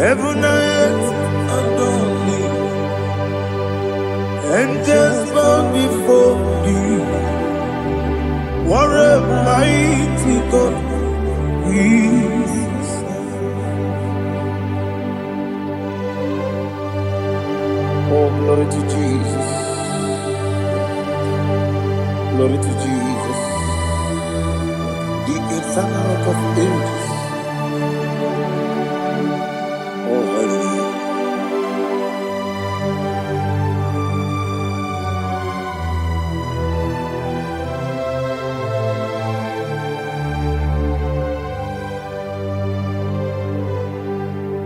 Heaven and earth adore thee. Angels bow before thee. What a mighty God we serve. Oh, glory to Jesus. Glory to Jesus. The eternal rock of ages. Oh, hallelujah.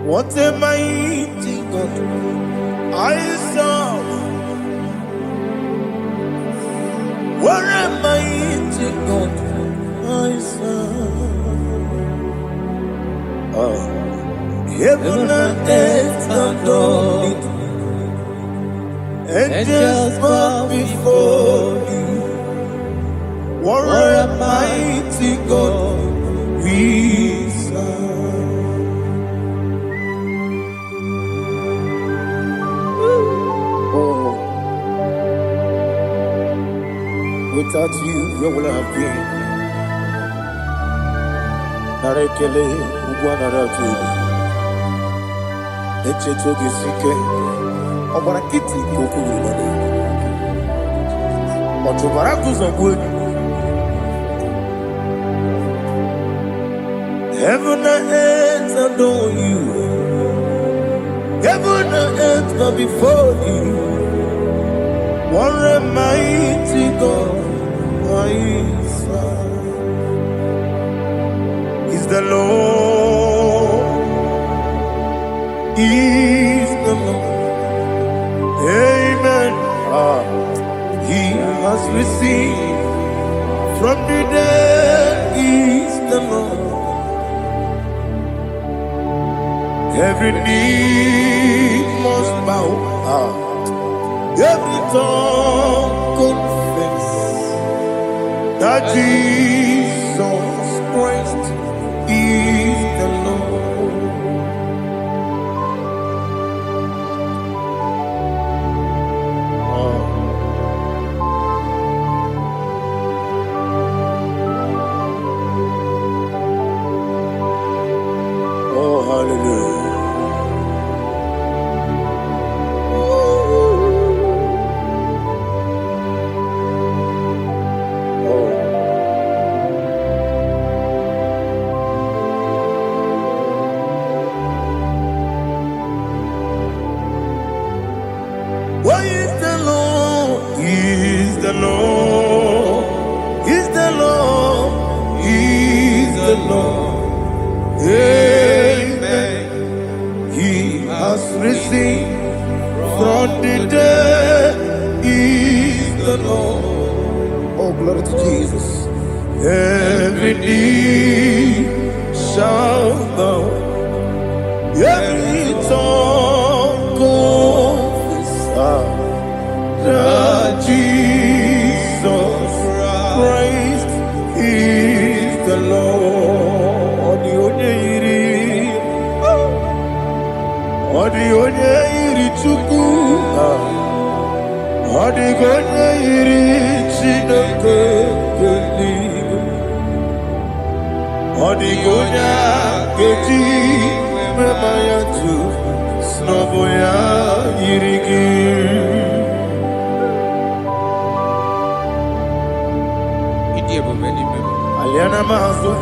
What a mighty God I serve. What a mighty God I serve. Oh. Heaven and earth adore it. Angels bow before thee. What a mighty God we serve. Oh, without you, where would I have been? Narekele, Ugwanaratu. Echetogizike, Obarakiti, Kokuru, Otobarakus of wood. Heaven and earth adore you. Heaven and earth bow before you. What a mighty God I serve. Is the Lord. Is the Lord. Amen. He has received from the dead. Is the Lord. Every knee must bow. Every tongue confess that Jesus Christ is the Lord. Oh, hallelujah. What is the Lord? Is the Lord? Is the Lord? Is the Lord? Amen. He has risen from the dead. Is the Lord. Oh, glory to Jesus. Every knee shall bow. Every tongue confess that Jesus Christ is the Lord. Odi onye iri Chukwu, odi onye iri Chineke eluigwe, odi onye keji mema ya tu, snobo ya iri gị. Aliana mazo.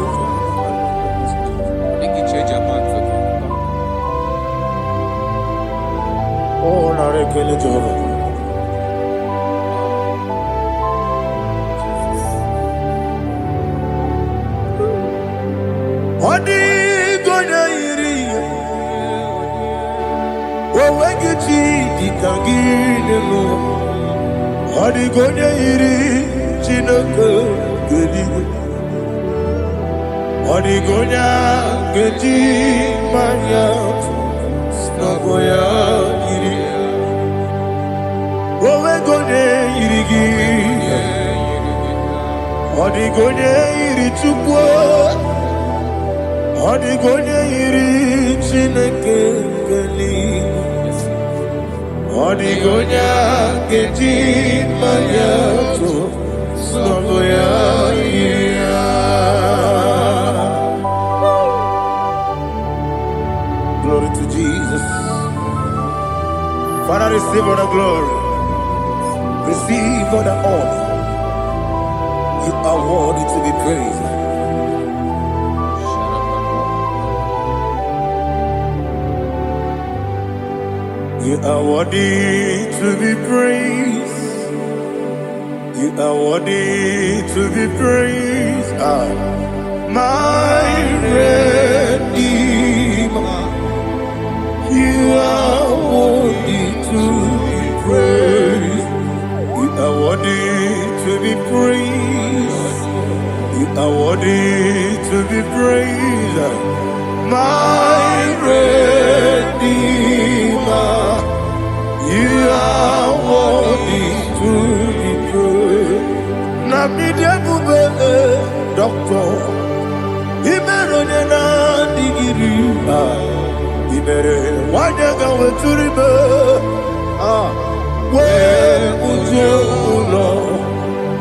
Oh, narekele Jehovah. Odi gonya iri, owegichi dikangine lo. Odi gonya iri, Chineke eluigwe. Odi gonya keji manya. Nagoya iri, owe gonye iri gi, odi gonye iri Chukwu, odi gonye iri Chineke keli Odigonya keji mayato Sogoya Glory to Jesus. Father, receive all the glory. Receive all the honor. You are worthy to be praised. You are worthy to be praised. You are worthy to be praised. My Redeemer. You are worthy to be praised. You are worthy to be praised. You are worthy to be praised. My Redeemer. You are worthy to be praised. Namidebube, Doctor. Imeronena digiri. Ibere wanyaga weturibe we ujo ulo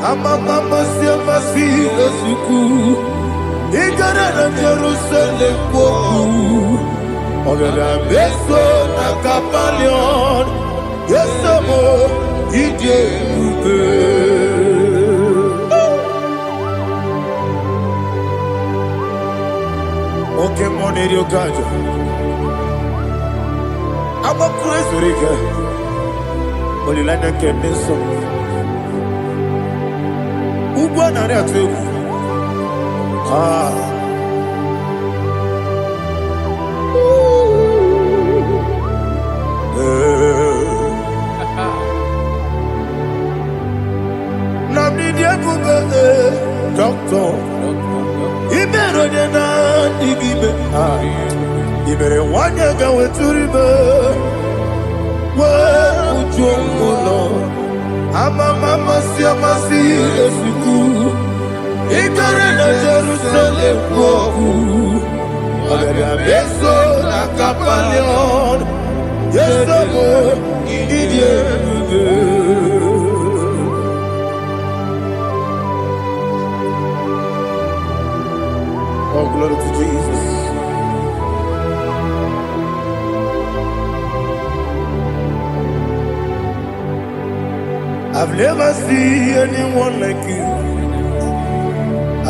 amama masi esiku igara na Jerusalem kwoku ogara beso na kapalion yesamo ije ube oke moneri okajo I'm a crazy rigger. Only like a kidney song. Who won on that too? Namni diakuba doctor. Ibero dena digibe. Ibere wanyaga weturibe. Ujomulo amama masi esiku igare na Jerusalem kwoku agara beso na kapalion yesamo idie Oh, glory to Jesus. I've never seen anyone like you.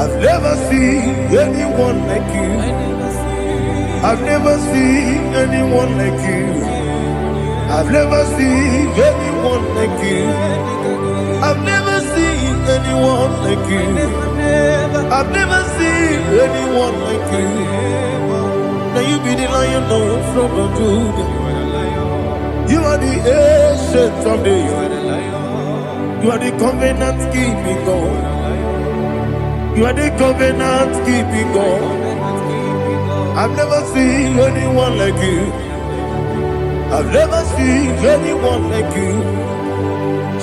I've never seen anyone like you. I've never seen anyone like you. I've never seen anyone like you. I've never seen anyone like you. I've never seen anyone like you. Now you be the Lion from the Judah. You are the ancient of days. You are the covenant keeping God. You are the covenant keeping God. I've never seen anyone like you. I've never seen anyone like you.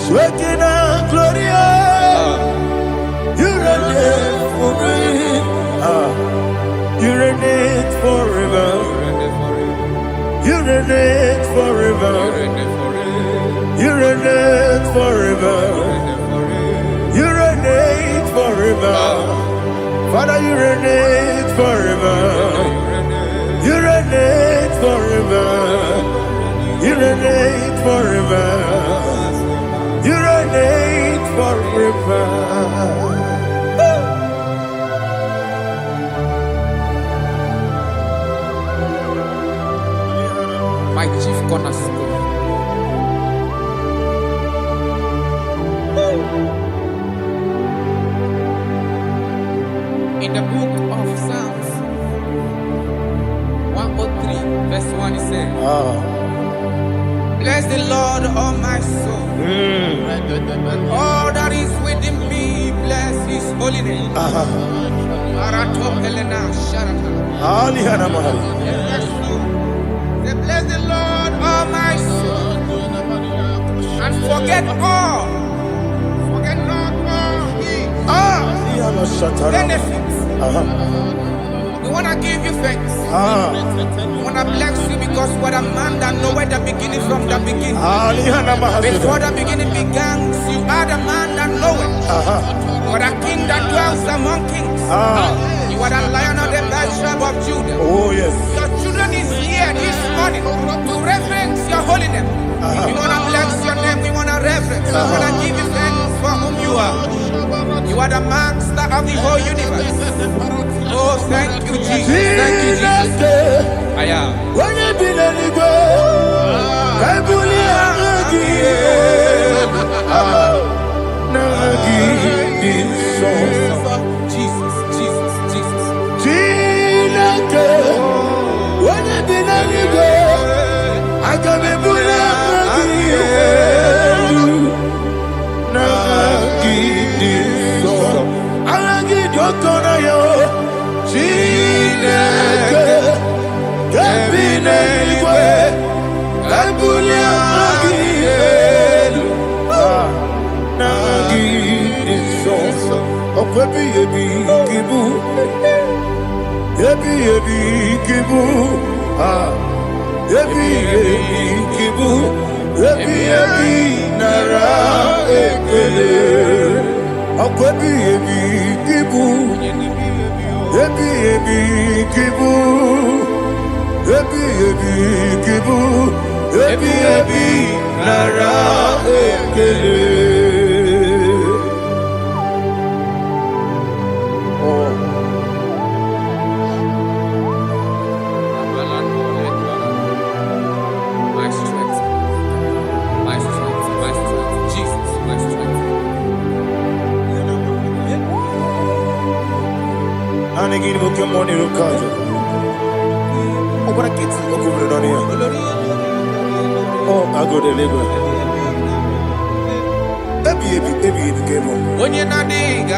Shekinah Gloria, you reign forever. You reign forever. You reign forever. You reign forever. You reign forever. Father, you reign forever. You reign forever. You reign forever. You reign forever. My chief cornerstone. In the book of Psalms 103, verse 1, it says, bless the Lord, all my soul. All that is within me, bless his holy name. Bless the Lord, all my soul, and forget not all his benefits. want to give you thanks. I want to bless you because you are a man that knows where the beginning from the beginning. Before the beginning began, you are the man that knows it. You are the king that dwells among kings. You are the lion of the tribe of Judah. Oh, yes. Your children is here this morning to reverence your holiness. We want to bless your name. We want to reverence. We want to give you thanks for whom you are. You are the master of the whole universe. Oh, thank you, Jesus. Thank you, Jesus. I am. Jesus, Jesus, Jesus. I can be I go deliver. When you're not digging,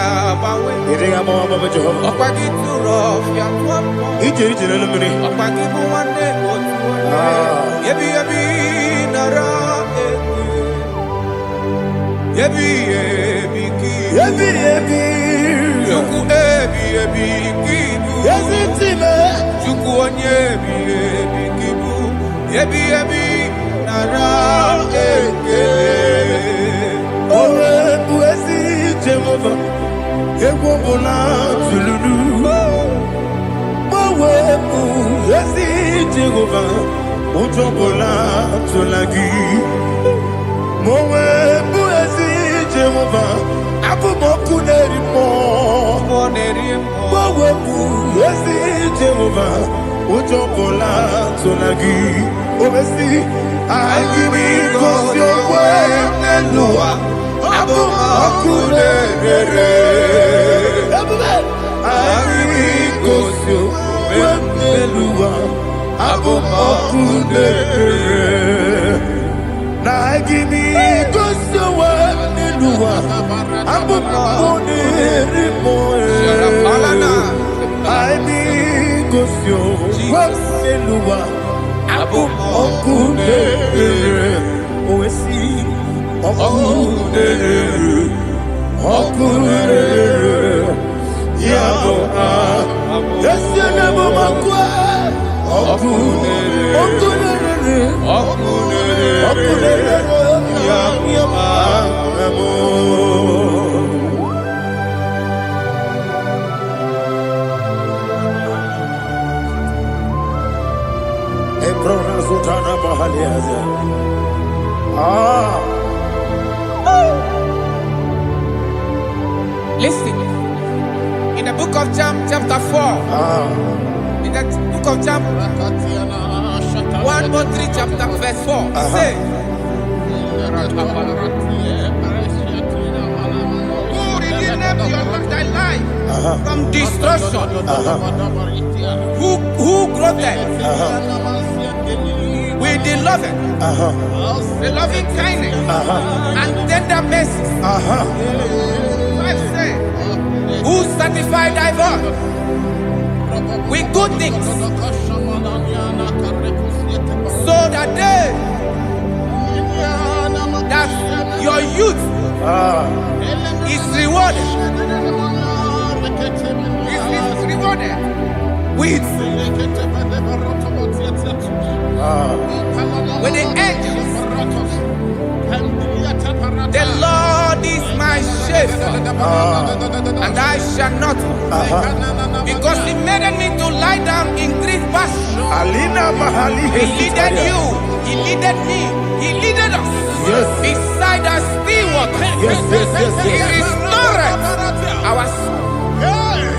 Listen, in the book of John, chapter 4, in the book of John, 1:3, chapter verse 4, it says, who redeemed thy life from destruction? Who grew them? With the loving, the loving kindness, and tender mercy. Who satisfy thy voice with good things, so that your youth is rewarded. Is rewarded. with the angels. The Lord is my shepherd, and I shall not want, because He made me to lie down in green pastures. He leaded you, He leaded me, He leaded us beside the still waters. He restored our soul.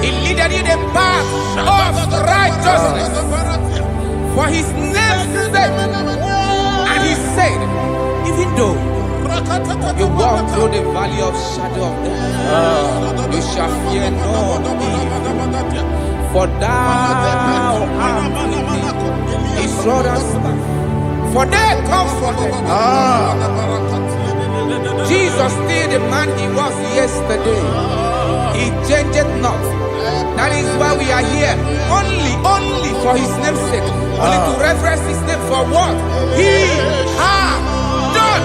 He leaded you the path of righteousness for His name's sake. And He said, even though you walk through the valley of shadow of death, you shall fear no evil, for thou art with me. His rod and staff, for they comforted. Jesus still the man He was yesterday. He changed not. That is why we are here. Only for His name's sake. Only to reverence His name for what He has done.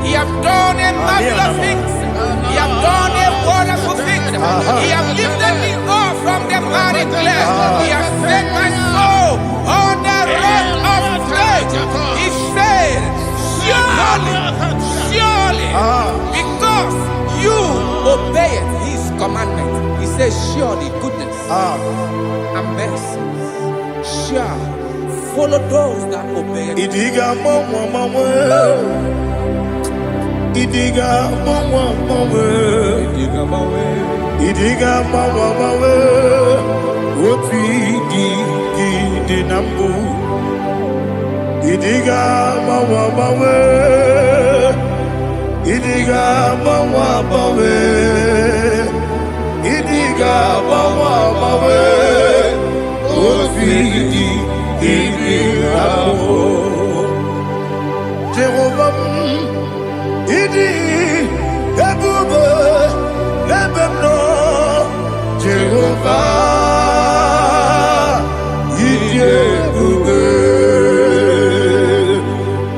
He has done a marvelous things. He has done a wonderful thing. He has lifted me up from the miry clay. He has set my soul on the rock of faith. He said, surely, because you obeyed His commandment. He says, surely goodness and mercy shall follow those that obey it. Idiga mawe Oti di nambu Idiga mawe Idiga mawe Idiga mawe Oti di nambu Jehovah Idi ebube lebemno Jehovah Idi ebube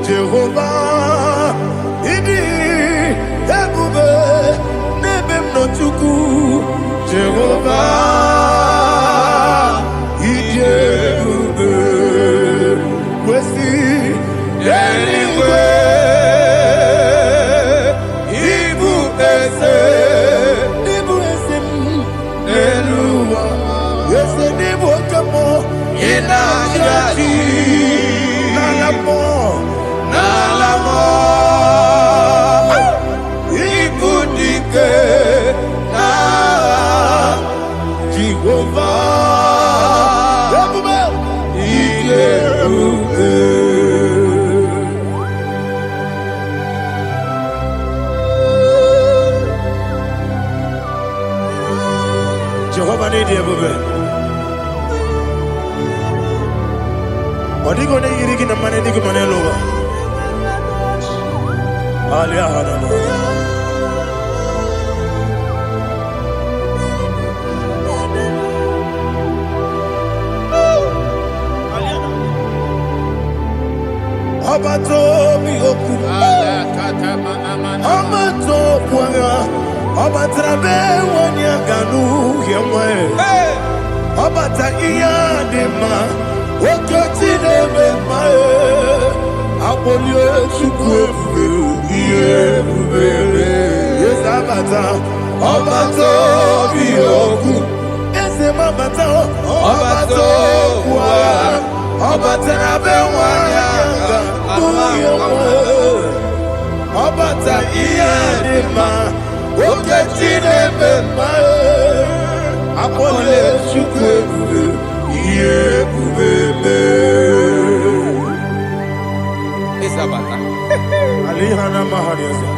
Jehovah Idi ebube lebemno chuku Jehovah Idi ebube wesi anyway Jehovah need you, Odigo ne yirigi na mane digo mane loba. Alia hana. Abato mi oku. Abato kwanga. Abatrabe wanya ganu yemwe. Abata iya dema. Wakati nebe mae Apolio chukwe Iye bubele Yesabata Obato biyoku Ese mabata Obato kwa Obata nabe wanyanga Uyewe Obata iya dema Wakati nebe mae Apolio chukwe Iye bubele Isabata Alihana mahariasa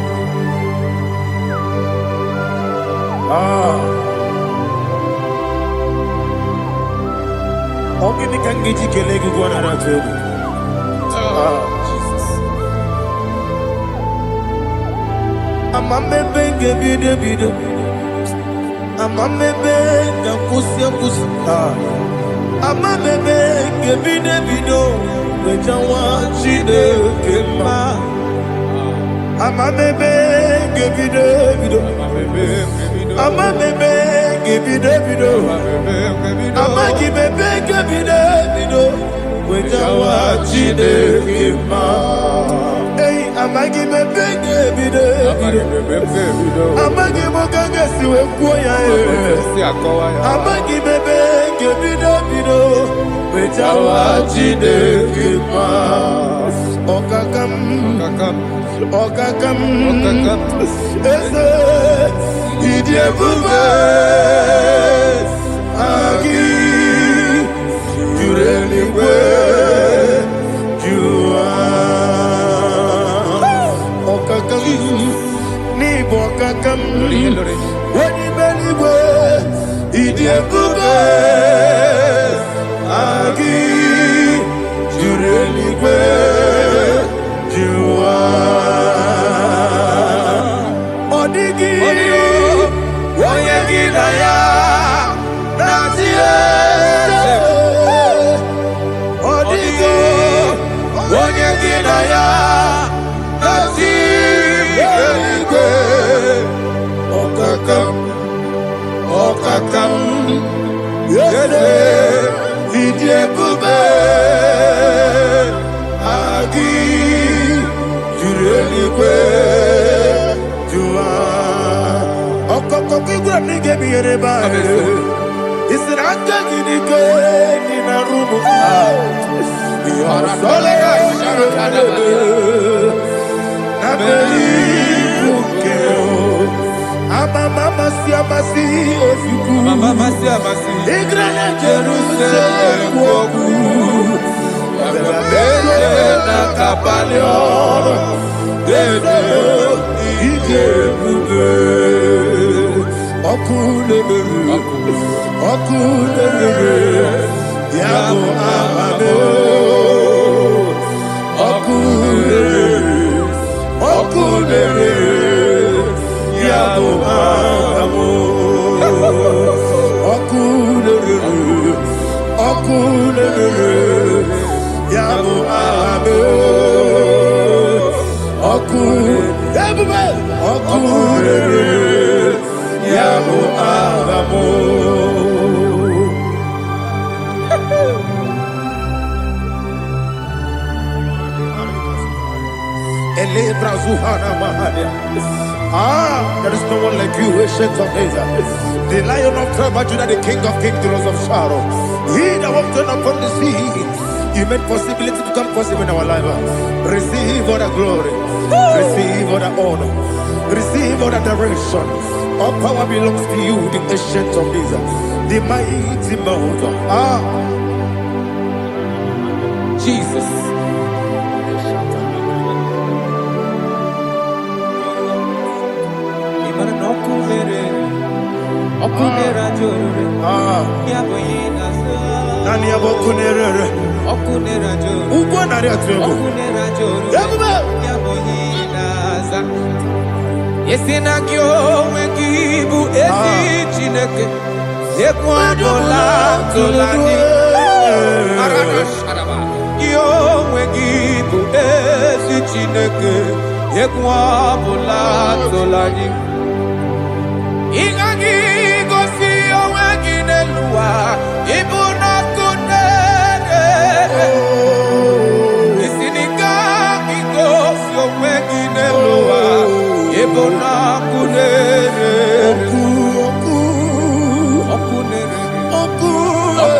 Ogini kangiji kelegi gwana ratogu Jesus Amame benge bido Amame benga kusi Amame bido Wejawa chide kema Amame bido Amame gibido. Ama gibido. Weta wachide kima. Hey, ama gibido. Ama gimoga siwe kuya. Ama gibido. Weta wachide kima. Okakam. Ese idie bube agi jurelingwe jua okakam ni bokakam wani beligwe idie bube agi jurelingwe jua odigi oyegi na ya natie odigi oyegi na ya natie okakam yede idie bube agi jurelingwe jua okokokigura nige biyereba isiranga ginike nina rumu yosole nabeli kukeo mama siamasi ofiku igrana Jerusalem woku bebe na kapaleon dede ije bube okulere yabo amamo okulere yabo amamo okulere yabo amamo okulere yabo amamo. There is no one like you, ancient of days. The Lion of tribe of Judah, the King of kings, the Rose of Sharon. He that walked upon the sea, you made possibility to come possible in our life. Receive all the glory, receive all the honor, receive all the direction. All power belongs to you, the ancient of days, the mighty mountain. Jesus. Nani abokunere okunera jo ugo nari atwego okunera jo yaboyinaza yesina kyo wekibu esi chineke ekwadola tolani arana sharaba yo wekibu esi chineke ekwadola tolani igagi gosi oweginelua ibuna kunere isinika gosi oweginelua ibuna kunere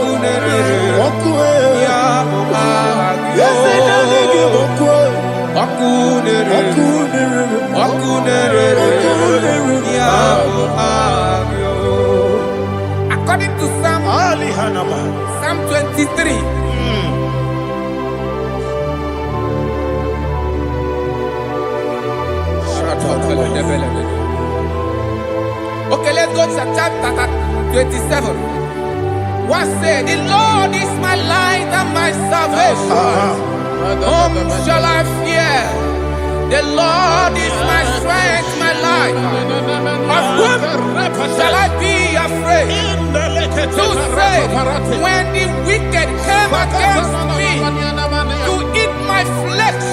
okunere ya according to Psalm 23. Okay, let's go to chapter 27. What said? The Lord is my light and my salvation. Whom shall I fear? The Lord is my strength, my life. Of whom shall I be afraid? To say, when the wicked came against me to eat my flesh,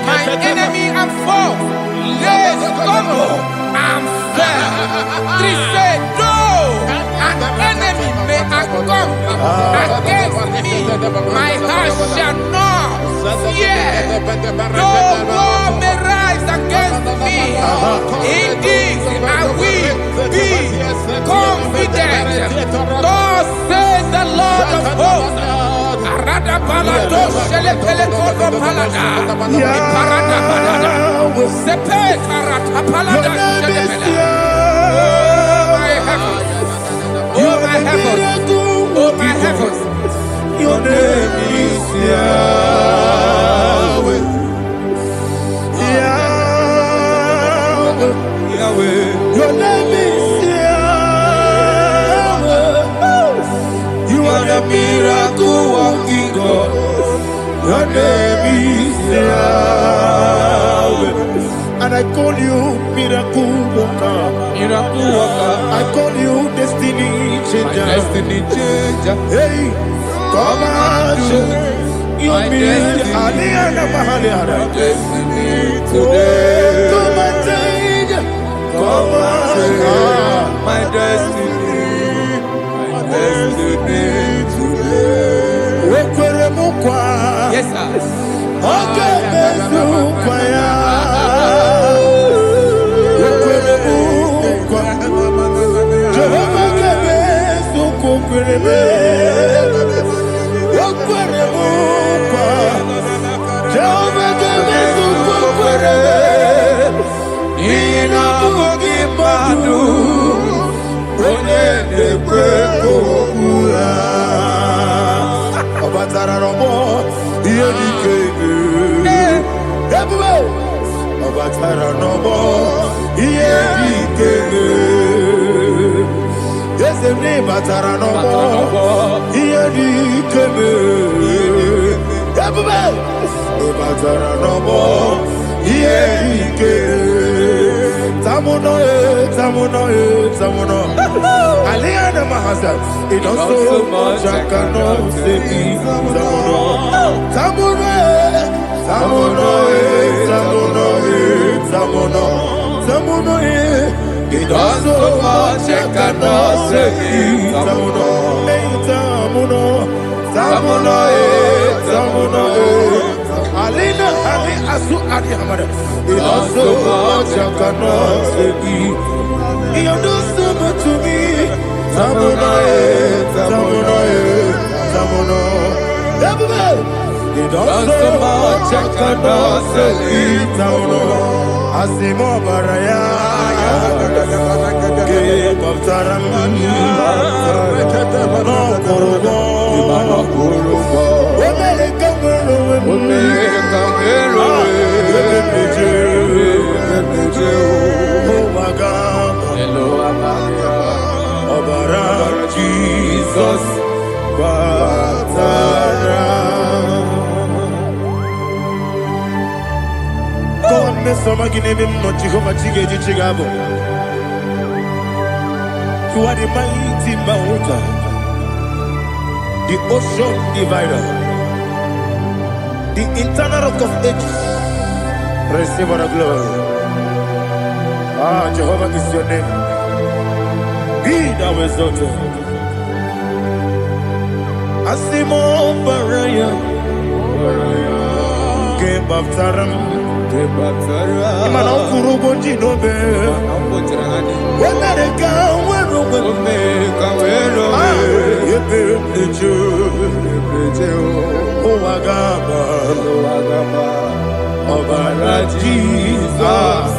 my enemy and foe, they stumble and fell. 3 say, no. against me, my heart shall not fear. No war may rise against me. Indeed, I will be confident. Thus says the Lord of hosts. Arada balado shele pele kodo palada. Iparada balada. Sepe karata palada shele pele. Oh my heavens. Oh my heavens. Your name is Yahweh. Yahweh. Yahweh. Your name is Yahweh. You are the miracle working God. Your name is Yahweh. And I call you miracle worker. Miracle worker. I call you destiny changer. Destiny changer. Hey, come on, you mean Aliana Mahaliana. Destiny today. Come and change. Come on, my destiny. My destiny today. Yes, sir. Okay, Aliana Mahasa, it also much I cannot say. Samuno, it also much I cannot say. Samuno, Alina, Ali Asu Adi Hamada, it also much I cannot say. You do so much to me. Samuno. You do so much I cannot say. Asimo Baraya, Give of Taram, no Kurubo, Jesus, God, Miss Omaginebe, not Jehovah Chigage Chigabo. You are the mighty mountain, the ocean divider, the eternal rock of ages. Receive all the glory. Ah, Jehovah is your name. Be thou exalted. Asimo Baraya, Game of Taram, Imano Kurubo Jinobe, America, Obara Jesus.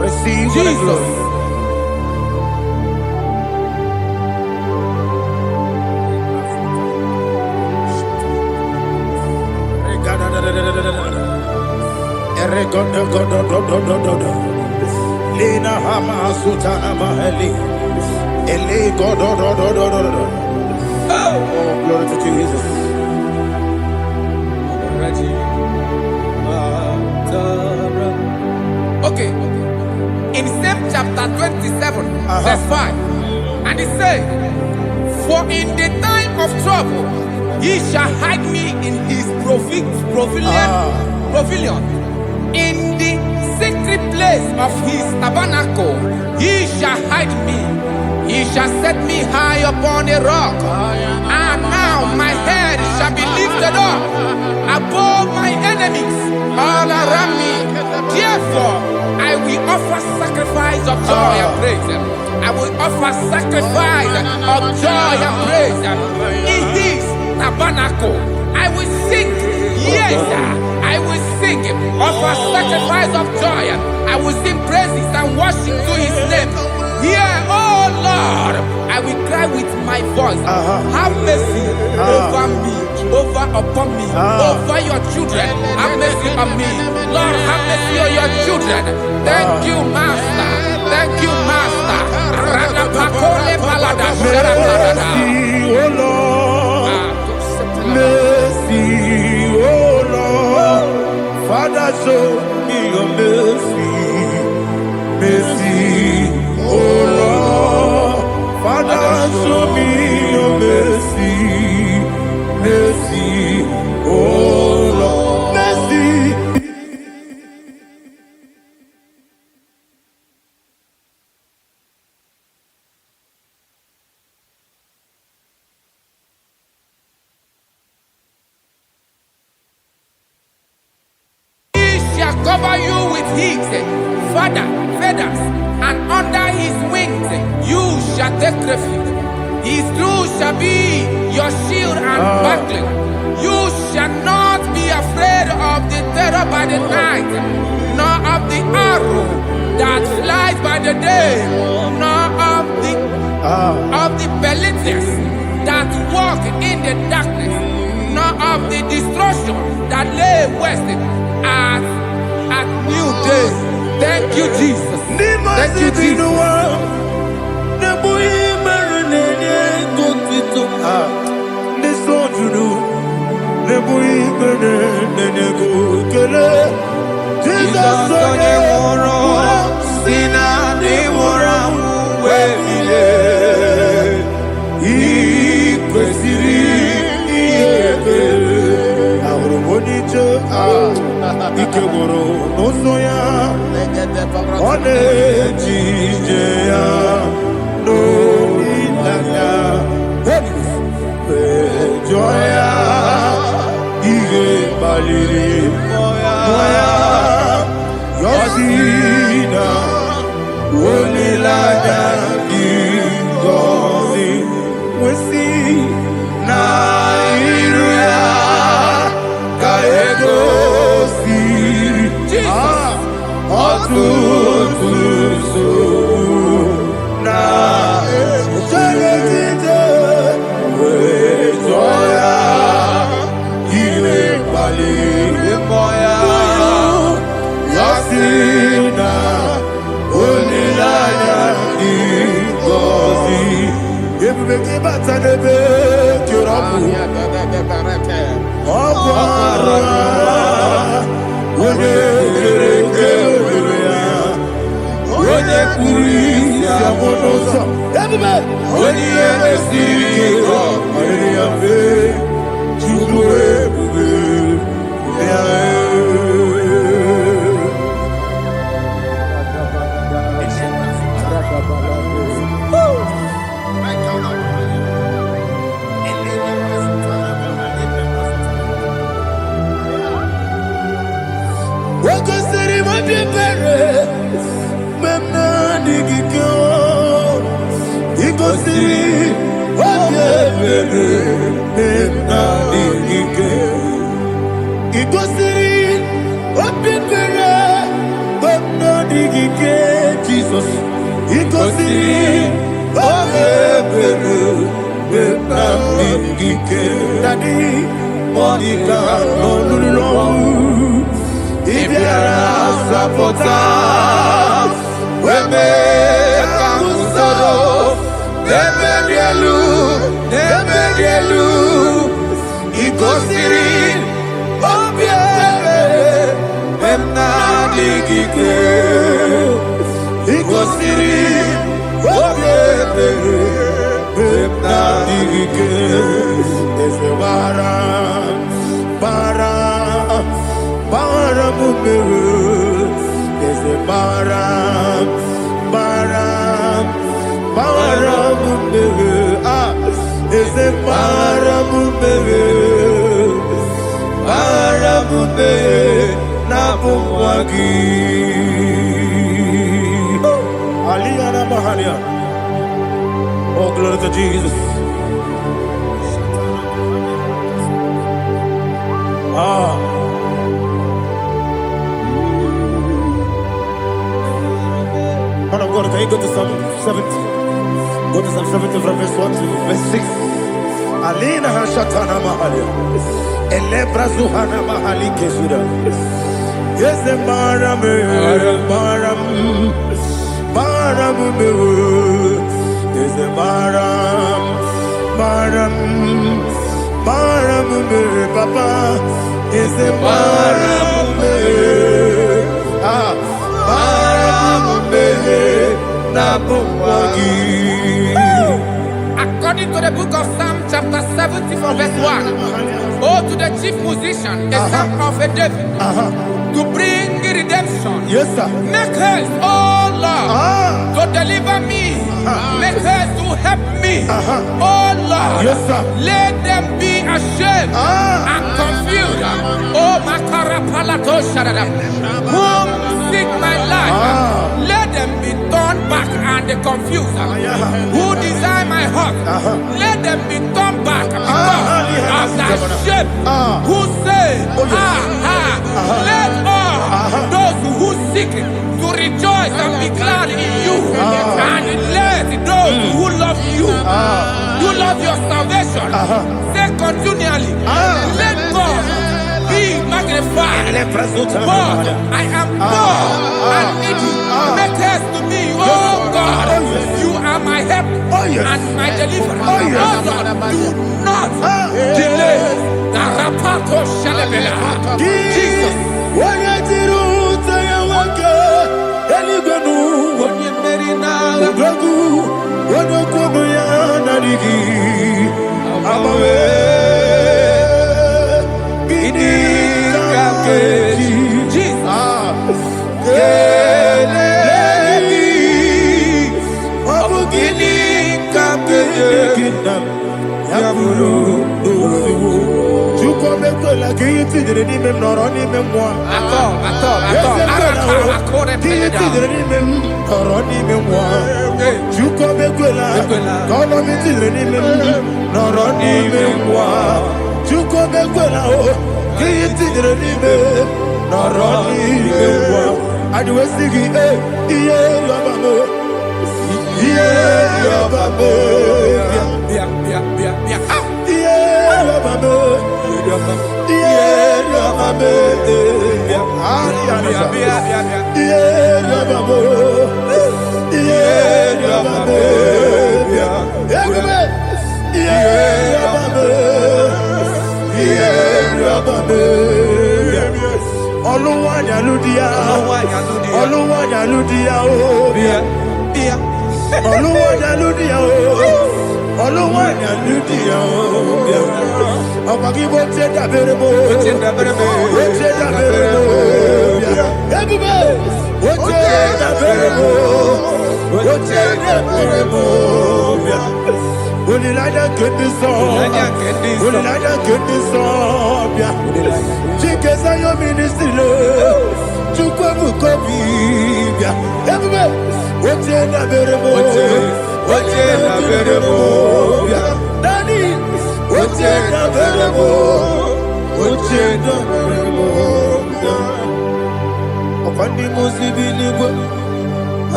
Receive Jesus. Lina Hama Sutana Mahali. Oh, glory to Jesus. Okay. In same chapter 27, verse 5, and it says, for in the time of trouble, he shall hide me in his pavilion, in the secret place of his tabernacle, he shall hide me. He shall set me high upon a rock. And now my head shall be lifted up above my enemies all around me. Therefore, I will offer sacrifice of joy and praise. I will offer sacrifice of joy and praise. In his tabernacle, I will sing. Yes, I will sing. Offer sacrifice of joy. I will sing praises and worship to his name. Here, oh Lord, I will cry with my voice. Have mercy over me, upon me, over your children. Have mercy on me. Lord, have mercy on your children. Thank you, Master. Thank you, Master. Mercy, oh Lord. Mercy, oh Lord. Father, show me your mercy. Mercy, oh Lord. Father, show me your mercy. Mercy, oh Lord. Mercy. Cover you with his feathers, and under his wings you shall take refuge. His truth shall be your shield and buckler. You shall not be afraid of the terror by the night, nor of the arrow that flies by the day, nor of the pestilence that walk in the darkness, nor of the destruction that lay waste at new day. Thank you, Jesus. Thank you, Jesus. Ikegoro n'ụzọ ọ na-ejije ya n'olileanya mejọ ya ihe kpaliri mmụọ ya yọzi na olileanya dị ngọzi nwesị na iru ya ka ego na ejegide wee jụọ ya iwe kpaliri mmụọ ya si na olileanya dị ngọzi ebube gị bata n'ebe kere ọkụ ara onye kere eke onye kpuru isi abụ n'ụzọ onye ihe na-esiri ike ọrịrị ya mfe Chukwu ebube ya Wakosiri mabibere memna digiko Ikosiri mabibere memna digike Ikosiri mabibere memna digike Jesus Ikosiri mabibere memna digike Daddy Monica no Ibiara sapota weme kamusoro Nebedielu Ikosiri obiere memna digike Ikosiri obiere memna digike Ese bara Para mumere, ese Baram, Baram, Baram, ah, is it Baram, Baram, Nabumwagi, Aliana Mahalia. Oh, glory to Jesus. Ah. Man of God, can you go to Psalm 70? Go to Psalm 70 from verse 1 to verse 6. Alina Hashatana Mahalia. Elebra Zuhana Mahali Kesuda. Yes, the Maram, Maram, Maram, yes, the Maram, Maram, Maram, Papa, yes, the Maram, ah, According to the book of Psalm chapter 70 from verse 1, oh, to the chief musician, a psalm of a David, to bring redemption. yes, sir. Make haste, oh Lord, to deliver me. Make haste to help me. Oh Lord, yes, sir. let them be ashamed and confused. Oh, Makarapalato Shadadam, whom seek my life, let them be turned back and confused. Who desire my heart, let them be turned back because of that shame. Who say, let all those who seek to rejoice and be glad in you, and let those who love you, you love your salvation, say continually, let God be magnified. God, I am poor and needy. Make haste to me, oh God. You are my help and my deliverer. Oh Lord, do not delay. Narapato Shalabela. Jesus.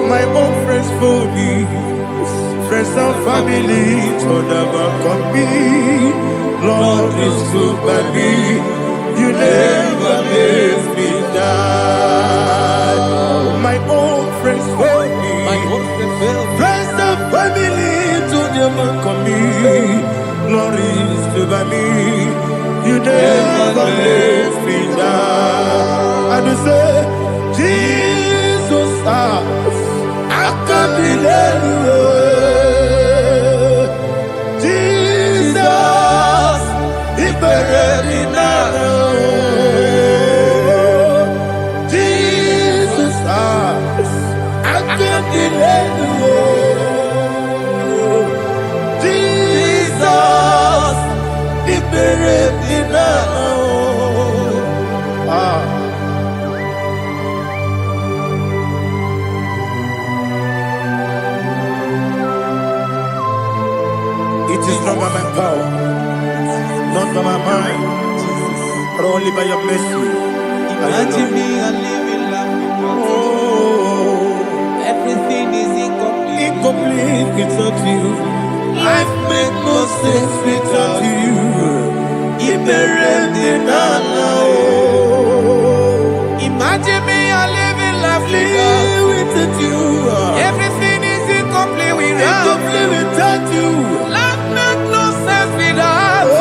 My own friends for me, friends and family told never come me. Lord is good by me, you never let me die. My own friends for me, friends and family told never come me. never let me down. And you say, Jesus, I can't be anywhere. Jesus, He buried me now. Jesus, I can't be anywhere. Jesus, He buried me now. It is not by my power, not by my mind, but only by your mercy. Imagine me and living life without you. Everything is incomplete. Incomplete without you. Life makes no sense without you. Imagine me and living life without you. Everything is incomplete without you. Life makes no sense without you.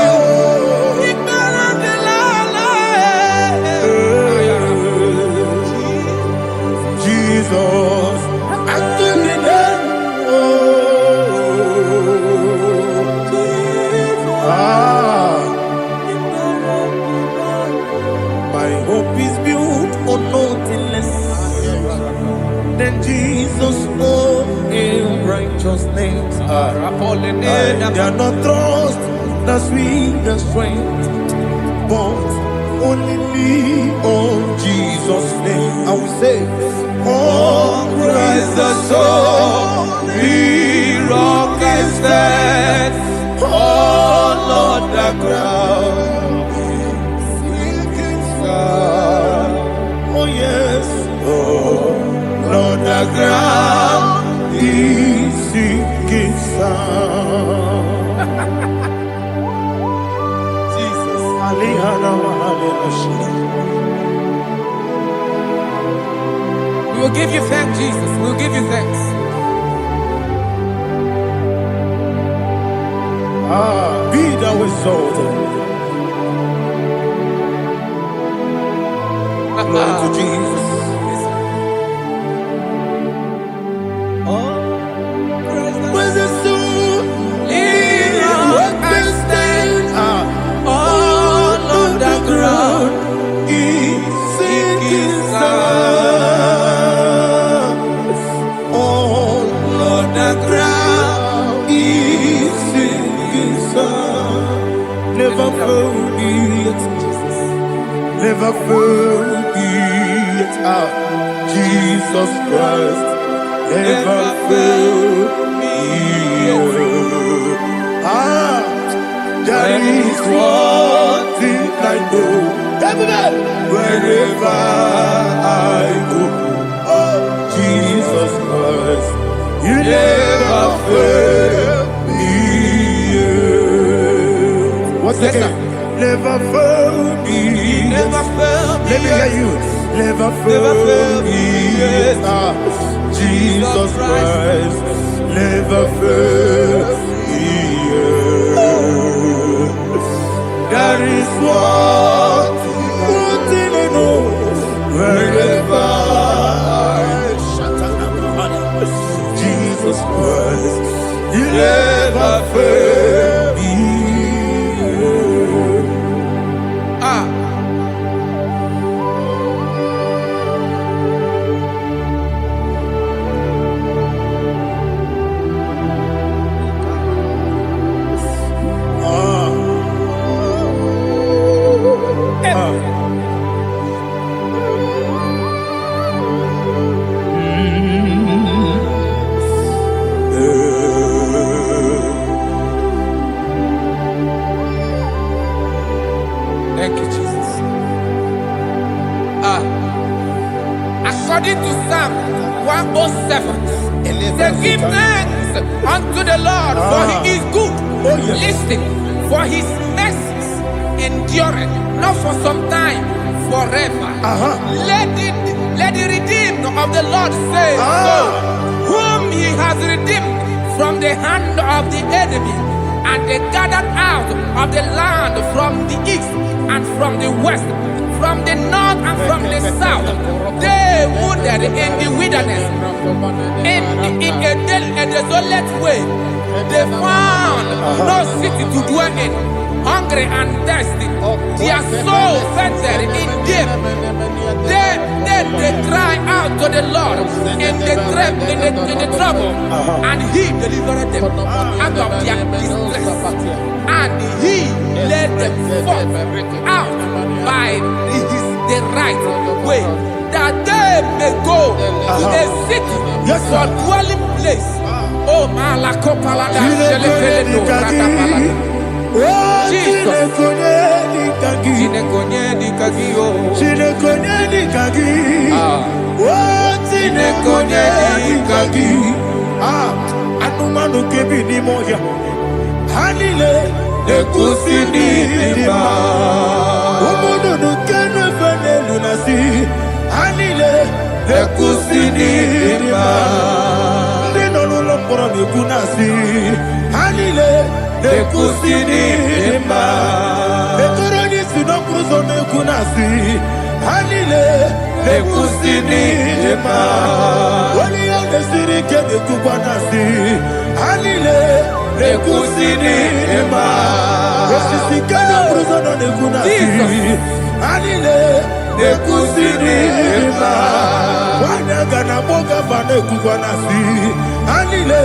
Jesus, I couldn't let my hope is built on nothing less than Jesus' own righteousness. They are not trust that sweet the strength, but only me on Jesus' name. I will say, on Christ the solid rock I stand. All on the ground, sinking sun. Oh yes, all on the ground, is sinking sun. Jesus, we will give you thanks, Jesus. We will give you thanks. Be thou exalted. Glory to Jesus. Where's the soul? What can stand? All on the ground is sinking sun. All on the ground is sinking sun. Never forget, never forget, Jesus Christ. Never fail me. There is one thing I know. Wherever I go, oh Jesus Christ, you never fail me. What's the name? Never fail me. Never fail me. Let me hear you. Never fail me. Jesus Christ, never fail me. There is one thing I know. Wherever Jesus Christ, you never fail me. Thank you, Jesus. According to Psalm 107, they give thanks unto the Lord, for He is good. Listen, for His mercies endureth, not for some time, forever. Let the redeemed of the Lord say so, whom He has redeemed from the hand of the enemy, And they gathered out of the land from the east and from the west, from the north and from the south. They wandered in the wilderness, in a desolate way. They found no city to dwell in, hungry and thirsty. Their soul fettered in deep. They cry out to the Lord in the trouble, and He delivered them out of their distress, and He led them forth out by the right way, that they may go to a city for dwelling place. Oh, Malakopalada, Jesus. Anumanu kebi ni moya Hanile Nekusini lima Umudu nukene fene lunasi Hanile Nekusini lima Nino lulambora nekunasi Hanile Nekusini lima Nekurani sinokruzo nekunasi Hanile Nekusini lima Wali yane sirike nekubanasi Hanile Nekusini lima Wesisikana bruzo nekunasi Hanile Nekusini lima Wanaga na boga vane kubanasi Hanile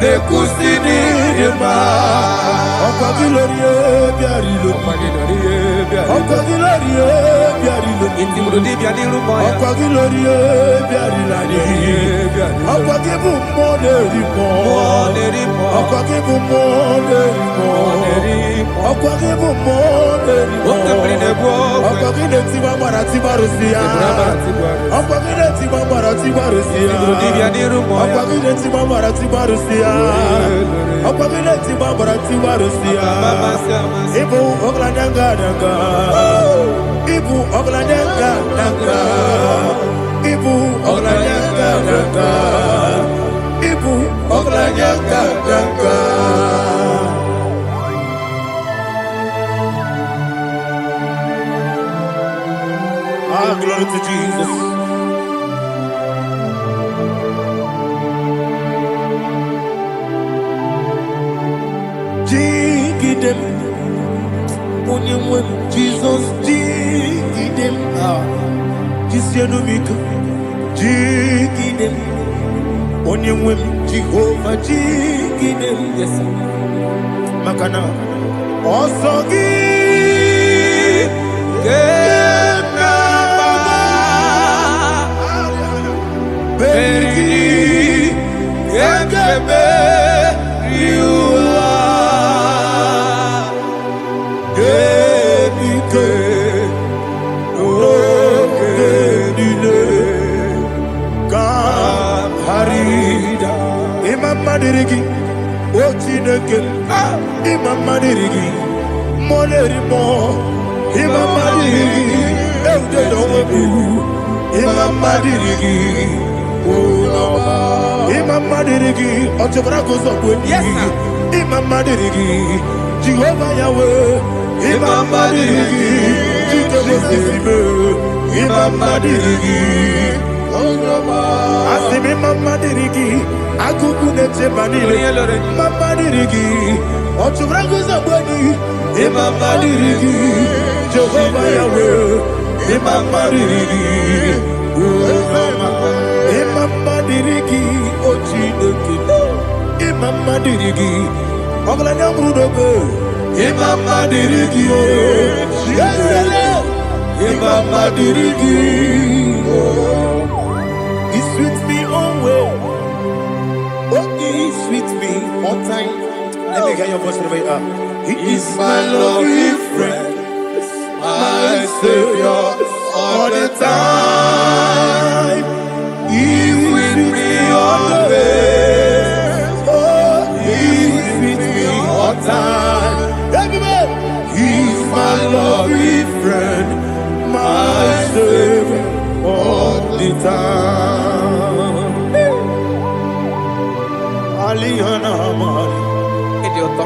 Nekusini lima Okwa gilorie biarilo Okwa gilorie biarilo Okwa gilorie biarilani Okwa gibu monerimo Okwa gibu monerimo Okwa gibu monerimo Okwa gileti mamara tibarusia Okwa gileti mamara tibarusia Okwa gileti mamara tibarusia Okwa gileti mamara tibarusia Ibu ogladanga danga Ibu ogladanga danga Ibu ogladanga danga Ibu ogladanga danga Ah, glory to Jesus. Jigidem, Onyemwem, Jesus, Jigidem, Jisianumika, Jigidem, Onyemwem, Jehovah, Jigidem, yes, Makana, Osogi, Beri, Yakebe, Madirigi, Ochineke, Imam Madirigi, Molerimo, Imam Madirigi, Eudedomu, Imam Madirigi, Imam Madirigi, Ochobragos of Winnie, Imam Madirigi, Jehovah Yahweh, Imam Madirigi, Imam Madirigi, Asimi Mama Dirigi, Akukune Chemanile, Mama Dirigi, Ochurango Zabani, Mama Dirigi, Jehovah Yahweh, Mama Dirigi, Mama Dirigi, Ochineke, Mama Dirigi, Oglanya Mudobe, Mama Dirigi, Mama Dirigi, He sweet me always. Oh, He sweet me all time. Let me hear your voice from the He is my loving friend, my Savior all the time. He with me always. Oh, He with me all time. Everybody, He's my loving friend, my Savior all the time. Idiot.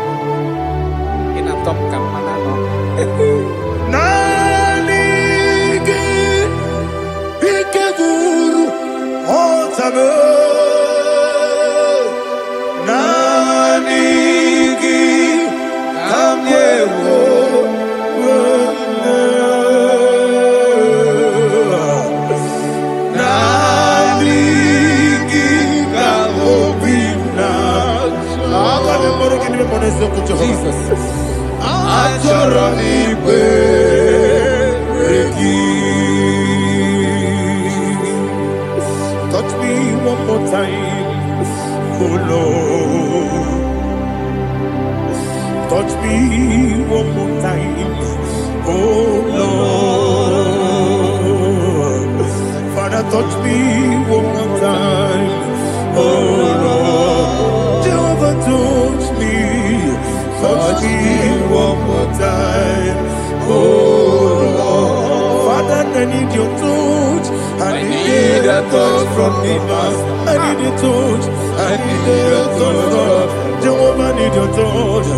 from the past. I need a touch. I need a touch from Jehovah. I need your touch.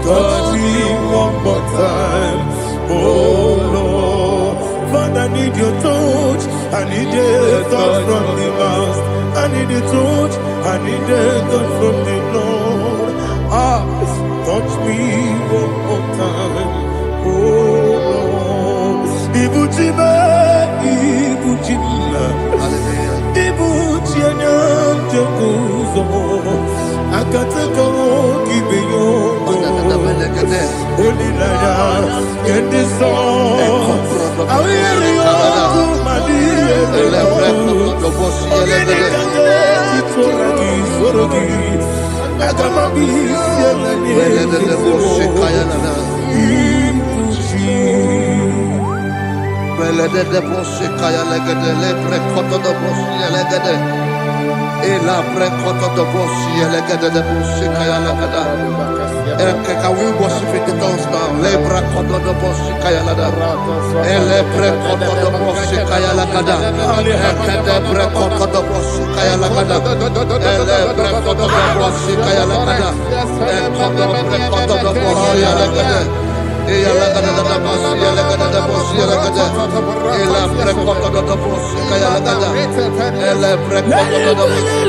Touch me one more time. Oh Lord, Father, I need your touch. I need a touch from the past. I need a touch. I need a touch from the Lord. Touch me one more time. Oh Lord, Ibuchima, Ibuchima, Ibuchina, Jacuzo, Akatako, Kibeyo, Olilaya, get this song. I will hear you, Madia, Can we worship in the tongues now? Lebra koto do boshi kaya lada. Ele pre koto do boshi kaya lada. Ekede pre koto do boshi kaya lada. Ele pre koto do boshi kaya lada. Ekodo pre koto do boshi lada. Eya lada da boshi lada da boshi lada. Ele pre koto do boshi kaya lada. Ele pre koto do boshi.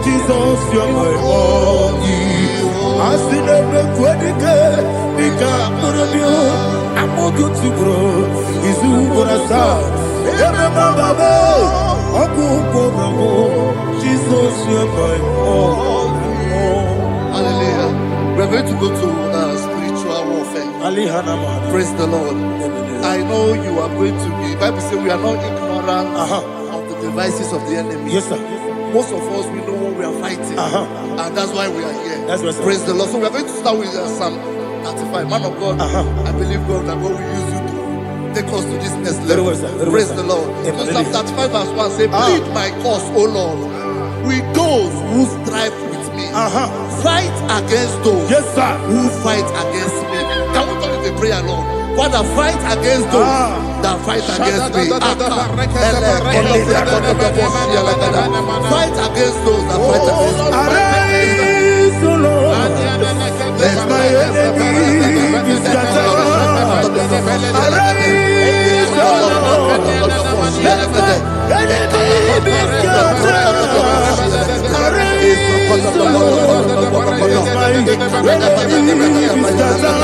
Jesus, you're my all. I see never quite I'm more good to grow. Is who what I saw. Jesus, you're my all. Hallelujah. We're going to go to spiritual warfare. Praise the Lord. I know you are going to be. Bible says we are not ignorant of the devices of the enemy. Yes, sir. Most of us, we know what we are fighting. And that's why we are here. That's right, sir. Praise the Lord. So we are going to start with Psalm 35. Man of God, I believe God that God will use you to take us to this next level. Praise the Lord. So Psalm 35 verse 1 say, plead my cause, O Lord, with those who strive with me. Fight against those who fight against me. Can we call it a prayer, Lord? Father, fight against those that fight against me. Fight against those that fight against me. Arise, O Lord, let my enemy be scattered. Arise, O Lord, let my enemy be scattered. Arise, O Lord, let my enemy be scattered.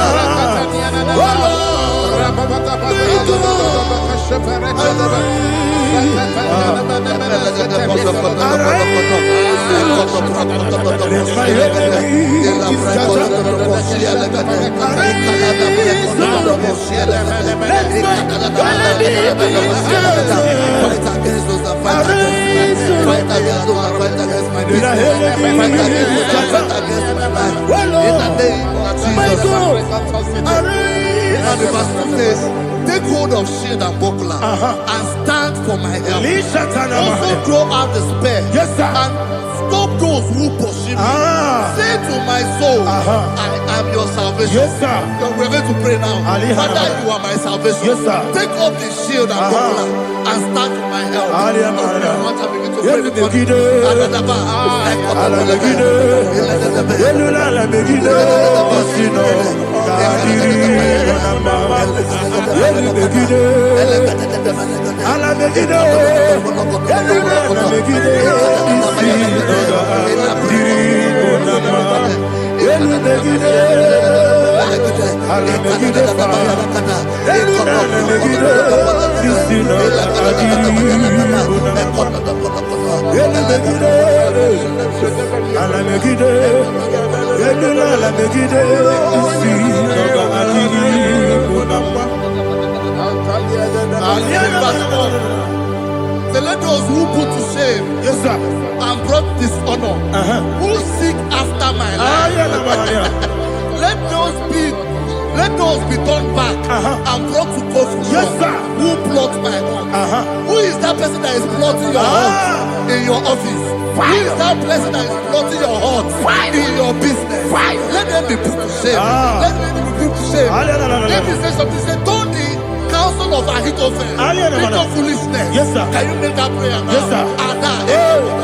And the verse 2 says, take hold of shield and buckler and stand for my help. Also throw out the spear and stop those who pursue me. Say to my soul, I am your salvation. We're going to pray now. Father, you are my salvation. Take off the shield and buckler and stand for my help. I verse 4. Say, let those who put to shame, Yes, sir. and brought dishonor, who seek after my life. Let those be turned back and brought to confusion. Yes, sir. Who plot my hurt? Who is that person that is plotting your hurt in your office? Who is that person that is plotting your hurt in your business? Let them be put to shame. Let them be put to shame. Let me say something. Say, don't the counsel of Ahithophel into foolishness. Yes, sir. Can you make that prayer now? Yes, sir.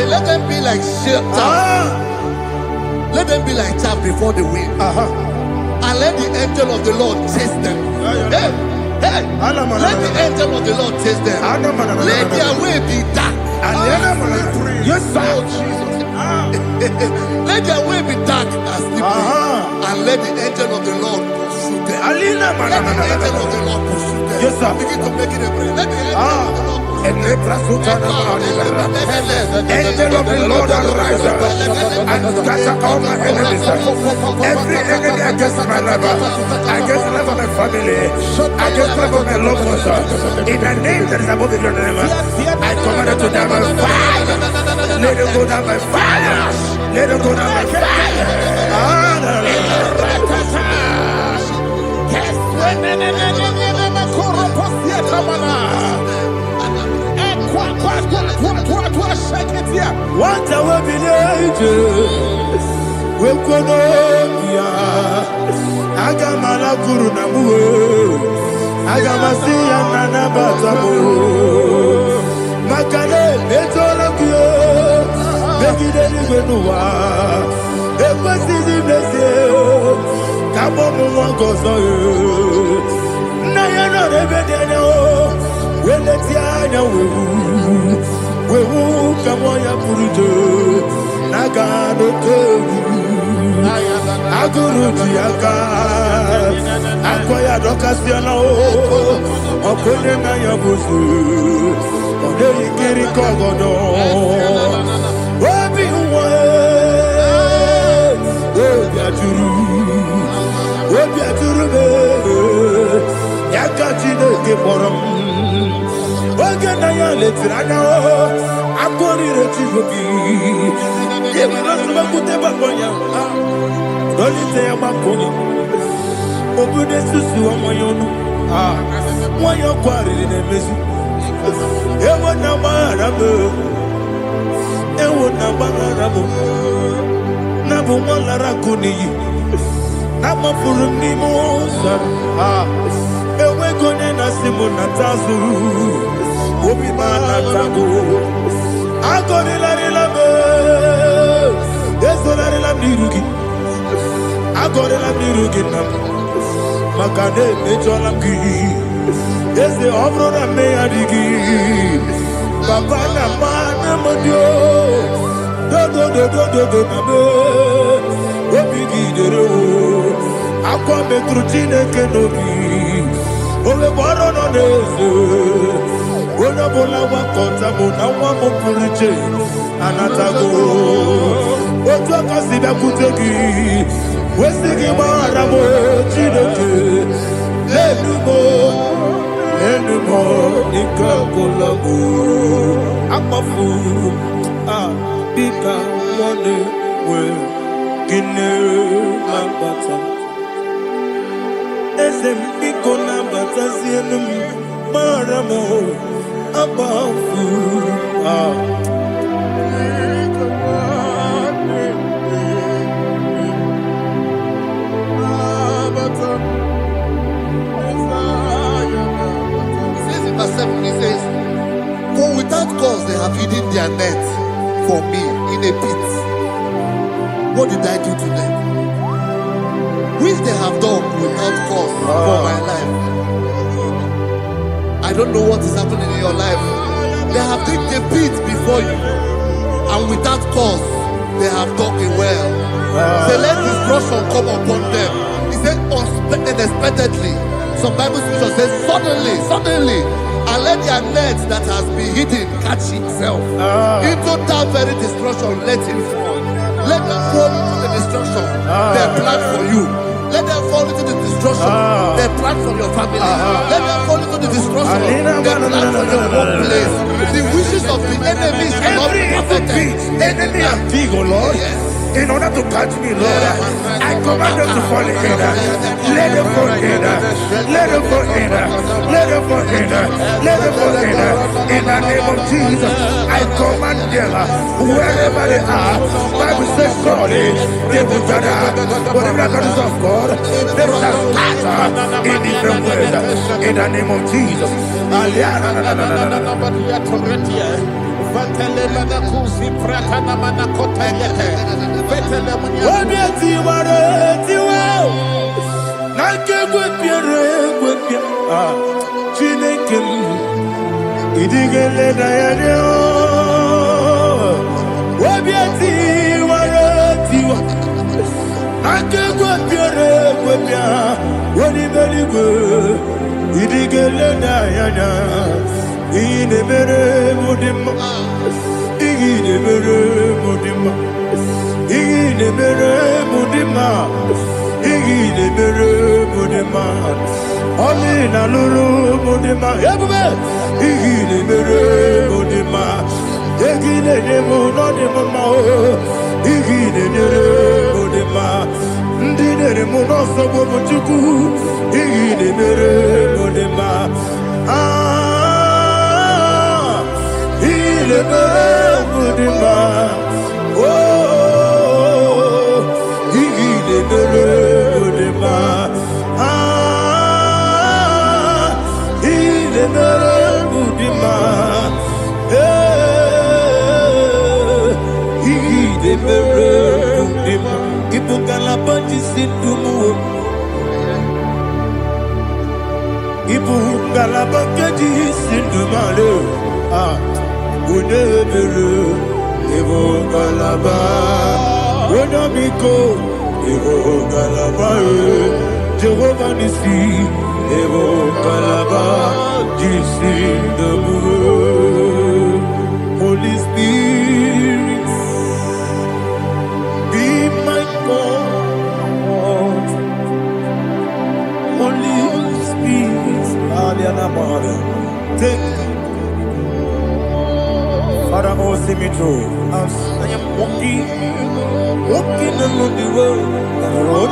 Let them be like shelter. Let them be like chaff before the wind. And let the angel of the Lord chase them. Hey, hey. Let the angel of the Lord chase them. Let their way be dark. Yes, sir. Oh, Jesus. Let their way be dark and slippery. And let the angel of the Lord pursue them. Let the angel of the Lord pursue them. Yes, sir. Begin to make it a prayer. Let the angel of the Lord Angel of the Lord arise and scatter all my enemies. Every enemy against my life, against the life of my family, against the life of my loved ones. In the name that is above your name, I command it to die by fire. Let it go down by fire. Let it go down by fire. What I will be we kono ya agamala guru namu agamasiya nana batamo makale betola kyo begide ni gbenuwa ekwesizi blese kabo mu won gozo na ya no rebede ne o weleti anya wewu kamo ya purujo naga no tewu aguru jiaka akoya dokasiana o okone na ya bosu ode ikiri kogodo obi uwe obi aturu be yakati de ke borom oge na ya letiranya o akori retivobi yebi rosuba kute bakonya dolite ya bakonya obude susu omoyonu moyo kwari ne mesu ewo na marabe na bu molara kuni na mafuru ni mosa ewe gone na simu na tazu obi mana tango agore la relabe esolare la mirugi agore la mirugi na makade mejola ki ese obro na me adigi papa na mana modio do na me obi gidero akwa metrutine kenobi ole boro no nezo ona bola wa kota mo na wa mo puriche anatago otu akasiba kutegi wesigi mara mo chineke lenumo Monica Kolabu, Amafu, Bika Mone, Well, Gine, Mabata, Esem Bikona Batasianum, Maramo, Abafu, Verse 7, he says, for without cause they have hidden their net for me in a pit. What did I do to them? Which they have done without cause for my life. I don't know what is happening in your life. They have digged a pit before you, and without cause they have dug a well. Say, let destruction come upon them. He said, unexpectedly. Some Bible scripture says, suddenly, and let their net that has been hidden catch itself. Into that very destruction, let it fall. Let them fall into the destruction they plan for you. Let them fall into the destruction they plan for your family. Let them fall into the destruction they plan for your workplace. The wishes of the enemy shall not be perfected. Enemy and big, oh Lord. Yes. In order to catch me, Lord, I command them to fall in. Let them fall in. Let them fall in. Let them fall in. Let them fall in. In the name of Jesus, I command them wherever they are. Bible says, surely they will gather. But the miracles of God, they shall scatter in different ways. In the name of Jesus. Jehovah Nissi, Evo Kalaba, Jisi Dabu, Holy Spirit, be my God. Holy Spirit, Aliana Mara, take Father, oh, see me through. As I am walking along the road, the road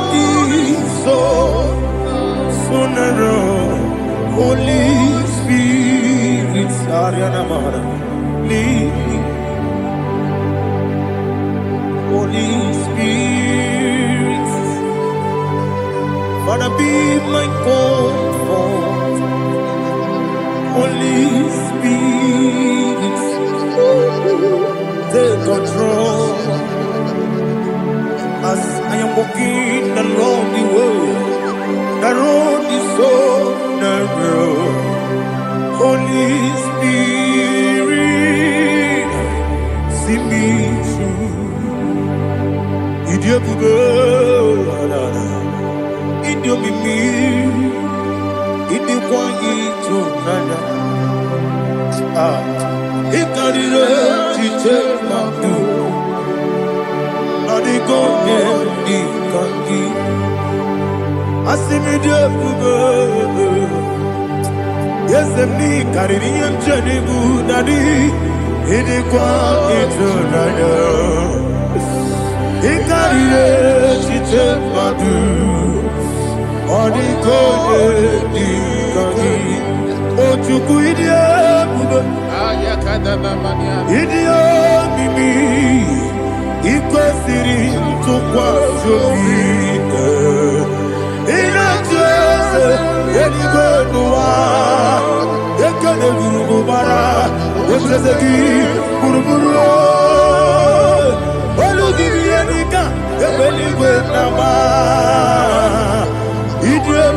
is so narrow. Holy Spirit, Ariana Mara, lead me. Holy Spirit, Father, be my comfort. Holy Spirit, take control. As I am walking along the road is so narrow. Holy Spirit, see me through. Idiopube, Idiomimi, Idikwangito Nana. Ikarire Tite Mabdu. Yes, me carry him journey good daddy. He did quite eternal. He carried it, she took my do. On the code, oh, to go idiot, Mimi, equal city to Quasovita. In a chance, any good one, you can do Bara, what is the key, Buruburu. All of the Yanika, the belly with Nama. Idiot,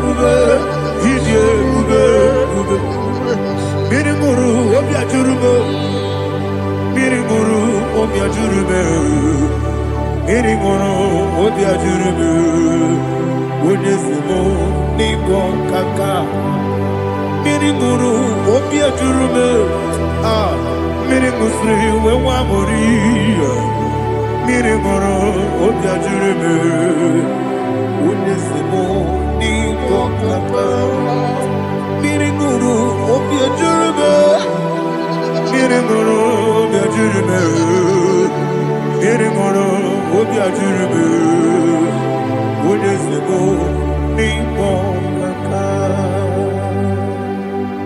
Mirimuru, Obia Jurubo, Mirimuru, Obia Jurubo, Mirimuru, Obia Jurubo. Wonesimo Nigo Kaka Mirimuru Obia Jurume Mirimusri Wewamori Mirimuru Obia Jurume Wonesimo Nigo Kaka Mirimuru Obia Jurume Mirimuru Obia Jurume Mirimuru Obia Jurume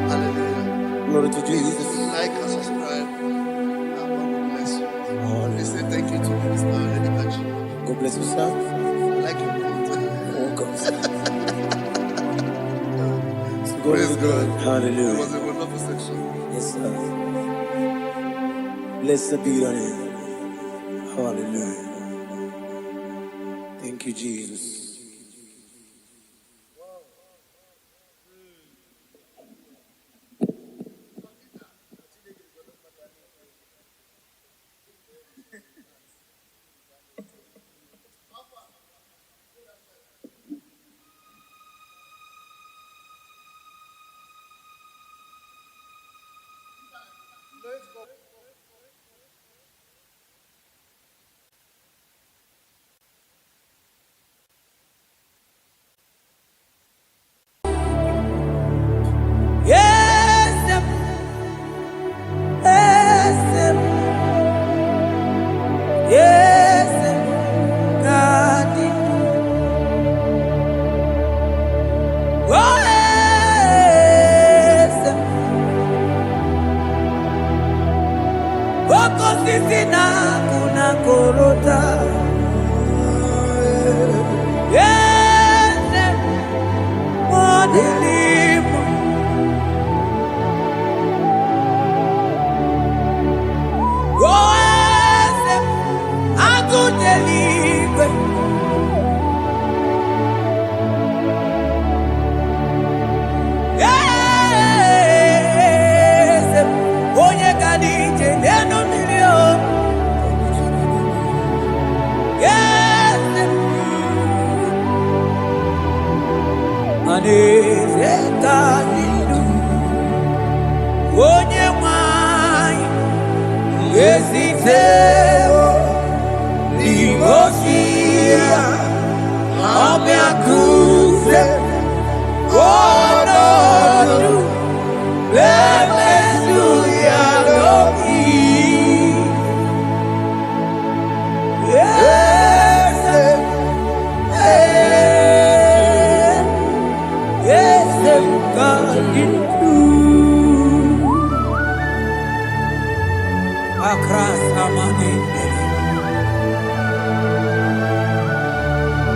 Hallelujah. Glory to Jesus. Like and subscribe. God bless you. They say thank you to Minister Lady Bachi. God bless you, sir. Like you. Welcome. Praise God. Hallelujah. It was a wonderful section. Yes, sir. Blessed be your name. Hallelujah. Thank you, Jesus.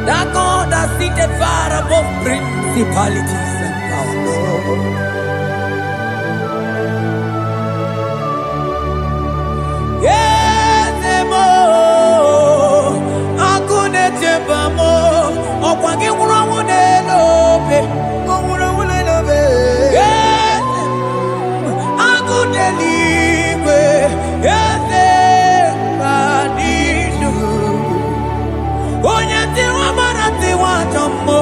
That God that seated far above principalities and powers. Yes, mo, akune tebamo, okwagi wurawune lobe, wurawune lobe. Yes, akune libe, yes, kadinu. Onye tiwa marati wa jammo.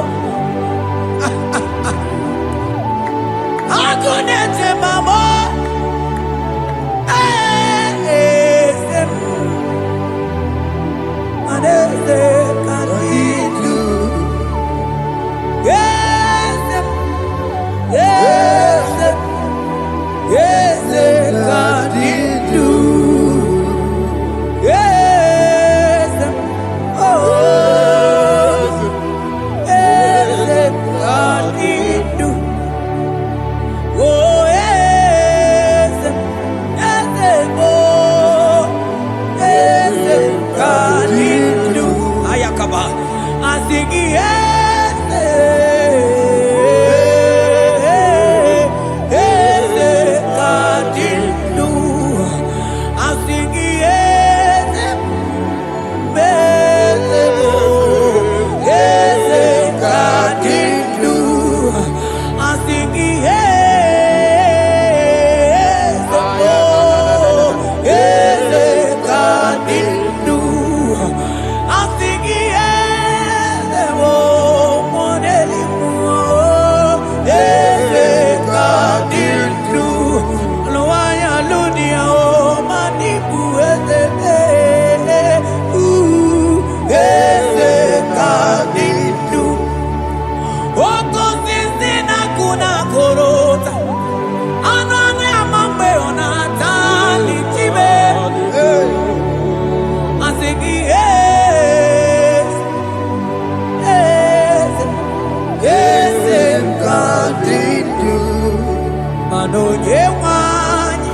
Yewani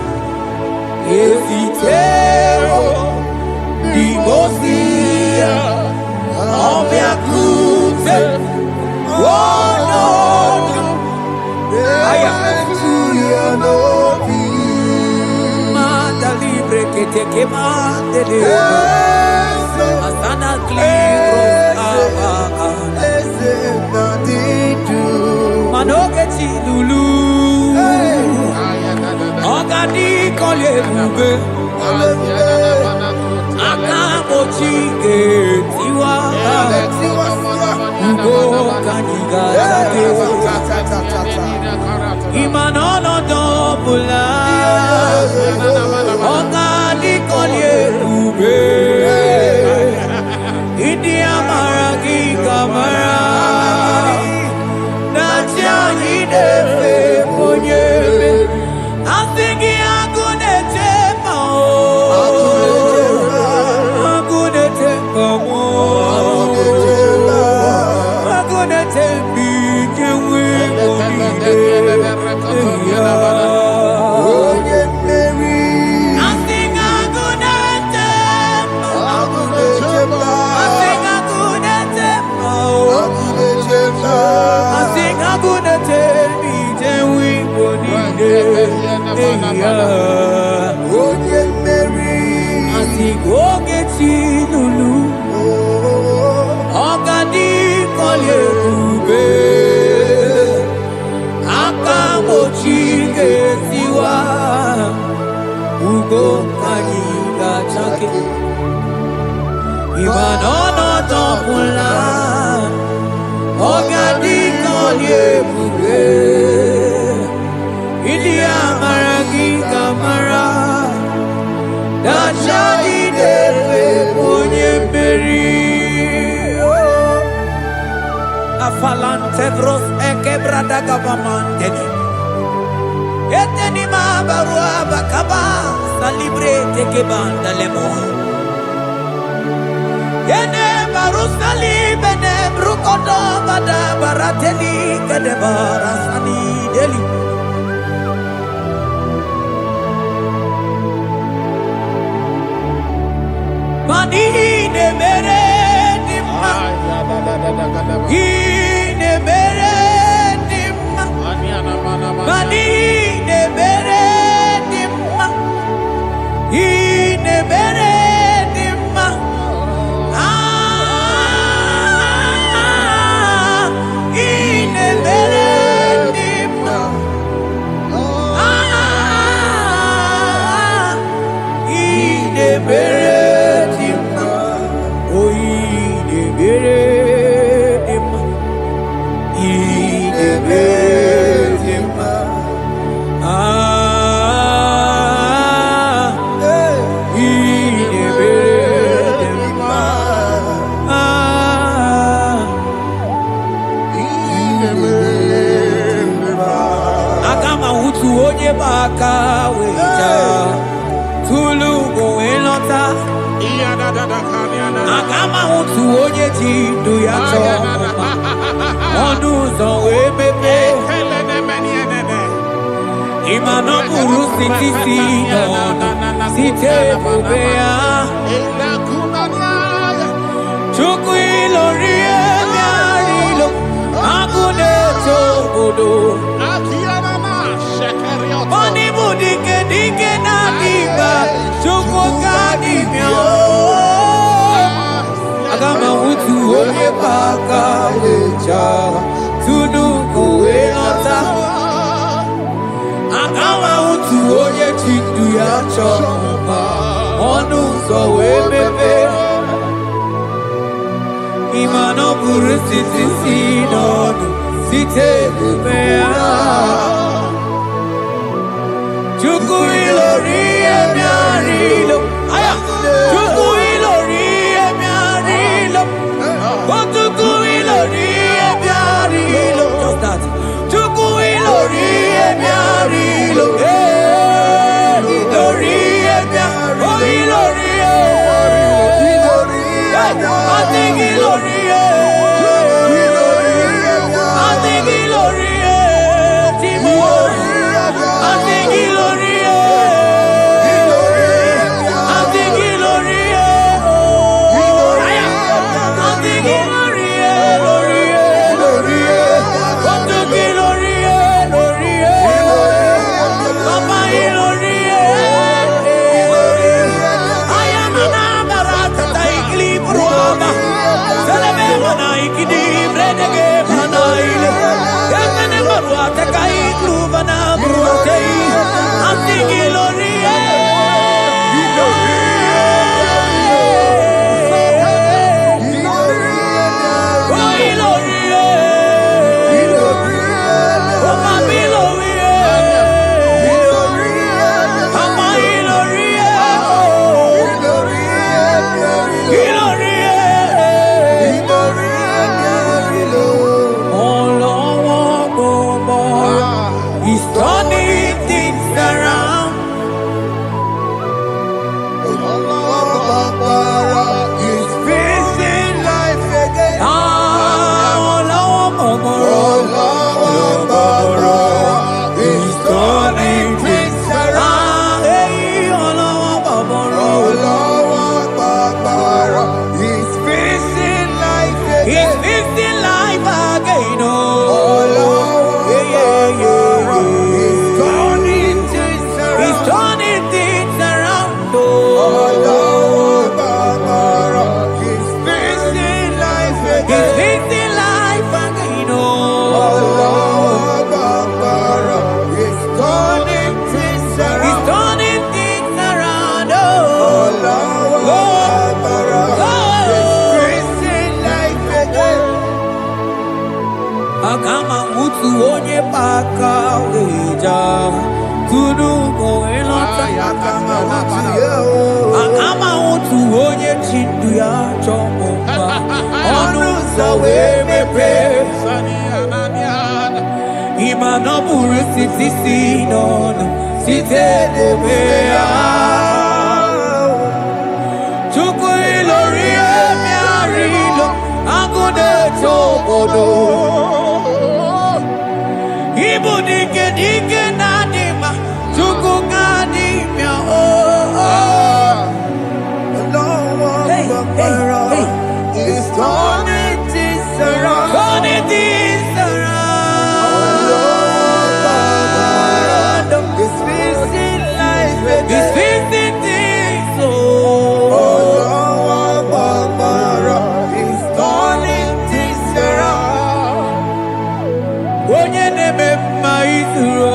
Yezitero Dibosia Obiakute Wono Ayanobi Madalibre Keteke Mandele Asana Kliro Manogeti Lulu Ogani Kolye Bube Akamochi Tiwa Ugo Kaniga Imanono Dobula Ogani Kolye Bube India Maragi Kamara Nacha Hidefe Ponye Asingi Agunete Agunete Agunete Bijewe Lulu Ogadi Kolye Bube Akamochi Tiwa Ugo Kaniga Chake Imanono Topula Ogadi Kolye Bube India Maragi Kamara Dachadi Defe Ponye Beri Afalante Vros Ekebrada Gabamante Eteni Mabarua Bakaba Salibre Tekebanda Lemo Yene Barusali Bene Brukodo Bada Barateli Kadebara Sani Deli Mani ne mere dimma ne mere dimma Mani ne mere dimma ne mere dimma ne mere dimma ne mere Agama utu onye ji ndu ya chọma ọnụ ụzọ wee mepee ịma na ọ bụrụ sitisi n'ọnụ site ebube ya Chukwu ilori ebe arịlo agụ na-eto obodo Oni bụ dike na-adịgba Chukwu ka dịbịa Agama utu onye baka lecha Tunu kowe nọta Agama utu onye chindu ya chọma Ọnụ ụzọ wee mepe Ịma na ọ bụrụ sitisi n'ọnụ Site ebube ya Chukwu ilori emi arilo Chukwu ilori emi arilo Chukwu ilori emi arilo Just that Chukwu ilori emi arilo Ilori emi arilo Ilori I think ilori I think ilori Akama mutu onye paka weja Tunu go elota Akama mutu onye chindu ya chomoba Onu sawe mepe Imano buru siti sinon Site debea Chuku ilori emiarilo Agude chobodo Ibu dike dike nadima Chuku kadimya Hey, hey, hey It's turning things around. Turning things around It's fixing life again. It's fixing things It's turning things around. Onye neme mma izuru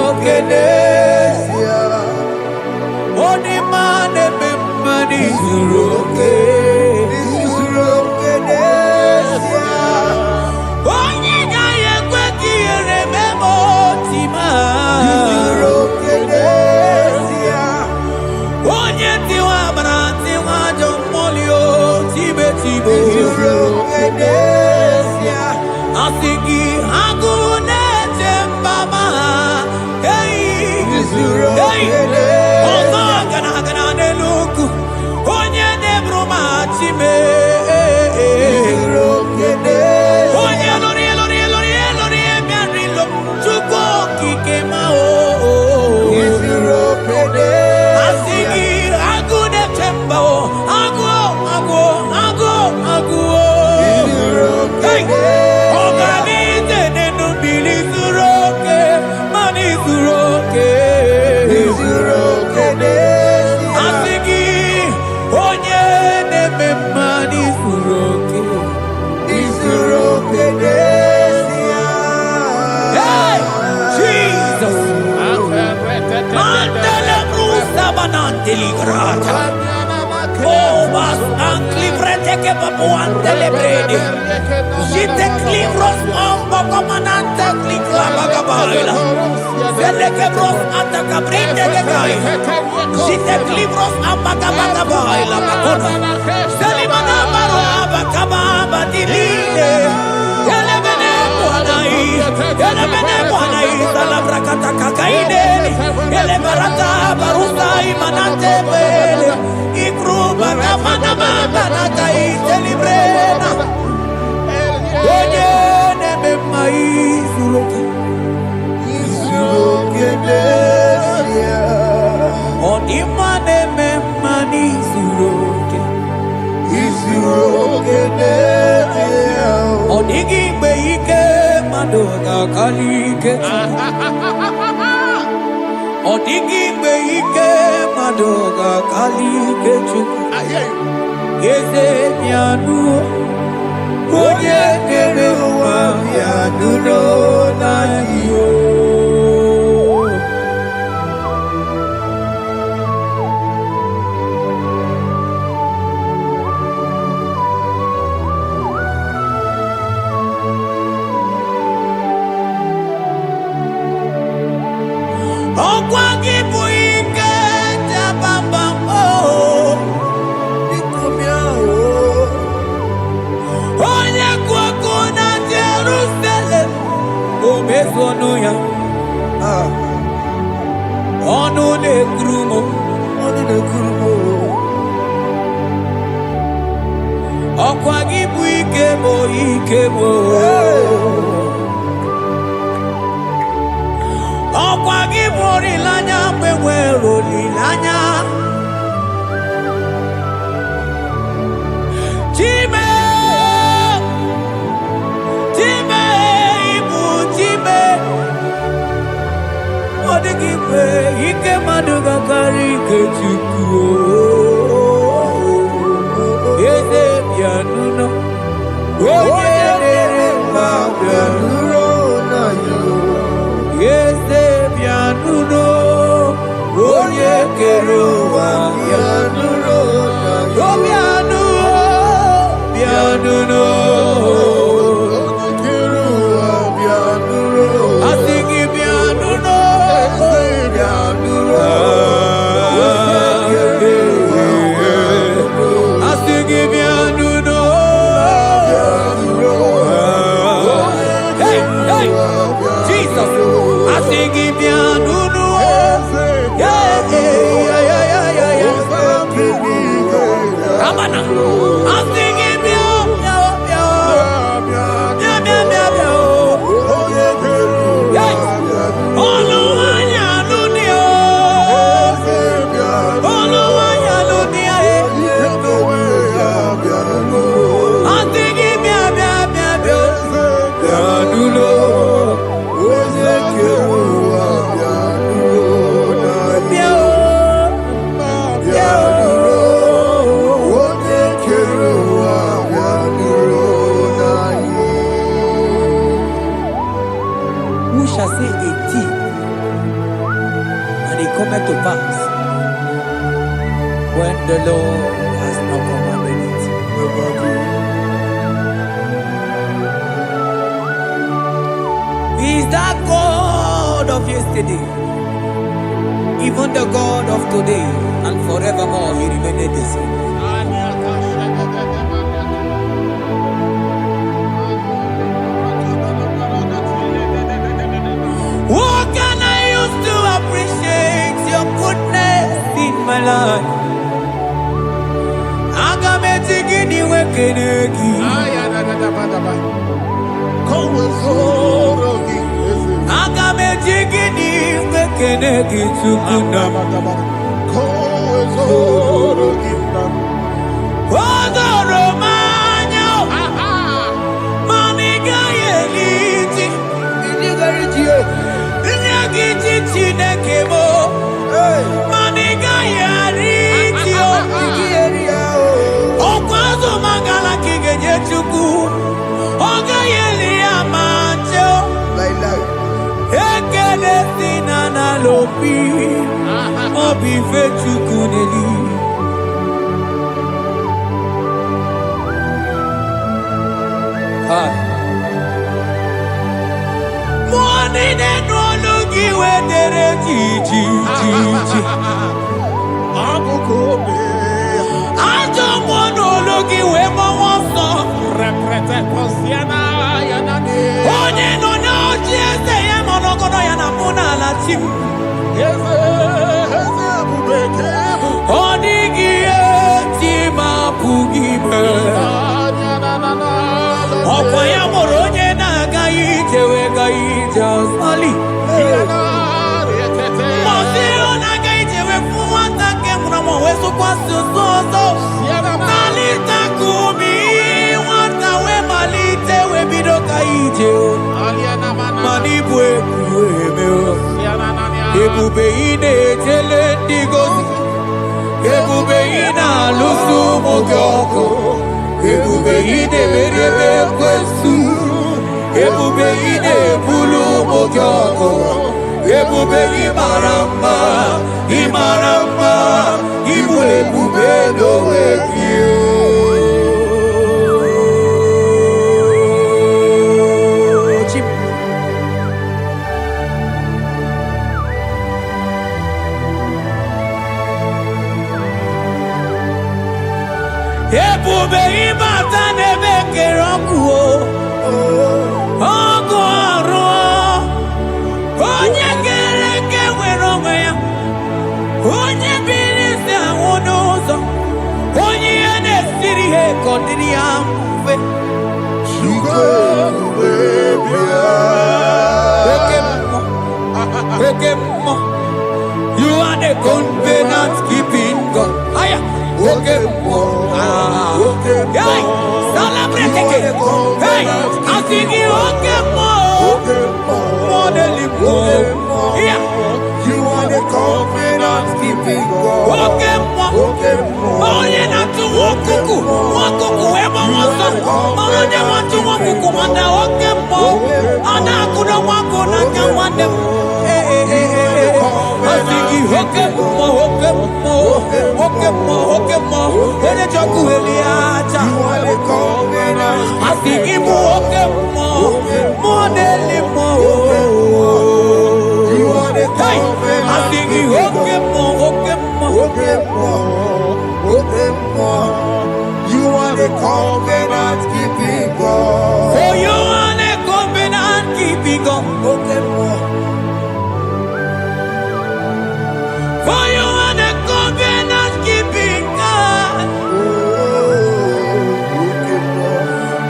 oke n'ezie Onye ma neme mma izuru oke n'ezie Onye gaghị ekwe ka ihere mee ma otu ma izuru oke n'ezie Onye tiwa bara tiwa ajọ mmụọ tibe izuru oke n'ezie asị gị agụ na-eche mbama ha izuru oke n'ezie ọzọ gana n'elu ugwu onye na-eburu ma chime izuru oke n'ezie onye lụrụ ebiarilo Chukwu okike ma izuru oke n'ezie asị gị agụ na-eche mba agụ izuru oke n'ezie ọganize n'enu mmiri zuru oke mana izuru oke izuru oke n'ezie asị gị onye na-eme mma n'izuru oke izuru oke n'ezie Hey, Jesus Mandele brusa bananteli grata Oh, vas anclivrete che papuante le brede Jite clivros ombo comanante clicla bagabaila Vele che bros attacca brinde che gai Jite clivros ambagabagabaila Macona Selimana baro abacababa di lide Yele bene buonai Sala bracata cacaideli Yele barata barusai manante bele Ikruba kamana mabana kai celebrena Oye nebe mai suroke izuru oke n'ezie Onima nebe mani suroke izuru oke n'ezie Onigi mbe ike madoga kalike Onigi mbe ike madoga kalike chukwu Eze mianu Onye kere ụwa ya duro na iyo Ọkwa gị bụ ike jabambam ikomia Onye kwụ ọkụ na Jerusalem O mezuonu ya Ọnụ na-ekuru m ọnụ na-ekuru Ọkwa gị bụ ike m Ọkwa gị bụ olileanya mgbe nwere olileanya Chime ibu chime Ọ dịghị mgbe ike mmadụ ga-akarị ike Chukwu Eze bịanụnọ Onye dere mma bịanụnọ na iyo Eze bịanụnọ Onye kere ụwa bịanụnọ na iyo Bịanụnọ the Lord has not commanded it. He is that God of yesterday, even the God of today, and forevermore He remained the same. What can I use to appreciate your goodness in my life? Agametigini wekenegi. Agametigini wekenegi tukuna. Odoro manyo. Mamiga yeliti. Nyagiti chinekemo. Mamiga yaritio. Okwazo magala kigenye chuku. Oga yeli amancho. Ekele sinana lopi. Obi fe chuku neli. Money de no logi we dere ji. Ajo mono logi we mo wonso. Reprete posiana yana de. Onye no na ojiese ye mono kono yana muna la chim. Eze bubeke. Onigi etima pugime. Opa ya moronye na gaite we gaite asali. Mosio na gaite we fuwata ke muna mo weso kwa soso. Kalita kumi wata we malite we bido gaite. Manibwe kuwemeo. Ebube ine tele digozi. Ebube ina lusu mogyoko. Ebube ine merebe kwesu. Ebube ine bulu mogyoko. Ebube imarama. Ibu ebube dowe kio. Ebube imata nebe kerokuo. Ogo aro. Onye kereke weronwe ya. Onye bilisi awonozo. Onye ene siri he kondiri amfe. Ekemo. You are the covenant keeping God. Aya. Okemo. Hey, celebrate again. Hey, I sing you Okemo. Okemo. Yeah. You are the covenant keeping God. Okemo. Onye na tu wokuku. Wokuku ema wasa. Onye watu wokuku manda Okemo. Ana kuda wako na kawande. I sing you Okemo. Onye choku eliacha. You are the covenant. I sing you Okemo. Modelimo. You are the covenant. I sing you Okemo. You are the covenant keeping God. For you are the covenant keeping God. For you are the covenant keeping God.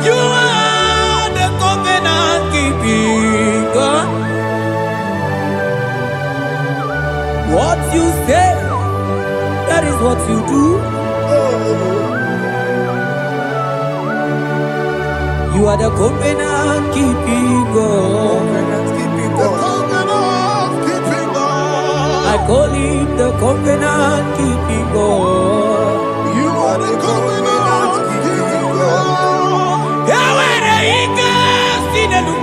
You are the covenant keeping God. What you say, that is what you do. You are the covenant keeping God. I call him the covenant keeping God. You are the covenant keeping God. Yawere ike sinelu.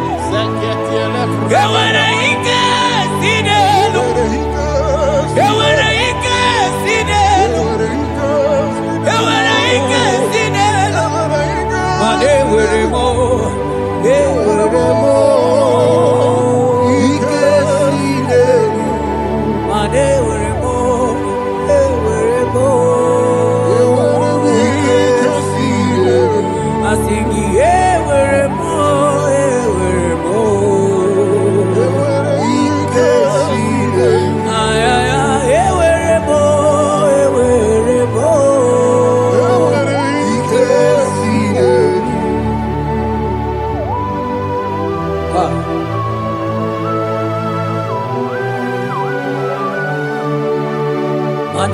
Yawere ike sinelu. Yawere ike sinelu.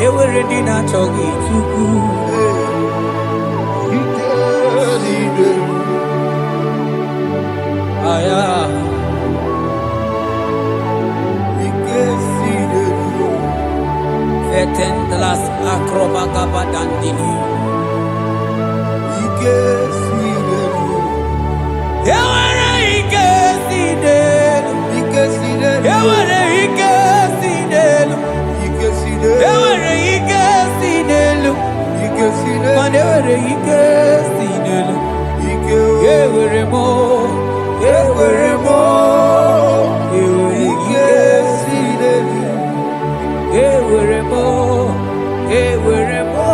ewere ndị na-achọ gị Chukwu. Aya Vetendlas akrobagabadandini. Ewere ike si n'elu. Ewere ike si n'elu. Ewere ike si n'elu. Mana ewere ike si n'elu. Ewere mo. Ewere mo. Ewere ike si n'elu. Ewere mo. Ewere mo.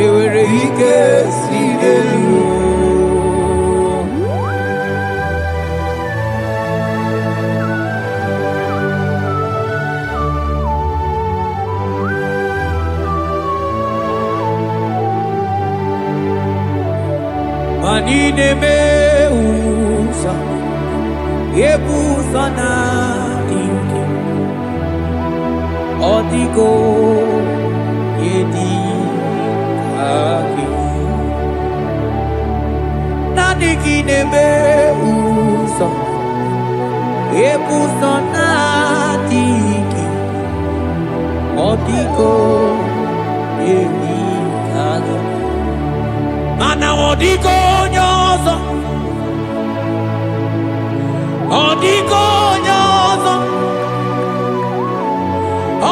Ewere ike si n'elu. Manine me usa, yebusa na inki, odigo yedi aki. Nadigine me usa, yebusa na inki, odigo yedi aki. Mana odigo nyozo, odigo nyozo,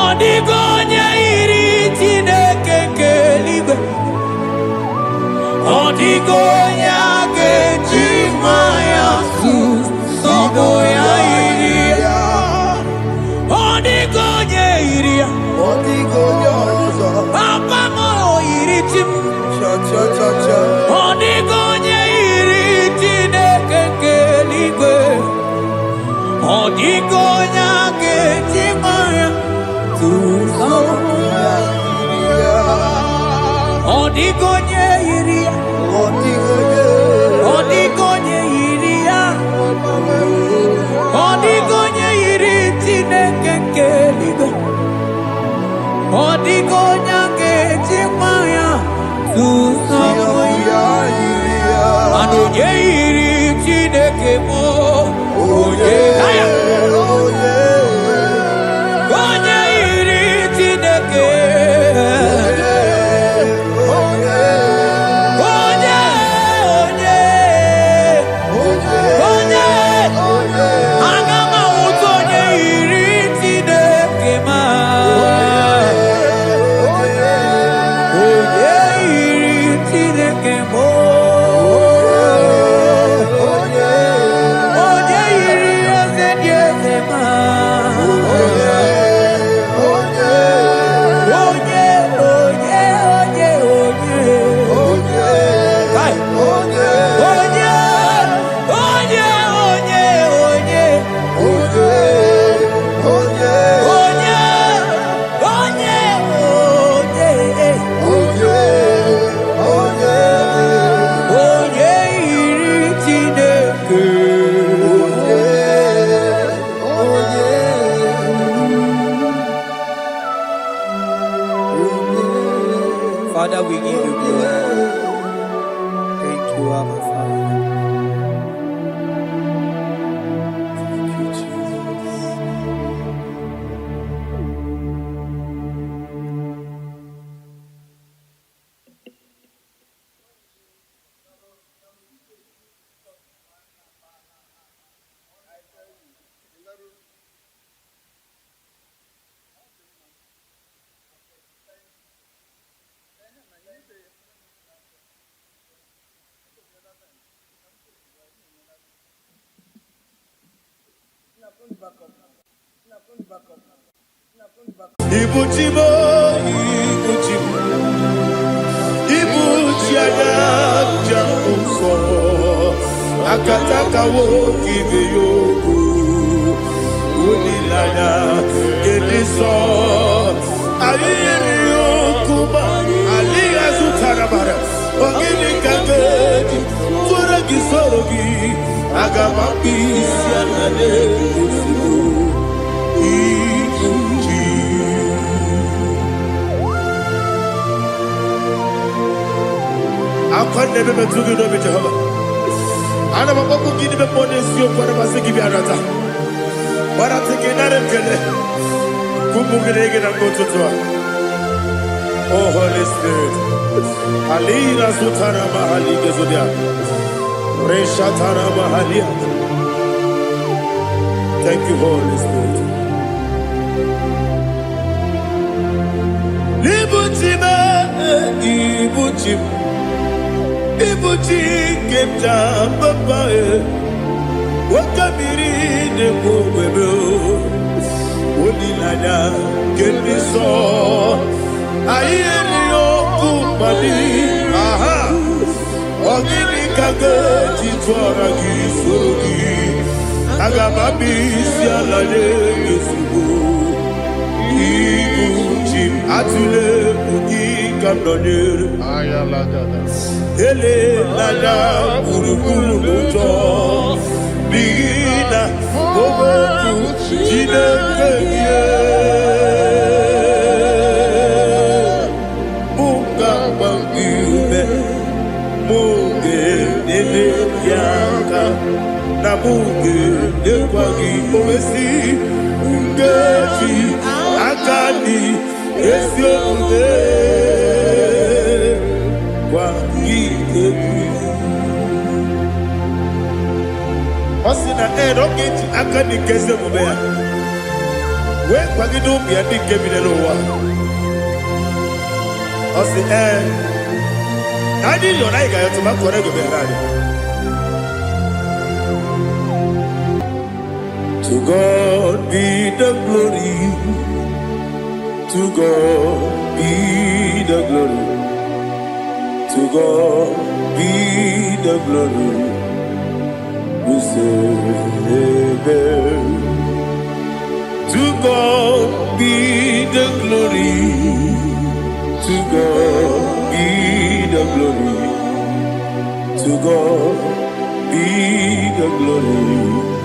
odigo nyairi Chineke keligwe, odigo nyage chimaya sobo ya iria, odigo nyairi, odigo nyozo, papa mo iri chim. Odigonye iri Chineke keligwe, odigonya kechimaya tusoya iria, odigonye iria, odigonye iria, odigonye iri Chineke keligwe, odigonya kechimaya Anoye iri Chineke mo, oye, onye iri Chineke, onye, aga m ahụta onye iri Chineke ma. Father, we give you glory. Thank you, Abba Father. Thank you, Jesus. Ibuchibo, Ibuchibo, Ibuchiaga, Jamuso, Akataka wokive yogu, Unilaya, Eliso, Ayeri Yokuba, Aliya Zutarabara, Ogini Kageti, Turagi Sorogi, Agamapi, Sianade, can't never be too good of Jehovah. I never want to give them money, so what am I saying? But I'm thinking that I'm going to go to oh, Holy Spirit. Alina Sutana Mahali Gezudia. Reshatana Mahalia. Thank you, Holy Spirit. Libutime, Ibuchim. Ibuchi Kepta Papa. Wakamiri de Bobebo. Odilada Keniso. Ayeni Okupadi. Aha. Ogini Kage Chitwara Gisugi. Agamabi Sialade Gisugu. Ibuchi Atule Ugi Kamdonir. Ayalagada. Ele Lada Urukulu Muto. Bigina Ogoku Jineke. Muga Bangume Muge Nele Yaka Namuge Nekwagi Owesi Ngeji Akani Esiode Kwagi Osina Rocket Akani Kese Mubea. Where Pagido be a big cabin over. Osina I didn't know I got to my correct to God be the glory. To God be the glory. To God be the glory. We say amen. To God be the glory. To God be the glory. To God be the glory.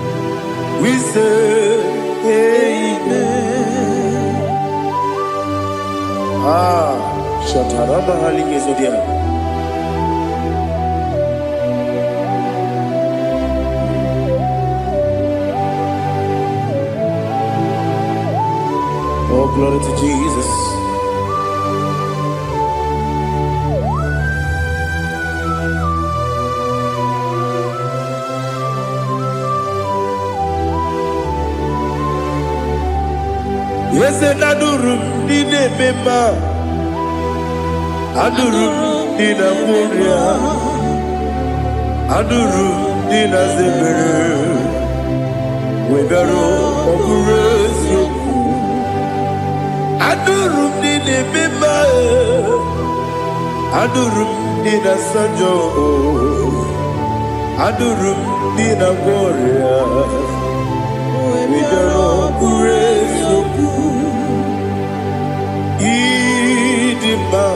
We say amen. Shataraba Haligezodia. Oh, glory to Jesus. Yes, and Adurum Dine Mema Adurum Dina Muria Adurum Dina Zebere Webero Operation Adurum Dine Mema Adurum Dina Sanjo Adurum Dina Moria Webero Operation Idima,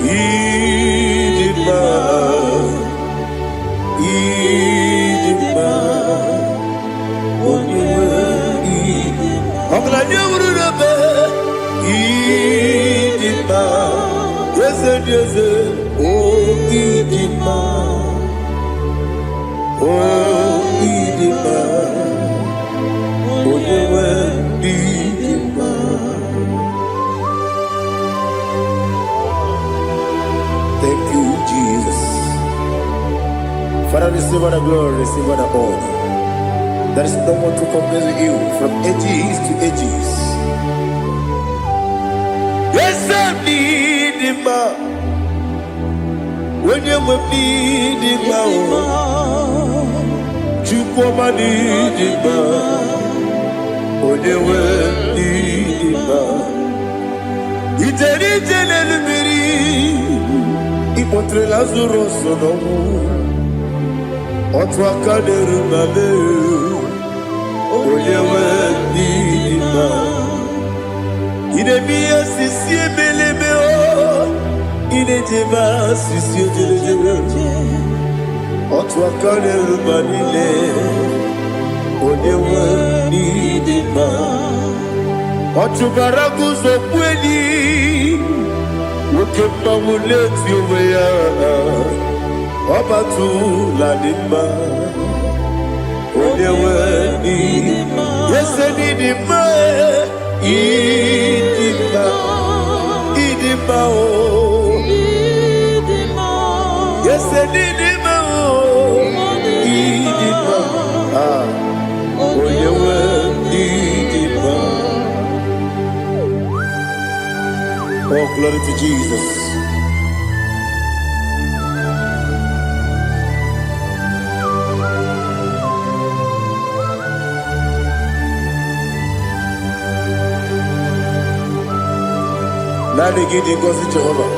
Idima, Idima, Idima, Idima, yes, oh Idima, oh Idima, Idima. Thank you, Jesus. Father, receive all the glory, receive all the honor. There is no one to compare with you from ages to ages. Yes, I need him. When you need him, you come and need him. When you need him, it's a little Ipotre Lazaro sonomu Otwa kaderu mame Oyewe nima Inemiya sisi ebelebe o Inejeba sisi ojelejebe Otwa kaderu manile Oyewe nima Otubaragu zokweni Okemba muleti oweya Obatu ladima Onyewe idima Yes idima Idima Idima oh Idima Yes idima oh Idima Onyewe idima. Oh, glory to Jesus. Nani gidi ngozi Jehovah.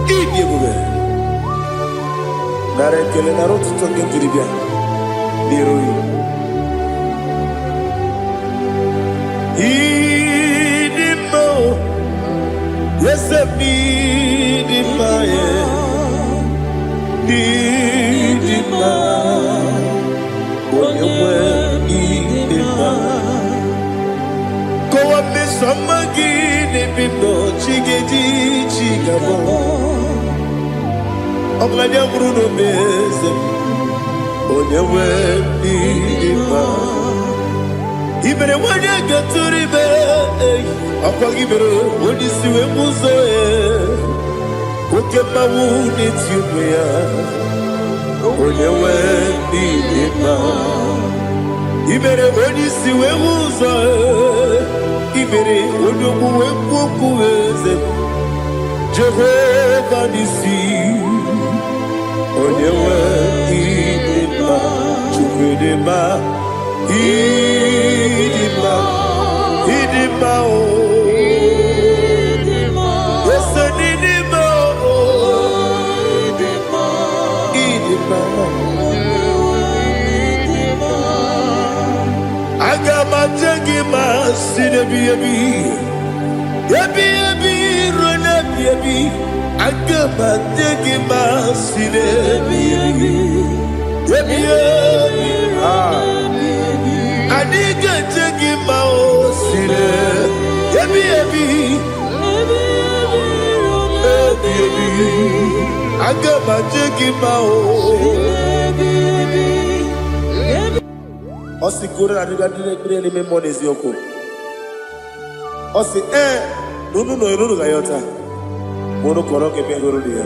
Idi ebube. Nara ekele nara otuto nke ndiribia. N'iru yi. Idimo. Yes, Idimo. Idimo. Onyewe idimo. Kowa mesomagi nebino chigedi chigabo. Oglanya bruno beze. Onyewe idimo. Ibere wanya gaturibe. Akwagibere onisiwe muzoe. Okemba unetiumea. Onyewe idimo. Ibere onisiwe muzoe. Ibere onyokuwe kukuweze. Jehovah nisi. Onyewe idimo. Chukwudema. Idimo. Idimo. Idimo. Yes, Idimo. Idimo. Idimo. Agama jengima sinebi ebi. Ebi ebi rona ebi. Agama jengima sinebi ebi. Ebi ebi. Adiga jengima osire. Ebi ebi. Ebi ebi. Agama jengima o. Osi kura na diga dire ni memo nezi yoko. Osi nunu gayota. Mono koroke pengoro dia.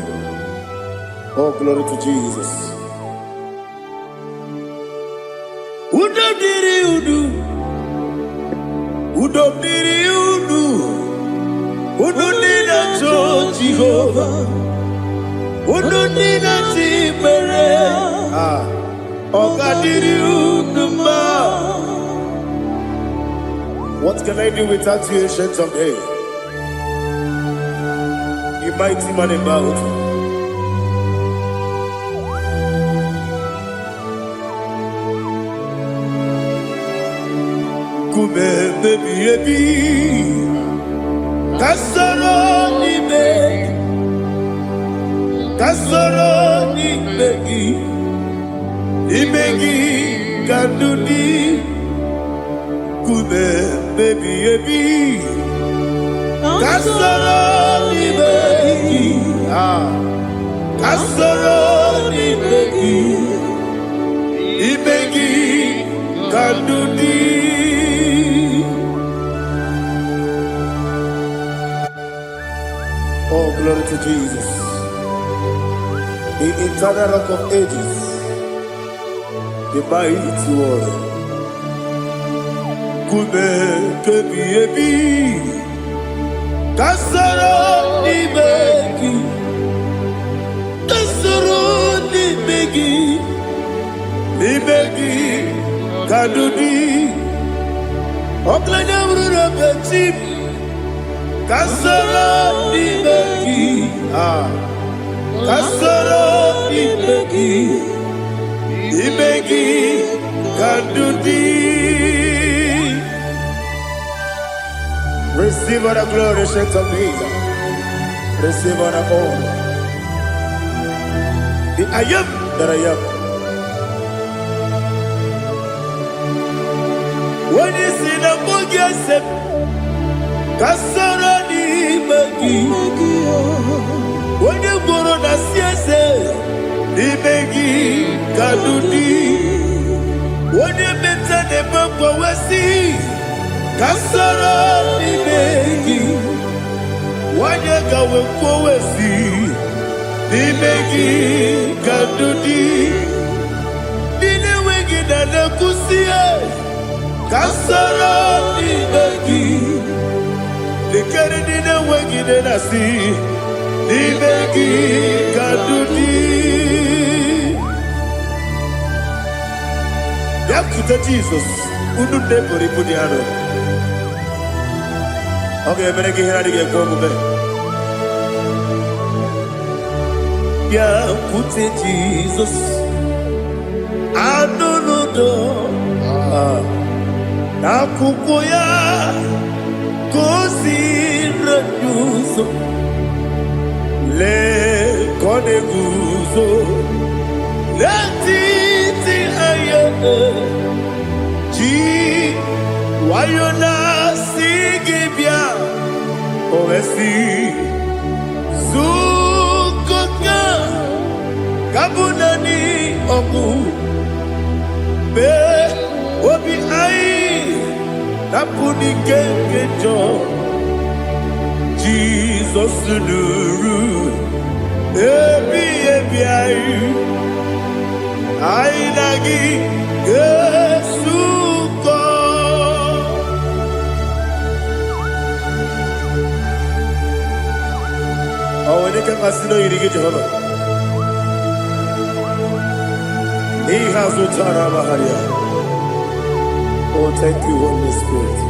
Oh, glory to Jesus. Udo diri udu. Udo diri udu. Udo nina cho Jehovah. Udo nina tibere. Ogadiri uduma. What can I do without you, ancient of days? You mighty man about. Kume baby ebi. Kasoro ni begi. Kasoro ni begi. Imegi kadudi Kume baby ebi Kasoro ni begi Kasoro ni begi Imegi kadudi. Oh, glory to Jesus. The eternal rock of ages, the mighty one. Kume kebi ebi, kasoro ni begi, kasoro ni begi kadudi. Oklanya brura beti, kasoro ni begi, kasoro ni begi. Imegi kadudi. Receive all the glory, shake of Jesus. Receive all the honor. The I am that I am. When you see the book, you say, Kasara ni magi, siese Dimegi kadudi Wonye meta ne bambo wesi Kasara dimegi Wanye gawe kwa wesi Dimegi kadudi Dine wegi na kusie Kasara dimegi Likere dine wegi na nasi Dimegi kadudi Yakuta Jesus Unu nebo ripudi ano Okay, menegi hiradi ge kwa mube Yakuta Jesus Anunudo Nakukoya Kosi renyuso Le kone guzo Le titi ayane Ji wayona sigibia Owesi Zukoka Kabunani omu Be obi ai Napuni kengejo Jesus nuru Ebi ai Ai lagi Yesuko Awani kasino irige Jehovah He has utara baharia Oh thank you Holy Spirit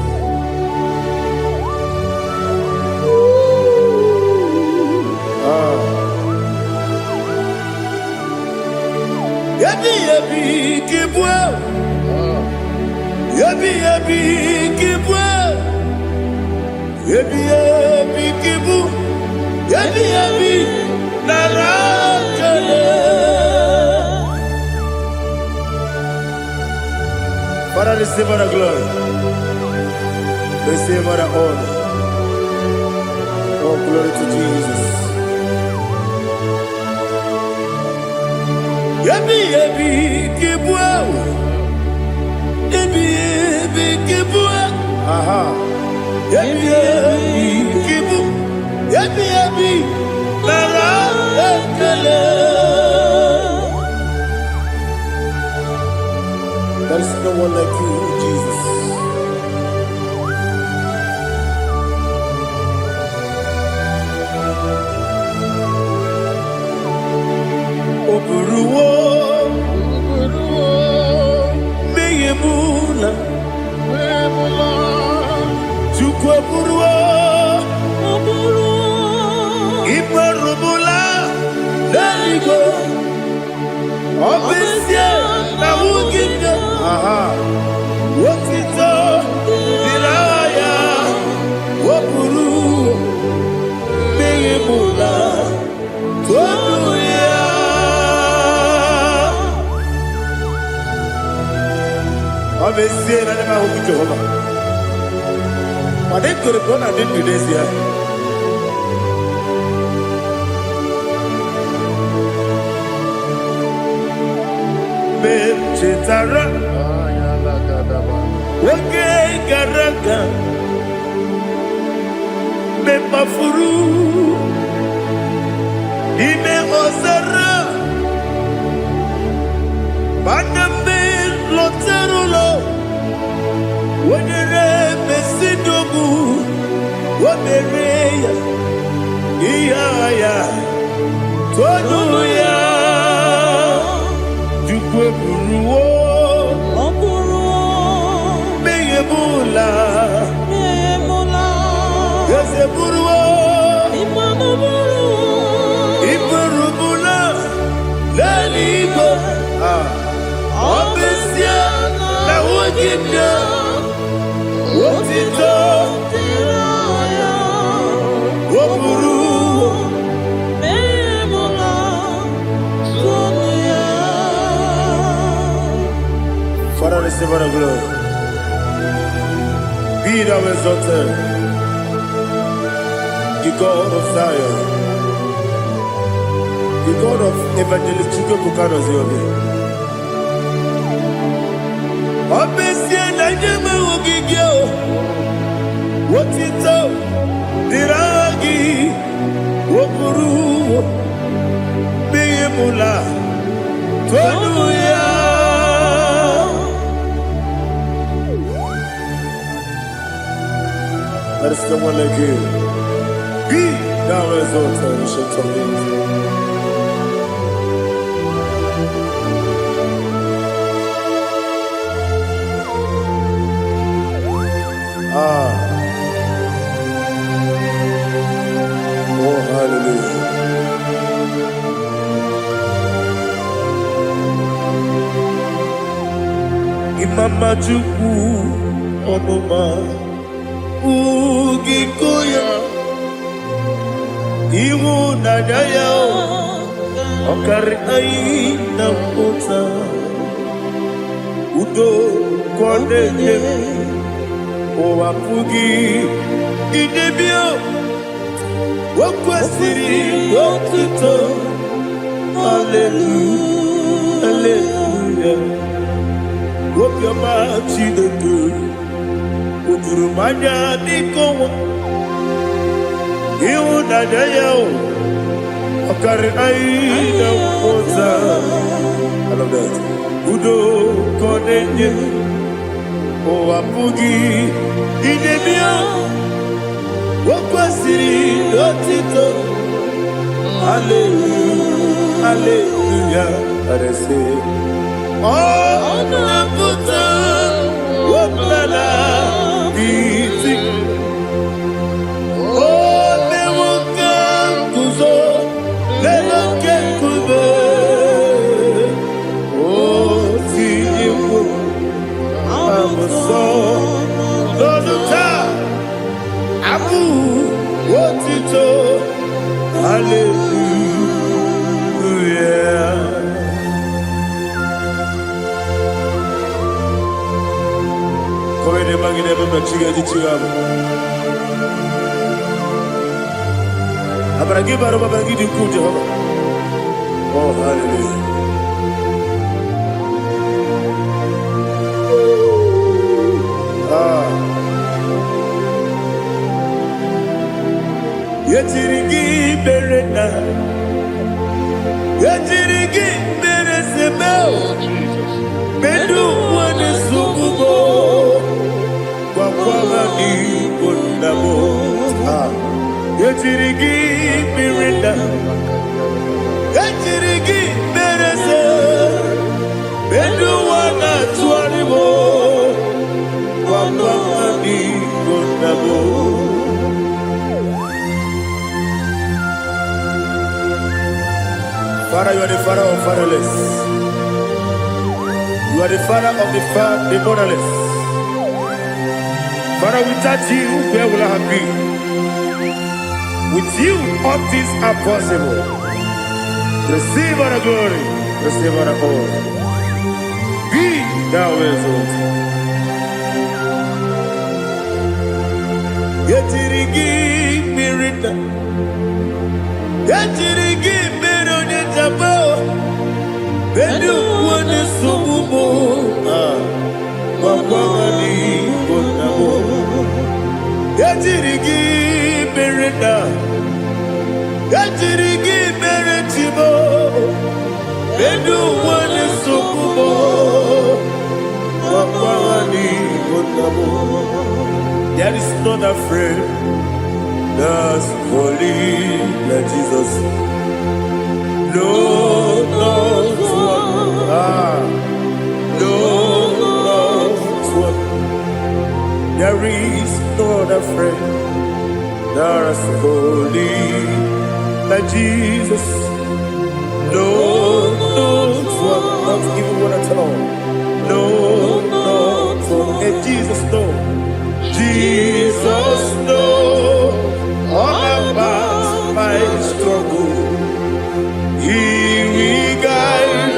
Yabi kibwe Yabi kibwe Yabi kibu Yabi narakale Father, receive our glory Receive our honor Oh glory to Jesus Yabi kibwe Yabi kibwe Aha Yabi kibu Yabi Nara ekele There is no one like you, Jesus Oburuwo Meyemula Chukwu Oburuwo Ibarubula Leligo Obisie na wugide Wotito Dilaya Oburuwo Meyemula Toduya Obisie na nema huku Jehovah Made kore kona dindu desia Chetara Wage garaga Me mafuru Ime ozara Baname loterulo Wenere mesidogu Wamereya Iyaya Toduya Jukweburuwo Meyemula Yeseburuwo Ibarubula Leligo Obesia Na wugide Wotito Woburuwo Father, receive our glory. Be thou exalted, the God of Zion. The God of Evangelist Chico Bukanos Yobe. Obesia Najama Wogigyo. What it up? Diragi. Wokuru. Beyemula. Tonuya. There is no one like you. Be thou exalted, ancient of days. Oh, hallelujah. Imama Juku Onoma Ugikoya Iwu Nadaya Okari Aina Mota Udo Kwaneye Owapugi Idebio Wakwasiri Wakito Hallelujah Hallelujah Wopiama Chidedu Udurumanya Nikowa Iwu Nadaya Okari Aina Mota I love that Udo Kwaneye Owapugi Idebio Wakwasiri Lotito Hallelujah Hallelujah And I say Oh Naputa Wapala Biti Oh Newoka Kuzo Newoke Kube Oh Tiyimu Amuso Loduta Abu Wotito Hallelujah Come in the magnet of the Chiga di Chigabu Abragiba Rabagi di Kuja Oh hallelujah Yetirigi berena Yetirigi beresebeo Bedu wane sukubo Kwa ni kundabo Yetirigi berena Yetirigi berese Bedu wana tuaribo Kwa ni kundabo Father, you are the father of fatherless. You are the father of the motherless. Father, without you, where will I have been? With you, all things are possible. Receive our glory, receive our honor. Be thou exalted. Yetirigi mirita, yetirigi mirone jabo, bedu wane sububo, wakwani konabo. Yetirigi mirita, yetirigi miretibo, bedu wane sububo, wakwani konabo. There is not a friend that's holy like Jesus. No, no, no, one. There is no other friend that's holy like Jesus. No, one. Not even one at all. No, one. And Jesus, no. Jesus knows all about my struggle. He will guide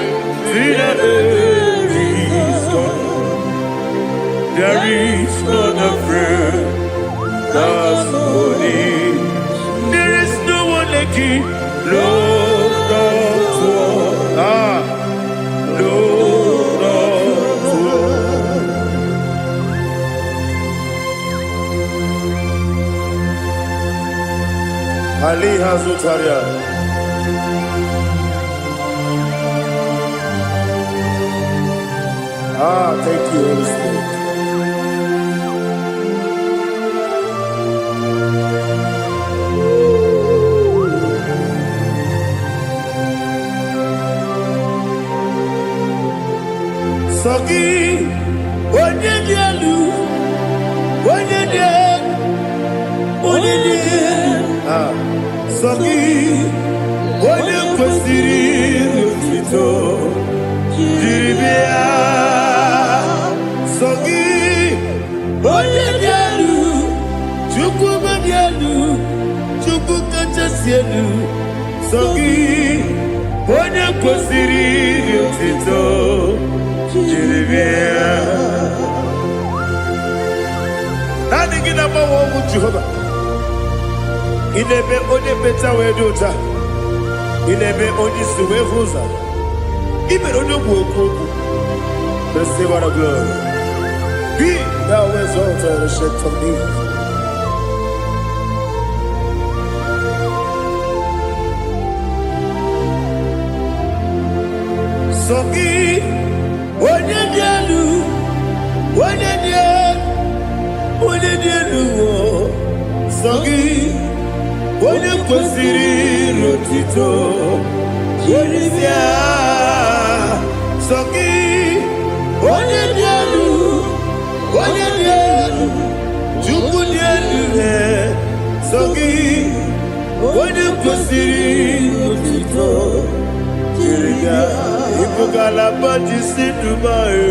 me every step. There is not a friend that's holy. There is no one like you, Lord. Ali Hazutaria. Thank you, Holy Spirit. Sogi, onye dielu, onye dielu, onye dielu. Sogi, onye kwesịrị otuto, jiri bịa. Sogi, onye dielu, Chukwu dielu, Chukwu kachasị elu. Sogi, onye kwesịrị otuto. Nani gina mawo mu Jehova. Inebe onye beta we dota. Inebe onye suwe vuza. Ibe onye bu okuku. Receive our glory. Be thou exalted and shed from me. Sogi onye dielu, onye dielu, onye dielu. Sogi onye kwesịrị otuto, jiri bịa. Sogi onye dielu, onye dielu, Chukwu dielu. Sogi onye kwesịrị otuto, jiri bịa. Ibugalaba jisi Dubai.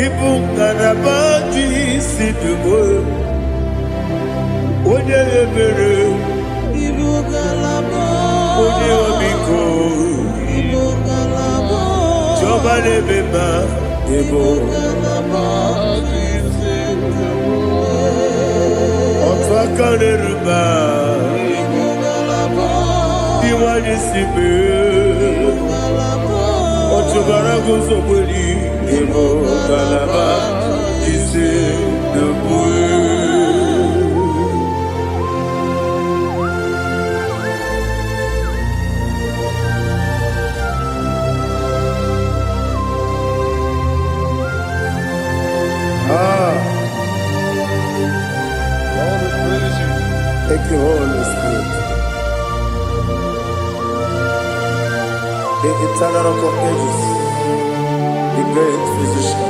Ibugalaba jisi Dubai. Onye ebere. Ibugalaba. Onye omiko. Ibugalaba. Jọba lebeba. Ibugalaba jisi Dubai. Otu aka n'eruba. Iwani sibe Otubara gozo mweli Emo galaba Jise debue Thank you, Holy Spirit. The eternal rock of ages, the great physician.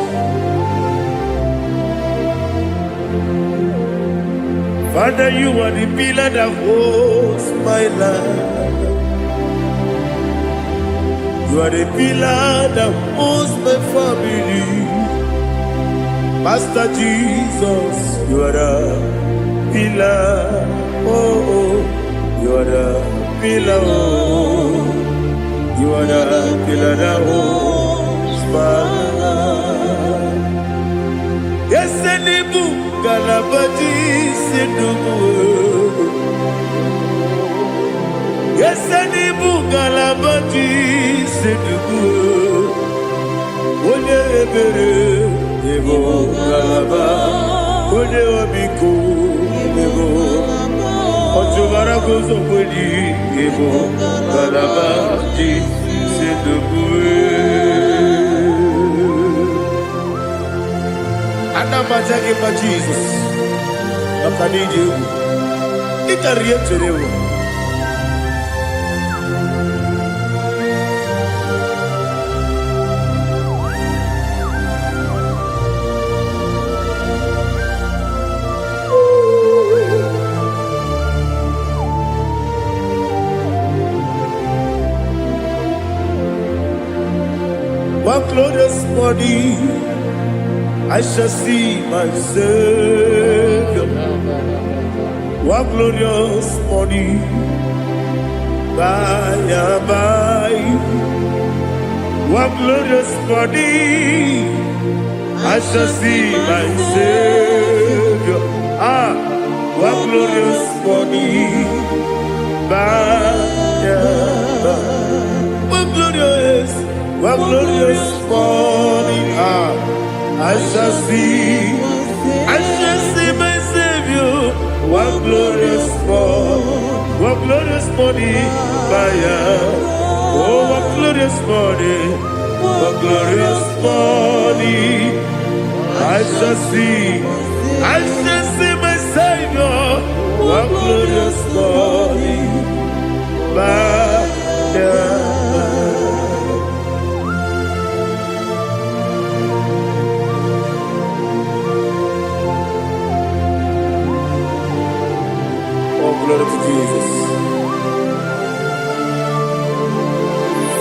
Father, you are the pillar that holds my life. You are the pillar that holds my family. Master Jesus, you are the pillar. Oh, you are the pillar. Oh. You are the pillar that holds my life. Yes, Enibu Galabati Sidubu. Yes, Enibu Galabati Sidubu. Onye ebere Ebo Galaba. Onye obiku Ebo. Otubara gozo mweli Ebo Galaba Sidubu. Anamajage pa Jesus. Akanije. Ikariyeterewo. One glorious body, I shall see my Savior. One glorious body, by and by. One glorious body, I shall see my Savior. One glorious body, by and by. One glorious morning, I shall see my Savior. One morning, oh, what glorious morning, what glorious morning. I shall see my Savior, what glorious morning, Oh, glory to Jesus.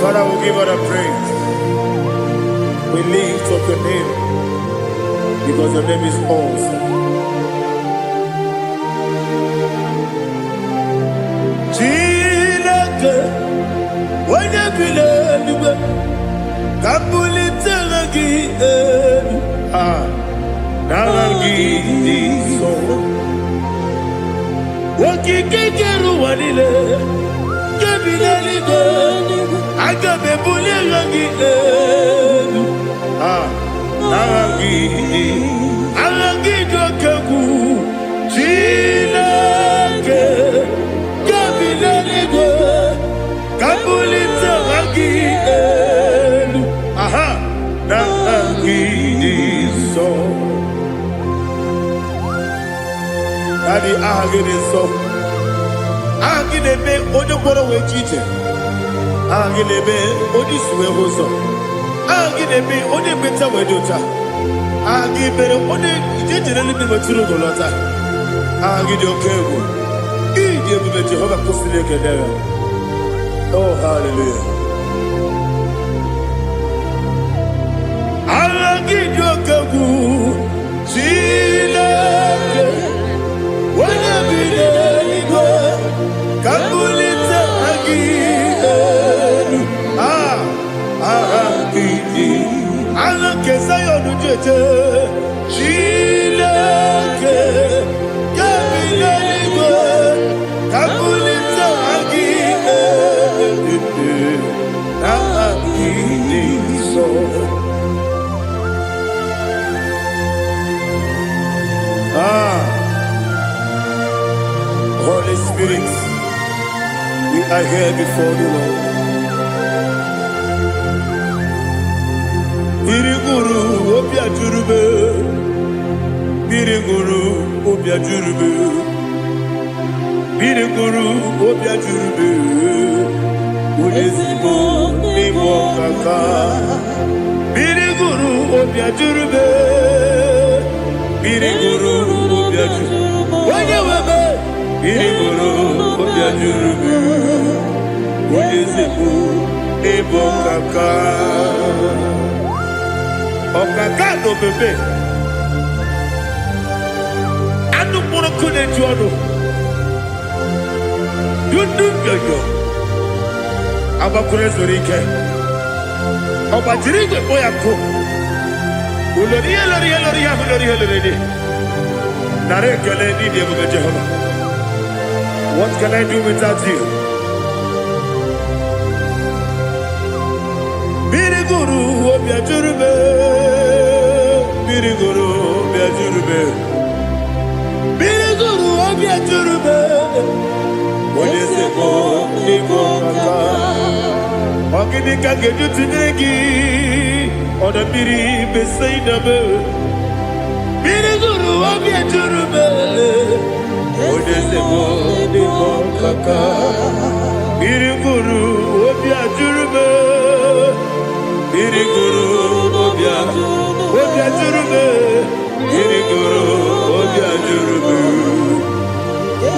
Father, we give all the praise. We lift up your name because your name is awesome. Chilake, when you believe, Kabulitelagi, Naragi, so. Wakikeru wanile, Kabinaligo, Agabe Bulelagi, Alagi Dokagu, Chilake, Kabinaligo, Kabulita Ragi, Naragi, so. Daddy, so. Agilebe, Odoboro Wejite. Agilebe, Odiswe Hoso. Agilebe, Odebeta Wedota. Agibere, Ode, Generally Maturu Golota. Agidio Kebu. Idiot Jehovah Postilic. Oh, hallelujah. Agidio Kebu. Chilake. Whenever you go, Kabulita again. Alakesayo Nujete, Chilake, Kabilanigo, Kabulita again. So. Holy Spirit, we are here before you, Lord. Biriguru Obia Jurube, Biriguru Obia Jurube, Biriguru Obia Jurube, Udesibo Nibo Kaka, Biriguru Obia Jurube, Biriguru Obia Jurube, Wanyawebe. Biriguru Obia Jurube, Udesibo Nibo Kaka. Okaka no bebe. Anu mono kune juano. Dundu yoyo. Abakure zorike. Obajirige boyako. Uloriya. Nare kele ni devu Jehovah. What can I do without you? Biriguru Obia Jurube, Biriguru Obia Jurube, Biriguru Obia Jurube. What is it for? Nibo Kaka. Okinika geju tinegi, oda biri besida be. Biriguru Obia Jurube. What is it for? Nibo Kaka. Biriguru Obia Jurube. Biriguru Obia Jurube, Biriguru Obia Jurube,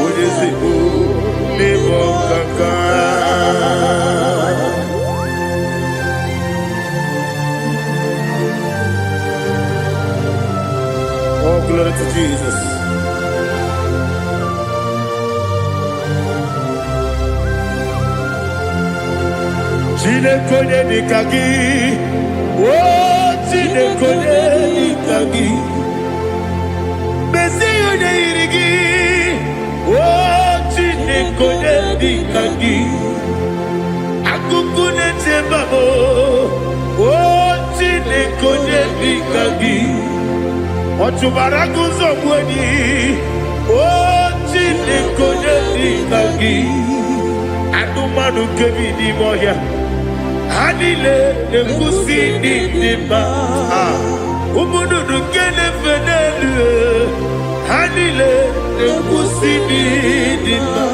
Udesibo Nibo Kaka. Oh, glory to Jesus. Chinekone nikagi, oh Chinekone nikagi, Mesiyo ne irigi, oh Chinekone nikagi, Akukune tebabo, oh Chinekone nikagi, Otubaragu zomweni, oh Chinekone nikagi. anụmanụ nke bi n'ime ọhịa ha niile na-ekwusi n'ịdị mma ụmụ nnụnụ nke na-efe n'elu ha niile na-ekwusi n'ịdị mma.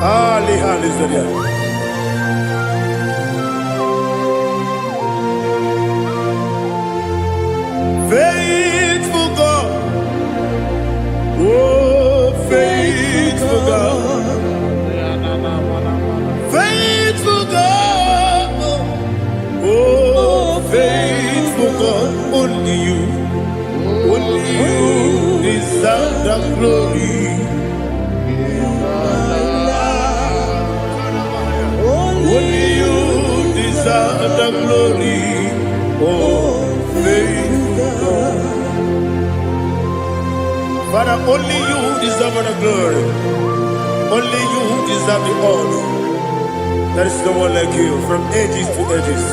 Hallelujah. Faithful God, oh faithful God, faithful God, oh faithful God, only you deserve the glory. Only you deserve the glory, oh faithful God. Father, only you deserve the glory. Only you deserve the honor. There is no one like you from ages to ages,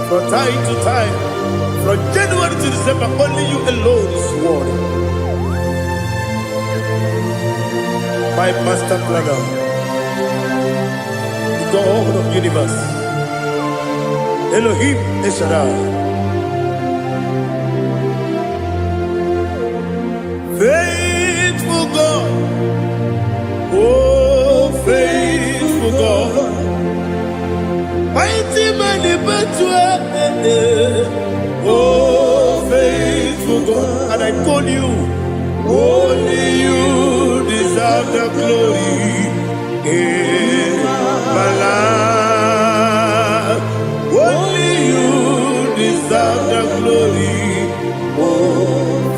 from time to time, from January to December. Only you alone is worthy. My master planner, God of universe, Elohim Eshadai, faithful God, oh faithful God, mighty man in battle, oh faithful God, and I call you, only you deserve the glory. My life, only you deserve the glory, oh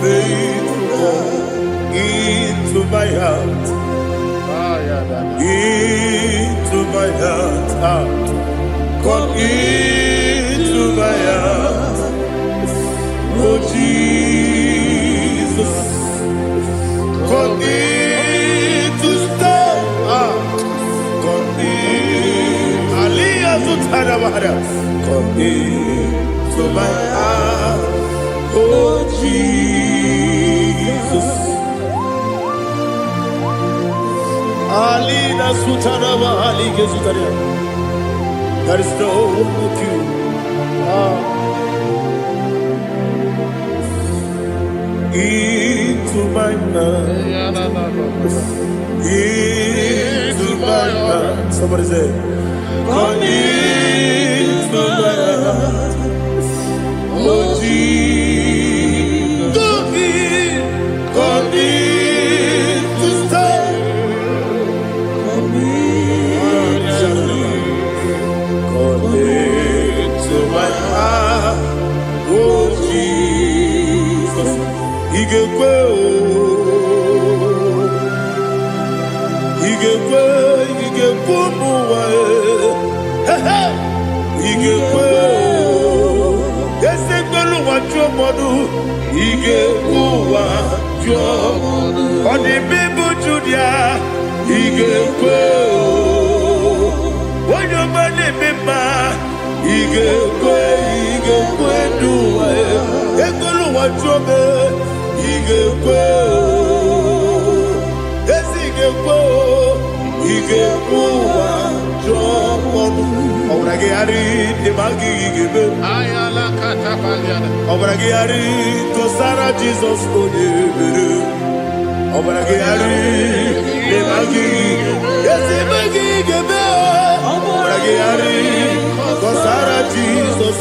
faithful God, into my heart, come into my heart, oh Jesus, come in to stay, come into my heart, oh Jesus. Alina Sutarama Ali Gezutaria. There is no one like you. Into my heart, into my heart. Somebody say, come into my heart, oh Jesus. Come in to stay. Come into my heart, oh Jesus. Igekwe muwa, igekwe esegbelu wajomodu, igekwe wajomodu. Odi bibu Judia, igekwe wanyomane mema, igekwe duwa, egbelu wajome, igekwe esigekwe. Obragari de Magi give Ayala Catapaliana. Obragari to Sarah Jesus Obragari de Magi. Yes, Magi give Obragari to Sarah Jesus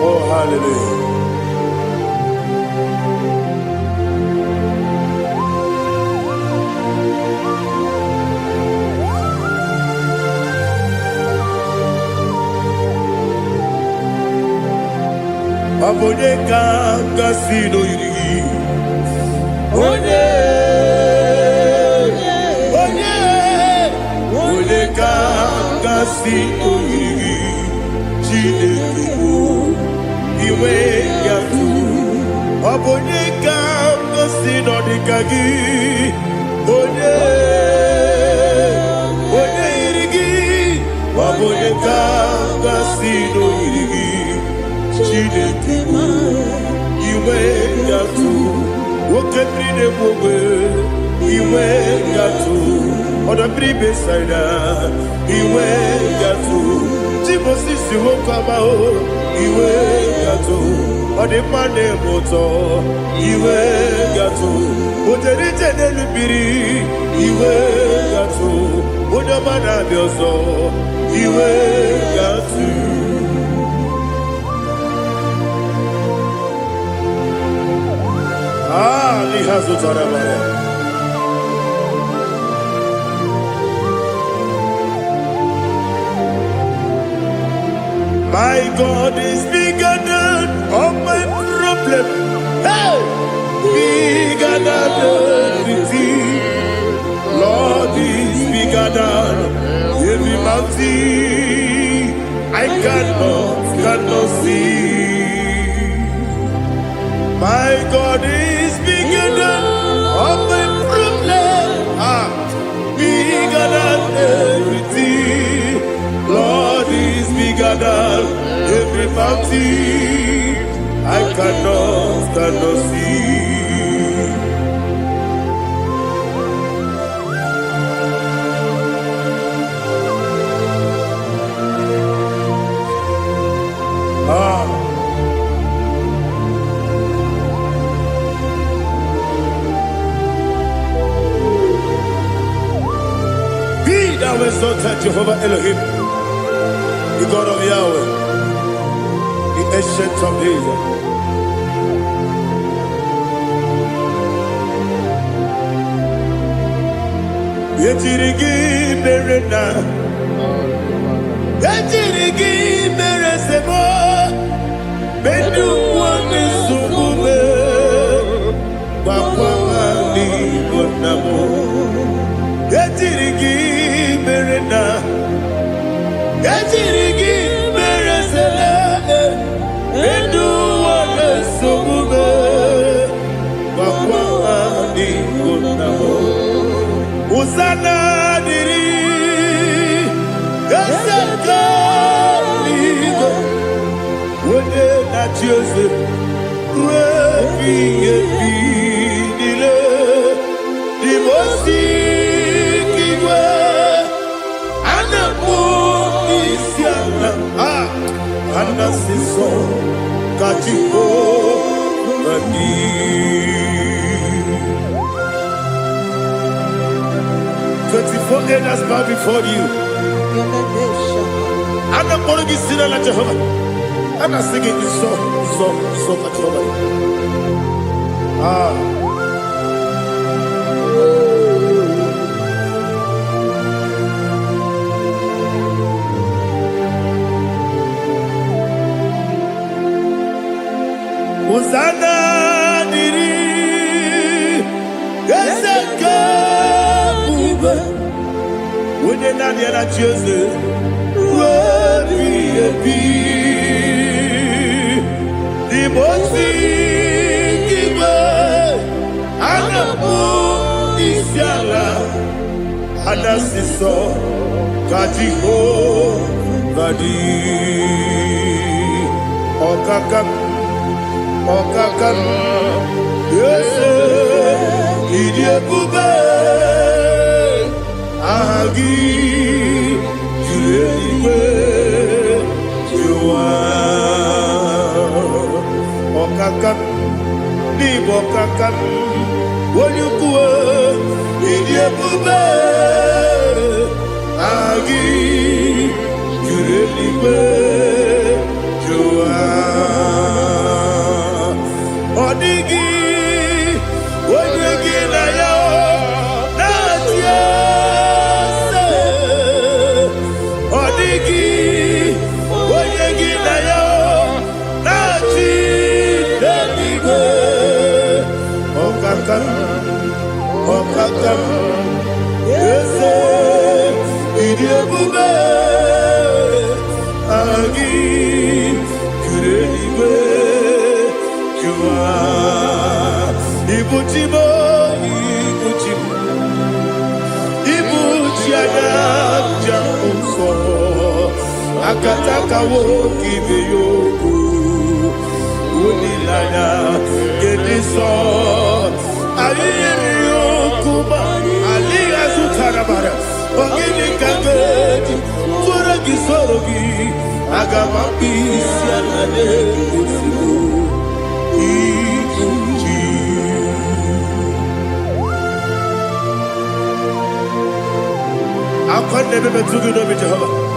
Oh, hallelujah. Abone kanga sino yiri, onye kanga sino yiri, Chineke iwe yatu. Abone kanga sino dikagi, onye yirigi, abone si no yigi Chineke iwe yatu woke bride bobe iwe yatu oda bribe saida iwe yatu Timosi si wokama o iwe yatu ode mane moto iwe yatu ojeri tenelu biri iwe yatu oda mana bioso iwe yatu lihazo tarabaya My God is bigger than all my problem. Hey! Bigger than everything. Lord is bigger than every mountain I cannot see. My God is bigger than all my problem. Bigger than everything. Lord is bigger than every mountain I cannot see. Be thou exalted, Jehovah Elohim, the God of Yahweh, the ancient of days. Yetirigi berena, yetirigi beresemo, bedu wane subume, wakwani bonamo. Yetirigi berena, yetirigi beresele, bedu wane subume, wakwani bonamo. Usana diri, esaka ligo, wode na Jose, refi efi nile, dimosi kiwe, anamu isiana, anasiso kachiko mani. 24 elders bow before you. I'm not going to be singing like Jehovah. I'm not singing this song like Jehovah. Hosanna diri, Eseka. When you're not here at Jose, the most giver, and the moon is yalla, and the siso, Kajiho, Vadi, Okakam, yes, Idiot Bube. Agi julewe juwa okakam ni bokakam wonyukwe idiebube agi julewe juwa odigi wonyegi na yo natie Okakam, yes, idiebube, agi, kureliwe, jua, ibuchibo, ibuchiada, jamuso, Akataka woki beyoku Unilaya Gediso Aliyeri yokuba Aliya Zutarabara Ogini kagedi Tura gisorogi Agamapisi alane Usibu Ikuji Akwande bebe tugi no Jehovah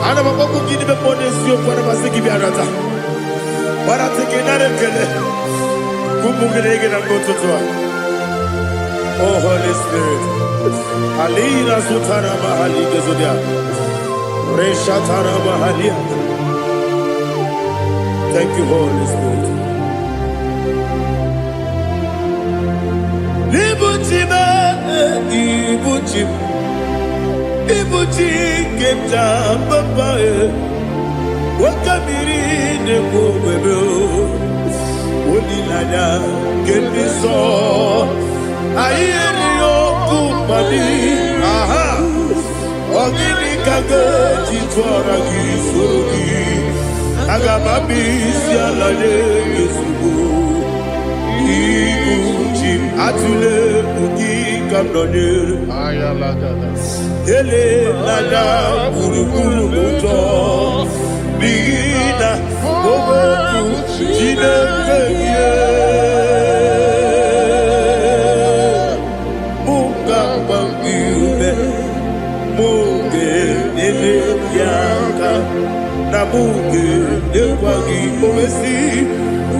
Ana maboku gidi be ponesio kwa na basiki biarata Bara teke na rekele Kumugirege na mototwa Oh Holy Spirit Alina sutana mahali gezodia Reshatana mahali Thank you Holy Spirit Libuchime Ibuchime Ibuchi kemja papa Wakamiri ne bobebe Onilanya kemiso Ayeri yokumani Aha Ogini kage chitwara gisogi Agamami sialane yesugo Ibuchi atule uki kamnone Ayalagada Ele nana kurukuru muto Bigina Ogoku Jine keye Munga bangiume Munge nene yaka Na munge nekwagi omesi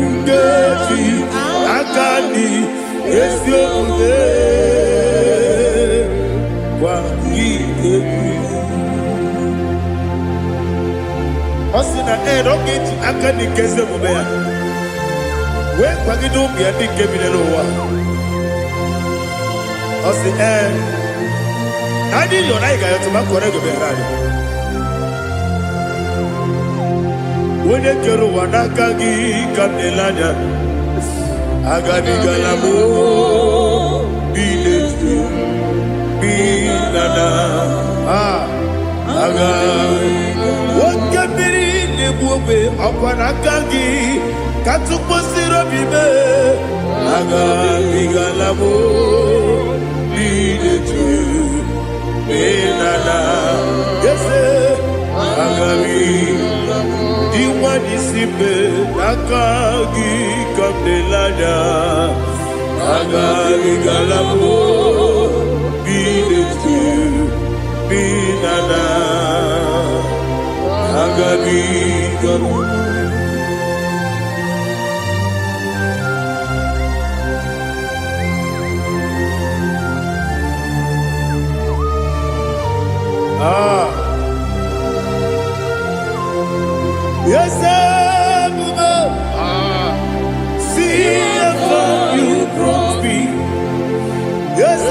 Ngeji akani Esyo ude Osina roketi akani keze mubea We kwagidu biandi kebile lowa Osi Nani yona iga yotuma korego beharani Wene kero wanakagi kamnelanya Agani galamo Biletu Binana Aga Wakabiri nebuwe Akwanakagi Katuposiro bibe Aga Bigalamo Bidetu Binana Yese Aga Diwani sipe Nakagi Kamdelanya Aga Bigalamo Binana Agabi Yes, see how you brought me. Yes,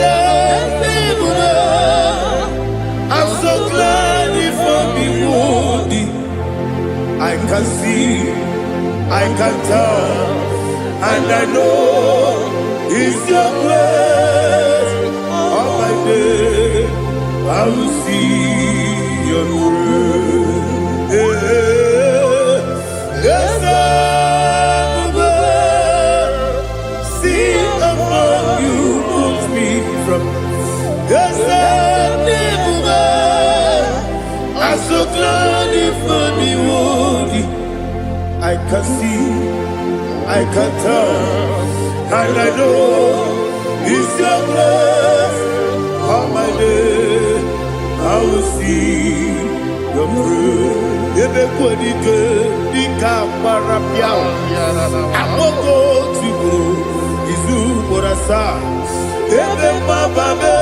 I'm so glad you found me worthy. I can see, I can tell, and I know it's your grace. All my day, I will see your grace. Yes, see how you put me from. Yes, I'm so glad you found me worthy. I can see, I can tell, and I know it's your grace. All my day, I will see your grace. Ebe kwenike, nika marapia. Amoko tibu, izu morasa. Ebe mababe,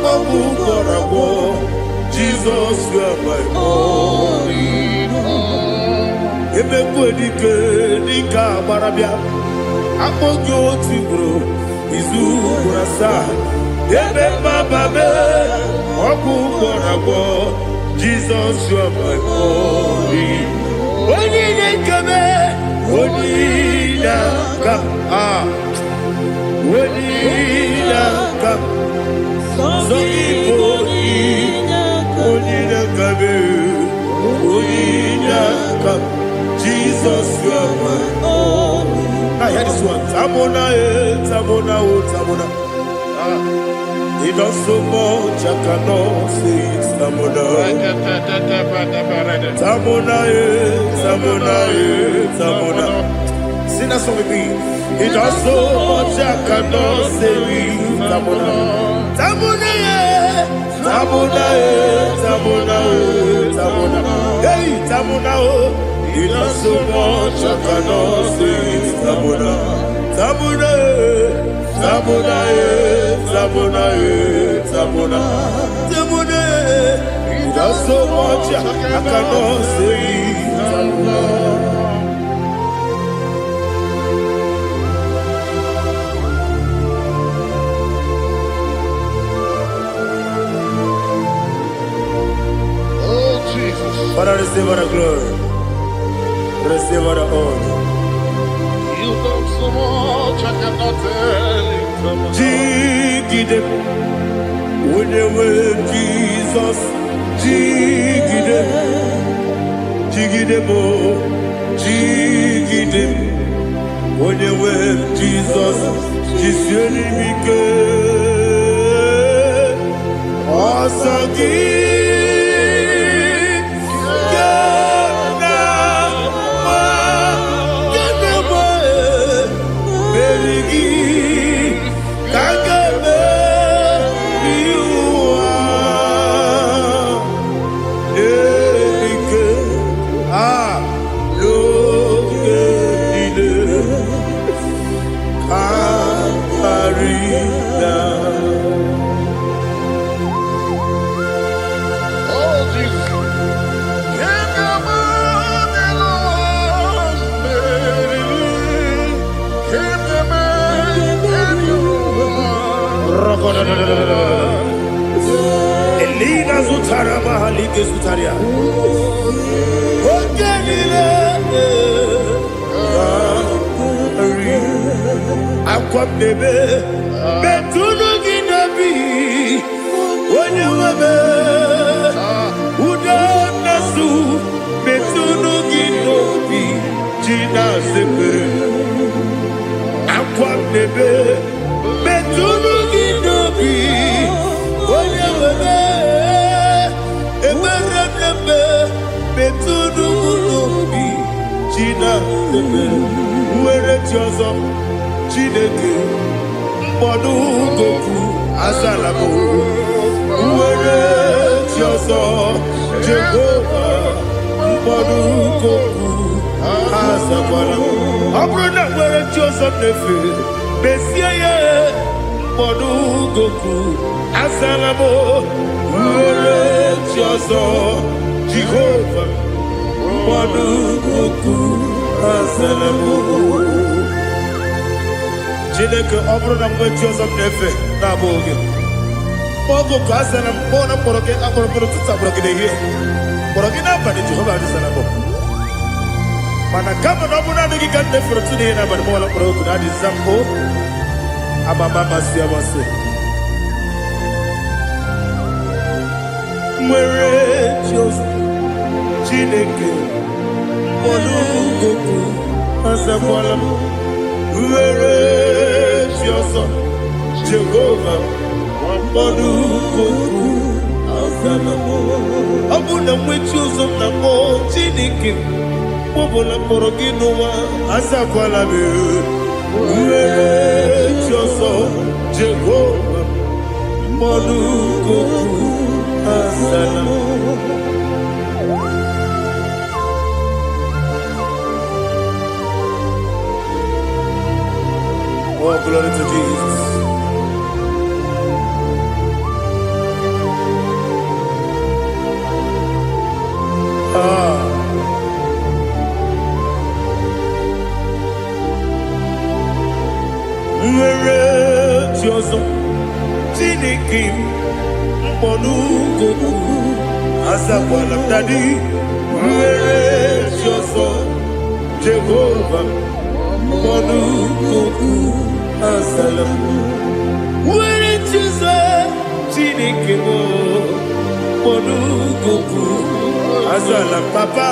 mabu korabo. Jesus, you are my only home. Ebe kwenike, nika marapia. Amoko tibu, izu morasa. Ebe mababe, mabu korabo. Jesus, you are my only. Only come, only come, only come. So only come. Jesus, you are my only. Now hear this one. Tamona, Tamona, Tamona. He does so much, I cannot say it. Tamona. Tamona, Tamona, Tamona. Sing that song with me. He does so much, I cannot say it. Tamona. Tamona, Tamona, Tamona, Tamona. Hey, Tamona, he does so much, I cannot say it. Tamona. Tamona, Tamona, Tamona, Tamona, Tamona. He does so much, I cannot say it. Tamona. Father, receive all the glory. Receive all the honor. You done so much, I cannot tell it. Jigide, with the word Jesus. Jigide, jigide mo, jigide, with the word Jesus. Jiseli mike, asagi. Elina Zutara Mahalike Zutaria. Aquam bebe, Betunu Ginabi, when you were Udanasu, Betunu Ginobi, Gina Sepe. Aquam bebe, Betunu Ginobi, when you were Betunu Ginobi, Gina Sepe. Where it was up. Chineke mkpọdụ goku azalabo uwere chioso Jehova mkpọdụ goku azakwala ọ bụrụ na were chioso nefe besie ya mkpọdụ goku azalabo uwere chioso Jehova mkpọdụ goku azalabo. Chineke ọ bụrụ na mgbe Jizọs na-efe na-abụ oge ogo ka a sị na mkpọ na mkpọrọ gị akpọrọ mkpọrọ tutu akpọrọ gị n'ehihie mkpọrọ gị n'abalị Jehova adịsa na mbụ mana kama na ọ bụ naanị gị ka nne fere tụ n'ihe n'abalị mụọla mkpọrọ ogu na adịza mbụ amama amasị amasị nwere Jizọs Chineke mkpọrọ ogu azakwala m were Jioso Jehova mkpọdụ goku azalamo. Ọ bụ na mwechi ụzọ na mbọ Chineke mkpọbụla mkpọrọ gị n'ụwa azakwala m were Jioso Jehova mkpọdụ goku azalamo. Oh, glory to Jesus. Where Jioso Chineke mkpọdụ goku azakwala m dadi. Were Jioso Jehova mkpọdụ goku azalamo. Were Jioso Chineke mkpọdụ goku azalam papa.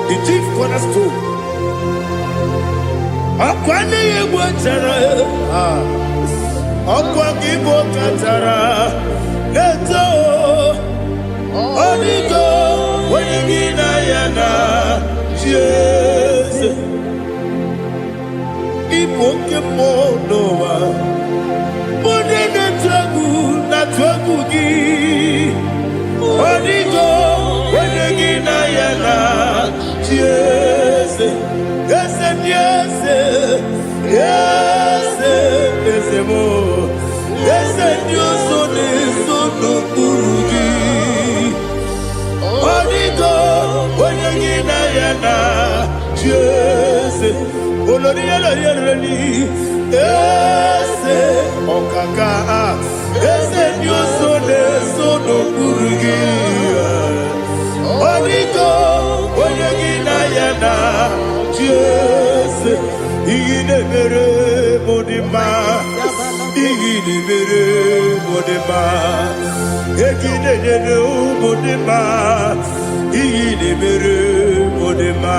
The chief cornerstone. Akwani Igbo chara, Akwani Igbo chara, Leto, Onigo, Wenigina yana, Jesus. Igbo kemo noa, Ode na tragu gi, Onigo, Wenigina yana, Jesus. Yes, yes, yes, yes, more. Yes, Dios son eso no purugi. Onigo, Wenigina yana, yes. Oloria lori. Yes, Okaka. Yes, Dios son eso no purugi. Onigo, Wenigina yana. Yes, Igidebere Modima, Igidebere Modima, Egidebere Modima, Igidebere Modima,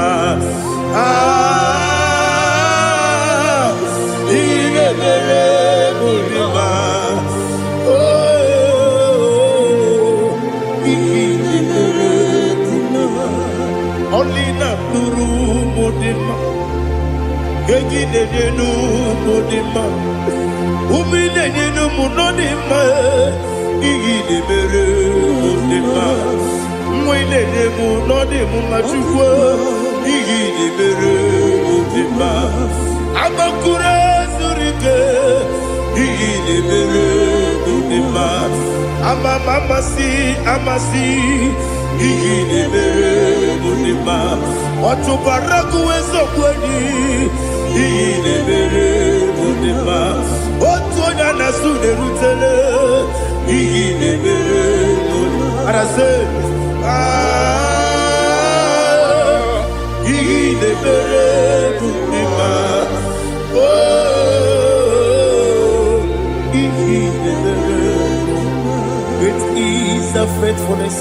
Igidebere Modima, oh, Igidebere Modima, only not Nuru. Egidenu modima, umidenu munodima, igidebere modima, mwidenu munodimu machukwa, igidebere modima, abakure zurike, igidebere modima, amasi, igidebere modima. Otubaraku ezokweni igidebere modima. Otonya nasude rutele igidebere modima. Arase igidebere modima. Oh, igidebere. Great is the faithfulness,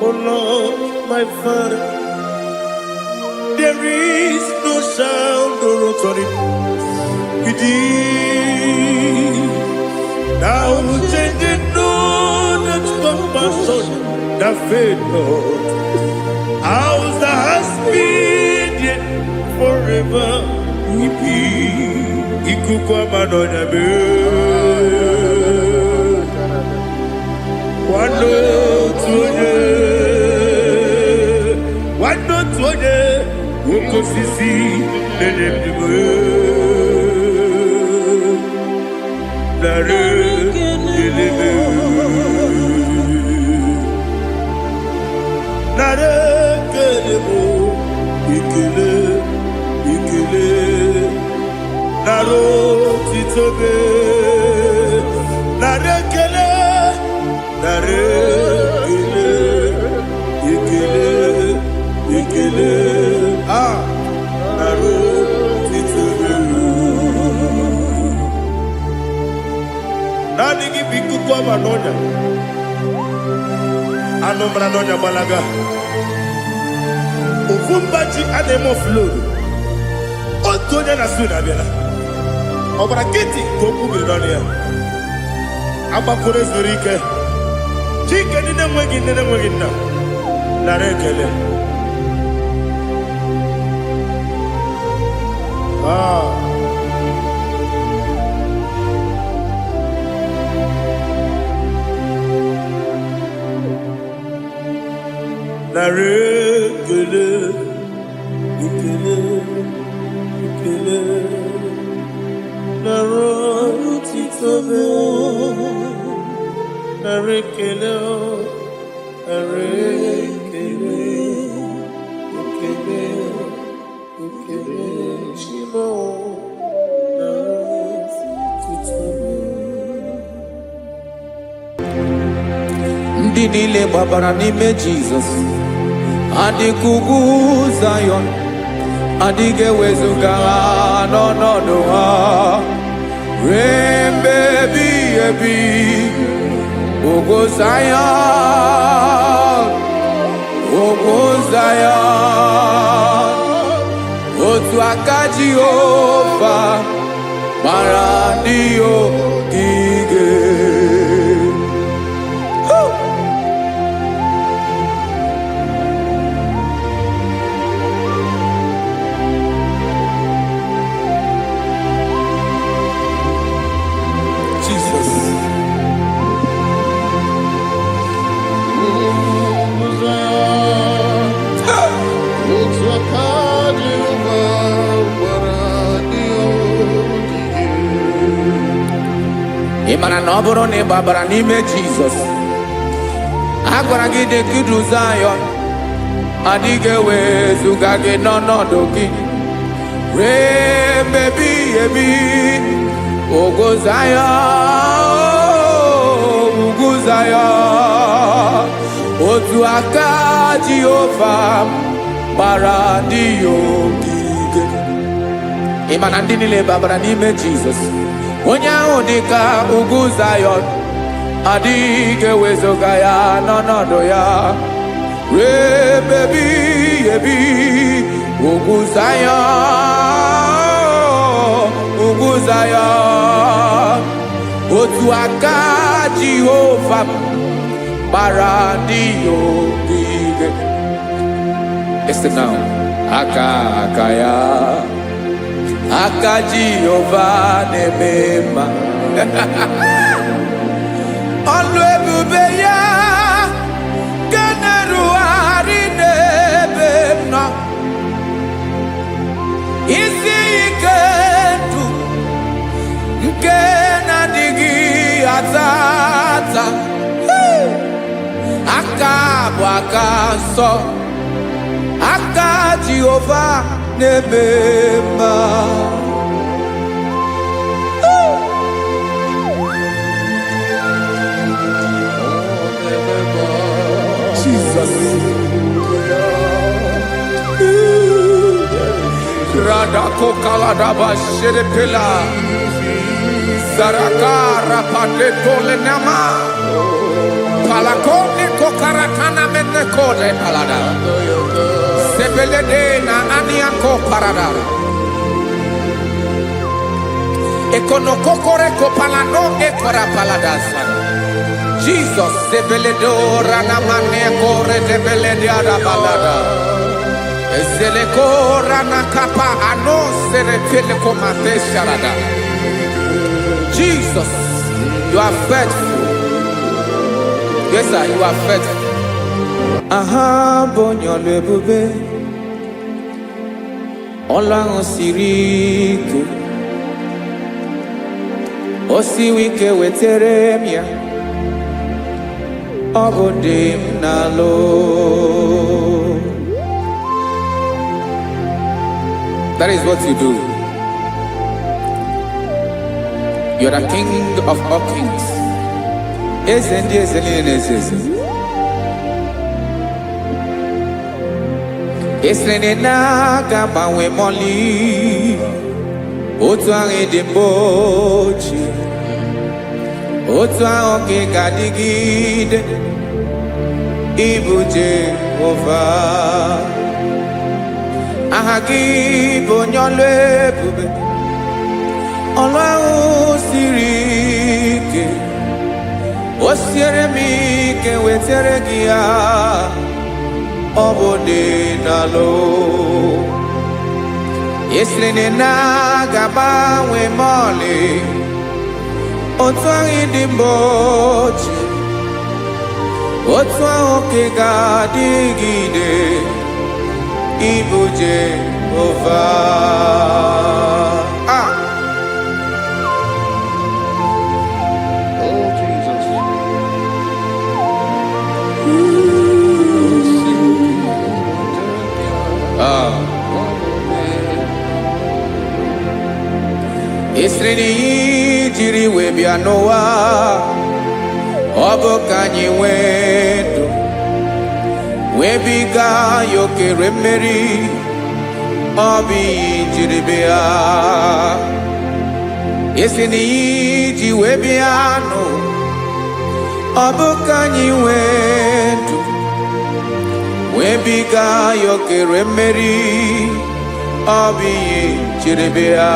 oh Lord, my Father. There is no sound or authority. Now changing no that compassion, the faith, Lord. Ours that has been yet forever. Ikukwa manonya be. Wano tuone. Woko sisi nenebime Nare kelebe Nare kelebo Ikele Naro titobe Nare kelebo nare ikele ikele nare titubelu nani gi bikuku amanonya anomra nonya balaga Ufumbaji anemo flood. Otonya na suna biela. Obara kiti koku bilonia. Abakure zurike. Chike nine mwegi na. Narekele. Narekele. Ikele, narotitobe, narekele, ikele, shimo, narotitobe. Ndị niile gbabara n'ime Jizọs adịkugwu Zion adịghị ewezuga ha n'ọnọdụ ha ruo mgbe ebighị ebi. Ugwu Zion, ugwu Zion, otu aka Jehova gbara ndị ogige. Ịmara na ọ bụrụ na ị gbabara n'ime Jizọs, a gwara gị dị kudu Zion adịghị ewezuga gị n'ọnọdụ gị ruo mgbe ebighị ebi. Ugwu Zion, ugwu Zion, otu aka Jehova gbara ndị ogige. Ịma na ndị niile gbabara n'ime Jizọs, onye ahụ dị ka ugwu Zion adịghị ewezuga ya n'ọnọdụ ya ruo mgbe ebighị ebi. Ugwu Zion, ugwu Zion, otu aka Jehova gbara ndị ogige. Listen now, aka ya, aka Jehova na-eme mma. Ọlụ ebube ya ga na-erugharị n'ebe m nọ. Isi ike ndụ nke na-adịghị ata ata. Aka bụ aka nsọ, aka Jehova na-eme mma. Jesus. Radako kaladaba sherepela Zarakara pateto lenama Palakone kokaratana mene kode palada Sebelede na aniako parada Ekono kokore kopalano ekora paladasa Jesus sebeledo rana mane kore debelede ada balada Ezeleko rana kapa ano serepele komate sharada Jesus, you are faithful. Yes, sir, you are faithful. Aha, bonyo lebube. Olang osiriku. Osiwike weteremia. Obodim nalo. That is what you do. You are the King of all kings eze ndị eze niile na-eze eze. Esere na-agbanwe mọlị, otu ahụ dị mgbe ochie, otu ahụ ka ị ga-adịgide, ịbụ Jehova. Aha gị bụ onye ọlụ ebube, ọlụ ahụ siri ike, o siere m ike wetara gị ya, ọ bụ dị n'alụ. Esiri na ga-agbanwe mọlị, otu ahụ dị mgbe ochie, otu ahụ ka ị ga-adịgide, ịbụ Jehova. Oh, Jesus. Esiri na ihe jiri wee bịa n'ụwa, ọ bụ ka anyị nwee ndụ, wee biga ya okere mmeri, ọ bụ ihe jiri bịa. Esi na ihe ji wee bịa nụ, ọ bụ ka anyị nwee ndụ, wee biga ya okere mmeri, ọ bụ ihe jiri bịa.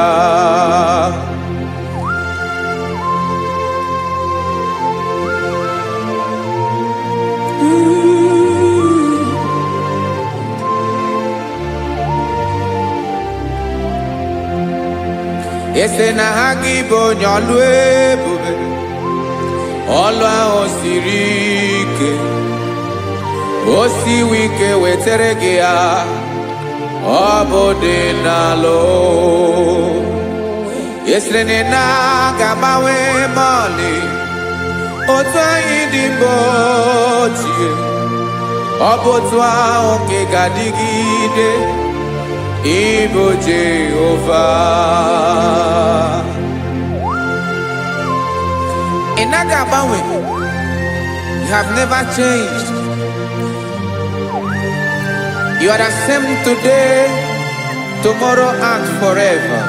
Ese na ha gị bụ onye ọlụ ebube, ọlụ ahụ siri ike, o siwe ike wetara gị ya, ọ bụ dị n'alụ. Esere na ga-agbanwe mọlị, otu anyị dị mgbe ochie, ọ bụ otu ahụ ka ị ga-adịgide, ịbụ Jehova. Ị naghị agbanwe. You have never changed. You are the same today, tomorrow and forever.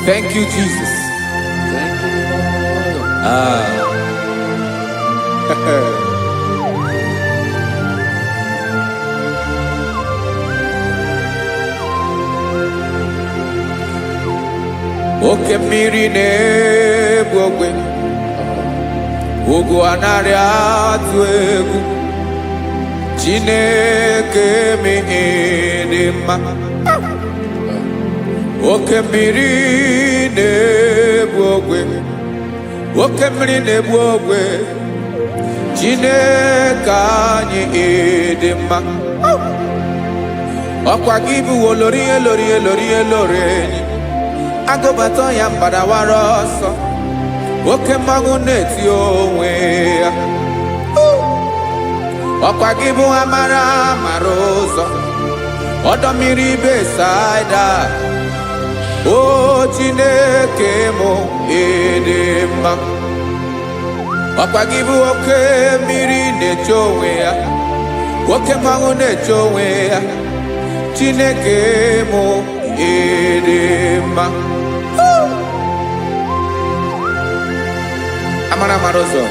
Thank you, Jesus. Thank you, Lord. Oke mmiri na-egbu ogwe, ugwu anaghị atụ egwu, Chineke dị mma. Oke mmiri na-egbu ogwe, oke mmiri na-egbu ogwe, Chineke anyị dị mma. Ọkwa gị bụ olori elori elori elori enyi, agụbata ya mbadawara ọsọ, oke mmanwụ na-eti onwe ya. Ọkwa gị bụ amara amara ụzọ, ọdọ mmiri Besaida, o Chineke mụ dị mma. Ọkwa gị bụ oke mmiri na-eche onwe ya, oke mmanwụ na-eche onwe ya, Chineke mụ dị mma. Amara amara ụzọ,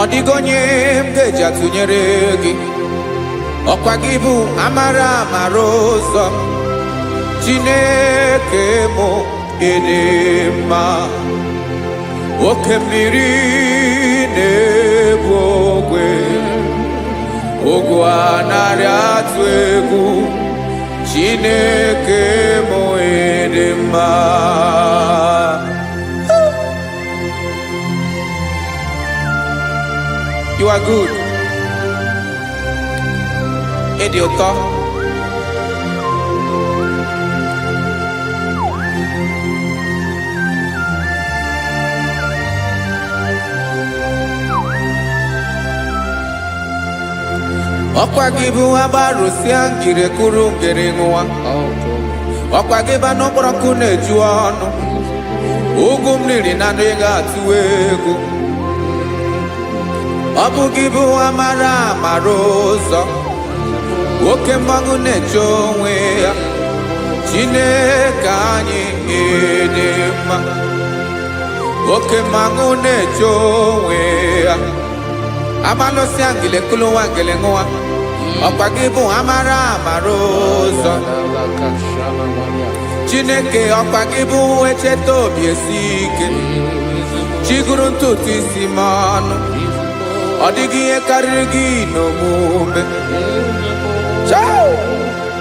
ọ dịghị onye m ga-eji atụnyere gị. Ọkwa gị bụ amara amara ụzọ, Chineke mụ dị mma. Oke mmiri na-egbu ogwe, ogwu anaghị atụ egwu, Chineke mụ dị mma. You are good. Ịdị ụtọ. Okwa gibu abarusi angire kuru ngere ngwa. Okwa giba no broku neju onu. Ugu mmiri na ndega atu ego. Obu gibu amara amarozo. Oke mmangu neju onwe ya. Chineke anyị ịdị mma. Oke mmangu neju onwe ya. Amalosi angile kulu wangele ngwa. Okwa gibu amara amarozo. Chineke okwa gibu echeta obi esike. Chiguru ntutu isi mmanụ. Ọ dịghị ihe karịrị gị n'omume.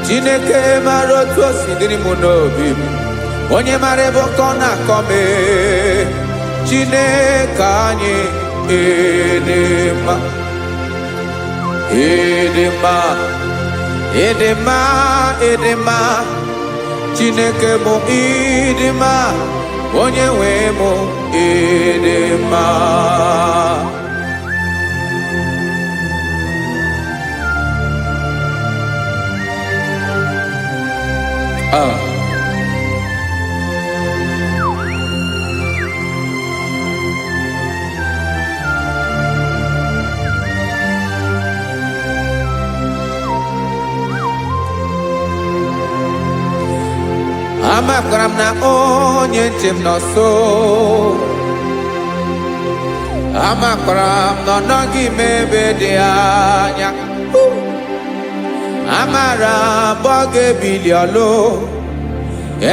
Chineke mara otu o si dịrị m n'obi m. Onye mara ebe ọkọ na-akọ m. Chineke anyị ịdị mma. Ịdị mma. Ịdị mma. Ịdị mma. Chineke mụ ịdị mma. Onye nwe mụ ịdị mma. Amakwara m na onye nche m nọ nso. Amakwara m na ọ nọghị m ebe dị anya. Amara m ọ ga-ebili ọlụ.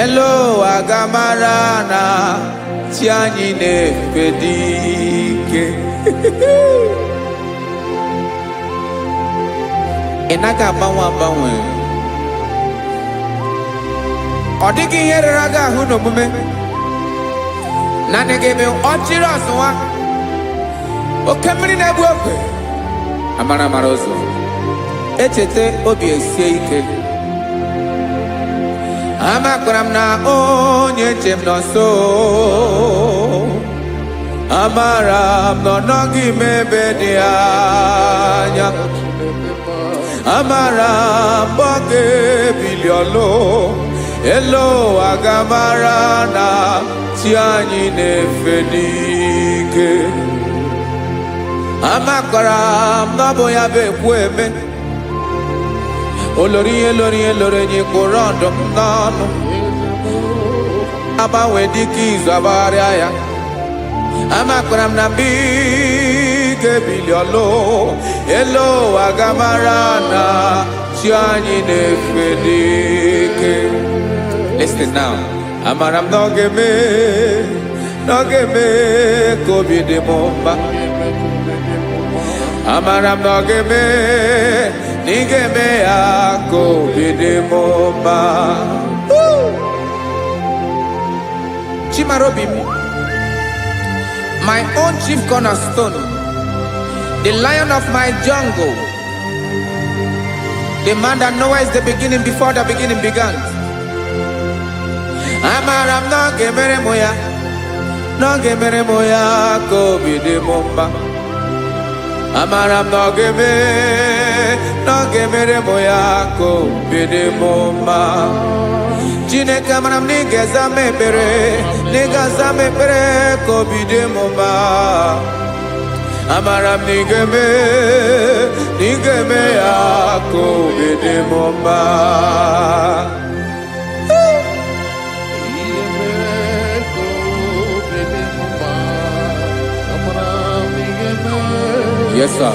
Elu agamara na chi anyị na-efe dị ike. Ị naghị agbanwe agbanwe. Ọ dịghị ihe rere aga ahụ n'omume. Naanị gị bụ ọchịrị ọzụwa. Oke mmiri na-egbu okwe. Amara mara ụzọ. Echete obi esie ike. Amakwara m na onye nche m nọ nso. Amara m na ọ nọghị m ebe dị anya. Amara m ọ ga-ebili ọlụ. Elo agamara na chi anyị na-efe n'ike. Amakwara m na ọ bụ ya bụ ekwu eme. Olori enyi kwụrụ ọdụm n'ọnụ. Agbanwe dịka izu agbagharịa ya. Amakwara m na mgbe ị ga-ebili ọlụ. Elo agamara na chi anyị na-efe n'ike. Listen now. Amara m na ọ ga-eme ka obi dị m mma. Amara m na ọ ga-eme na ị ga-eme ya ka obi dị m mma. Chimara obi m. My own chief cornerstone. The lion of my jungle. The man that knows the beginning before the beginning began. Amara m na ọ ga-emere m ya. Na ọ ga-emere m ya ka obi dị m mma. Amara m na ọ ga-emere m ya ka obi dị m mma. Chineke amara m na ị ga-aza m ekpere. Na ị ga-aza m ekpere ka obi dị m mma. Amara m na ị ga-eme ya ka obi dị m mma. Yes, sir.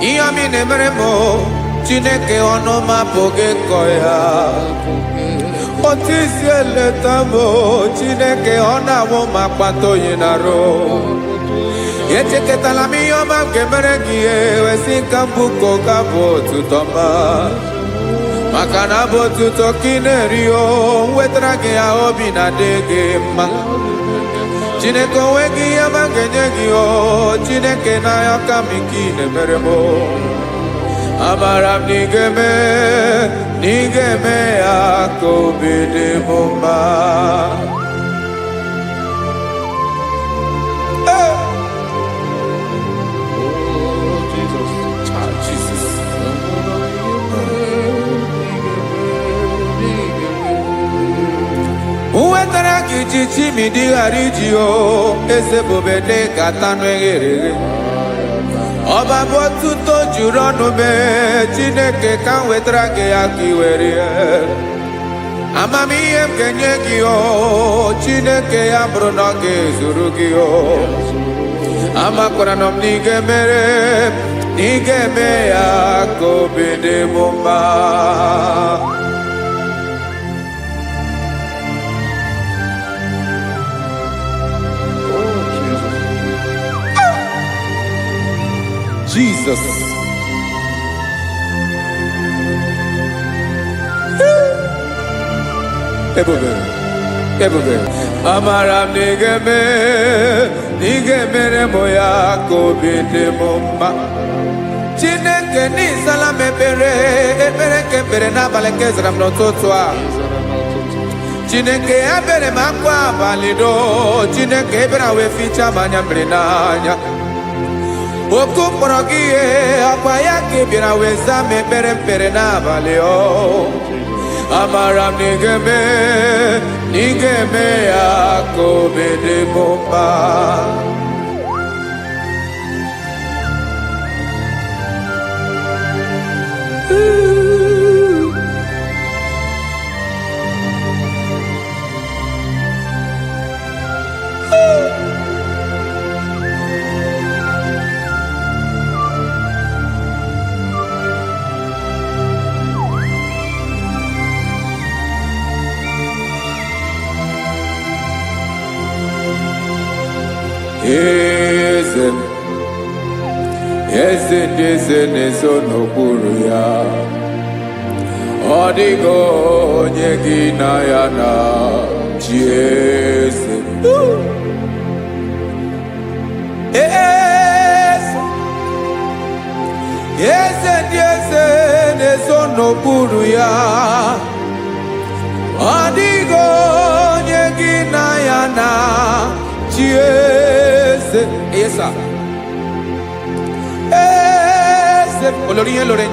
Ihe mi na-emere m Chineke ọnụ m apụghị ịkọ ya. Otu isi eleta m Chineke ọ na-awụ m akpata oyi n'arụ. Echeketala m ihe ọma m ga-emere gị ewesị ka m bụkọ ga bụ otuto mma. Maka na bụ otuto ka ị na-eri o wetara gị ya obi na-adị gị mma. Chineke onwe gị ihe ọma ga-enye gị o Chineke n'anya ka m ike ị na-emere m. Amara m na ị ga-eme ya ka obi dị m mma. Chichi mi di harijio, ese bobede katano egere. Oba botuto jurono me, Chineke kan wetrage akiwere. Amami em kenyegio, Chineke abronoge zurugio. Amakwara nom nige mere, nige me akobede bomba. Jesus. Ebube. Amaram nigeme moya kobide mumba. Chineke ni salame ebere kebere na baleke zram no totwa. Chineke abere makwa valido. Chineke ebera we ficha manya mrinanya. Oku morogie akwa yake bira weza mepere na valeo. Amaram nigeme yako bede bomba. Eze nezo n'okpuru ya. Ọ dịghị onye gị na ya na chi eze. Eze ndị eze nezo n'okpuru ya. Ọ dịghị onye gị na ya na chi eze. Yes, sir. Olórí lórí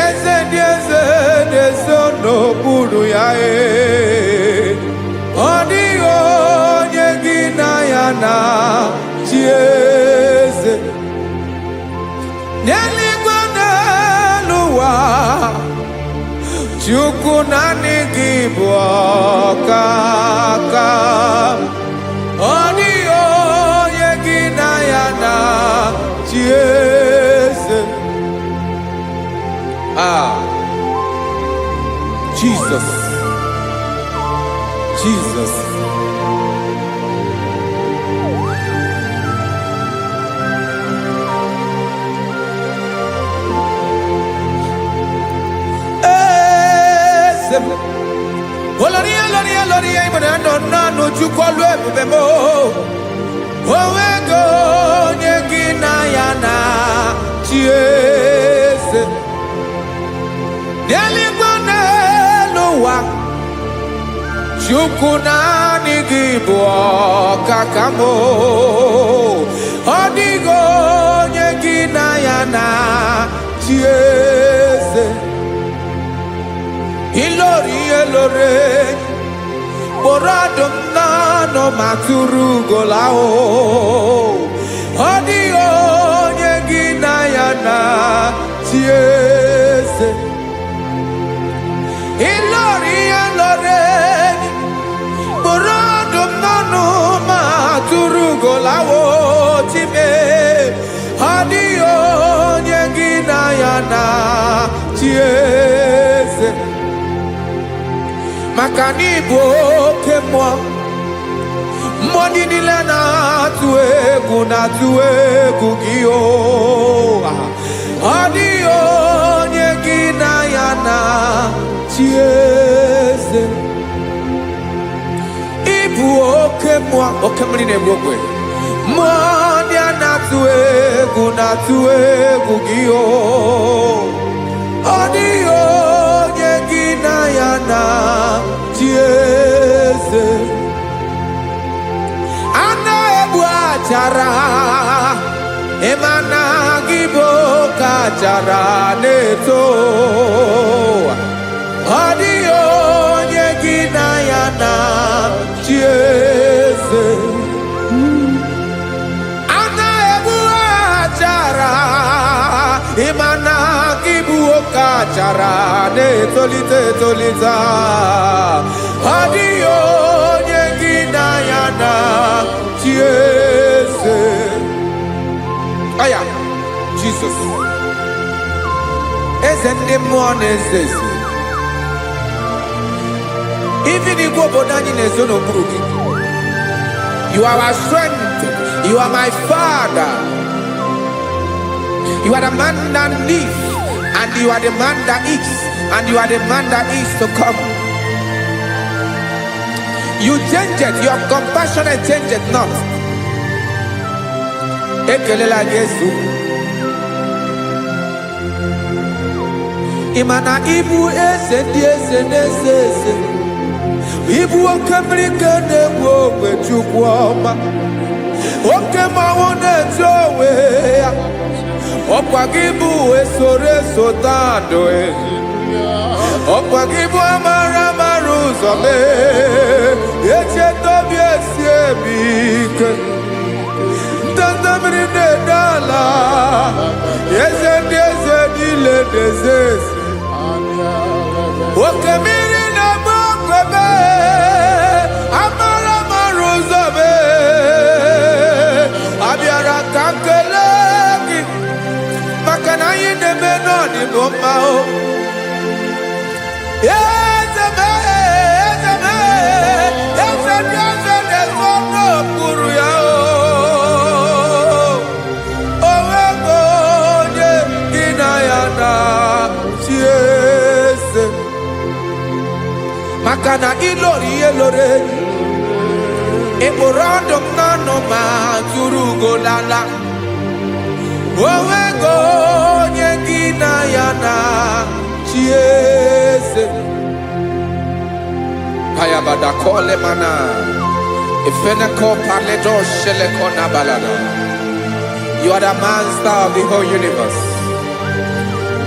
eze ndị eze n'okpuru ya. Ọ dịghị onye gị na ya na chi eze. N'eluigwe n'elu ụwa, Chukwu naanị gị bụ ọkaka. Ọ dịghị onye gị na ya na chi eze. Jesus. Oloria ibona no chukwalu ebube mo. Owego onye gị na ya na chi eze. N'eluigwe n'elu ụwa, Chukwu naanị gị bụ ọkaka m. Ọ dịghị onye gị na ya na chi eze. Ilori kpọrọ ọdụm n'ọnụ ma tụrụ ugola o. Ọ dịghị onye gị na ya na chi eze. Ilori kpọrọ ọdụm n'ọnụ ma tụrụ ugola o. Chime, ọ dịghị onye gị na ya na chi eze. Maka n'ịbụ oke mmụọ, mmụọ niile na-atụ egwu gị o. Ọ dịghị onye gị na ya na chi eze. Ịbụ oke mmụọ, oke mmiri na-egbu ogwe. Mmụọ ndị a na-atụ egwu gị o. Ọ dịghị onye gị na ya na chi eze. A na-egbu achara, ịma na gị bụ ka achara na-eto. Ọ dịghị onye gị na ya na chieze ana ebu achara imana kibu okachara ne tolita adio nyegina yana chieze aya Jesus ezende mone zezi even if you are our strength, you are my Father, you are the man that lives, and you are the man that is, and you are the man that is to come. You change it, your compassion and change it not. Ekelela Yesu imana ibu ese Ibu okamrika newo kwechukwoma Okemawone jowe Okwagibu esore sotando Okwagibu amara maruzame Eche tobi esiebike Ndandamrine dala Yeze dile dezesi Okamiri amara maruzabe abiara kankelegi makana yine menoni bomao ezeme nezono kuru yao owego nye kinayana chiese makana ilori elore eborando nano ma turugo lala owego nyegina yana chiese paya bada kole mana ifena ko parle do shele kona balada. You are the master of the whole universe,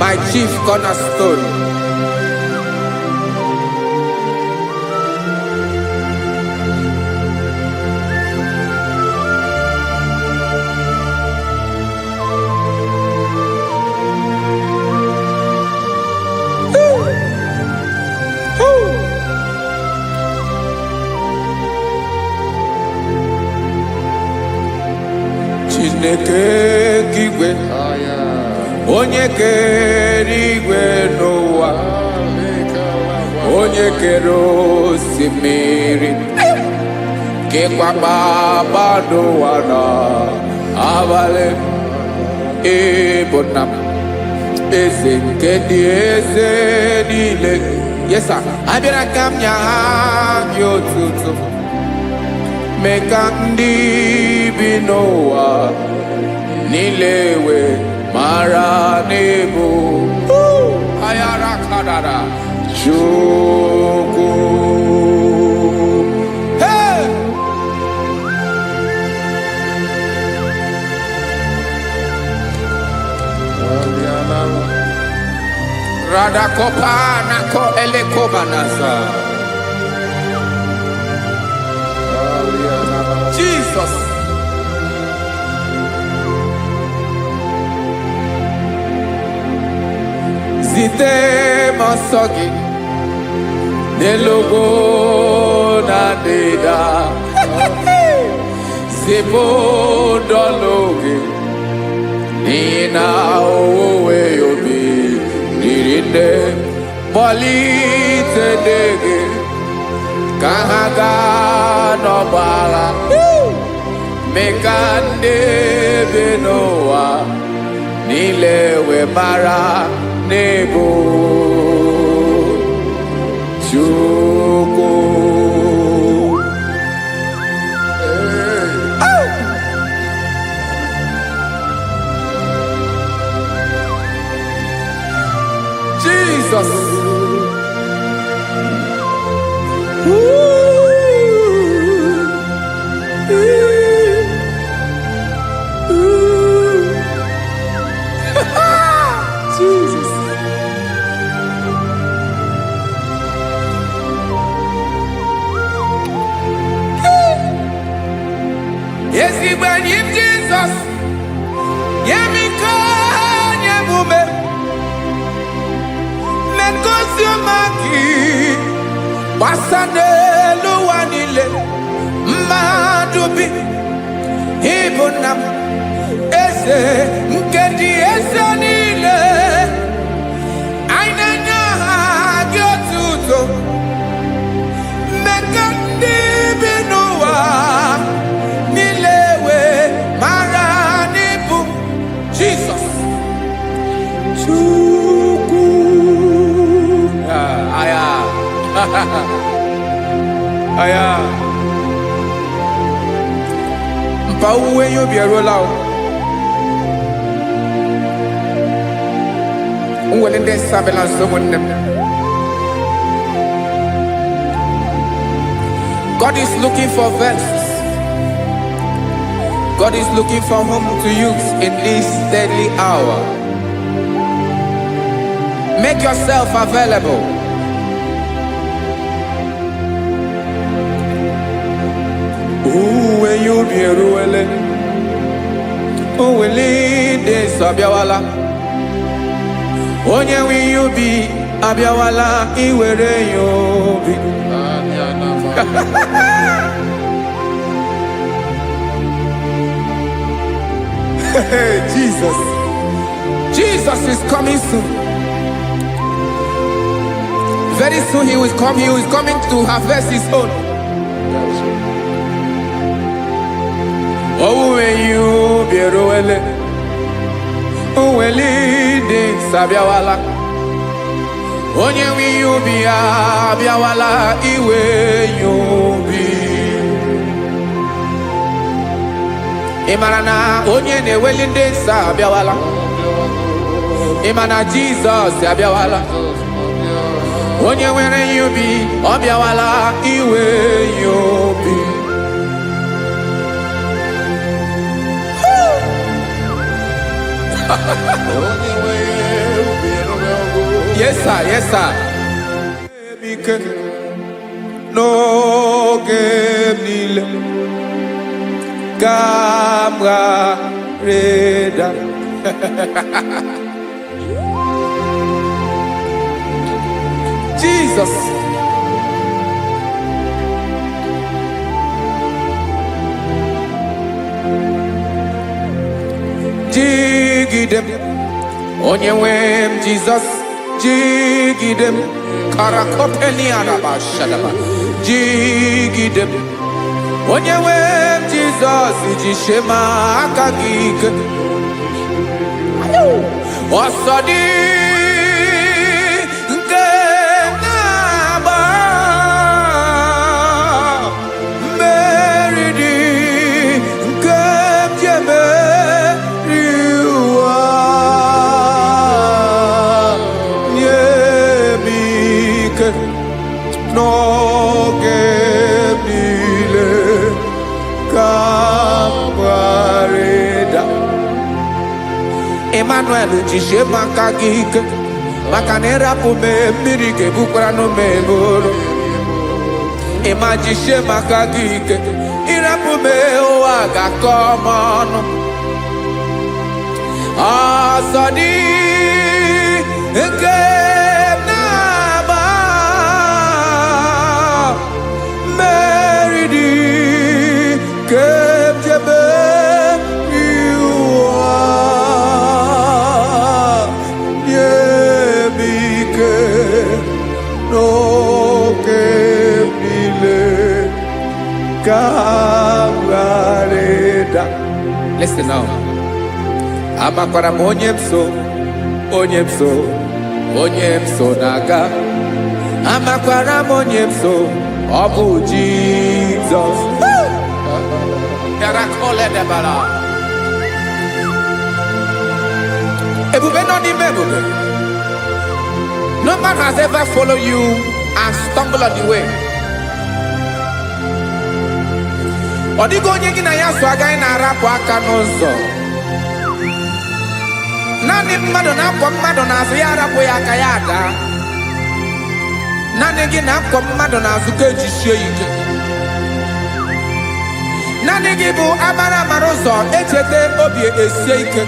my chief cornerstone. Chineke kigwe onye kere igwe n'ụwa onye kere osimiri kekwa kpakpando ụwa na abalị ịbụ nna m eze nke ndị eze niile. Yes sir, abịara ka m nya ha gị otuto mee ka ndị bi n'ụwa niile wee mara n'ebu ayara kadara Chukwu. Hey! Radakopa nako elekobanasa. Jesus. Zite masogi nelogo na deda zipo dologe nina owe yobi nirinde bolite dege kahaga no bala mekande benoa nilewe mara nebo Chukwu. Jesus. Jesus. Basanelu wanile madubi ibunam eze nkedi eze nile ainanya gyotuto mekandi binuwa nilewe maranibu Jesus Chuku aya aya mpa uwe yo bierola o unwele nde sabela someone. God is looking for verses. God is looking for whom to use in this deadly hour. Make yourself available. Uwe you be ruele. Uwe de sabiawala. Onye wi you be abiawala iwere you be. Jesus. Jesus is coming soon. Very soon he will come. He is coming to harvest his own. Oh, when you be roele, oh, when leading Sabiawala, onye wi you be abiawala iwe you be. Imarana onye ne welinde Sabiawala. Imana Jesus abiawala. Onye were you be abiawala iwe you be. Yes sir, yes sir. No game Camera Reda. Jesus. Jigidem. Onye wem Jesus. Jigidem. Karakopeni araba shadaba. Jigidem. Onye wem Jesus. Jishema akagike. Osodi. Emmanuel jishe maka gike maka nera pume miri ke bukwara no meboro ema jishe maka gike irapume o aga komono asadi nke naba meridi kebjebe Listen now. Amakwara onyemso naga. Amakwara onyemso obu Jesus. Yarakole debala. Ebube no ni mebube. No man has ever followed you and stumbled on the way. Odigo onye gị na ya so agaghị na-arapụ aka n'ụzọ. Naanị mmadụ na-akwọ mmadụ n'azụ ya arapụ ya aka ya ada. Naanị gị na-akwọ mmadụ n'azụ ka ejisie ike. Naanị gị bụ amara ụzọ echete obi esie ike.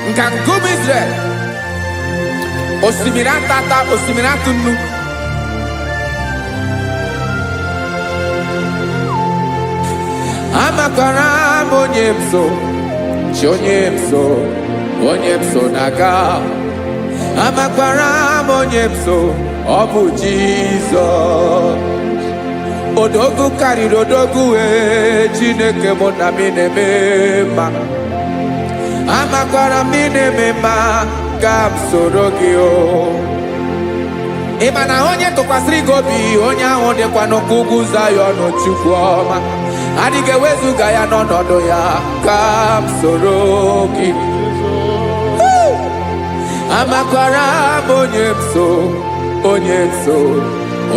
Nka ngụm Israel. Osimiri atata, osimiri atụ nnu. Amakwara m onye m so, chi onye m so, onye m so na-aga. Amakwara m onye m so, ọ bụ Jizọs. Odogwu karịrị odogwu, Chineke mụ na mi na-eme mma. Amakwara m ị na-eme mma, ka m soro gị o. Ị ma na onye tụkwasịrị gị obi, onye ahụ dịkwa n'ụkwụ ugwu Zayọn Chukwu ọma. Adịghị ewezuga ya n'ọnọdụ ya, ka m soro gị. Amakwara m onye m so, onye m so,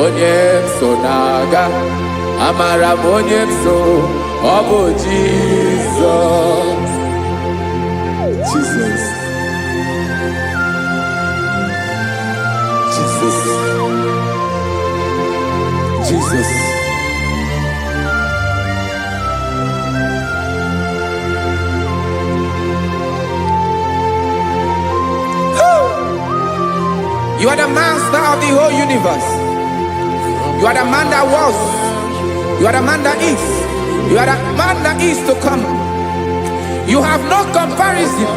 onye m so na-aga. Amara m onye m so, ọ bụ Jizọs. Jesus. Jesus. Jesus. You are the master of the whole universe. You are the man that was. You are the man that is. You are the man that is to come. You have no comparison.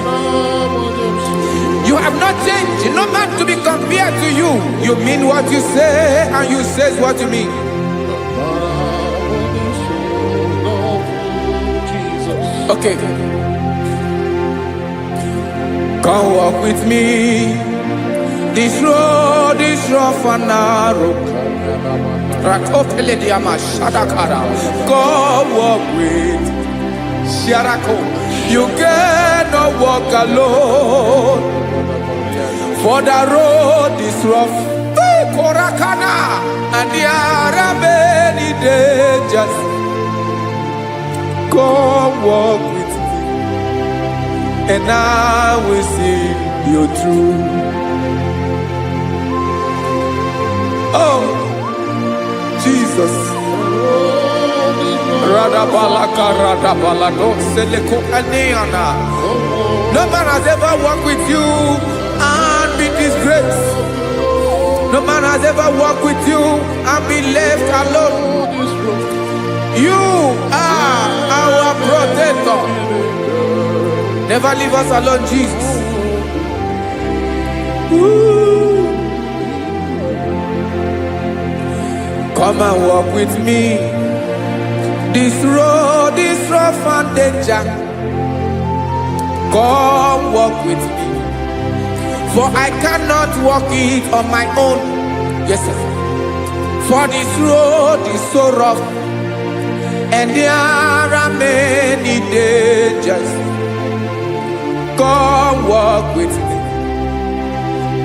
You have not changed. No man to be compared to you. You mean what you say, and you say what you mean. Okay. Come walk with me. This road is rough and narrow. Come walk with Sharako. You cannot walk alone, for the road is rough. Korakana, and there are many dangers. Come walk with me, and I will see you through. Oh, Jesus. No man has ever walked with you and been disgraced. No man has ever walked with you and been left alone. You are our protector. Never leave us alone, Jesus. Ooh. Come and walk with me. This road is rough and danger. Come walk with me, for I cannot walk it on my own. Yes, sir. For this road is so rough, and there are many dangers. Come walk with me,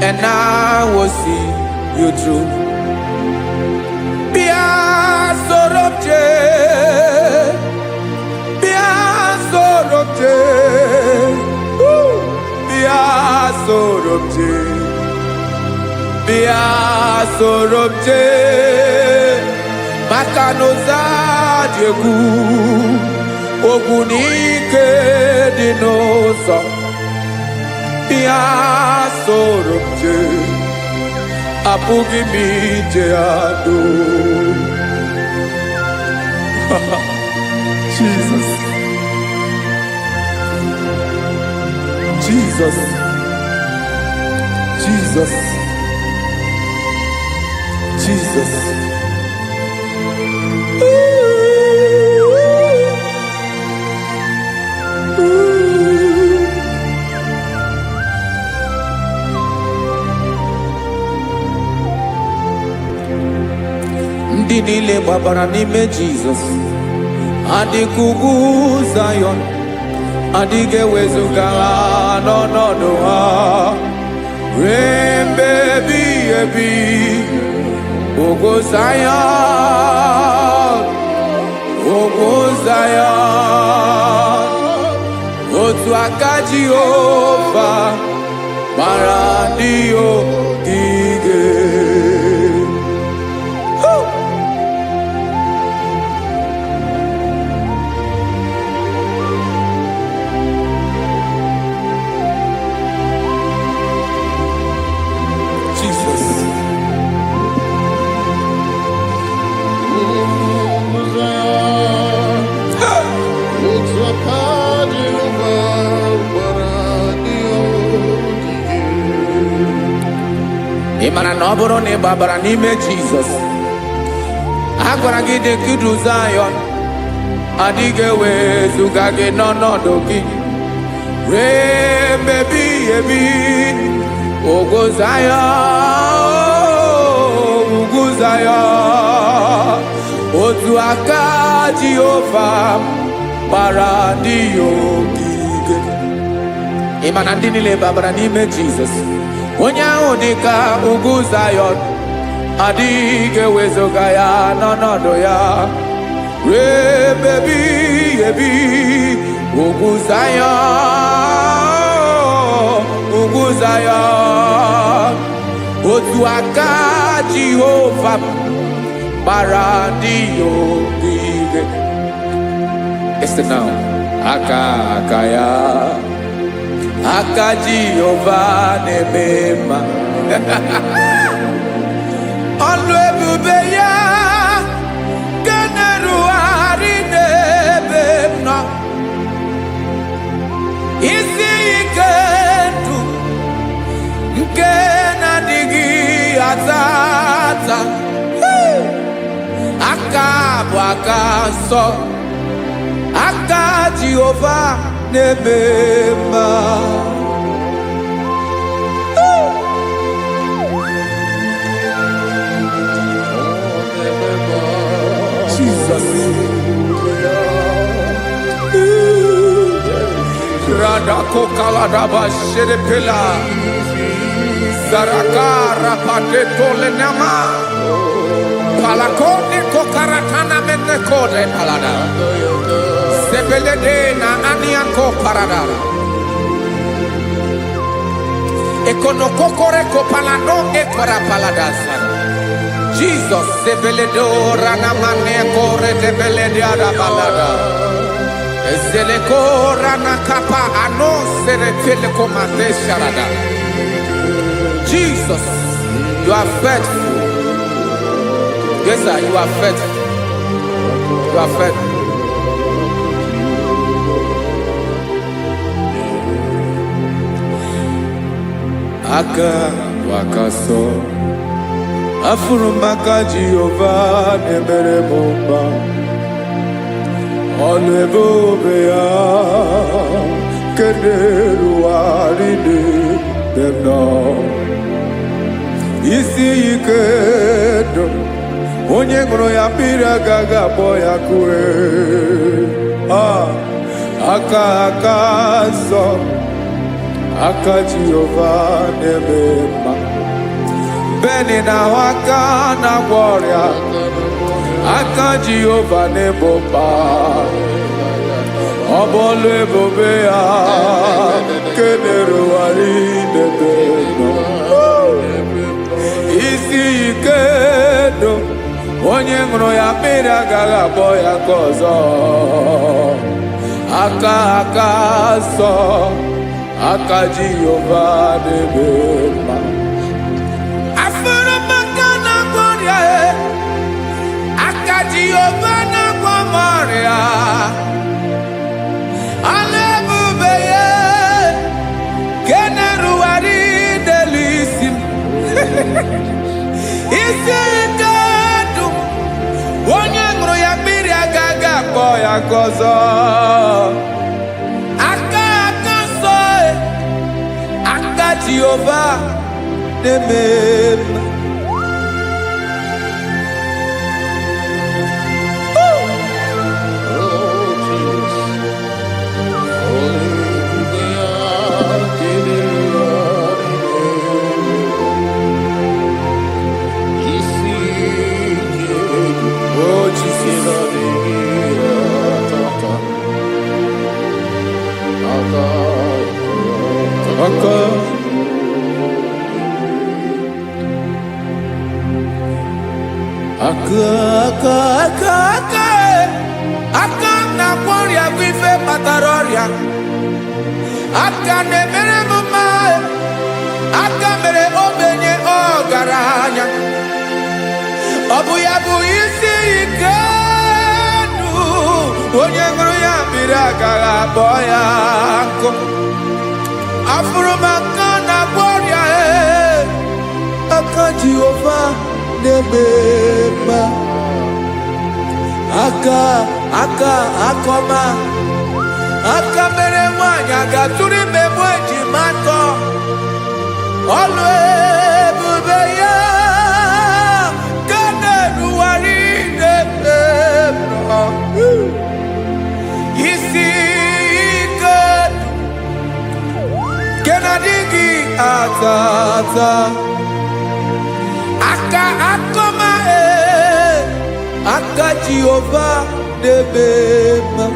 and I will see you through. Sorobje Makanoza Diegu Ogunike Dinosa Bia Sorobje Apugi Mijeado. Jesus. Jesus. Jesus. Jesus. Ndị niile gbabara n'ime Jizọs adịghị ugwu Zayọn, adịghị ewezuga ha n'ọnọdụ ha ruo mgbe ebighị ebi. Ogo Zion, Ogo Zion, otu aka Jehova mara ndị ogige. Imana na ọ bụrụ na ị gbabara n'ime Jizọs, a gwara gị dị kudu Zion, adịghị ewezuga gị n'ọnọdụ gị ree mgbe ebighị ebi. Ugwu Zion, ugwu Zion, otu aka Jehova gbara ndị ya ogige. Imana ndị niile gbabara n'ime Jizọs, onye ahụ dị ka ugwu Zion, adịghị ewezuga ya n'ọnọdụ ya ree mgbe ebighị ebi. Ugwu Zion, ugwu Zion, otu aka Jehova gbara ndị ya ogige. Listen now. Aka ya, aka Jehova na-eme mma. Ọlụ ebube ya ga na-erugharị n'ebe m nọ. Isi ike ndụ nke na-adịghị ata ata. Aka bụ aka nsọ, aka Jehova na-eme mma. Jesus. Radako kaladaba sherepela Zarakara padeto lenama Palakone kokaratana menekode palada Sebelede na aniako paradara Ekonokokore kopalano ekora paladasa Jesus sebeledo ranamane kore debelede adabalada Ezeleko ranakapa ano seretele komande sharada. Jesus, you are faithful. Yes, sir, you are faithful. You are faithful. Aka wakaso afurumaka Jehova nemere bomba. Ọlụ ebube ya keneruwarị n'ebe m nọ. Isi ike ndụ onye ṅụrụ ya mmiri agaghị akpọ ya kue. Aka nsọ, aka Jehova na-eme mma. Beni na-ahụ aka na-agwọ ọrịa, aka Jehova na-ebo mba. Ọ bụ ọlụ ebube ya kenerugharị n'ebe nọ. Isi ike ndụ onye ṅụrụ ya mmiri agaghị akpọ ya ka ọzọ. Aka nsọ, aka Jehova na-eme mma. Jehova na-agwọ m ọrịa, ọlụ ebube ya ka na-erugharị n'elu isi m. Isi ike ndụ onye ṅụrụ ya mmiri agaghị akpọ ya ka ọzọ. Aka nsọ, aka Jehova na-eme mma. Aka na-agwọ ọrịa bụ ife kpatara ọrịa. Aka na-emere m mma. Aka mere ogbenye ọgaranya. Ọ bụ ya bụ isi ike ndụ onye ṅụrụ ya mmiri agaghị akpọ ya nkụ. Afụrụ m aka na-agwọ ọrịa, aka Jehovah nebema akoma mere nwanyị ga-atụrụ ime mụ ejima atọ ọlụ ebube ya ka na-eruwari nebema isi ike ke na-adịghị ata akoma aka Jehovah nebema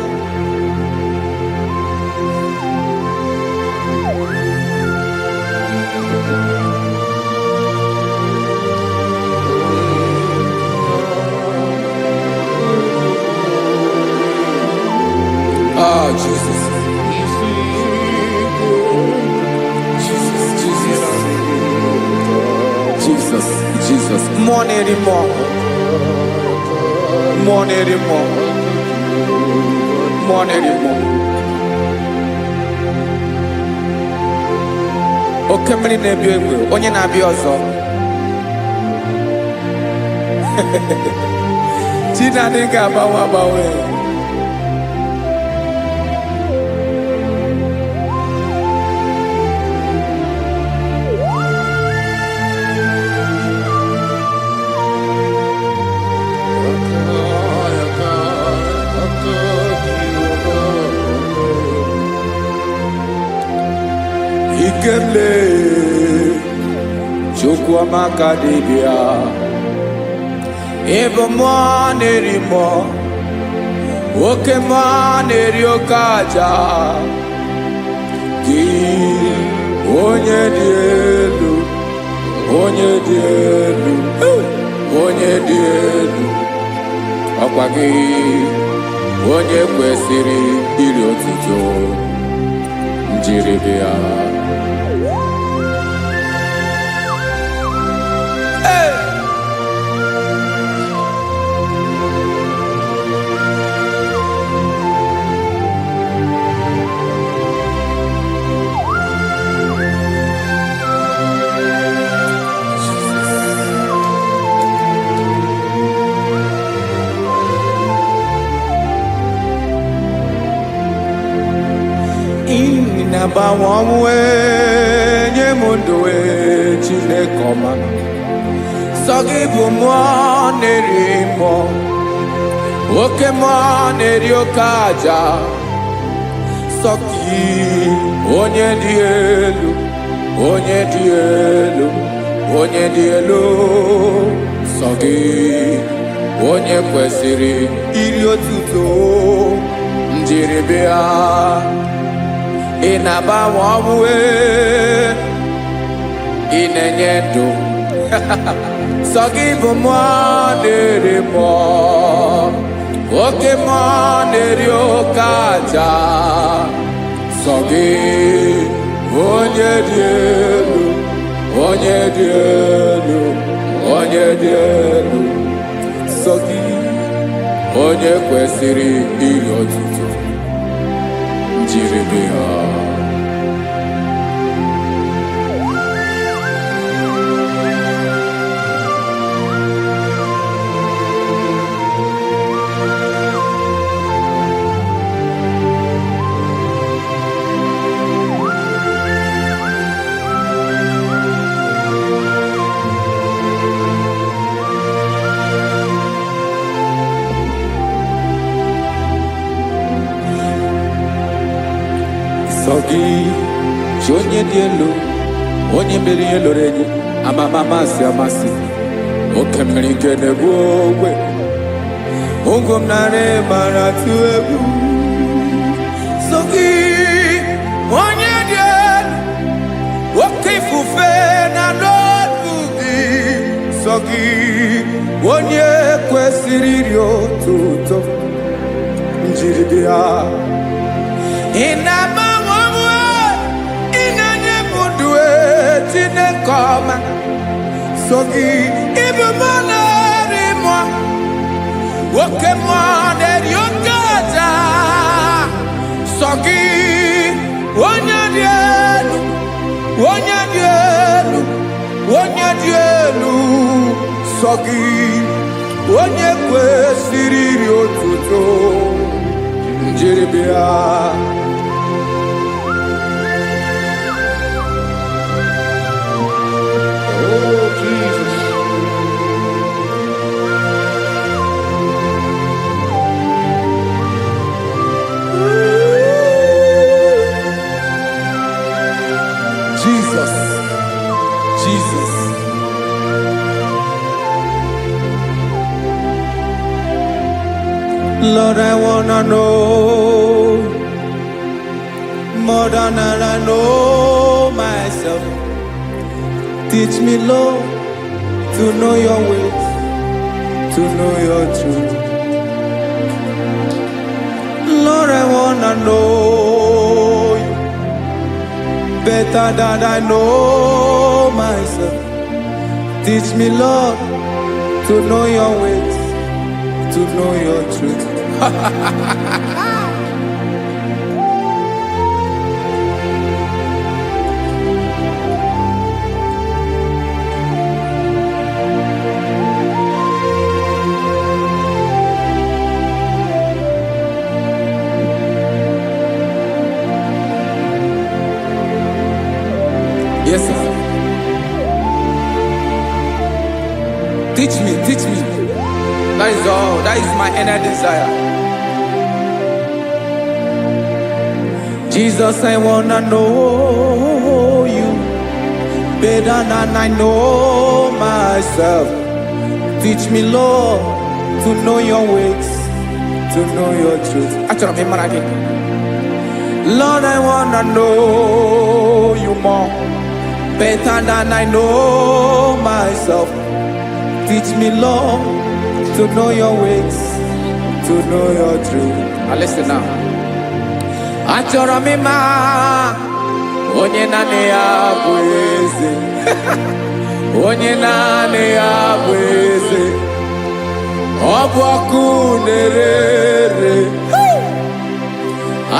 Jesus. Jesus. More anymore. Okemri na-ebi egbe, onye na-abịa ọzọ. Chinadị ga-agbanwe. Ikele Chukwamaka dibia Ebo mo nerimo Oke mo neriokaja Ki onye dielu Ọkwa gị onye kwesịrị iri otuto njiri bịa Inabawanwe nye mundu Chineke ọma sọ gị bụ mmụọ na-eri mmụọ oke mmụọ na-eri oke aja sọ gị onye dị elu sọ gị onye kwesịrị iri otuto njiri bịa Inabawanwe inenye ndụ sọ gị bụ mmụọ na-eri mmụọ oke mmụọ na-eri oke aja sọ gị onye dị elu sọ gị onye kwesịrị iri otuto njiri bịa Sogi, onye dị elu, onye mere ihe lụrụ enyi, amasi, oke mmiri nke na-egbu ogwe, ụgwọ m narị mara tụ egwu. Sogi, onye dị elu, oke ifufe na n'ọdụ gị. Sogi, onye kwesịrị iri otuto, njiri bịa. Inabawanwe inenye mundu Chineke ọma sọ gị ịbụ mmụọ na-eri mmụọ oke mmụọ na-eri oke aja sọ gị onye dị elu onye dị elu sọ gị onye kwesịrị iri otuto njeribịa. Oh, Jesus. Jesus, Jesus. Lord, I wanna know more than I know myself. Teach me, Lord, to know your ways, to know your truth. Lord, I wanna know you better than I know myself. Teach me, Lord, to know your ways, to know your truth. Yes, sir. Teach me, teach me. That is all. That is my inner desire. Jesus, I wanna know you better than I know myself. Teach me, Lord, to know your ways, to know your truth. Actually, I'm again. Lord, I wanna know you more better than I know myself. Teach me, Lord, to know your ways, to know your truth. Now listen now. Achọrọ m ịma onye naanị ya bụ eze. Onye naanị ya bụ eze. Ọ bụ ọkụ na-ere.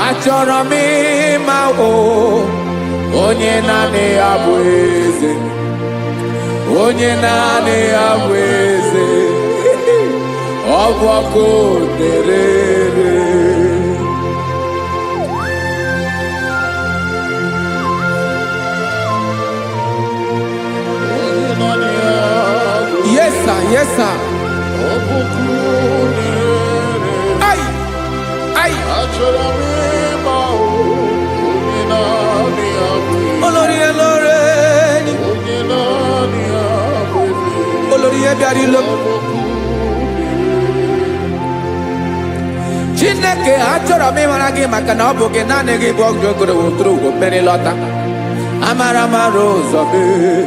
Achọrọ m ịma onye naanị ya bụ eze. Onye naanị ya bụ eze. Ọ bụ ọkụ na-ere. Yes, sir. Yes, sir. Ay, ay. Olórí elóore ni. Olórí ebiari lo. Chineke achọrọ m ịmara gị maka na ọ bụ gị naanị gị bụ ọgụ ogoro wotoro ugwo mmeri lọta. Amara mara ụzọ mee.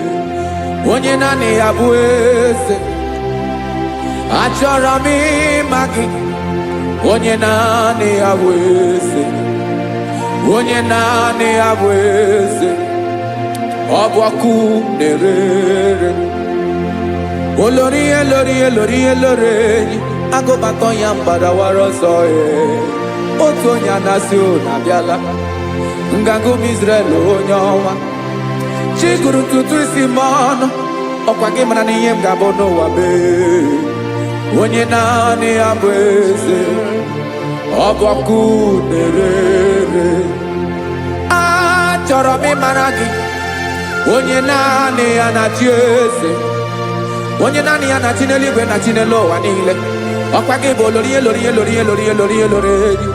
Onye naanị ya bụ eze. Achọrọ m ịma gị. Onye naanị ya bụ eze. Onye naanị ya bụ eze. Ọ bụ ọkụ na-ere. Olórí elórí elórí elóore enyi. Agụbatọ ya mgbadawara ọsọ otu onye anasị ụlọ abịala. Nganga ụmụ Izrel onye ọnwa. Chi gụrụ ntutu isi m ọnụ. Ọkwa gị mara na ihe m ga-abụ n'ụwa mee. Onye naanị ya bụ eze. Ọ bụ ọkụ na-ere. Achọrọ m ịmara gị. Onye naanị ya na-achị eze. Onye naanị ya na-achị n'eluigwe na-achị n'elu ụwa niile. Ọkwa gị bụ olórí elórí elórí elórí elórí elórí enyi.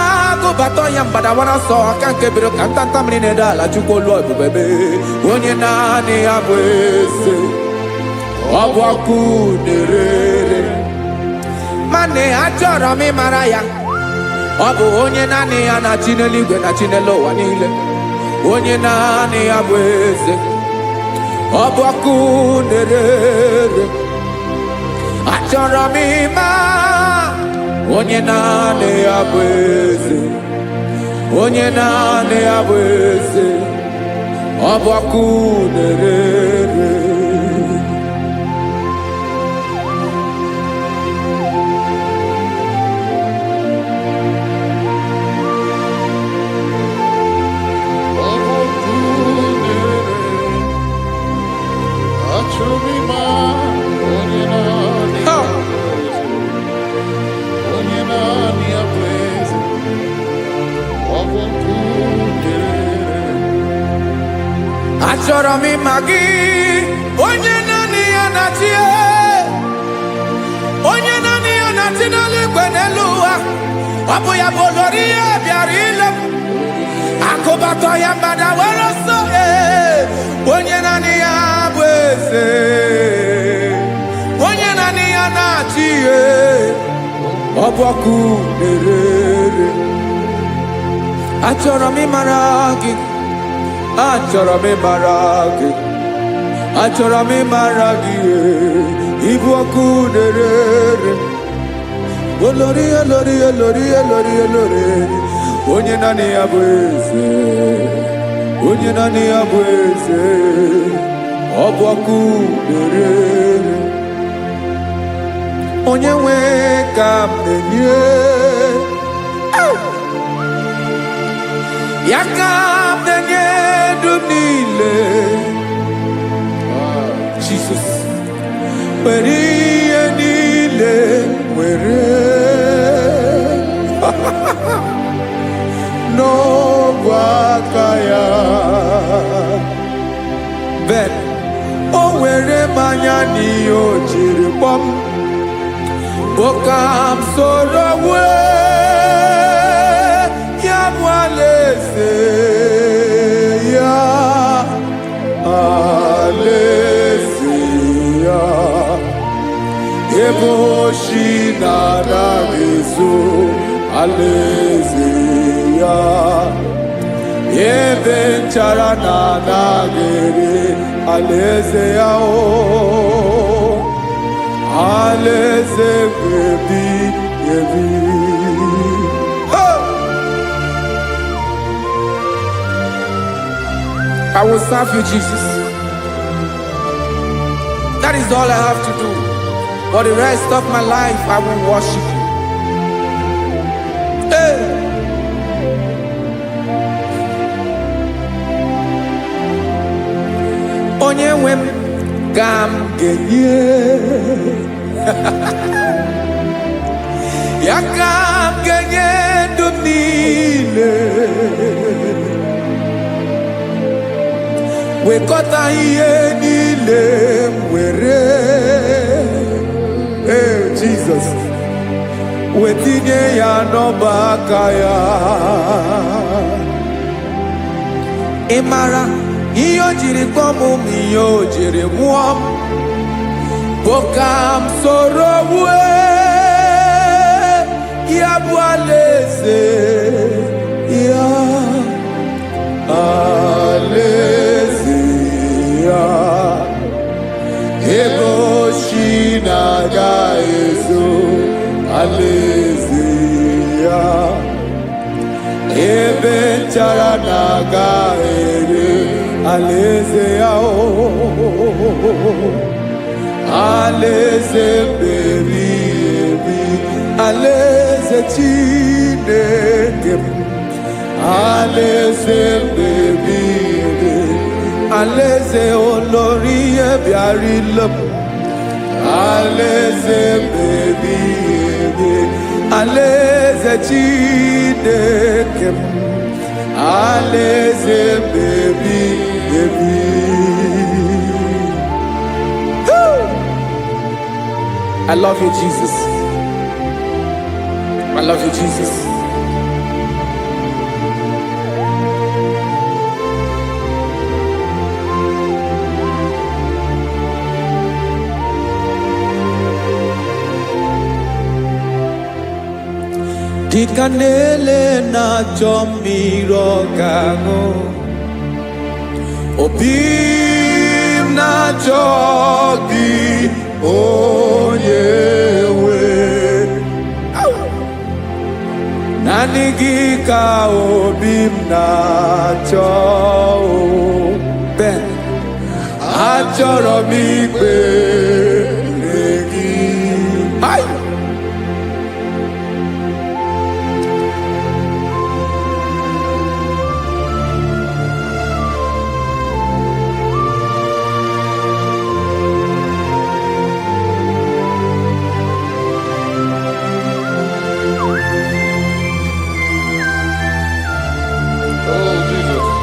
Agụbatọ ya mgbadawara ọsọ aka nke biro ka ntanta mmiri na-ede ala Chukwu olu ebube. Onye naanị ya bụ eze. Ọ bụ ọkụ na-ere. Mane achọrọ m ịmara ya. Ọ bụ onye naanị ya na-achị n'eluigwe na-achị n'elu ụwa niile. Onye naanị ya bụ eze. Ọ bụ ọkụ na-ere. Achọrọ m ịma onye naanị ya bụ eze. Onye naanị ya bụ eze. Ọ bụ ọkụ na-ere. achọrọ m ịma gị, onye naanị ya na-achị, onye naanị ya na-achị n'eluigwe n'elu ụwa. Ọ bụ ya bụ olori ya bịara ile m, akụbatọ ya mgbada were ọsọ. Onye naanị ya bụ eze, onye naanị ya na-achị ihe. Ọ bụ ọkụ na-erere. Achọrọ m ịmara gị, achọrọ m ịmara gị, achọrọ m ịmara gị. Ịbụ ọkụ na-erere. Olori, olori, olori, olori, olori. Onye naanị ya bụ eze, onye naanị ya bụ eze. Ọ bụ ọkụ na-erere. Onye nwe ka m na-enye, ya ka m na-enye dum niile. Jesus, were ihe niile were n'ọbụ aka ya. Ben, o were mmanya n'ihe o jiri kpọọ m, boka m soro wee ya bụ alaeze ya, alaeze ya. Ebe oshi na-anaghị ezo, alaeze ya. Ebe nchara na-anaghị ere, alaeze ya. Alaeze ebi ebi. I will serve you, Jesus. That is all I have to do. For the rest of my life, I will worship you. Hey. Onye nwe m ka m ga-enye, ya ka m ga-enye ndụ m niile. Wekọta ihe niile m were, Jesus, wetinye ya n'ọba aka ya. Ị mara ihe o jiri kpọọ m, ihe o jiri nwụọ m, bụ ka m soro wee ya bụ alaeze ya, alaeze ya. Ebe oshi na-aga ezo, alaeze ya. Ebe nchara na-aga ere, alaeze ya. Alaeze ebi ebi, alaeze Chineke m. Alaeze ebi ebi, alaeze olori ya bịara ile m. Alaeze ebi ebi, alaeze Chineke m. Alaeze ebi ebi. I love you, Jesus. I love you, Jesus. Dịka na-ele na-achọ mmiri ọ ga-aṅụ, obi m na-achọ gị, onye nwe. Naanị gị ka obi m na-achọ. Ben, achọrọ m ikpere gị.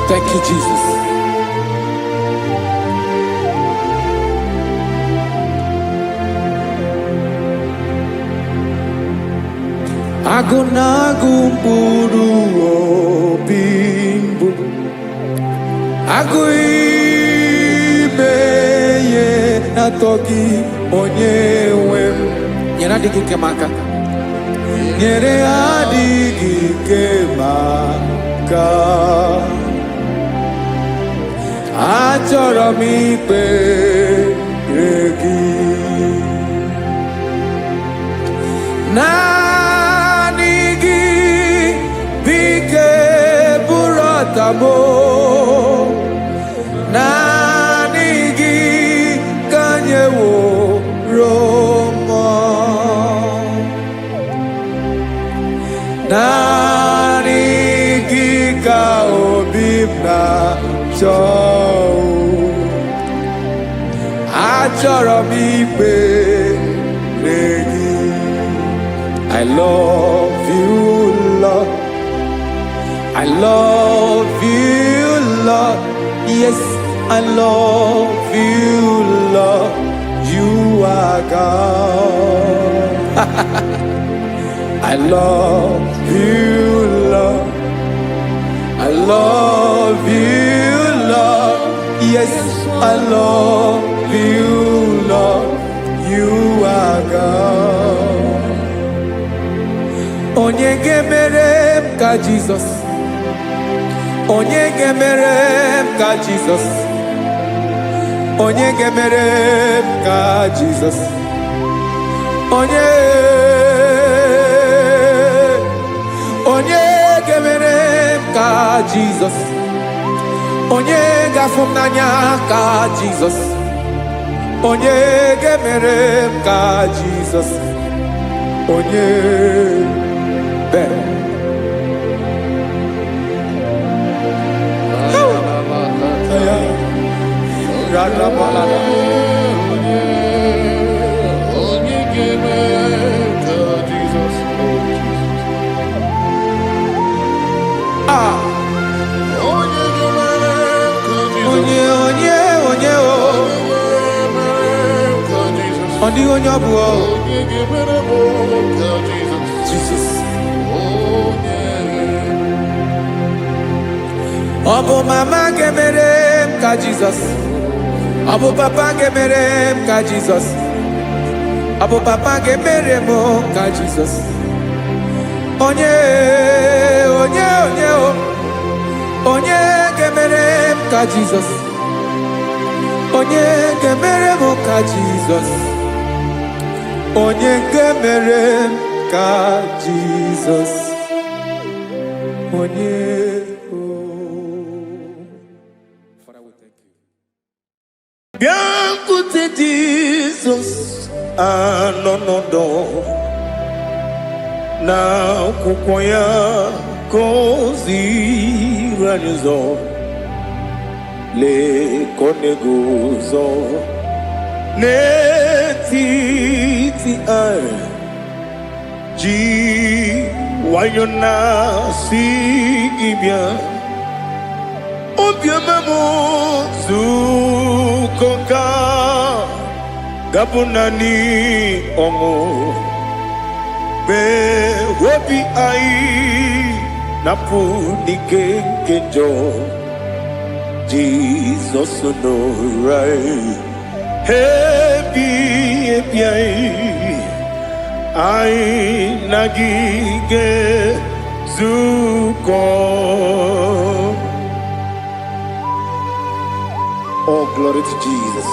Thank you, Jesus. Agunagu buru obimbu Aguimeye natoki onyewem Nyera digi kemaka Nyere adigi kemaka Achoro mi pe regi Nanigi bike buratamo Nanigi kanyewo Roma Nanigi ka obimna chow Achoro mi pe regi I love you, Lord. I love you, Lord. Yes, I love you, Lord. You are God. I love you, Lord. I love you, Lord. Yes, I love you, Lord. You are God. Onye gemerem ka Jesus. Onye gemerem ka Jesus. Onye gemerem ka Jesus. Onye gemerem ka Jesus. Onye gafumnanya ka Jesus. Onye gemerem ka Jesus. Onye Jesus. Obo mama gemerem ka Jesus. Obo papa gemerem ka Jesus. Obo papa gemerem ka Jesus. Onye gemerem ka Jesus. Onye gemerem ka Jesus. Onye gemerem ka Jesus. Onye Biancote Jesus anonodo na kukwaya kozi ranizo le konegozo ne titi ai ji wayona si ibia Obiamamo zukoka gabunani ongo be wobi ai napu nikenjo Jesus no right happy ai nagige zuko. Oh, glory to Jesus.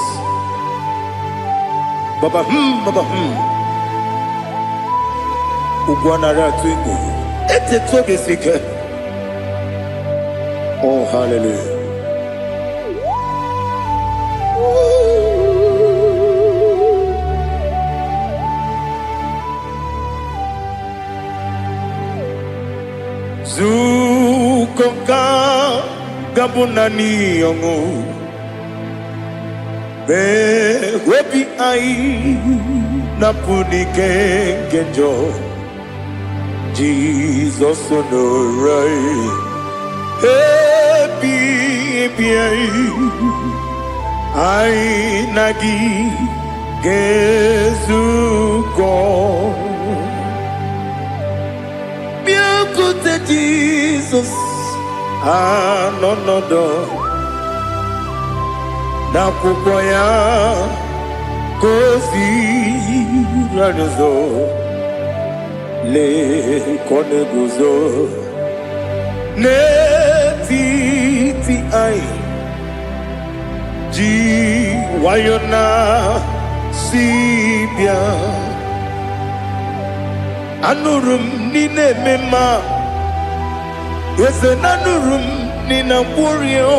Baba Ugwanara twingo. Ete toge sike. Oh, hallelujah. Zukoka gabunani yongo. Be wepi ai napuni kenjo Jesus no right happy ai nagi gezuko Jesus, no no no. Na kukwaya kozi ranizo le koneguzo ne ti ai ji wayona sibia anurum nine mema yese nanurum nina kurio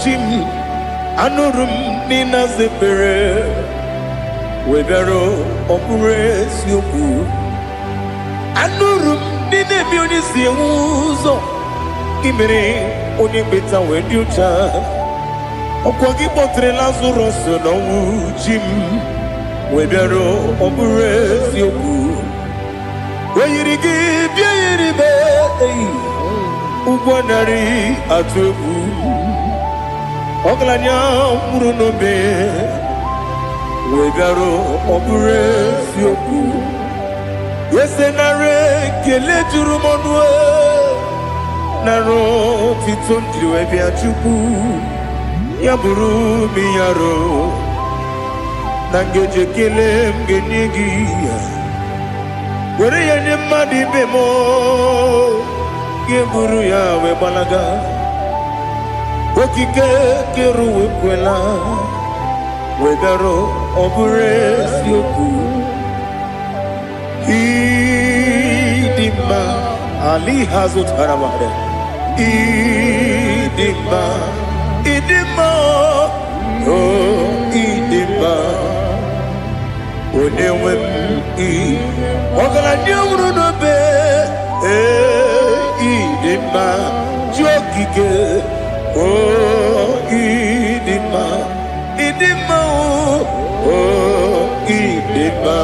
chim anurum nina zepere webero opure sioku anurum nine bioni siuzo imere oni beta wediucha okwagi potre Lazarus no chim webero opure sioku weyirigi biayiribe ugwanari atubu oglanya murunobe wegaro obure sioku yesenare kele jurumonwe naro titondri webia chuku yaburu miyaro nangeje kele mgenigi were yenye madi bemo yeburu ya webalaga okike keru wekwela wegaro obure sioku idima ali hazut haramare idima oh idima onewem ogala nyuru no be idima jokike oh idima oh idima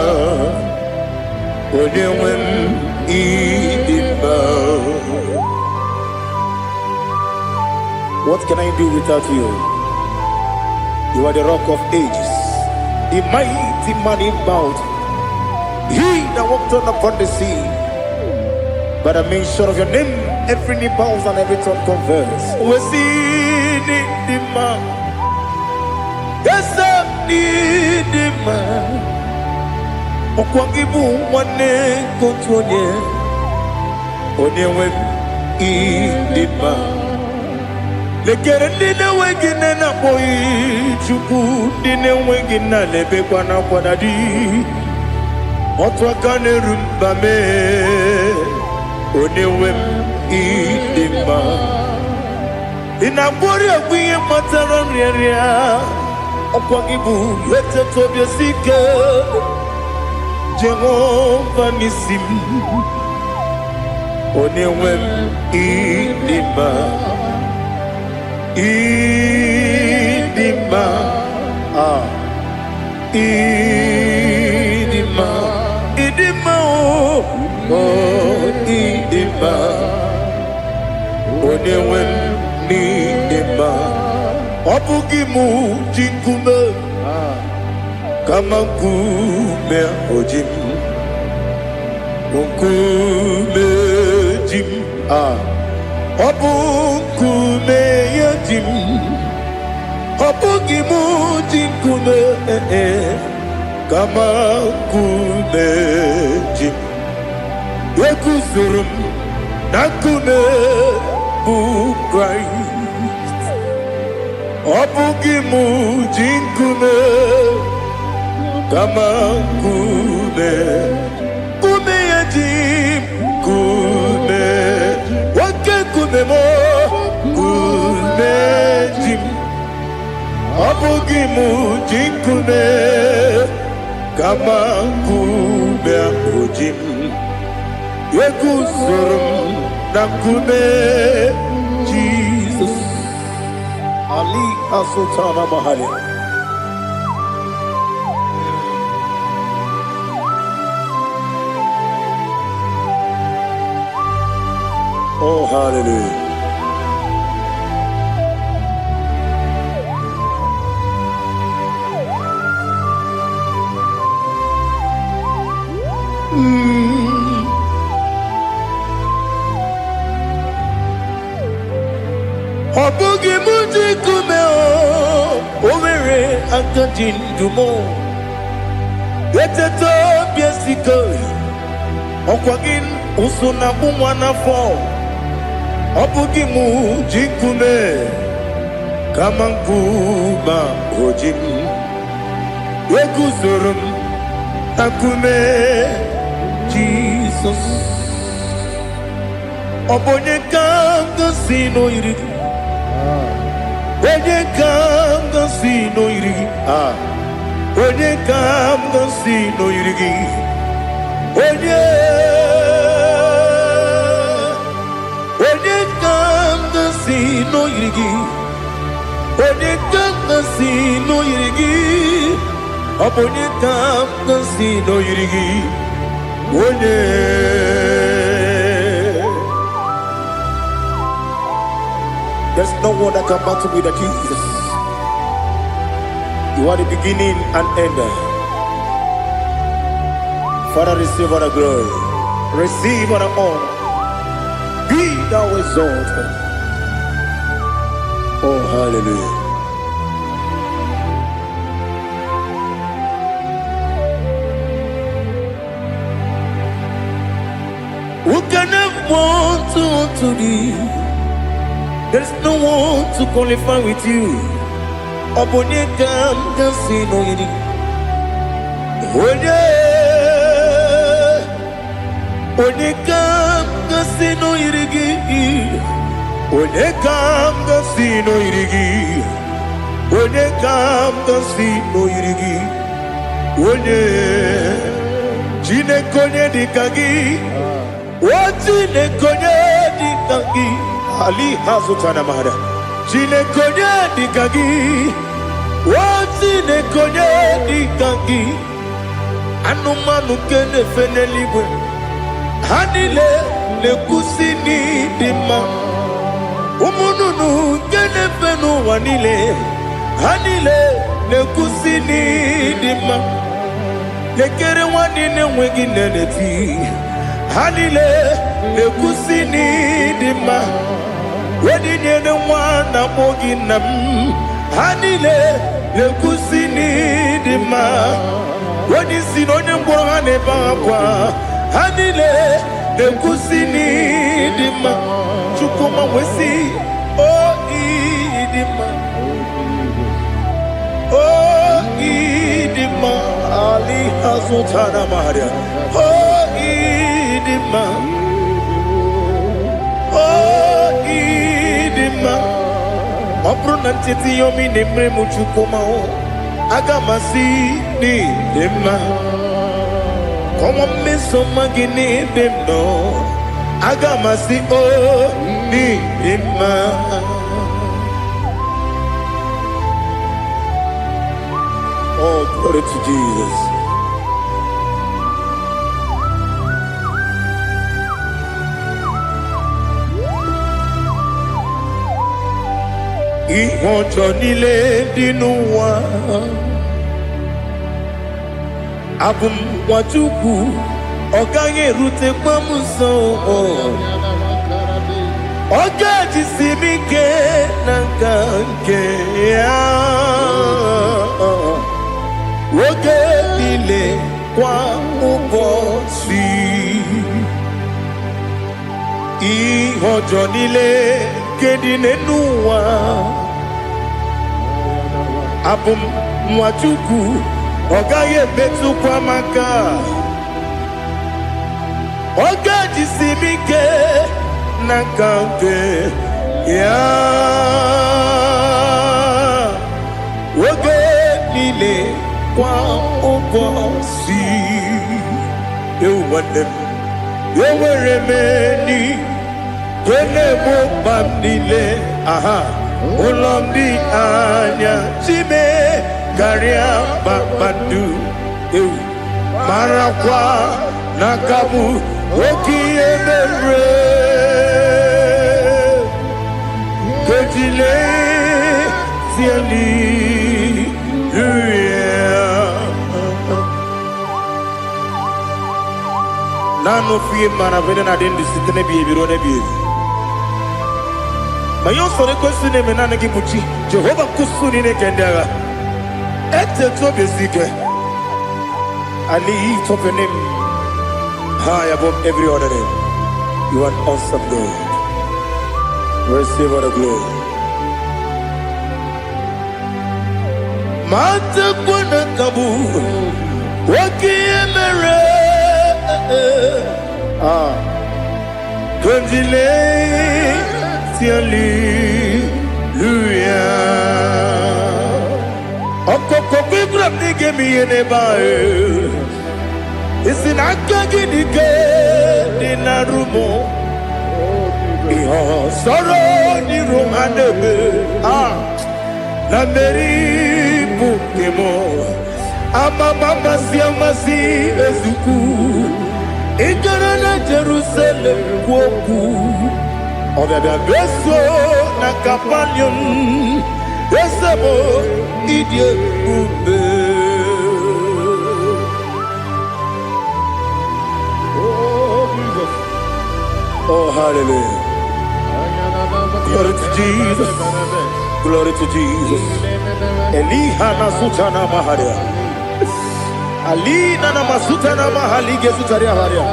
onewem idima. What can I do without you? You are the rock of ages, the mighty man in mountain, he that walked on upon the sea. By the mention of your name, every knee bows and every tongue confess. We see the man. Yes, the man. Okwangibu wane kontonye. Onyewe idima. Lekere nine wegine na boy chuku nine wegina lebe kwa na kwanadi. Otwa kane rumba me. Onewem idima inabori agwiye matara nriaria okwagibu yete tobye sike Jehova nisim onewem idima idima idima idima oh idima onewem idima obugimu jinkume kama nkume ojim nkume jim obukume yajim obugimu jinkume kama nkume jim Yekuzurum nakune bu Christ obugimu jinkume kama kume kume yajim kume wake kume mo kume jim obugimu jinkume kama kume ojim Yekuzurum nakune Jesus Ali Asutana Mahali. Oh hallelujah. akajin dumo. Eteto biesiko. Okwagin usuna bumwana fo. Obugimu jikume. Kamankuba ojim. Weguzurum akume. Jesus. Obonye kanga sino irigi. Onye kanga sino irigi. Onye kanga sino irigi. Onye kanga sino irigi. Onye kanga sino irigi. Obonye kanga sino irigi. Onye. There's no one that can battle with Jesus. You are the beginning and end. Father, receive all the glory. Receive all the honor. Be thou exalted. Oh, hallelujah. Who can have one to thee? There's no one to qualify with you. Obonye kam kasino yiri. Onye kam kasino yiri. Onye kam kasino yiri. Onye kam kasino yiri. Onye jine konye dikagi. Wajine konye dikagi. Ali hazutana mahara. Jine konye dikagi. Wajine konye dikagi. Anumanu kene fenelibwe. Hanile le kusini dima. Umununu kene fenu wanile. Hanile le kusini dima. Lekere wanine wegi neneti. Hanile le kusini dima. Wedi nyene wana mogi nam. Hanile le kusini dima. Wedi sinonye mborane bakwa. Hanile le kusini dima. Chukuma wesi oh idima. Oh idima. Ali hazutana maria. Oh idima. Oh idima. Opronantiti yomi nemre muchukuma o. Agamasi ni dima. Como me somagini demno. Agamasi o ni dima. Oh, glory to Jesus. Ihojo nile dinuwa. Abum wajuku. Oganye rute pamuso. Oga jisimike nankanke ya. Oge nile kwa ubosi. Ihojo nile kedinenuwa. Abum mwachuku ogaye betu kwa maka. Oga jisimike nakanke ya. Oge nile kwa ubosi. You want them. You will remain. Kene mo bamdile. Aha. Ulomdi anya. Chime. Garia babandu. Marakwa. Nakabu. Oki emere. Kejile. Ziali. Nano fiye mana vene na dendi sitene biye biro ne biye. Mayo sore kwesune menane kimuchi. Jehova kusuni ne kendaga. I lift up your name high above every other name. You are an awesome God. Receive all the glory. Mata kuna kabu wakiemere Konjile tiali luya Okoko bibra nige miyene bae Isinaka ginike dinarumo Iho soro ni romanebe Na meri bukemo Ama mama siamasi ezuku Ikarana Jerusalem woku Obebe beso na kapanion Esebo idye ube Oh Jesus Oh hallelujah Glory to Jesus Glory to Jesus Elihana sutana maharia Alina na masutana mahali gesutaria haria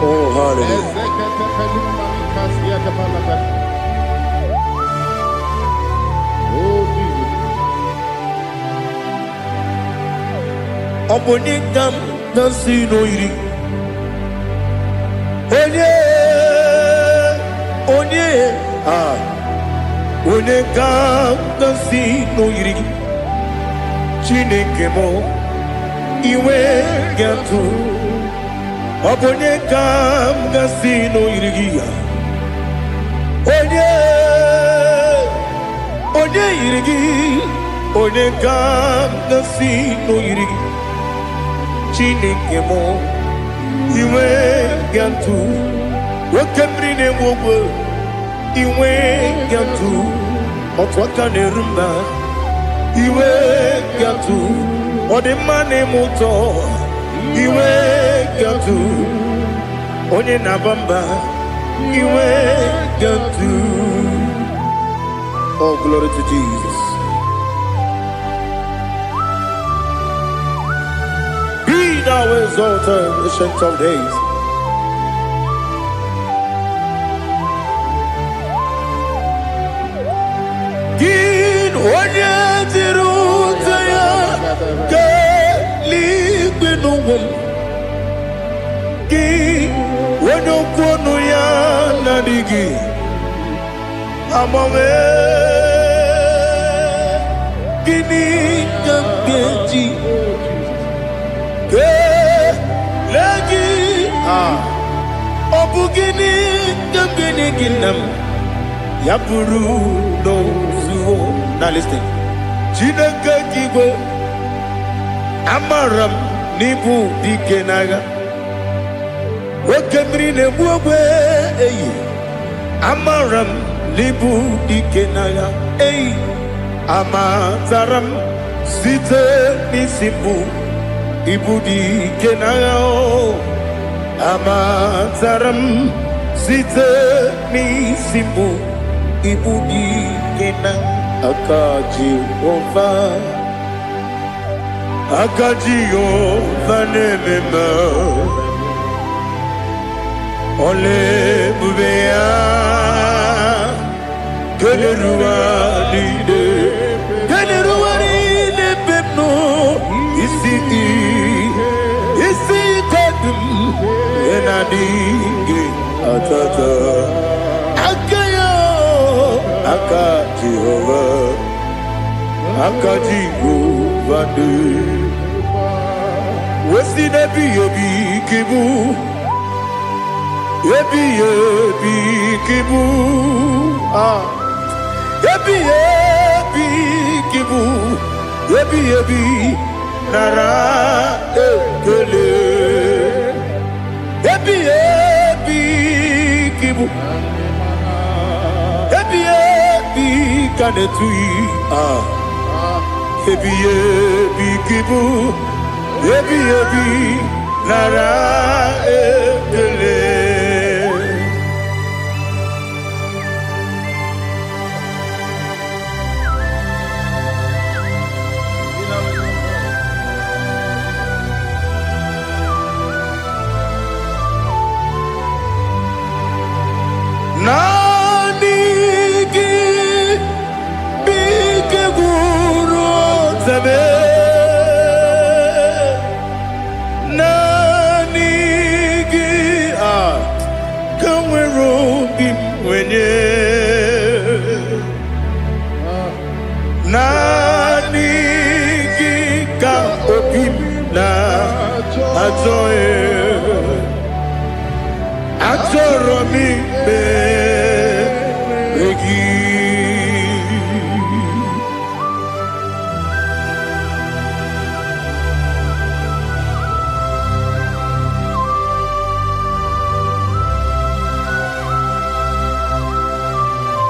Oh hallelujah Obonikam nasino iri Onye Onekam nasino iri Chineke mo iwe gatu Obonekam nasino iri Onye iri Onekam nasino iri Chineke mo iwe gatu Wakemrine wogo iwe gatu Otwaka nerumba iwe gatu Odemane moto iwe gatu Onye nabamba iwe gatu Oh glory to Jesus. Thou exalted, ancient of days. Gin onye tiruta ya ke ligbinugum. Gin onye kwonu ya nadigi. Amame gini kamgeji. Obugini gambini ginam Yapuru no zuo. Now listen. Chineke kigo Amaram nibu dikenaga Wekemri ne buwe Amaram nibu dikenaga Amazaram site nisimbu Ibu dikenaga Amazaram site nisimbu Ibu dikenaga Akaji Jehova nemema Ole bubea Geleruwa lide pepno Isi kadum Enadingi atata Aka Jehova Aka Jehova Wesi nebi kibu Ebi kibu Ebi kibu Ebi nara ekele Ebi kibu Ebi kanetui Ebi kibu Ebi nara ekele Nani Gika Opimna Atoe Atoromi Begi.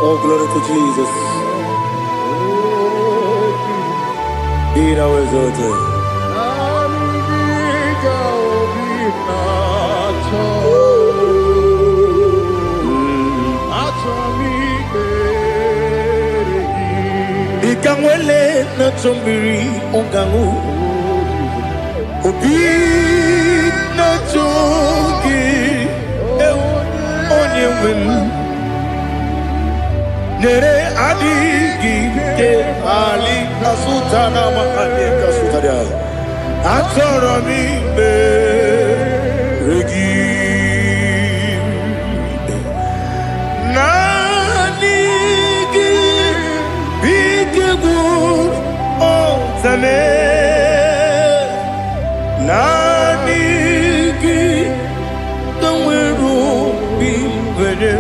Oh, glory to Jesus. Be thou exalted. Ikangwele na chombiri ongangu Obi na chogi onye wem Nere adigi ke ali kasutana ma ali kasutaria Atoromi be regi Nanigi bigegu otame Nanigi tanweru bimvede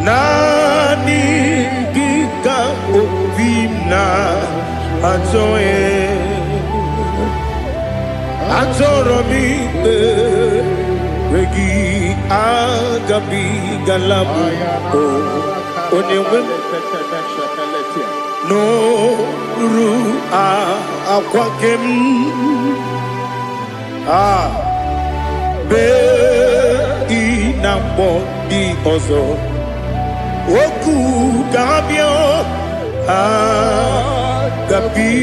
Nani Gika Opimna Atoe Atoromi Regi Agabi Galabu Onewem No Ru Aquakem Be Inambo Di Ozo Oku Gabio Agabi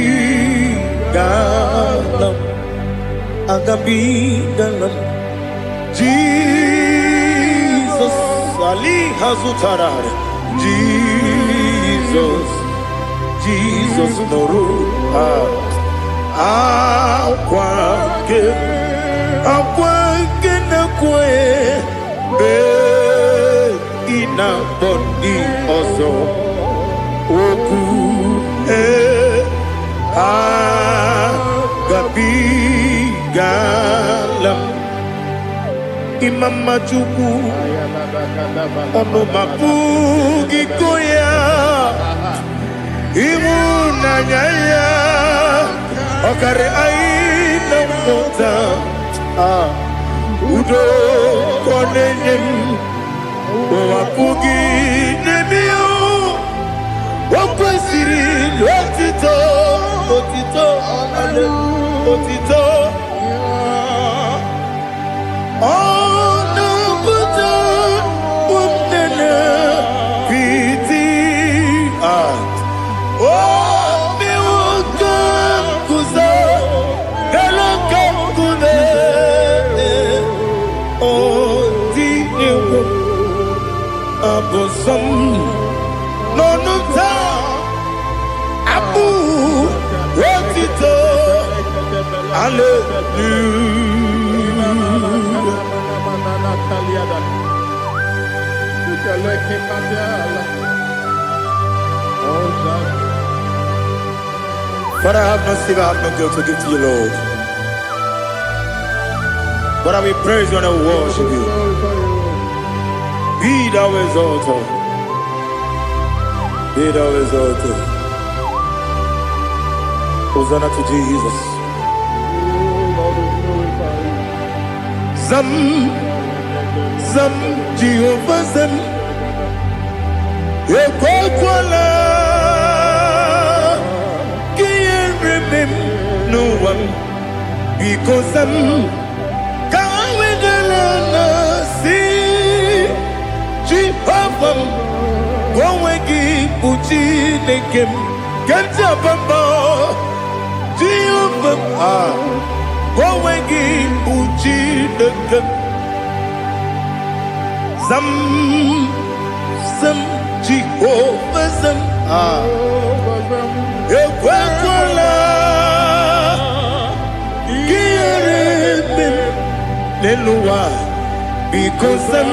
Galam Agabi Galam Jesus Ali Hazutarar Jesus Noru Aquake Nakwe Be Ina body also Oku Gabi Galam Imam Majuku Ono Mapugi Koya Imu Nanyaya Okare Aina Mota Udo Konenyem Wapugi Nebio Wakwesiri Otito Otito Ono Buto Umnene Piti Miwaka Kuzo Galaka Kude Odinewo Abosom Nonuta Abu Otito Hallelujah. Father, I have no silver, I have no gold to give to you, Lord. But I will praise you and I will worship you. Be thou exalted. Be thou exalted. Hosanna to Jesus. Zam Jehovah Zam Ekwakwala Can't remember no one because Zam Kawedalana see Jehovah Gwawegi Uchi Nekem Kanjabamba Jehovah Gwawegi Uchi Nekem Zam Jehovah Zam Ekwakwala Kiyarebe Nelua because Zam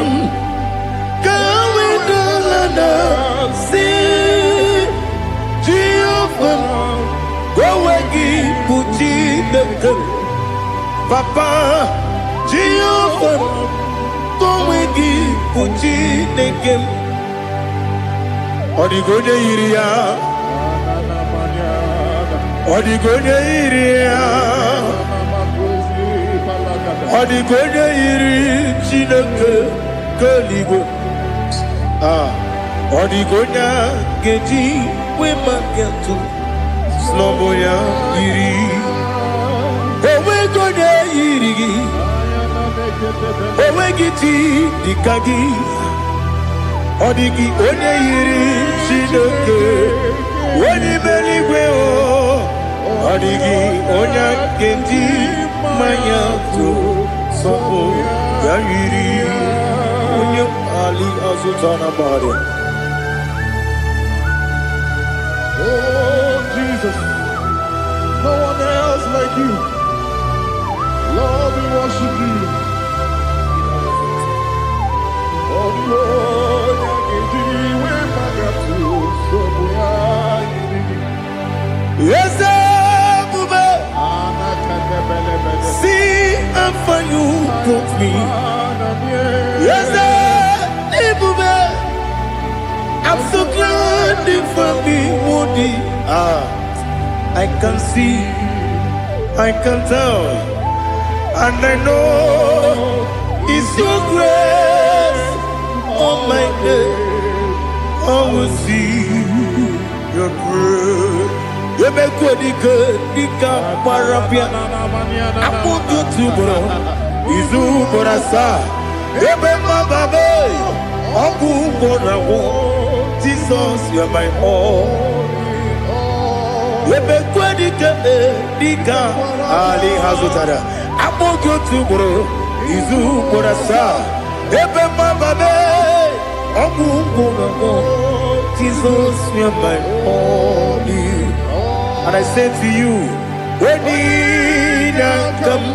Kawedalana See Papa, Jehovah, Kowegi, Uchi, Nekem, Odigonya Iria, Odigonya Iria, Odigonya Iri, Chineke, Kaligo, Odigonya, Geji, Wemakiatu, Sloboya, Iri. Owegonya Iri, Owegiti, Dikagi, Odigi, Onye Iri, Chinoke, Oni Meligwe, Odigi, Onya Genti, Mayato, Sopo, Yiri, Onye Ali Azutana Bari. Oh, Jesus, no one else like you. Lord, we worship you. Oh, Lord, yes, Bube. See how you took me. Yes, Bube. I'm so glad for me, Woody. I can see, I can tell. And I know it's your grace on my head. I will see your grace. You make good, Dika Parapia. I put you to bro. Izu Borasa. You make my baby. Oku Borawo. Jesus, you're my all. You make good, Dika Ali Hazutara. Abogo to bro, Izu Borasa, Ebe Mababe, Ogu Jesus, you're my only. And I say to you, when you come,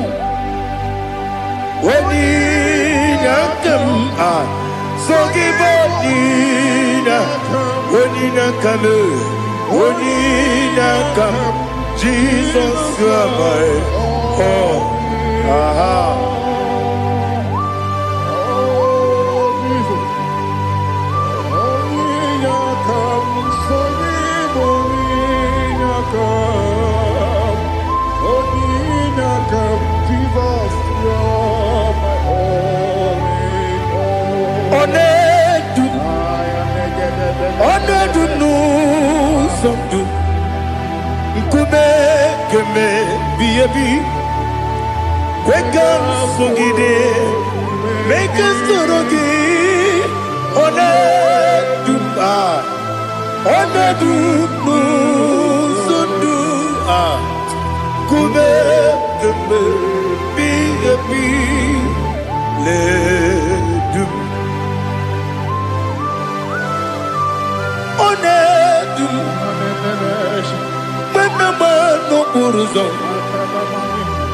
so give up, when you come, Jesus, you're my all. Make us to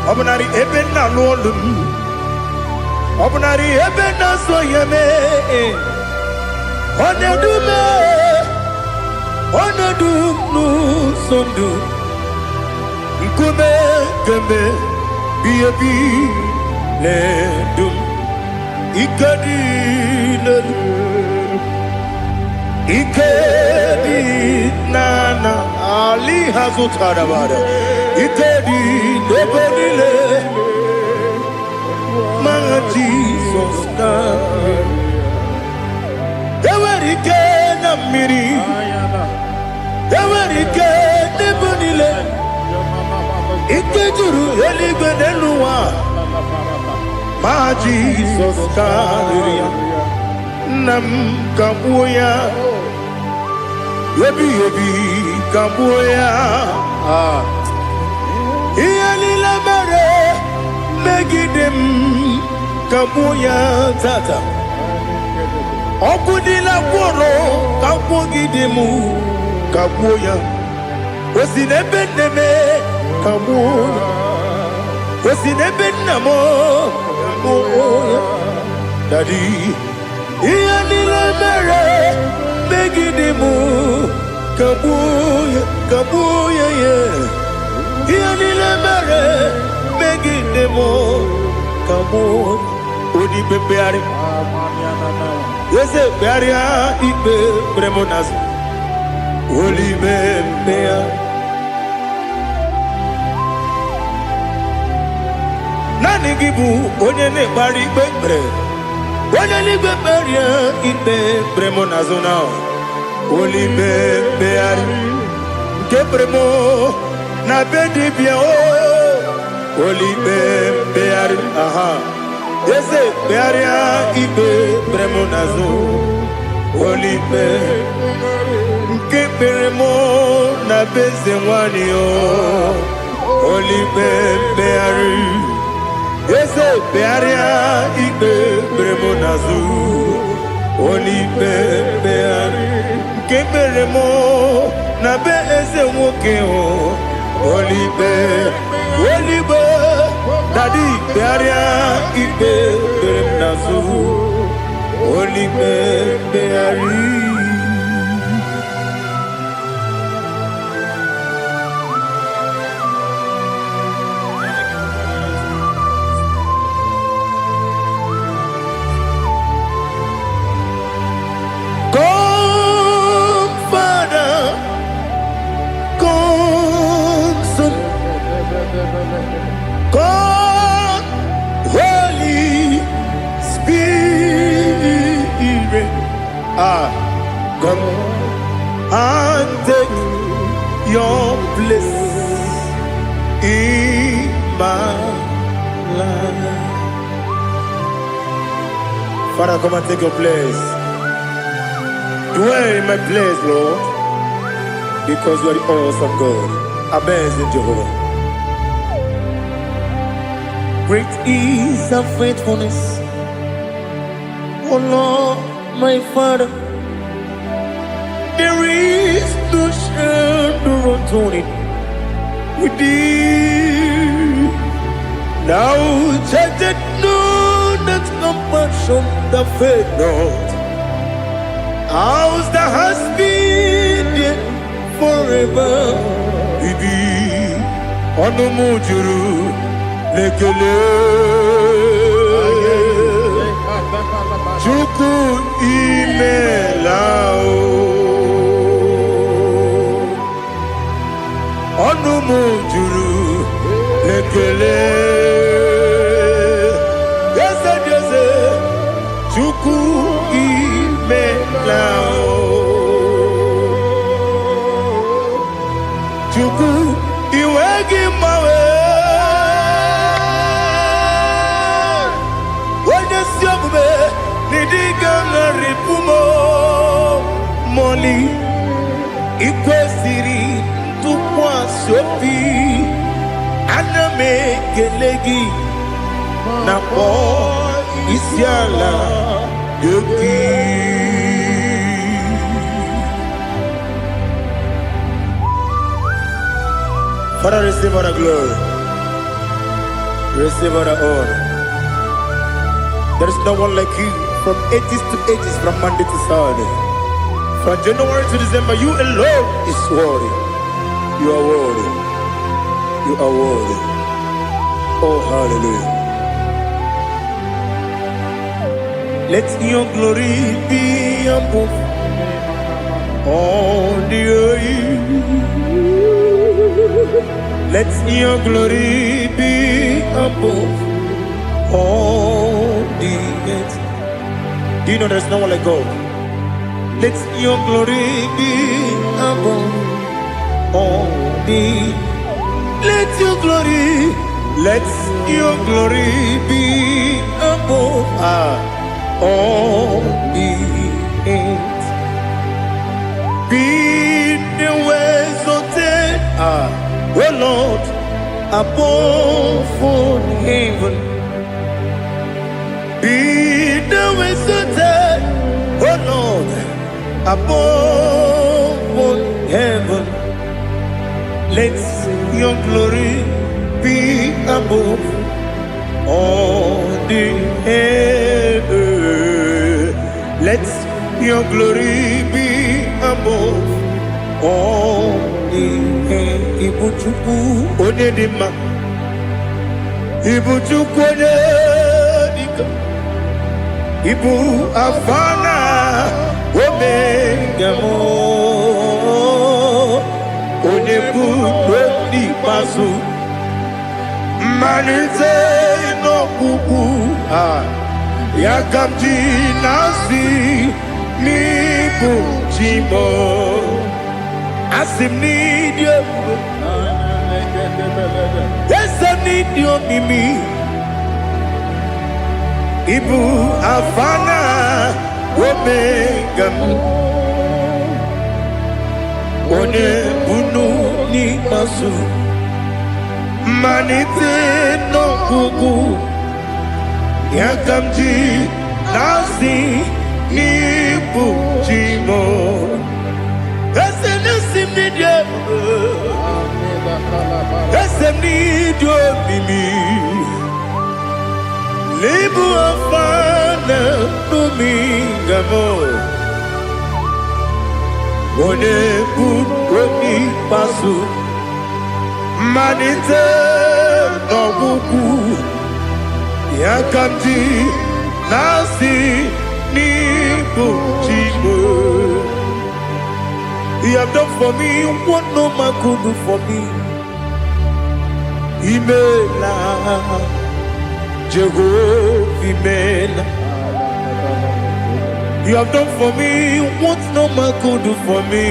Obnari ebena lolum, Obnari ebena soyeme, Onedume, Onedunu sondu, Nkume keme, biabi ledum, Ikadi Ikedi nana Ali Hazutarabada Ikedi nebodile Manga Jesus na Ewerike na miri Ewerike nebodile Ikejuru eligwe neluwa Ma Jesus na Nam kabuya Yebi kabuya Iyalila mere Megidem kabuya tata Okudila kworo Kabugidemu kabuya Osinebeneme kabuya Osinebenamo kabuya Daddy Iyalila mere Megidemu kabuya yeah Iyalila mere megidemo kamo odi bebeari yese bearia ibe bremonas oli bebea nani gibu onye ne bari bebre onye ni beberia ibe bremonas na oli bebeari kebremo na bedi bia o oli bebeari aha yese bearia ibe bremonazo oli be kebremo na bezewani o oli bebeari yese bearia ibe bremonazo oli bebeari kebremo na bezewoke o oli be Daddy, bearia ibe beremnazu, oli beari. Come, Father, come, Son, come, Holy Spirit, come and take your place in my life. Father, come and take your place. Dwell in my place, Lord, because you are the awesome God, amazing Jehovah. Great is thy faithfulness, oh Lord, my Father. There is no shadow unto it with thee. Now judged no that compassion the faith not. Ours that has been forever with thee. Onomujuru lekele Chuku imelao Onomujuru lekele Yese yese Chuku imelao Chuku iwegi mawe Nidigangaripumo Moli Ikwesiri Tukwa sopi Aname kelegi Napo Isiala Yoki Father, receive all the glory, receive all the honor. There is no one like you. From ages to ages, from Monday to Saturday, from January to December, you alone is worthy. You are worthy. You are worthy. Oh, hallelujah. Let your glory be above all the earth. Let your glory be above all the earth. Do you know there's no one like God? Let your glory be above all the. Let your glory be above all the earth. Be the ways of death, oh Lord, above all heaven. Be the visited, oh Lord, above all heaven. Let your glory be above all the heaven. Let your glory be above all the heaven. Ibu chukwenye dika, Ibu afana omega mo, Onebu di pasu, Manite no kuku, Yakamji nasi, Nibu chimo, Asim need you. Yes, I need you, Mimi. Ibu afana omega one bunu ni masu manite no kuku yakamji nasi ni bujimo. Yes, I need you. Yes, I need you, Mimi. Libu afana numinga mo. One buni pasu. Manite no buku. Yakamji nasi ni bujimo. You have done for me what no man could do for me. Imela, Jehovah, Imela. You have done for me what no man could do for me.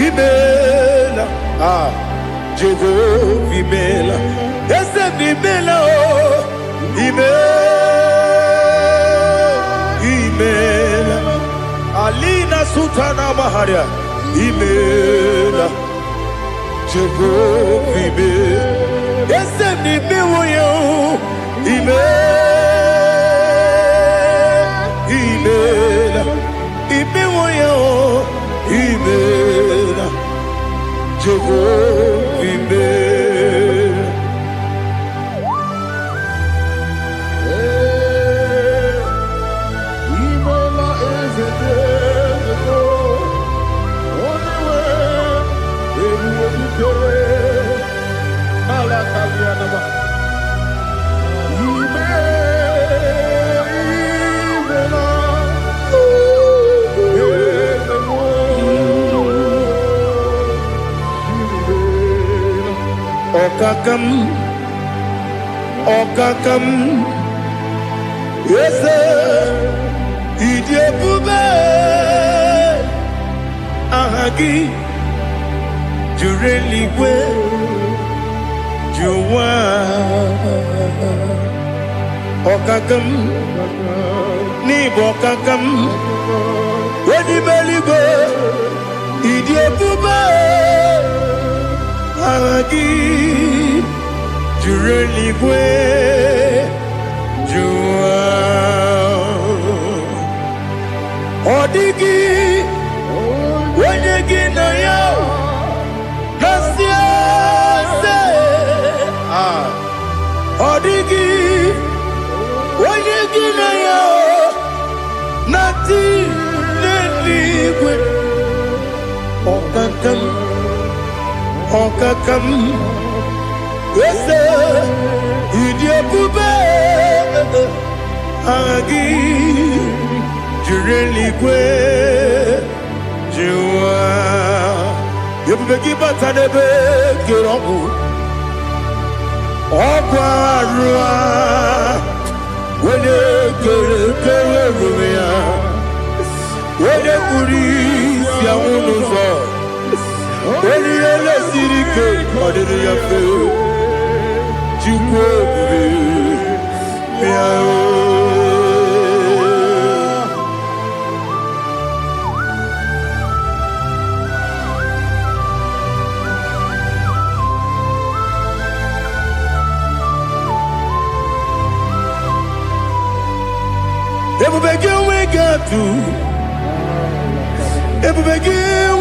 Imela, Jehovah, Imela. Yes, Imela, Imela. Alina Sutana Maharia, Imela. Jehovah, Imela. Yes, Imela. Imela. Imela. Jehovah, Imela. Okakam, yes, Idiabube, Ahagi, Jureli, Juwa, Okakam, Nibokakam, Wedi Beligo, Idiabube, Ahagi. Jureligwe Jua Odigi Wenyegi na yao Nasia se Odigi Wenyegi na yao Nati Neligwe Okakam Okakam Yes, Idiabube, Agi, Jureligwe, Jua, Yabegi Batanebe, Girobu, Ogwarua, when you get when you police, Yamuno, when you let Sirike, what did you feel?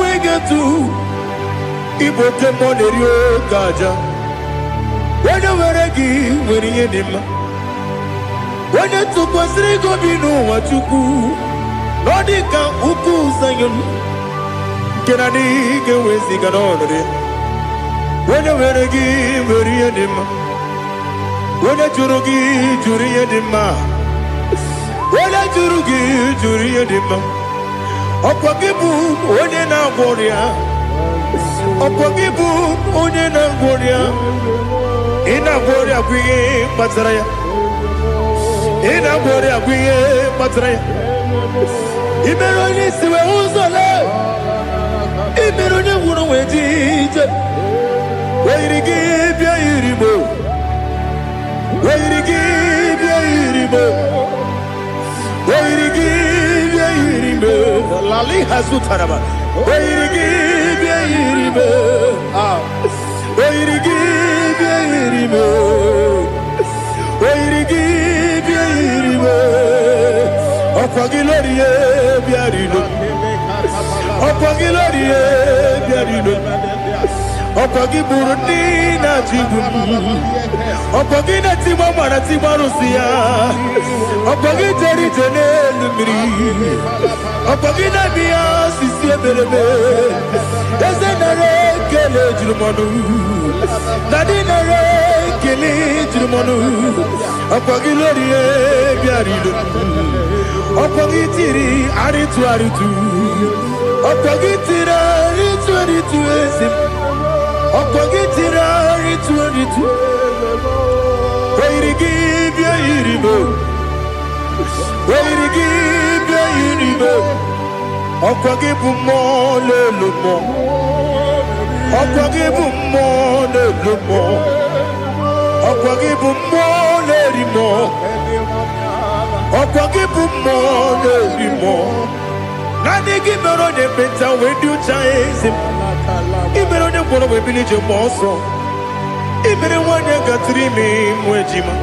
we get to Ibo Kemonerio Gaja. When you were a gift, when you did, when you took us, they go be no what you do. Nodika Uku Sayon, Kennedy, get with the Ganone. When you were a give, very edema. When a jurugi, jury edema. When a jurugi, jury edema. Opagibu, when in a warrior. Opagibu, when in a warrior. In a warrior, we Matraya. In a warrior, we Matraya. Imeroni, see who's alive. Imeroni, wouldn't wait. Where you give your iribo? Where you give your iribo? Where you give your iribo? Lali Hasutaraba. Where you give your iribo? Where you give your iribo? Where you give your iribo? Opagilorie biarino. Opagilorie biarino. Opagi Burundi na Jibu, Opagi na Timama na Timarusia, Opagi Terry Tenelumri, Opagi na Mia Sisia Berebe, Ezenare Kele Jumanu, Nadinare Kele Jumanu, Opagi Lorie Biarido, Opagi Tiri Aritu Aritu, Opagi Tira Aritu Aritu Esim. Opagitira ritu Where you give your iribo Where you give your iribo Opagibu mo le lumo Opagibu mo le lumo Opagibu mo le rimo Opagibu mo le rimo Nani gibero de penta when you chase Ibero de poro we village moso. Ibere wanya gatrimi mwejima.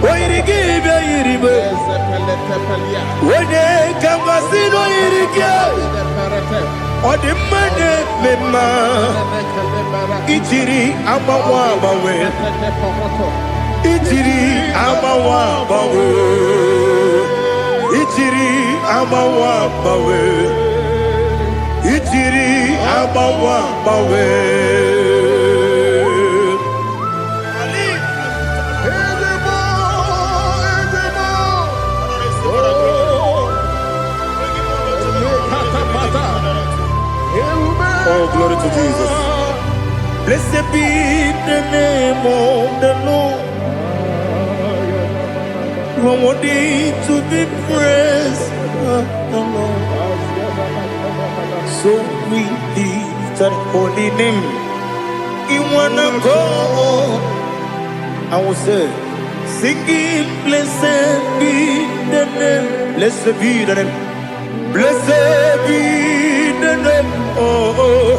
Oiri gibe iribe. Wene kambasino irike. Odi mane mema. Itiri amawa bawe. Itiri amawa bawe. Itiri amawa bawe. Itiri abawa bawe. Oh, glory to Jesus. Blessed be the name of the Lord. You are worthy to be praised, the Lord. So we lift that holy name. You wanna go? I will say, singing, blessed be the name. Blessed be the name. Blessed be the name. Oh,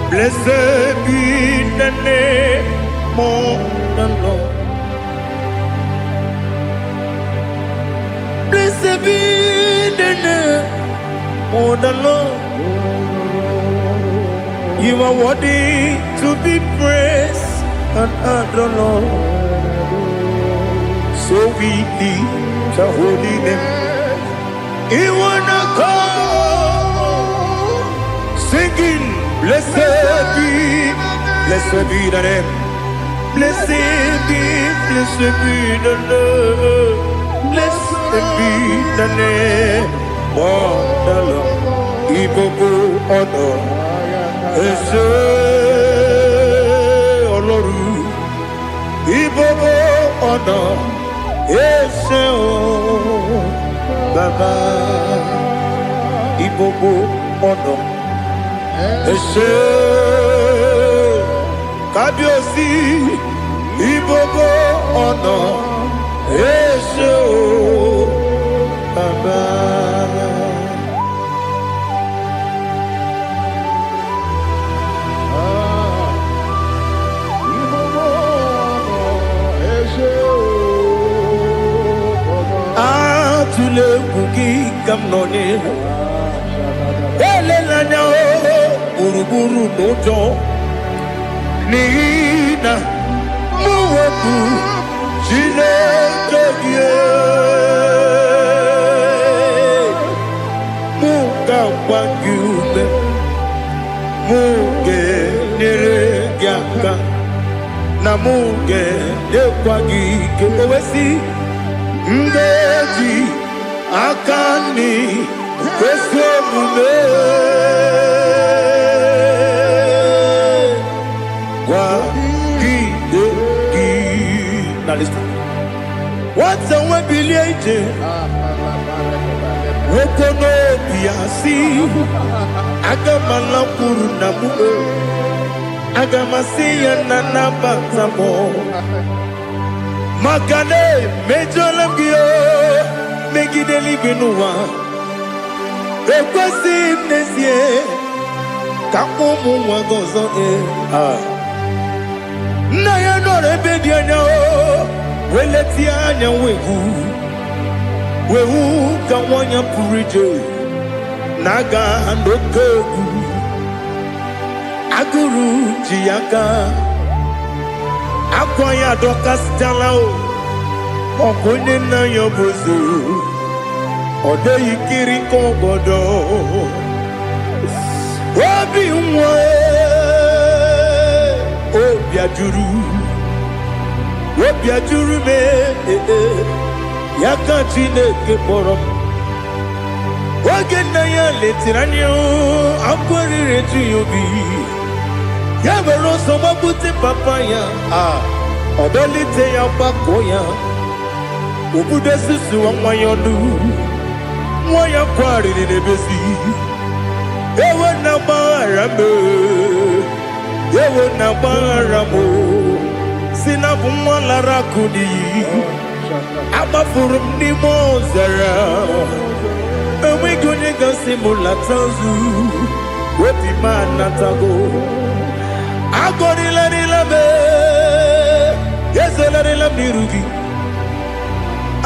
blessed be the name of the Lord. Blessed be the name of the Lord. You are worthy to be praised and adored, Lord. So we lift your holy name. You wanna call, singing, blessed be the name. Blessed be the name. Blessed be the name of the Lord. Ibobo honor. Ese Oloru Ibobo ọ̀nà Ese o Baba Ibobo ọ̀nà Ese Kábíyèsí Ibobo ọ̀nà Ese o Baba. Tule bugi kamnoni ele lanya buruburu nojo nina muwebu jine kege muka wangube muge neregiaka na muge dekwagi kewesi ndeji akani kweso mume kwa gidegi. Now listen. What's a webiliate? Okono biasi agamala kurunamu agamasiya nanabatamo makane mejolamgio megideli benuwa ekwesi nesie kamumu wagozo na ya nore bedianya weleti anya wehu kawanya purije naga ndokogu aguru jiaka akwanya doka stalao okonye na yobozu ode yikiri kogodo obi nwe obi ajuru me yaka Chineke kpọrọ m oge nna ya letiri anya akwarịrị eju ya obi ya were ọsọ gbapute papa ya ọdọlite ya gbakọ ya obodo susuwa nwa ya ọnụ nwa ya kwarịrị n'ebezi ewe na gbaghara m ewe na gbaghara m si na bụ nwa lara akụ n'iyi agbafuru m n'ime ọzara enweghị onye gasị m lata ozu obi m anatago agọrịlarịla m ezolarịla m n'iru gị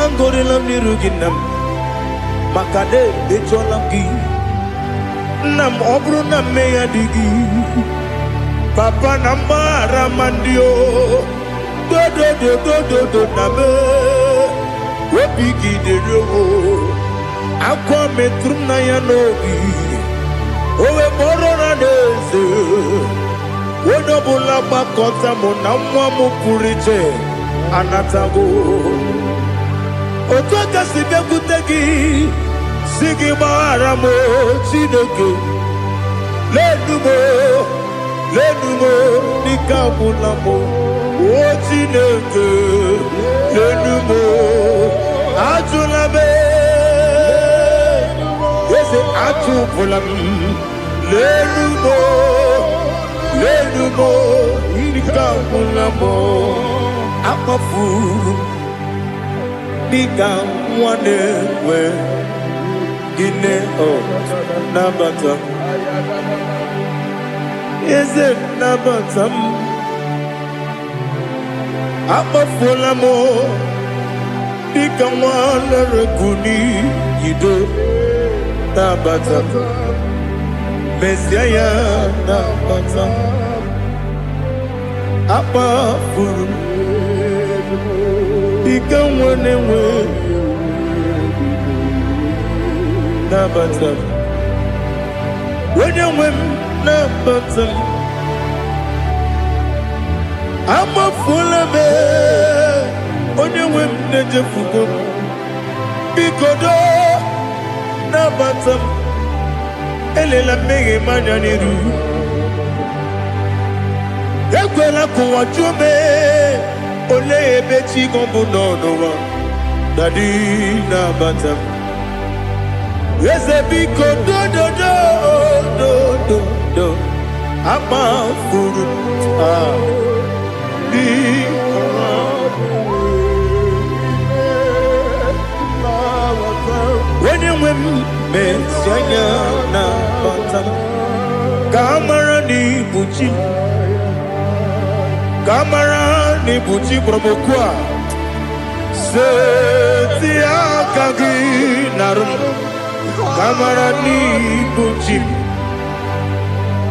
agọrịla m n'iru gị nna m maka na emejọla m gị nna m ọ bụrụ na mmehie dị gị papa na mgbaghara ma ndị o dodododododo na me obi gị dere owo akwa metụrụ m na ya n'obi owe kpọrọ na n'eze onye ọbụla gbakọta mụ na nwa m pụrụ iche anatago otu aka si bịakwute gị si gị gbaghara m Chineke lenumo dịka agwụla m o Chineke lenumo ajụla m eze achụpụla m lenumo dịka agwụla m akpafuru dịka nwa na-enwe gịnị nabata eze nabata m akpafuola m dịka nwa na-erekuni yido nabata mesia ya nabata akpafuru dịka nwa na-enwe nabata onye nwe m nabata m amafuola m onye nwe m na-ejefugo m biko do nabata m elela mmehie m anya n'iru ekwela ka ụwa jụọ m olee ebe chi gị bụ n'ụwa dadi nabata m eze biko do akpafuru onye nwe m mesi anya na bata ka amara n'ibu chi ka amara n'ibu chi kpọrọmokwu a seti aka gị narụ ka amara n'ibu chi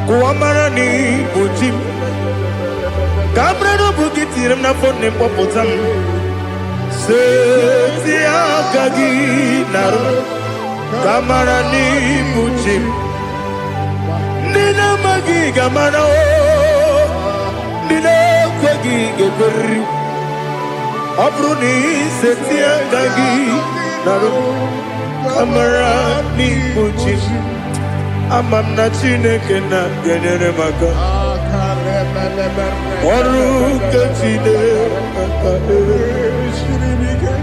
kuamara n'ibu chi ka amara n'obu gị tiri m n'afọ na mkpọpụta m seti aka gị narụ ka amara n'ibu chi ndị Nina magiga mana o Nina kwagiga berri Abruni setia gagi Naru kamara ni buchi Amam na chineke na genere maka Oru kachine maka Shirimike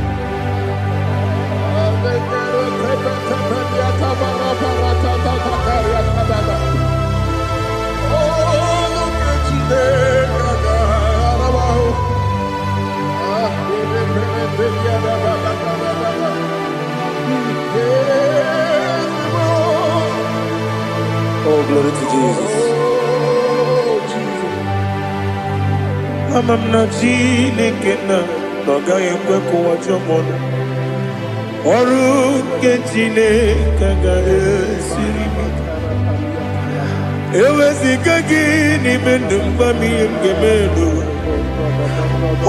Oh, glory to Jesus. Amam na chineke na noga ekwe kuwa chomono Oru ke chineke ga esiri Ewezika gị n'ime ndụ mgbami ngemelu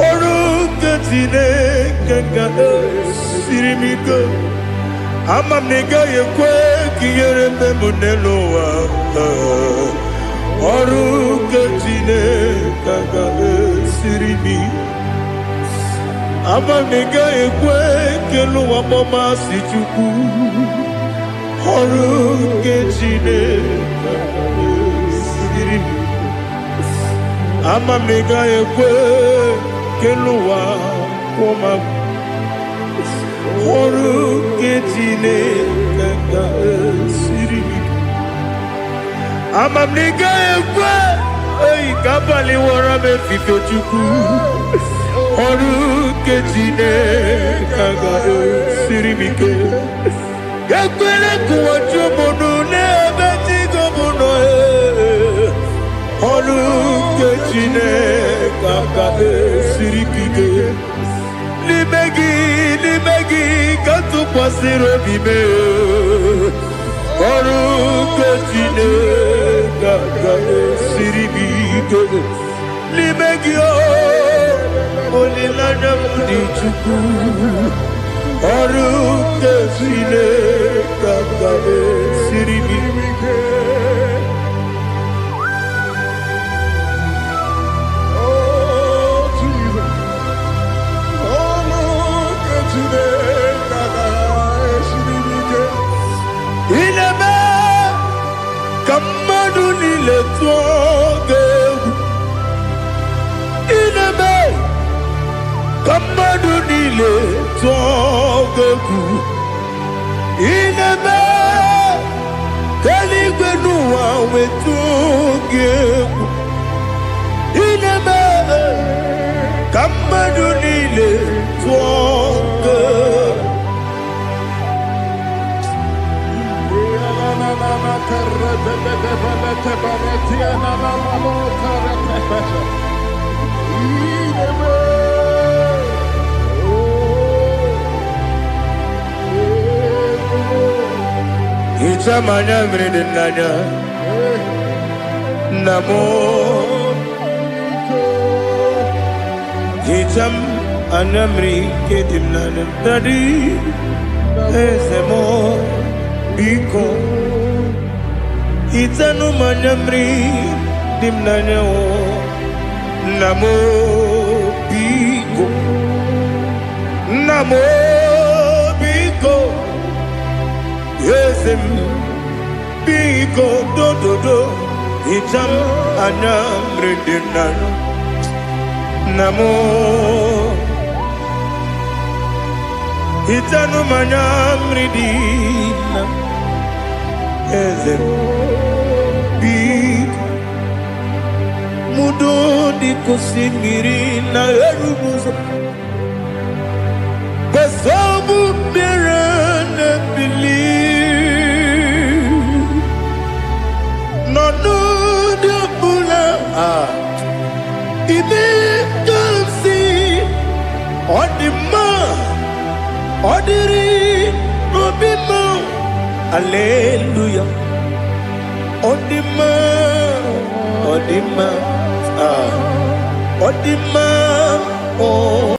Ọrụ nke Chineke ga esiri m ike Ama m na ị gaghị ekwe ka ihere mme m n'elu ụwa Ọrụ nke Chineke ga esiri m ike Ama m na ị gaghị ekwe ka elu ụwa gbamasị Chukwu Ọrụ nke Chineke Ama mega ekwe keluwa koma Oru ketine kaka siri Ama mega ekwe Oi kabali wara me fito chuku Oru ketine kaka siri mike Gakwele kuwa chumono nebe tigo mono Oru ketine kaka sirikike Limegi katu kwa siro bime Oru ketine kaka sirikike Limegi olilanya mudi chuku Oru ketine kaka sirikike Kamadu nile tuoge Inebe Kamadu nile tuoge Inebe Kaligwe nuwa wetuge Inebe Kamadu nile tuoge Itamanya mridinanya Namo Itam anamri kedimnana Dadi Ezemo Biko Itanu manamri dimnanya o Namo Biko Namo Biko Yesem Biko do do do Itam anamri dimnanya Namo Itanu manamri dimnanya Yesem Mudo di kusimiri na erubuzo Besobu mirane believe No no de bula Ibe kamsi Odima Odiri Obima Hallelujah Odima Odima Odima oh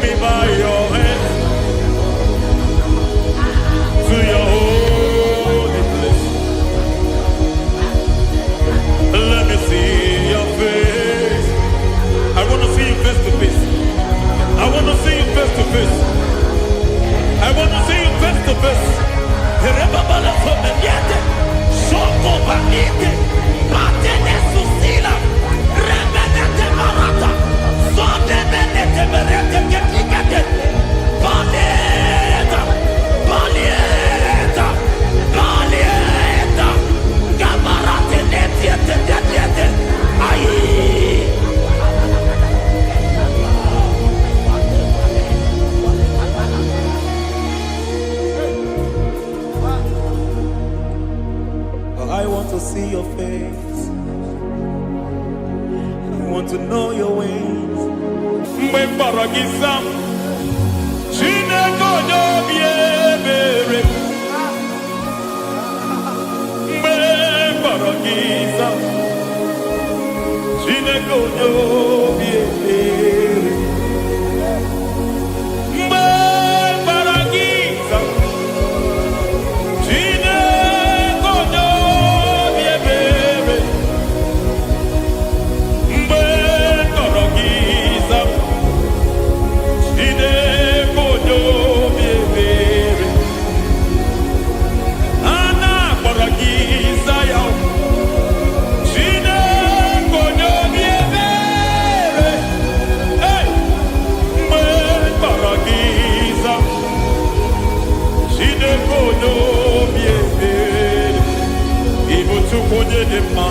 me by your hand to your holy place. Let me see your face. I want to see you face to face. I want to see you face to face. I want to see you face to face. I want to see your face. I want to know your ways. Mbaragisam, Chineko Nobiebere. Mbaragisam, Chineko Nobiebere. Mbaragisam, Chineko Nobiebere. Mbaragisam, Chineko Nobiebere. Ana Mbaragisam, Chineko Nobiebere. Hey, Mbaragisam, Chineko Nobiebere. Ibu tukonye dema,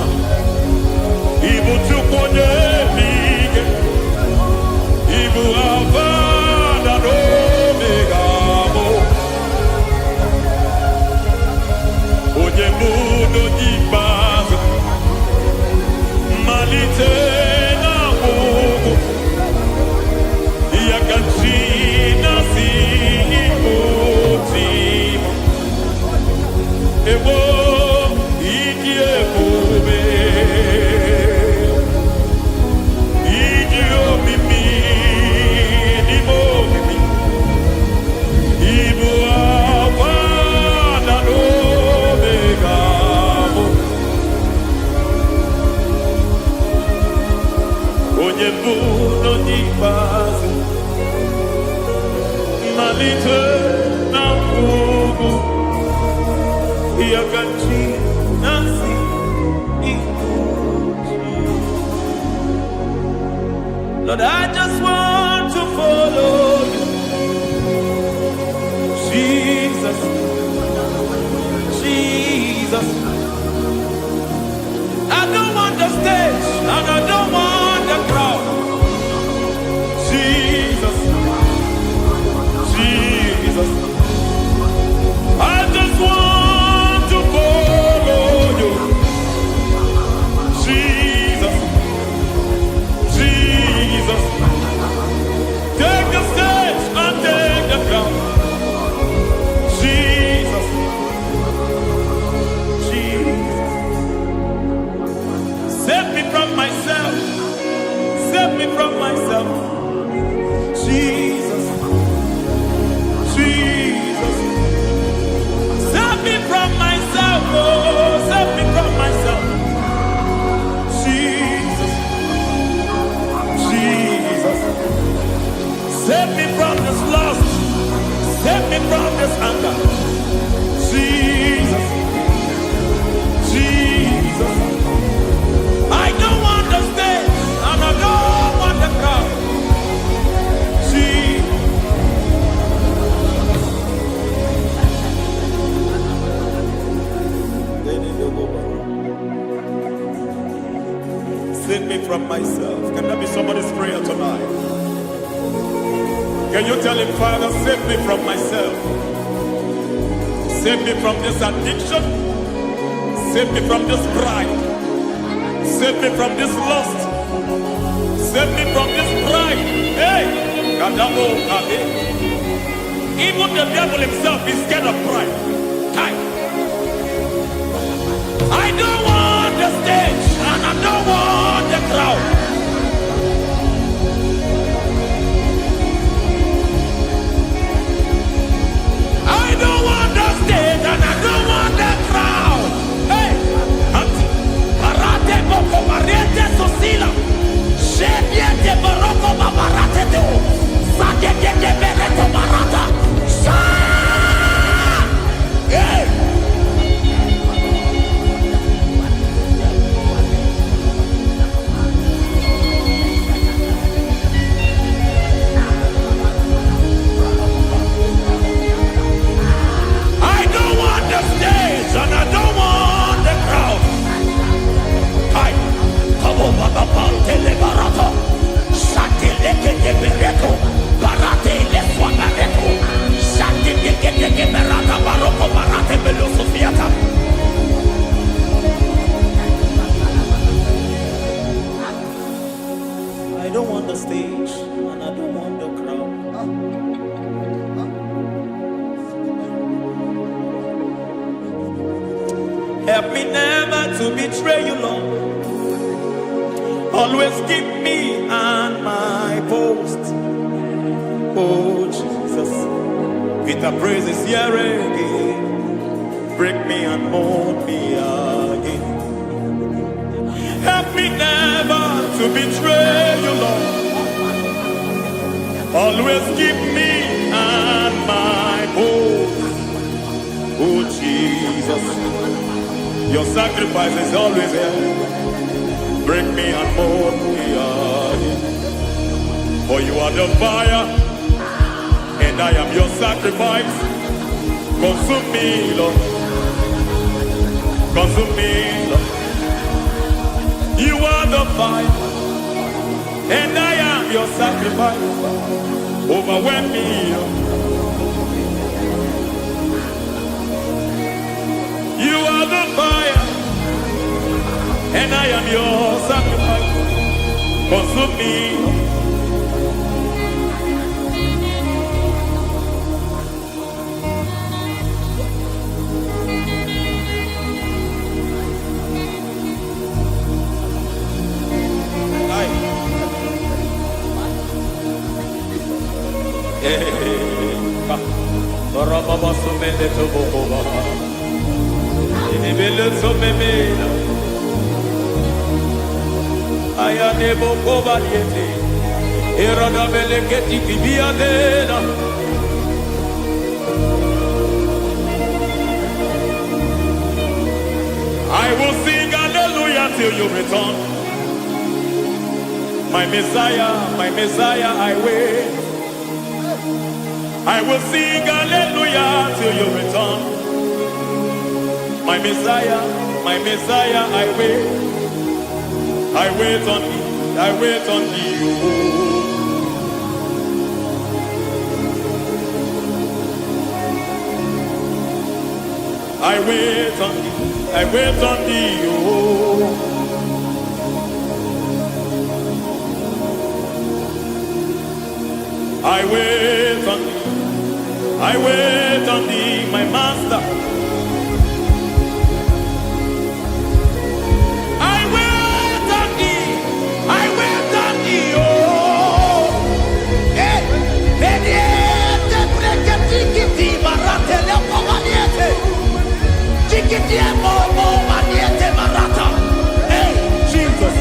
Ibu tukonye bige, Ibu avana no megamo. Onye muno jibazo, malite na mugu, yakachina si imutimo. Ewo ikie kube, idio mimi, dimo mimi, ibu avana no megamo. Onye buno jibazo, malite na mugu, yakachina si imutimo. Lord, I just want to follow you, Jesus, Jesus. I don't want the stage and I don't want the crowd. Jesus, Jesus. I just want to follow you, Jesus, Jesus. Take the stage and take the crown. Jesus, Jesus. Save me from myself. Save me from myself. Jesus, Jesus. Save me from myself. Oh, save me from myself. Jesus, Jesus. Save me from this lust. Save me from this anger. Jesus, Jesus. I don't want the stage and I don't want the crowd. Jesus. Save me from myself. Can that be somebody's prayer tonight? Can you tell him, Father, save me from myself? Save me from this addiction. Save me from this pride. Save me from this lust. Save me from this pride. Hey! Kadabo, Kade. Even the devil himself is scared of pride. Hi. I don't want the stage and I don't want the crowd. Help me never to betray you, Lord. Always keep me on my post. Oh Jesus, with the praises here again, break me and mold me again. Help me never to betray you, Lord. Always keep me on my post. Oh Jesus, your sacrifice is always here. Break me and mold me again. For you are the fire, and I am your sacrifice. Consume me, Lord. Consume me, Lord. You are the fire, and I am your sacrifice. Overwhelm me, Lord. You are the fire, and I am your sacrifice. Consume me. I will sing hallelujah till you return. My Messiah, I wait. I will sing hallelujah till you return. My Messiah, I wait. I wait on thee, I wait on thee. I wait on thee, I wait on thee. I wait on thee, I wait on thee, my master. I wait on thee, I wait on thee, oh. Vediete, breketiki, marate, lepo maniete. Tikiti, mo, maniete, marata. Hey, Jesus.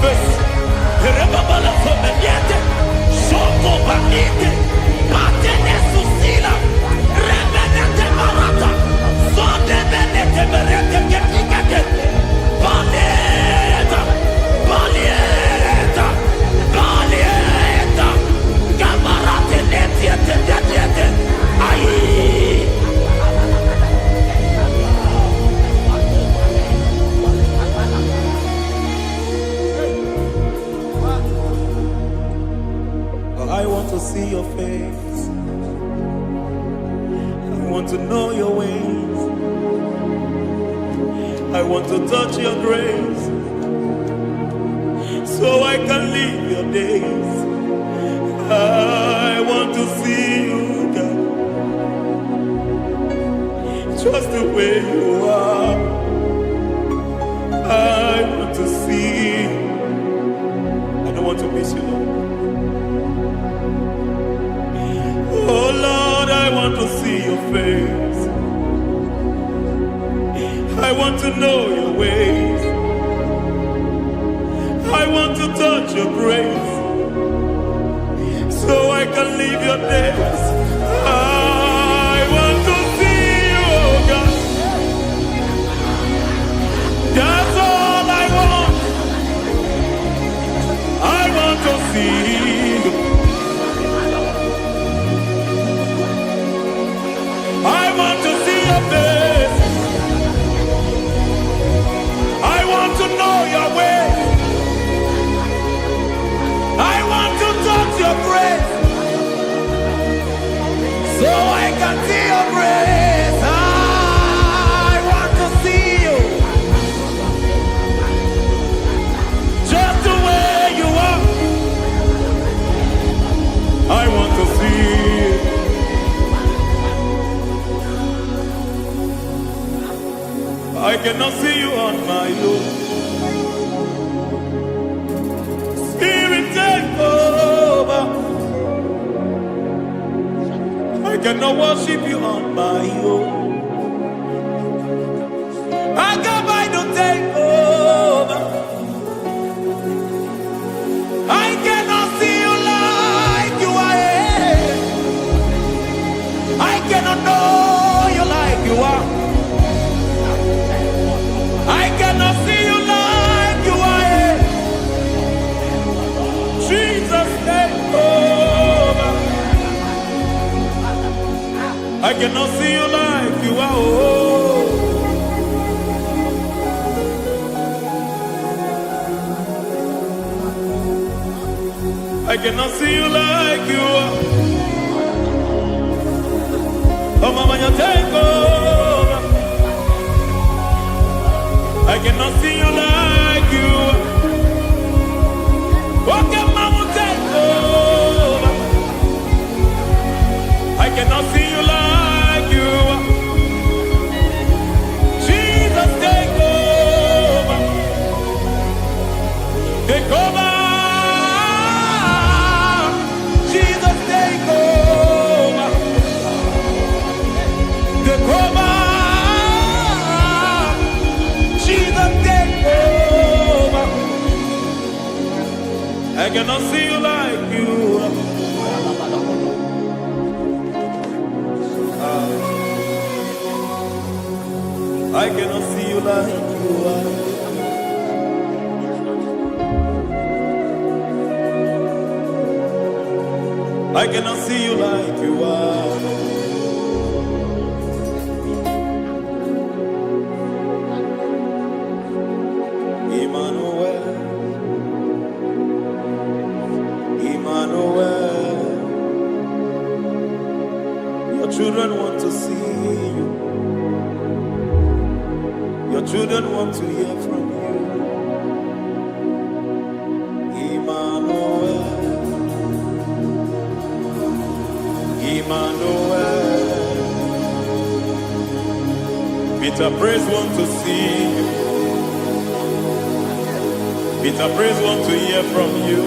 face. Rebabala Fomeniate, Shoko Banite, Patene Susila, Rebenete Marata, Sonde Benete Berete Getikate, Balieta, Balieta, Balieta, Gamarate Netiete, Aye. I want to see your face. I want to know your ways. I want to touch your grace, so I can live your days. I want to see you, God, just the way you are. I want to see you. I don't want to miss you, Lord. Oh Lord, I want to see your face. I want to know your ways. I want to touch your grace, so I can live your days. I want to see you, oh God. That's all I want. I want to see you. I want to see your face. I want to know your way. I want to touch your grace, so I can see your grace. I want to see you, just the way you are. I want to see you. I cannot see you on my own. Spirit, take over. I cannot worship you on my own. I come by to take over. I cannot see you like you are. I cannot know you like you are. I cannot see you like you are. Jesus, take over. I cannot see you like you are. Oh. I cannot see you like you are. Oh, Mama, you take over. I cannot see you like you. Okay, Mama, take over. I cannot see you like you. Jesus, take over. Take over. Jesus, take over. Take over. I cannot see you like you. I cannot see you like you are. I cannot see you like you are. Emmanuel, Emmanuel, your children want to see you. Your children want to hear from you. Emmanuel, Emmanuel, Peter Praise want to see you. Peter Praise want to hear from you.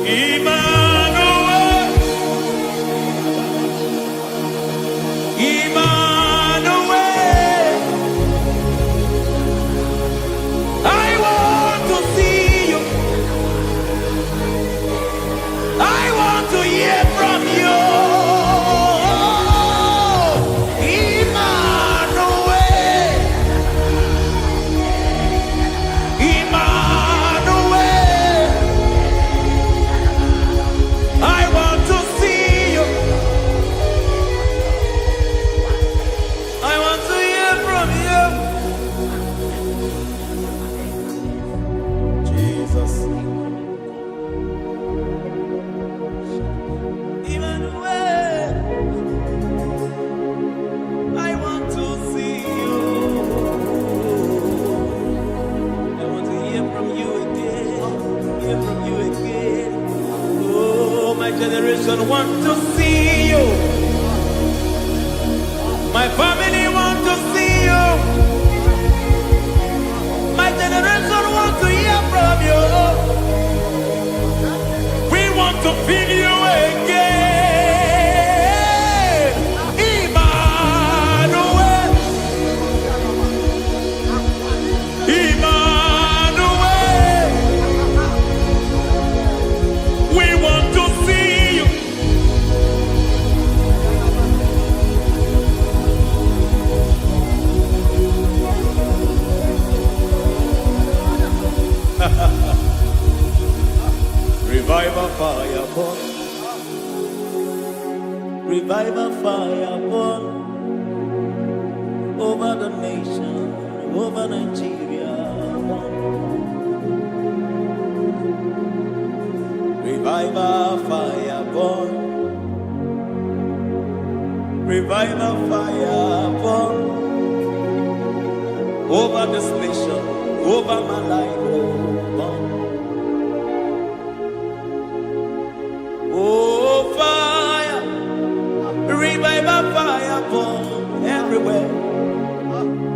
Emmanuel, Emmanuel, I burn. Revival fire burn over the nation, over Nigeria. Burn. Revival fire burn. Revival fire burn over this nation, over my life. Burn. Oh, fire, revival fire burn everywhere.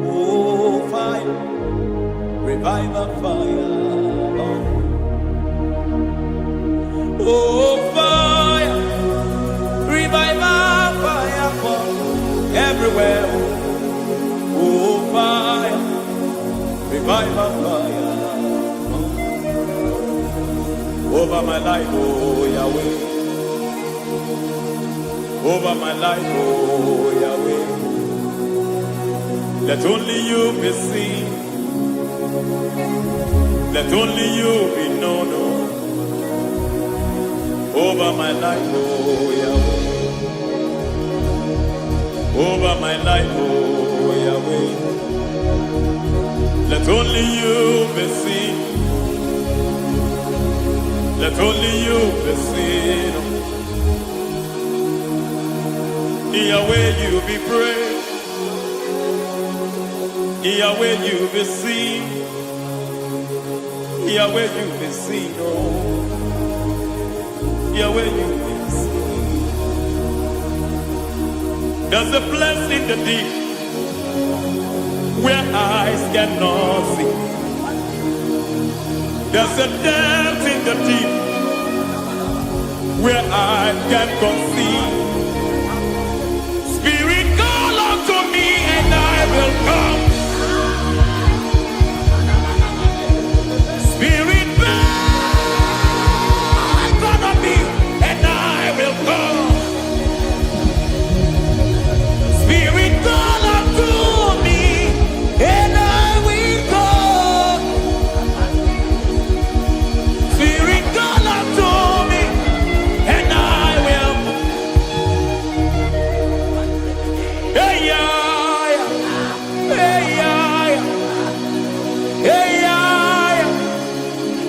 Oh, fire, revival fire burn. Oh, fire, revival fire burn everywhere. Oh, fire, revival fire burn over my life, oh Yahweh. Over my life, oh Yahweh. Let only you be seen. Let only you be known. Over my life, oh Yahweh. Over my life, oh Yahweh. Let only you be seen. Let only you be seen. Yahweh, you be praised. Yahweh, you be seen. Yahweh, you be seen. Oh, Yahweh, you be seen. There's a place in the deep where eyes cannot see. There's a depth in the deep where I can conceive. Spirit, call unto me and I will come. Spirit, breathe on me and I will come. Spirit, call unto me and I will come. Spirit, call unto me and I will. Hey, yeah, hey, yeah, hey, yeah,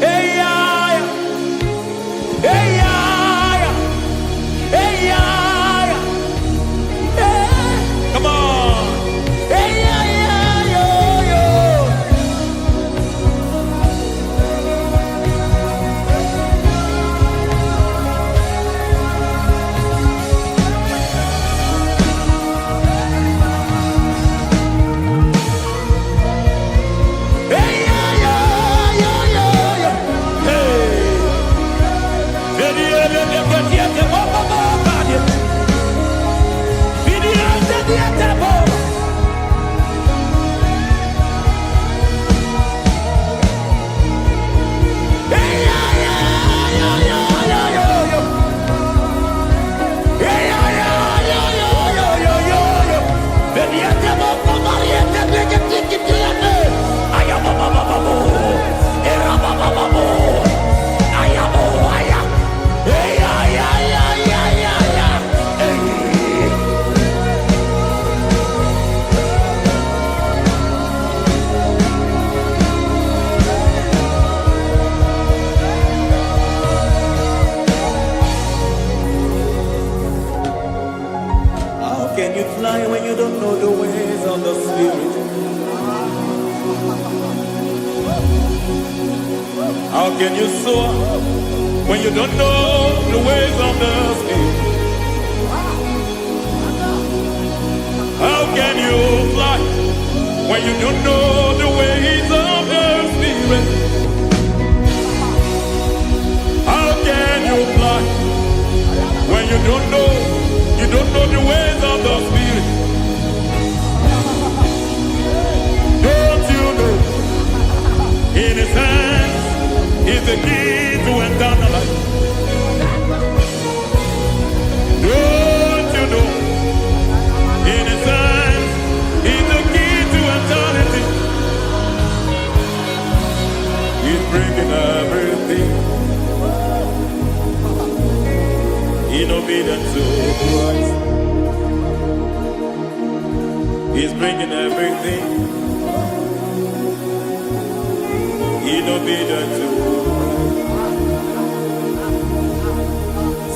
hey, yeah, hey, yeah, hey, yeah, hey. Come on. Hey, yeah, yo, yo. Hey, yeah, yo, yo, yo. Hey. How can you fly when you don't know the ways of the Spirit? How can you soar when you don't know the ways of the Spirit? How can you fly when you don't know the ways of the Spirit? How can you fly when you don't know the ways of the Spirit? Don't you know in His hands is the key to eternal life? Don't you know in His hands is the key to eternity? He's bringing everything bringing everything in obedience to.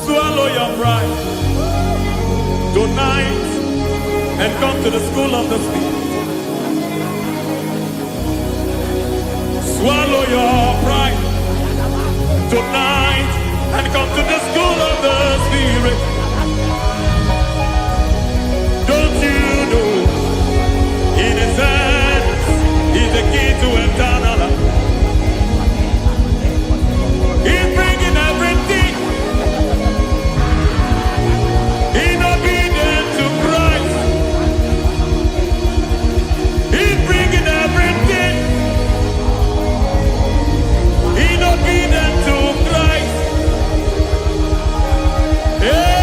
Swallow your pride tonight and come to the school of the Spirit. Swallow your pride tonight and come to the school of the Spirit. Don't you know in His hands is the key to eternal life? He's bringing everything in obedience to Christ. He's bringing everything in obedience to Christ. Yeah.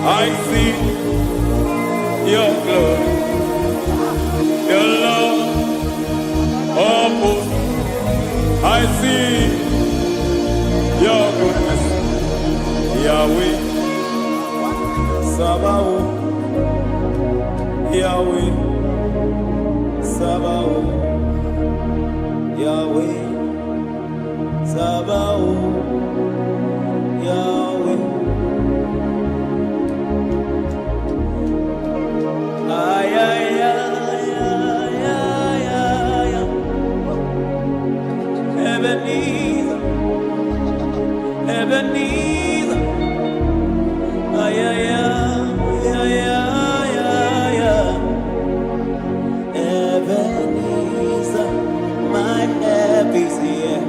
I see your glory, your love, oh, I see your goodness, Yahweh, Sabaoth, Yahweh, Sabaoth, Yahweh, Sabaoth, Yahweh. Ay, ay, ay, ay, ay, ay, ay. Ebenezer, Ebenezer. Ay, ay, ay, ay, ay, ay, ay. Ebenezer, my help is here.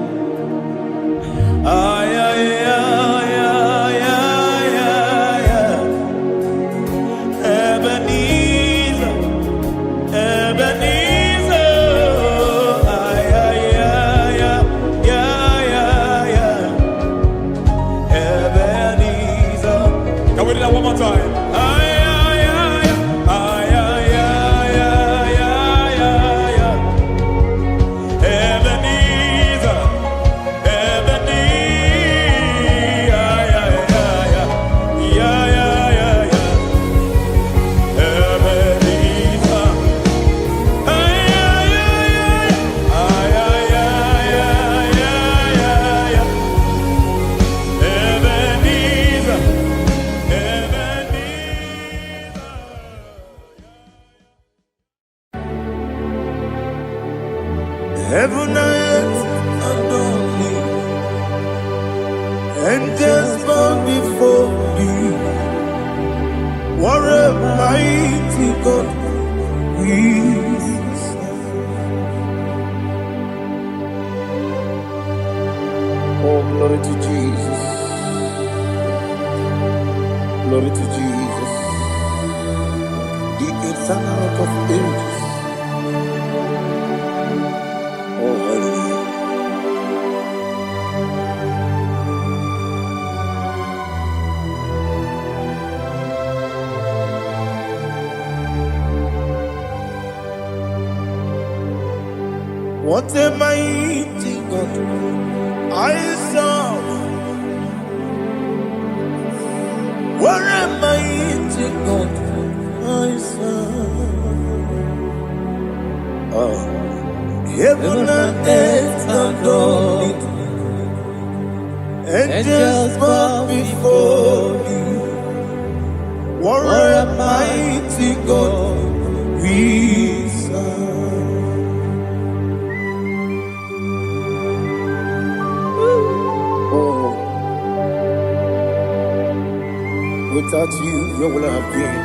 Ay, ay, ay, ay, ay, ay, ay. Ebenezer, Ebenezer, ay, ay, ay, ay, ay, ay, ay. Ebenezer. Can we do that one more time? Ay, ay, ay, ay, ay, ay, ay, ay, ay, ay. Ebenezer, Ebenezer, ay, ay, ay, ay, ay, ay, ay, ay. Ebenezer, ay, ay, ay, ay, ay, ay, ay, ay, ay, ay. Ebenezer, Ebenezer. Heaven and earth adore thee, angels bow before thee. What a mighty God we serve. Oh, glory to Jesus. Glory to Jesus. The eternal rock of ages. Oh, hallelujah. What a mighty God I serve. What a mighty God I my son. Heaven and earth adore it. Angels bow before you. What a mighty God we serve. Oh, without you, where would I have been?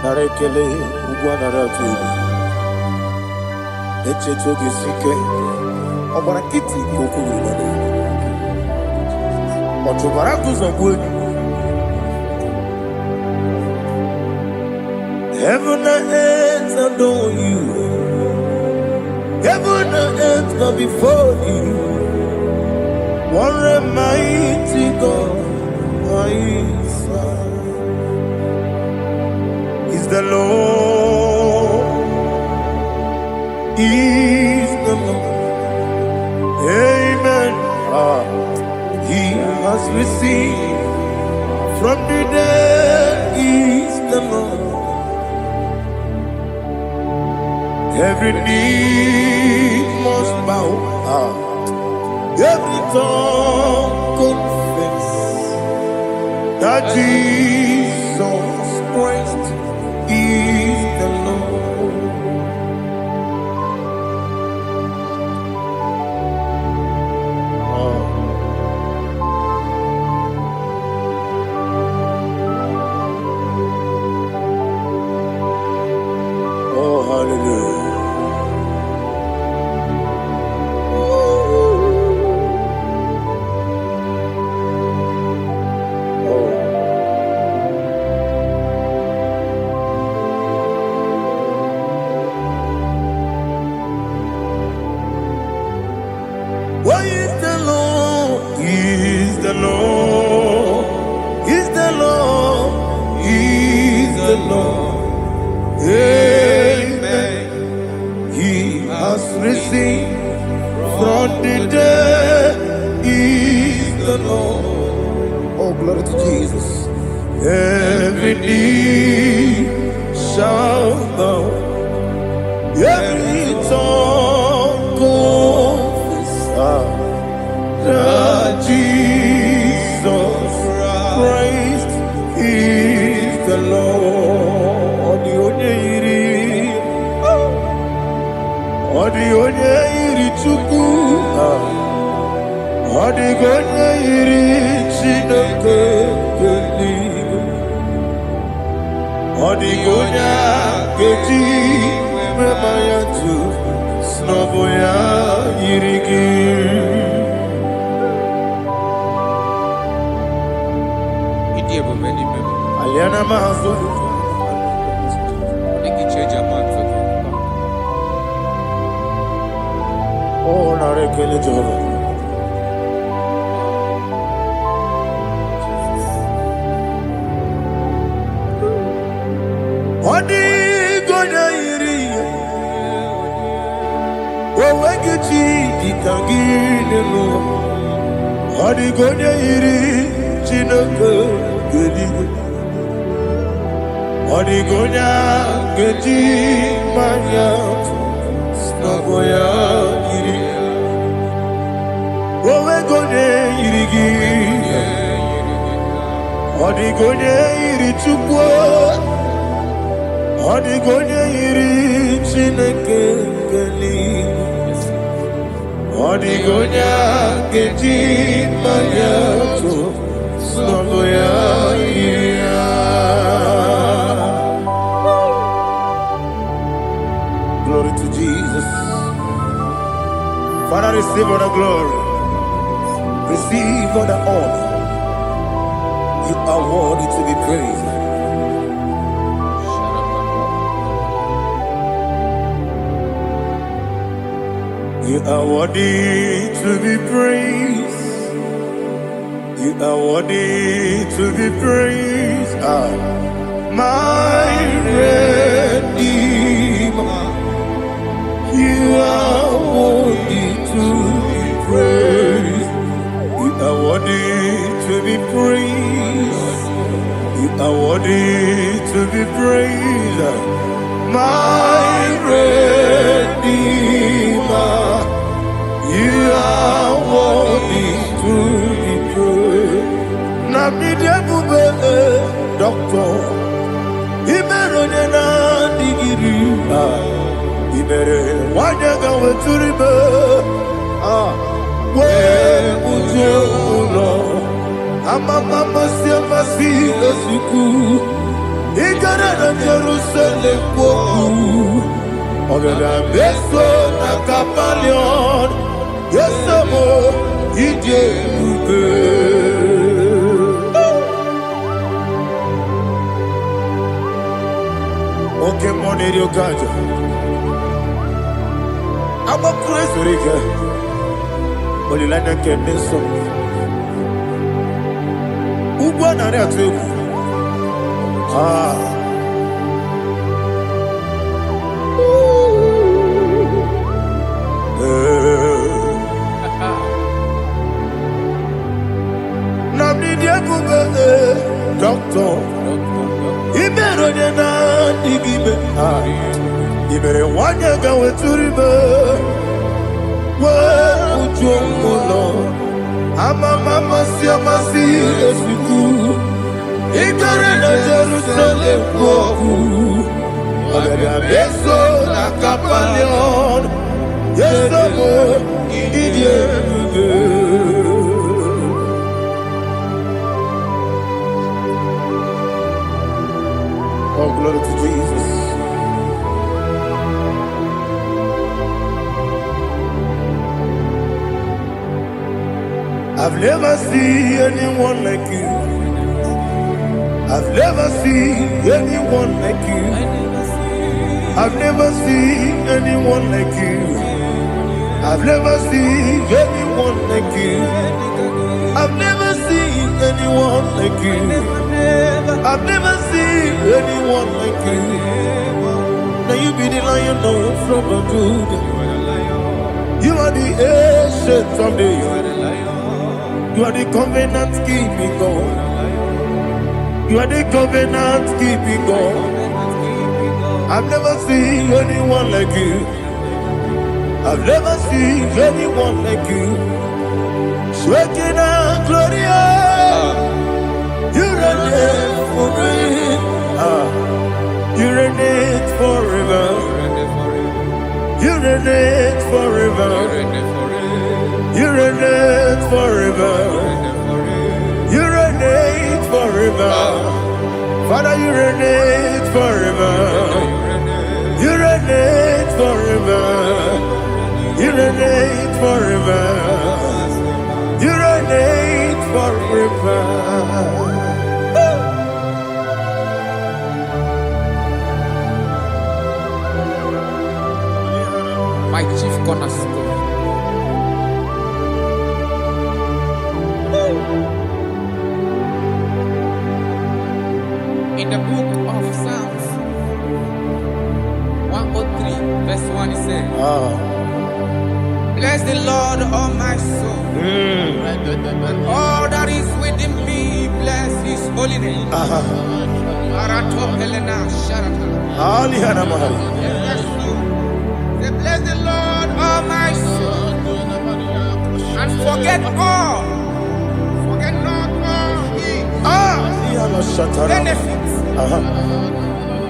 Narekele ugwanaratu. Echechoge sike. Obarakiti kokuru. Otobaraku zogwe. Heaven and earth adore you. Heaven and earth bow before you. What a mighty God I serve. Is the Lord. Is the Lord. Amen. He has received from the dead. Is the Lord. Every knee must bow, every tongue confess that Jesus Christ is the Lord. Oh, hallelujah. What is the Lord? Is the Lord? Is the Lord? Is the Lord? Amen. He has risen from the dead. Is the Lord? Oh, glory to Jesus. Every knee shall bow. Every tongue confess that Jesus Christ is the Lord. The onye iri Chukwu, the onye iri Chineke eluigwe, the onye keji mema ya tu, snobo ya iri gị. Aliana mazo. Oh, narekele Jehovah. Odi gonya iri, owegichi ikangine no. Odi gonya iri, Chineke eluigwe. Odi gonya keji manya, snogo ya iri. Owegonye iri gị. Odigonye iri Chukwu. Odigonye iri Chineke eluigwe. Odigonye keji manya to snogo ya iri. Glory to Jesus. Father, receive all the glory. Receive all the honor. You are worthy to be praised. You are worthy to be praised. You are worthy to be praised. My Redeemer. You are worthy to be praised. You are worthy to be praised. You I want thee to be praised, my Redeemer. You are worthy to be praised. Namidebube, Doctor, Imeronena digiri, Imere wanyaga weturibe, we ujulo, Amama siamasi esiku, Igara na Jerusalem woku, Ogada beso na kapalion, Yesamo idebube. Okay, money you got. I'm a crazy rigger. Only like I can miss some. Who won on that too? Doctor, Imeronena digibe, Imere wanyaga weturibe, we ujulo, Amama siamasi esiku, Igara na Jerusalem woku, Ogada beso na kapalion, Yesamo idebube. Oh, glory to Jesus. I've never seen anyone like you. I've never seen anyone like you. I've never seen anyone like you. I've never seen anyone like you. I've never seen anyone like you. I've never seen anyone like you. Now you be the lion from the Judah. You are the ancient of days. You are the covenant keeping God. You are the covenant keeping God. I've never seen anyone like you. I've never seen anyone like you. Shaking and glorious. You reign forever. You reign forever. You reign forever. You reign forever. You reign forever. Father, you reign forever. You reign forever. You reign forever. You reign forever. My chief cornerstone. In the book of Psalms 103, verse 1, it says, bless the Lord, all my soul, and all that is within me, bless his holy name. Bless the Lord, all my soul, and forget not all his benefits.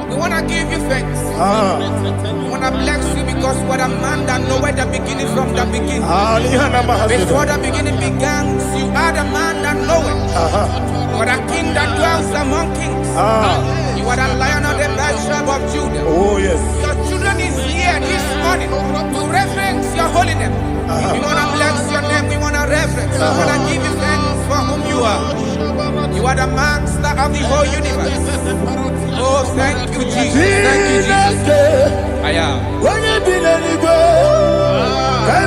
We want to give you thanks. We want to bless you because what a man that know where the beginning from the beginning. Before the beginning began, you are the man that know it. You are the king that dwells among kings. You are the lion of the tribe of Judah. Oh yes. Your children is here this morning to reverence your holiness. We want to bless your name. We want to reverence. We want to give you thanks for whom you are. You are the master of the whole universe. Oh, thank you, Jesus. Thank you, Jesus. I am. When you be let it go, I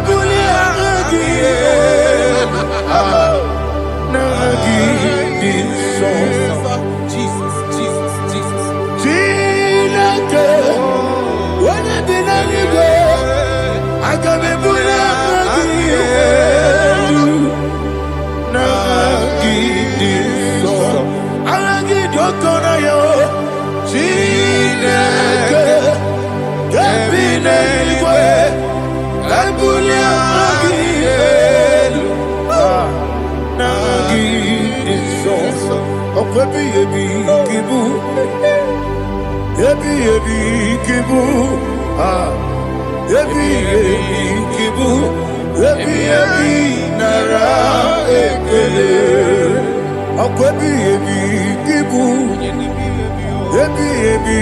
Jesus, Jesus, Jesus. When you be let it go, I can be put Chineke kebi n'eluigwe ebuli aha gị elu na gị dị nsọ ọkwa ebighị ebi gị bụ ebighị ebi gị bụ ebighị ebi gị bụ ebighị ebi nara ekele ọkwa ebighị ebi gị bụ ebighị ebi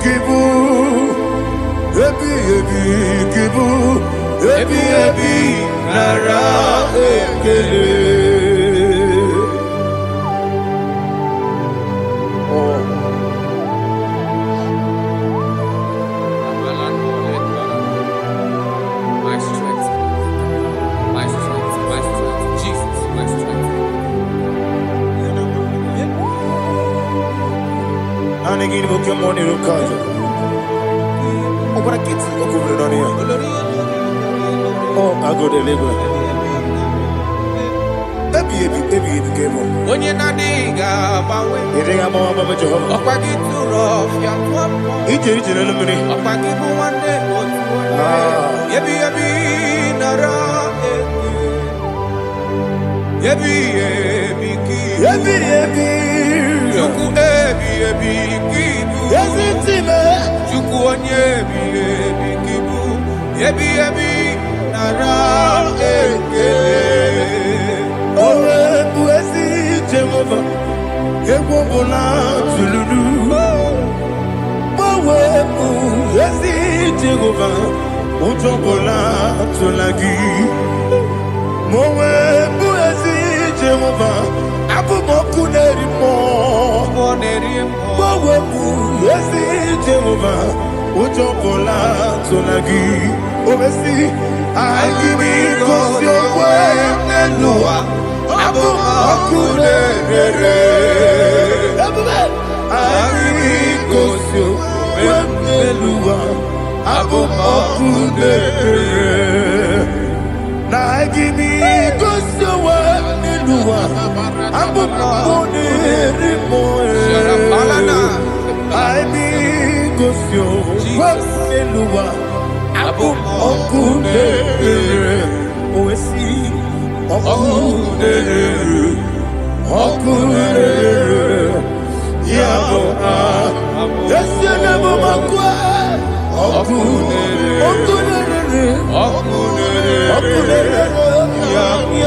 gị bụ ebighị ebi gị bụ ebighị ebi nara ekele. My strength, my strength, my strength, Jesus, my strength. And again, we come on in Kaja. Oh, but I get to go over on here. Oh, I go to Deliverance. Baby, came on. When you're not diga, bawe. You think I'm on Baba Jehovah? Opa get too rough, ya tuapo. Each in a minute. Opa get one day, yebi nara yebi ki. Ebi. Juku ebi kibu. Yes, it's me. Juku onye ebi kibu. Yebi nara Owe buesi Jehovah. Ewobola tululu. Owe buesi Jehovah. Utobola tulagi. Mowe buesi Jehovah. Abu moku nerimo. Mowe buesi Jehovah. Utobola tulagi. Obesi agimi kosyo wenelua. Abu moku nerere. Agimi kosyo wenelua. Abu moku nerere. Na agimi kosyo wenelua. Abu moku nerimo. Agimi kosyo wenelua. Abu moku nerere. Oesi moku nerere. Moku nerere. Yabo Yesi nebo makwa. Moku nerere. Moku nerere. Yabo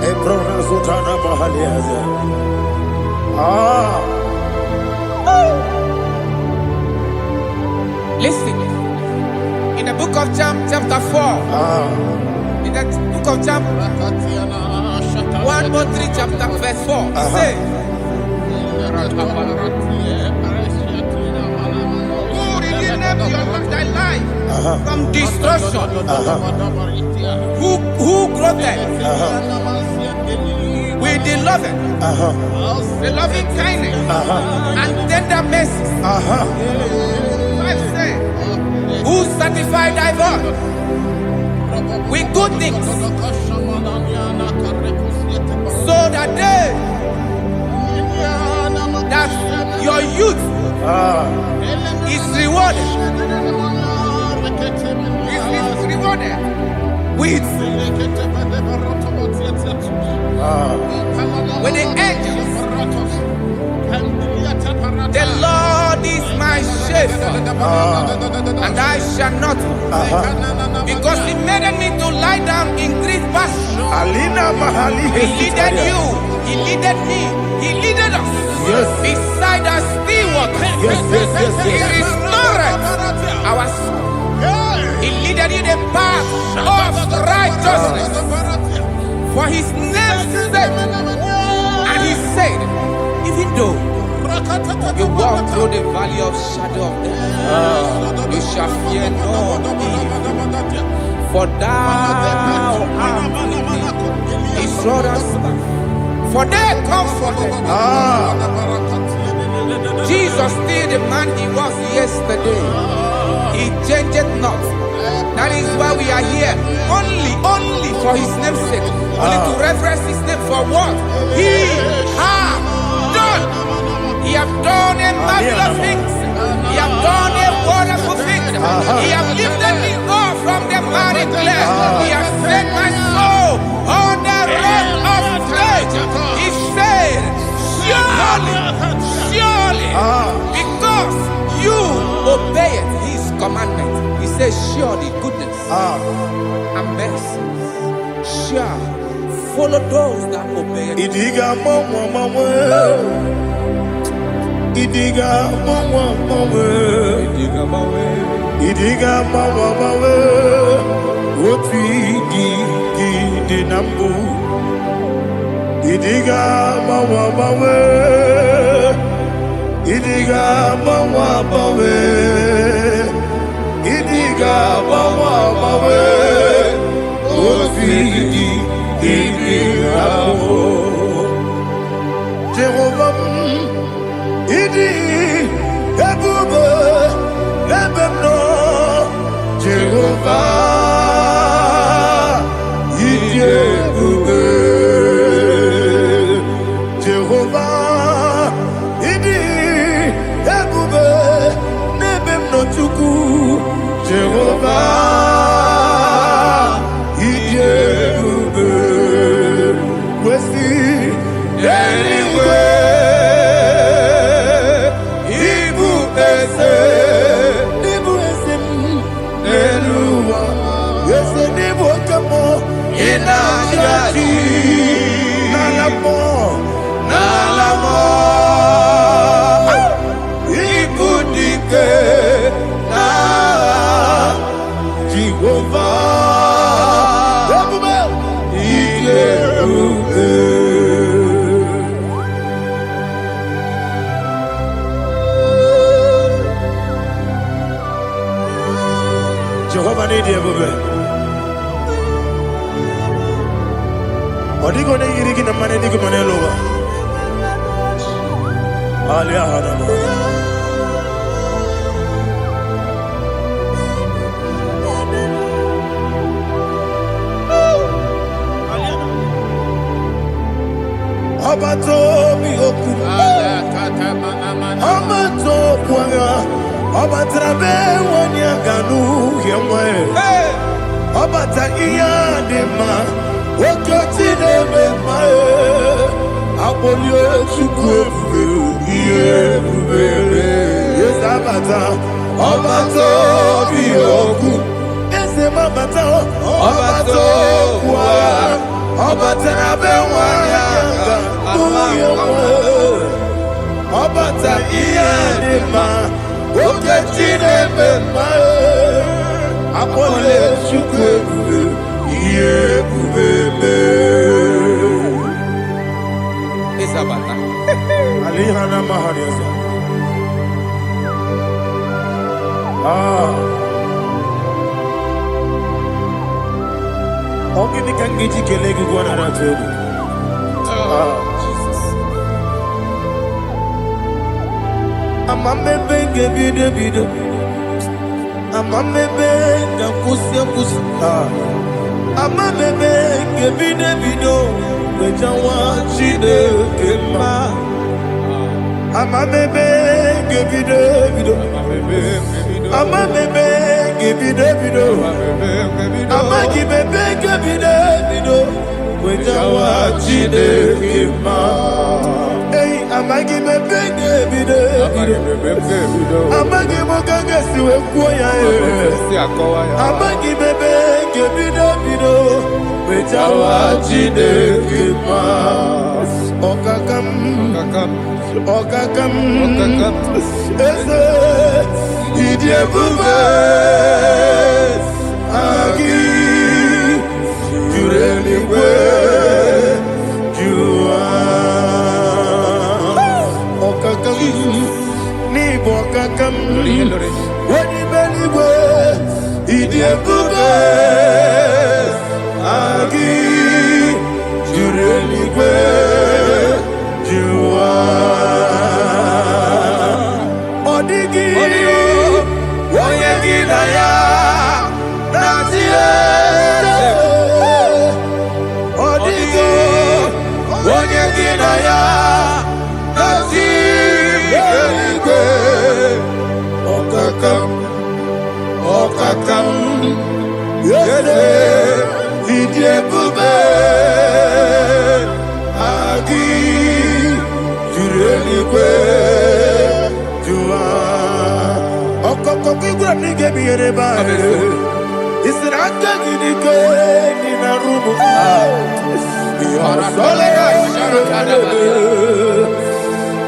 Ebrona Sultana Mahaliaza. Listen, in the book of John, chapter 4, in the book of John 1:3, chapter verse 4, it says, who redeemed thy life from destruction, who groweth with the loving kindness and tender mercy. Who satisfy thy voice with good things, so that your youth is rewarded. Is rewarded with the angels. The Lord is my shepherd, and I shall not, because He made me to lie down in green pastures. He leaded you, He leaded me, He leaded us beside the still waters. He restored our soul. He leaded you the path of righteousness for His name's sake. And He said, even though you walk through the valley of shadow of death, you shall fear no evil, for thou art with me. His rod and staff, for they comforted. Jesus still the man He was yesterday. He changed not. That is why we are here only for his name's sake. Only to reverence his name for what he has done. He has done a marvelous things. He has done a wonderful thing. He has lifted me up from the miry clay. He has set my soul on the rock of faith. He said, surely, because you obeyed his commandment. He says, surely goodness and mercy shall follow those that obey it. Idiga mama, Idiga mama, Woti di nambu. Idiga mama, Idiga mama, Idiga mama, Woti di nambu. Jehovah, Idi ebube ebemno Jehovah, Idi ebube Jehovah, Idi ebube nebemno chuku Jehovah, Idi ebube wesi anyway. Jehovah need you, baby. Odi go ne yiri kina mane di ko mane loba. Ali ahana ma. Abato mi oku. Abato kwanga. Obatrabe wonya ganu yemwe. Obata iya dema. Okoti deme mae. Abolio chukwe iye bubebe. Yes abata. Obato biyoku. Ese mabata. Obato kwa. Obatrabe wonya ganu yemwe. Obata iya dema. Oketi deme mae. Abolio chukwe iye bubebe. Isabata. Alihana mahariasa. Ogini kangiji kelegi gwana ratogu. Jesus. Amamebe ngebido. Amamebe ngakusi. Amamebe ngebido. Wejawa chide kema. Amamebe ngebido. Amamebe ngebido. Amagibebe ngebido. Wejawa chide kema. Hey, amagibebe ngebido. Amagimogaga siwe kuya. Amagibebe ngebido. Wejawa chide kema. Okakam. Ese idie bube agi jureli kwe jua. Okakam ni bokakam wani beli kwe idie bube agi jureli kwe jua. Odigi oyegi na ya ọkakam yede idiebube agi juru eluigwe jụwa ọkọkọ igwe n'ige bi yere ba isi na aka gị n'ike dị na rumu ihe ọsọle ya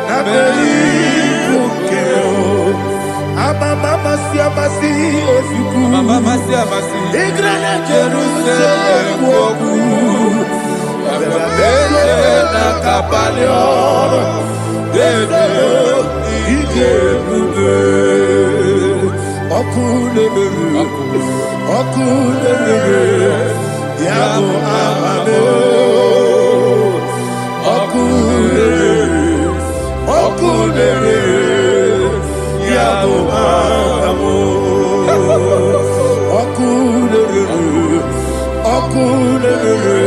na meri nke amamamasi amasi osikwu igre na Jerusalem okwu bebe na kabali ọrụ eze ije ebube ọkụ na-emere ya bụ amame ọkụ na-emere ya bụ amamo ọkụ na-emere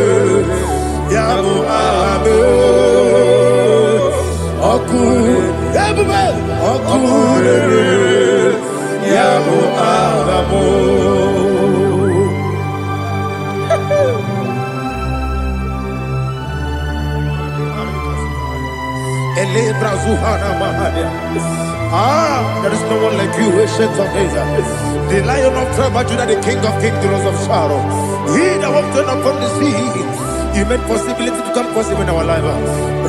ya bụ amame ọkụ ebube ọkụ na-emere ya bụ amamo. There is no one like you, ancient of days. The Lion of tribe of Judah, the King of kings, the Rose of Sharon. He that walked upon the sea, He made possibility to come possible in our life.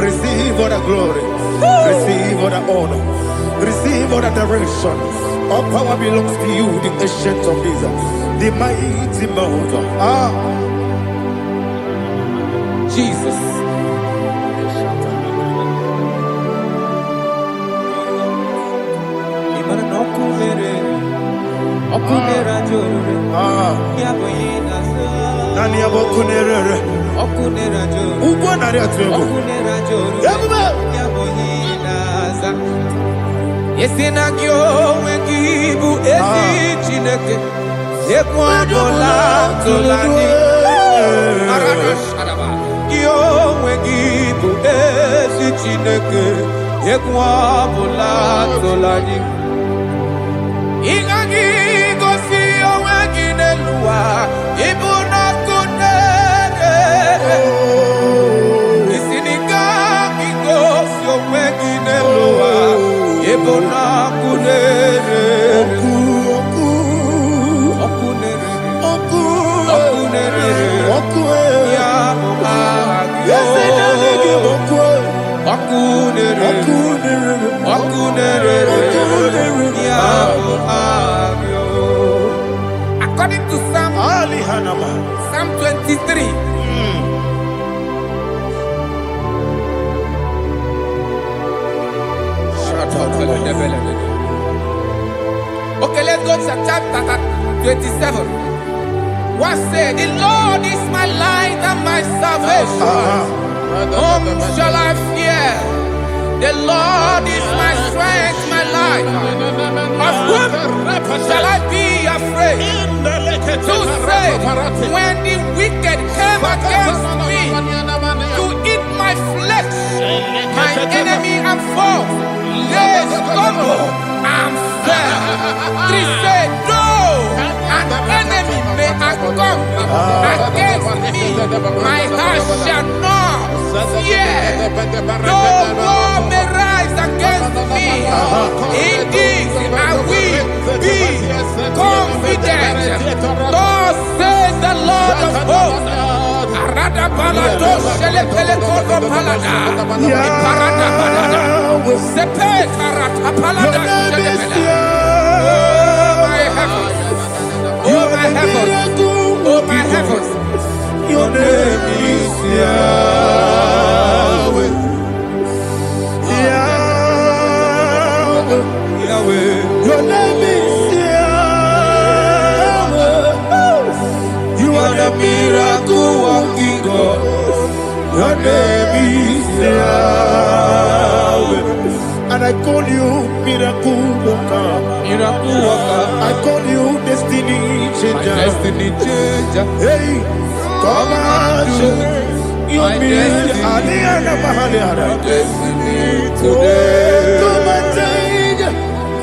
Receive all the glory, receive all the honor, receive all the direction. All power belongs to you, the ancient of days, the mighty mountain. Jesus. Nani abokunere okunera jo ugo nari atwego okunera jo yabuba yaboyinaza yesinagyo wengibu esi chineke ekwadola tolani arada sharaba yo wengibu esi chineke ekwabola tolani ingagi gosi oweginelua ibuna kunere isinika gosi oweginelua ibuna kunere ya according to Psalm 23. Okay, let's go to chapter 27. What said? The Lord is my light and my salvation. Whom shall I fear? The Lord is my strength, my life. Of whom shall I be afraid? To say, when the wicked came against me to eat my flesh, my enemy and foe, they stumble and fell. 3 say, though an enemy may come against me, my heart shall not fear. Though war may rise against me, in this I will be confident. Thus says the Lord of hosts. Arada balado shele pele kodo palada. Iparada balada. Sepe karata palada shele pele. Oh my heavens. Oh my heavens. Oh my heavens. Your name is Yahweh. Yahweh. Yahweh. Your name is Yahweh. You are the miracle working God. Your name is Yahweh. And I call you miracle worker. Miracle worker. I call you destiny changer. My destiny changer. Hey, come on, your destiny. My destiny today. Come and change.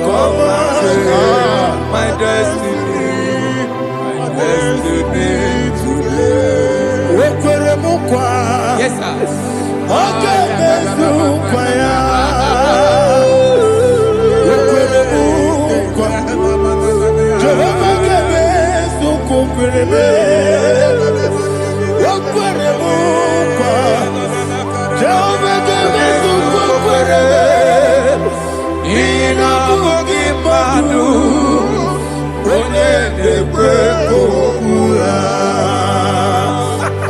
Come on, my destiny. Okay, Mezukwaya. Ukwerebukwa. Jehovah Kemezukukwerebe. Ukwerebukwa. Jehovah Kemezukukwerebe. Inabugi madu. Onye kwekukura.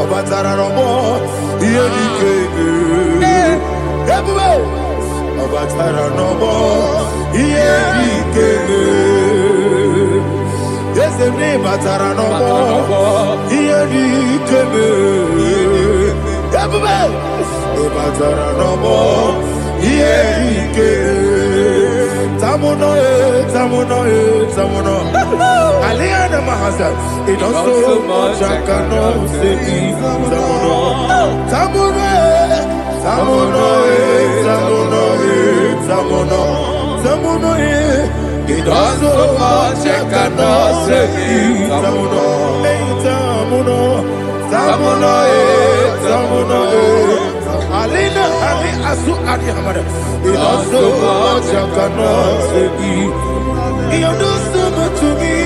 Obatara robo. Iyedikege. Ebube. Obatara robo. Iyedikege. Yesemi batara robo. Iyedikege. Ebube. Obatara robo. Iyedikege. Tamuno. Aliana Mahasa. It does so much I cannot say. Tamuno. It does so much I cannot say. Tamuno. Alina Ali Asu Adi Hamada. It does so much I cannot say. You do so much to me.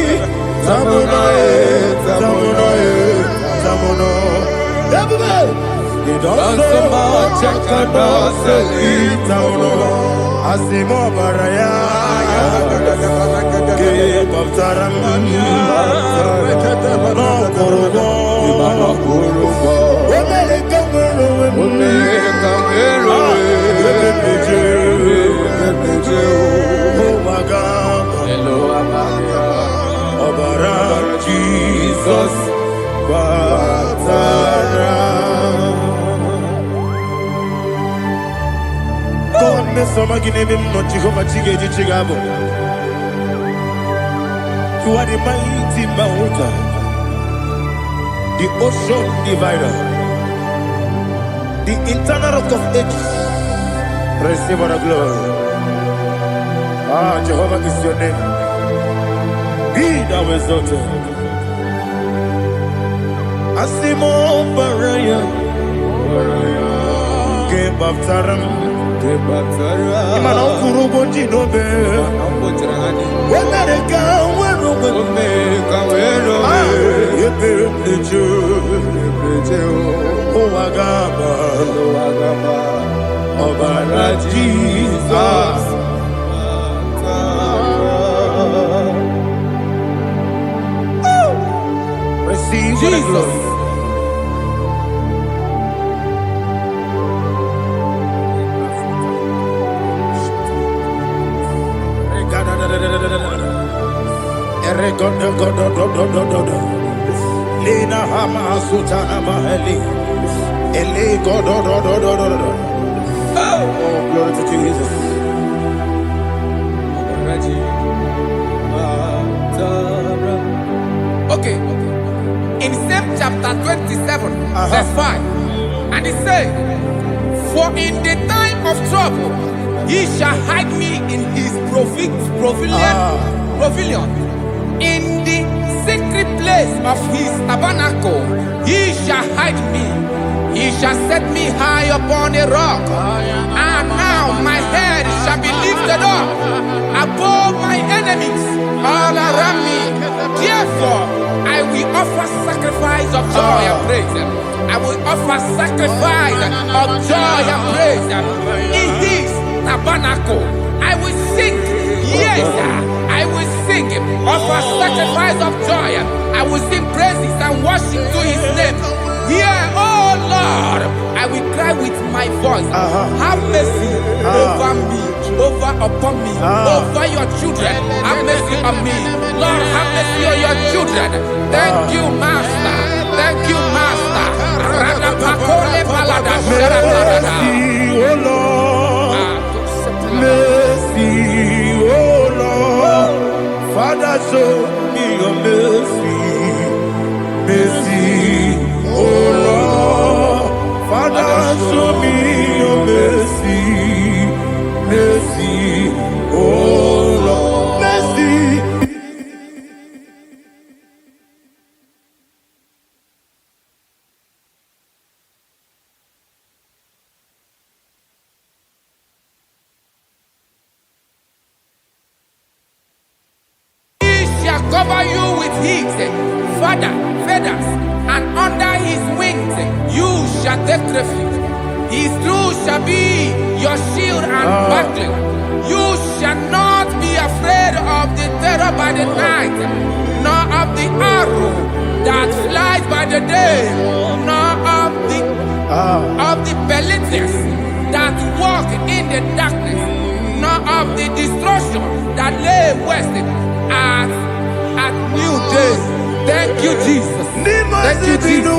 Tamuno. It does so much I cannot say. Tamuno. Asimo Baraya. Give up Taram. No Kurubo. Jesus, God, me some give him no Jehovah Chigabo. You are the mighty mountain, the ocean divider, the eternal rock of ages. Receive all the glory. Jehovah is your name. Be thou exalted. Asimo Baraya. Give up Taram. Imana Kurubo Jinobe. America, where Obara Jesus. Receive Jesus. Lina Hama Sutana Maheli. Ele Godo. Oh, glory to Jesus. Okay. In same chapter 27, verse 5, and it says, for in the time of trouble, he shall hide me in his pavilion. In the secret place of his tabernacle, he shall hide me. He shall set me high upon a rock. And now my head shall be lifted up above my enemies all around me. Therefore, I will offer sacrifice of joy and praise. I will offer sacrifice of joy and praise in his tabernacle. I will sing, yes, I will sing, offer sacrifice of joy. I will sing praises and worship to his name. Here, oh Lord, I will cry with my voice. Have mercy over me, upon me, over your children. Have mercy on me. Lord, have mercy on your children. Thank you, Master. Thank you, Master. Mercy, oh Lord. Mercy, oh Lord. Father, show me your mercy. Mercy, oh Lord. Father, show me your mercy. Mercy, oh Lord. Mercy. cover you with heat, feathers, and under his wings you shall take refuge. His truth shall be your shield and buckler. You shall not be afraid of the terror by the night, nor of the arrow that flies by the day, nor of the pestilence that walk in the darkness, nor of the destruction that lay west at new day. Thank you, Jesus. Thank you, Jesus.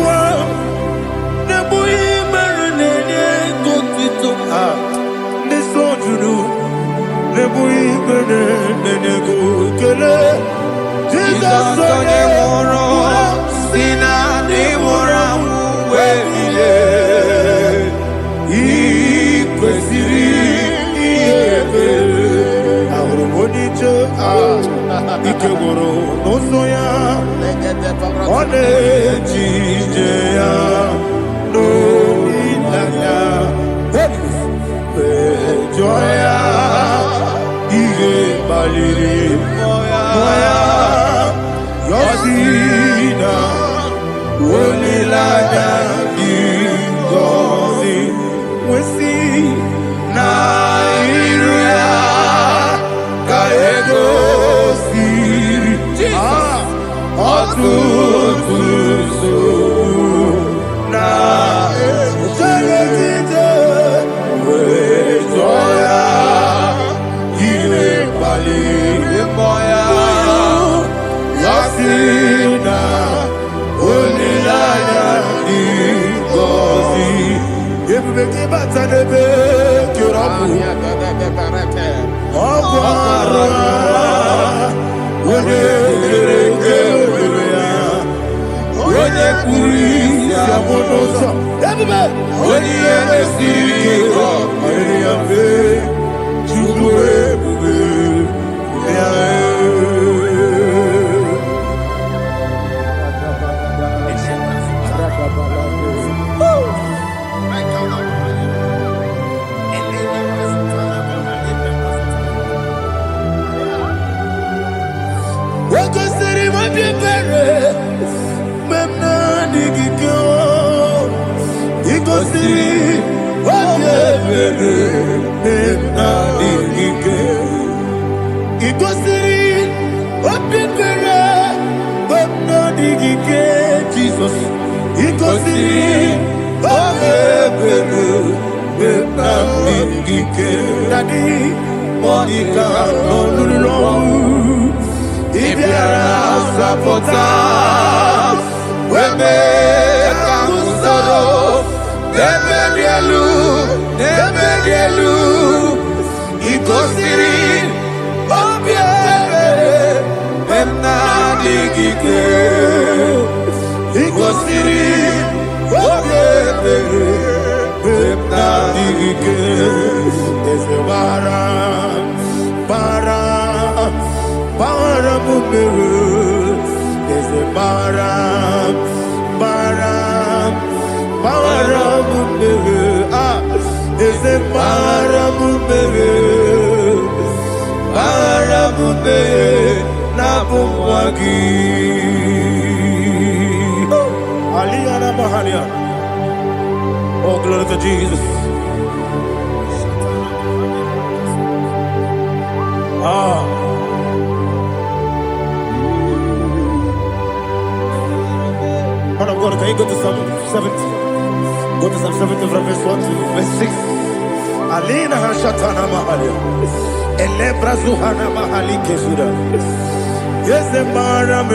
Oh, glory to Jesus. Man of God, can you go to Psalm 70? Go to Psalm 70 from verse 1 to verse 6. Alina Hashatana Mahalia. Elebra Zuhana Mahali Kesuda. Yes, the Baram,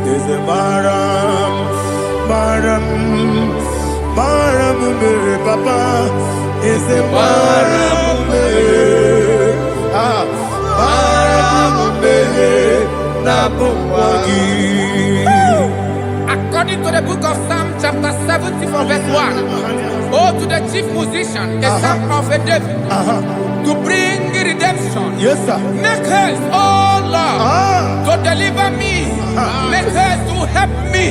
is the Baram, Papa, is the Baram, According to the book of Psalm chapter 70 from verse 1, oh, to the chief musician, a psalm of a David, to bring redemption. Yes, sir. Make haste, oh Lord, to deliver me make haste to help me.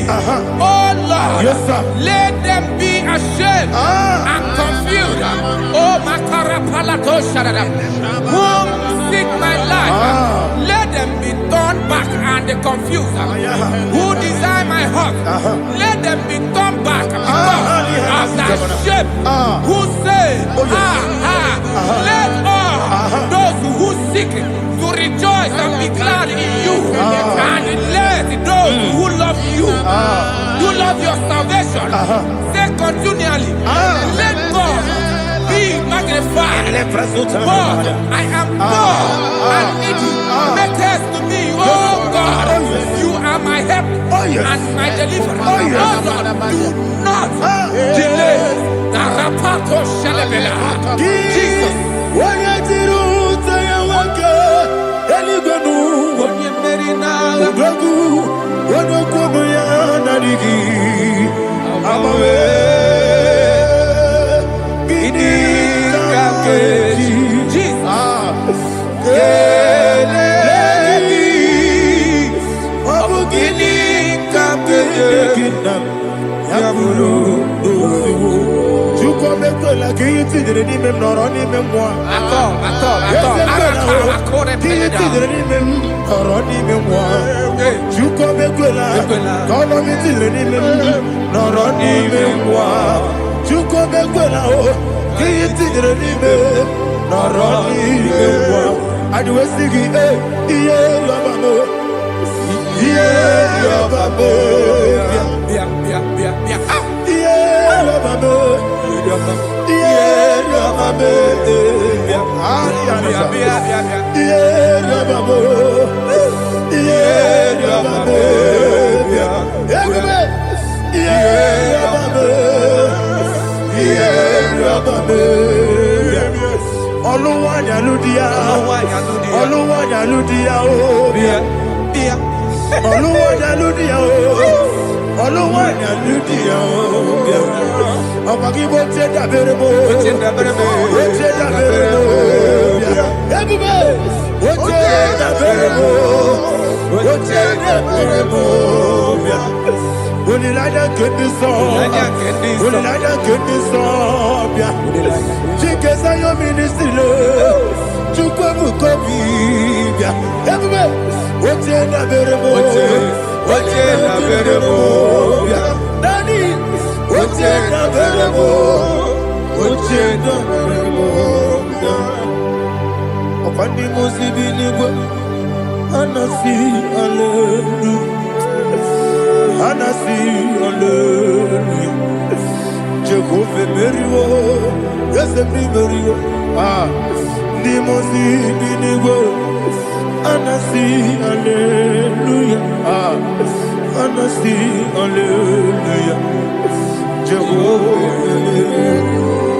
Oh Lord, Yes, sir. let them be ashamed and confused. Oh Makarapalato Shadada, who seek my life, let them be turned back and confused. Who desire my heart, let them be turned back because of that shape. Who say, let all those who seek to rejoice and be glad in you, and let those who love you, who love your salvation, say continually, let God be magnified. God, I am poor and needy. Make haste to me, oh God. You are my help and my deliverer. Oh Lord, do not delay. Jesus.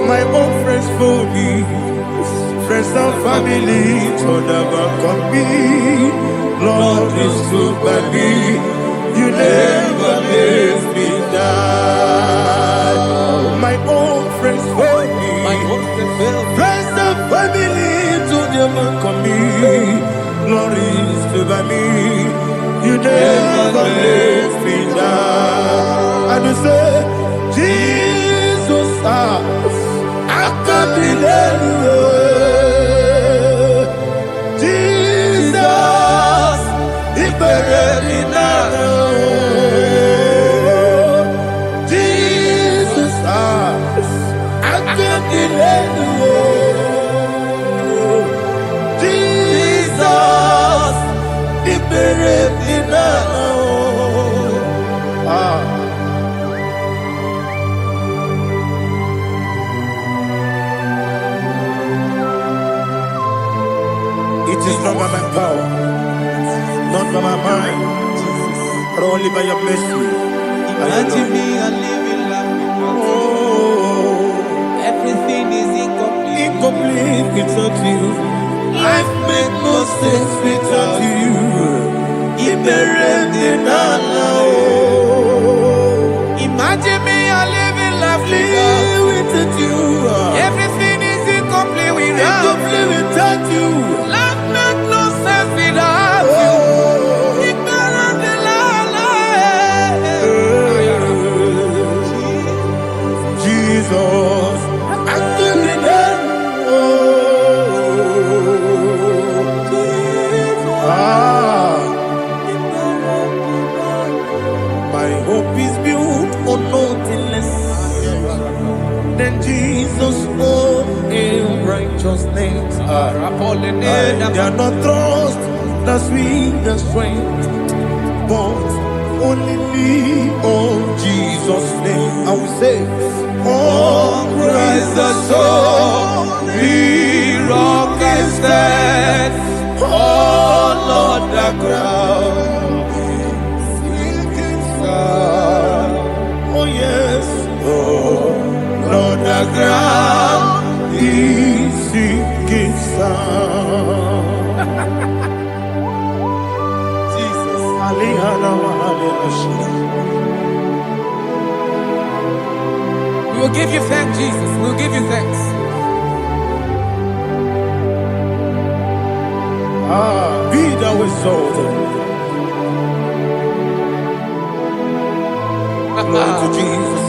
My own friends for me, friends and family to never come me. Lord is good by me, you never let me die. My own friends for me, friends and family to never come me. Lord is good by me, you never let me die. And you say, Jesus, I can't believe you. Jesus, He buried me now. Jesus, I can't believe you. Jesus, He buried me now. It is not by my power, not by my mind, but only by your mercy. Imagine me and living life. Oh, Everything is incomplete. incomplete without you. Life makes no sense without you. Imagine me and living life without you. Everything is incomplete without Incomplete without you. Life makes no sense without you. Oh, Ignorant the life. They are not trust the sweetest strength, but only lean on Jesus' name. And we say, on Christ the solid rock is set, all on the ground sinking sun. Oh yes, all on the ground is sinking sun. Jesus, we will give you thanks, Jesus. We will give you thanks. Be thou exalted. Glory to Jesus.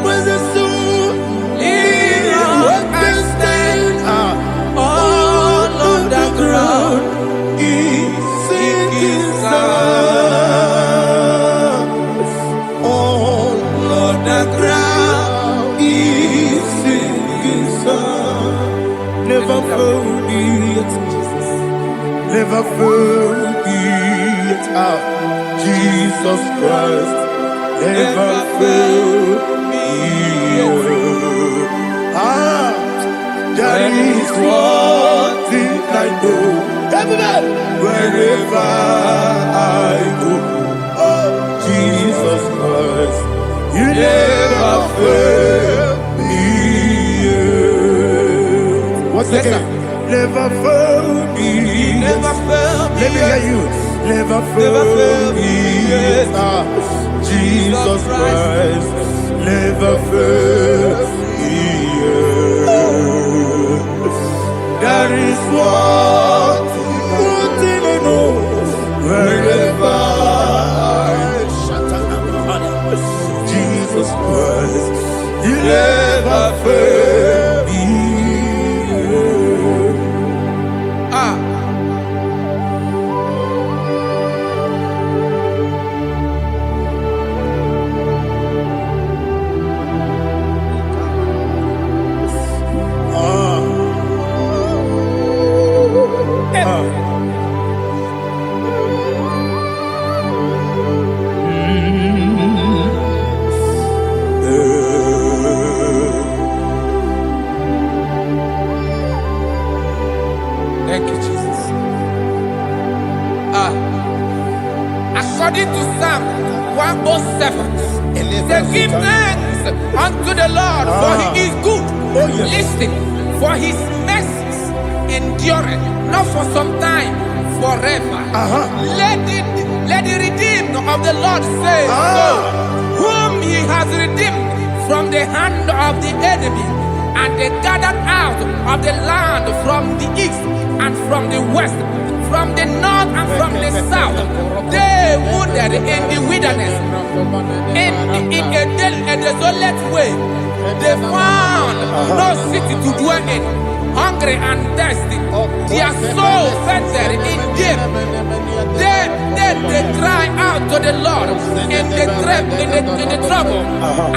Praise the soul. What can stand all on the ground is sinking sun. All on the ground is sinking sun. Never forget, never forget Jesus Christ. Never forget. There is one thing I know. Everybody, wherever I go, oh Jesus Christ, you never fail me. What's the name? Never fail me. Never fail me. Let me hear you. Never fail me. Jesus Christ, never fail me. There is one thing I know. Wherever Jesus Christ, you never fail me. Thank you, Jesus. According to Psalm 107, they give thanks unto the Lord, for he is good. Listen, for his mercies endureth, not for some time, forever. Let the redeemed of the Lord say so, whom he has redeemed from the hand of the enemy, and they gathered out of the land from the east and from the west, from the north and from the south. They wandered in the wilderness, in a desolate way. They found no city to dwell in, hungry and thirsty. Their soul fettered in deep. They cry out to the Lord in the trouble,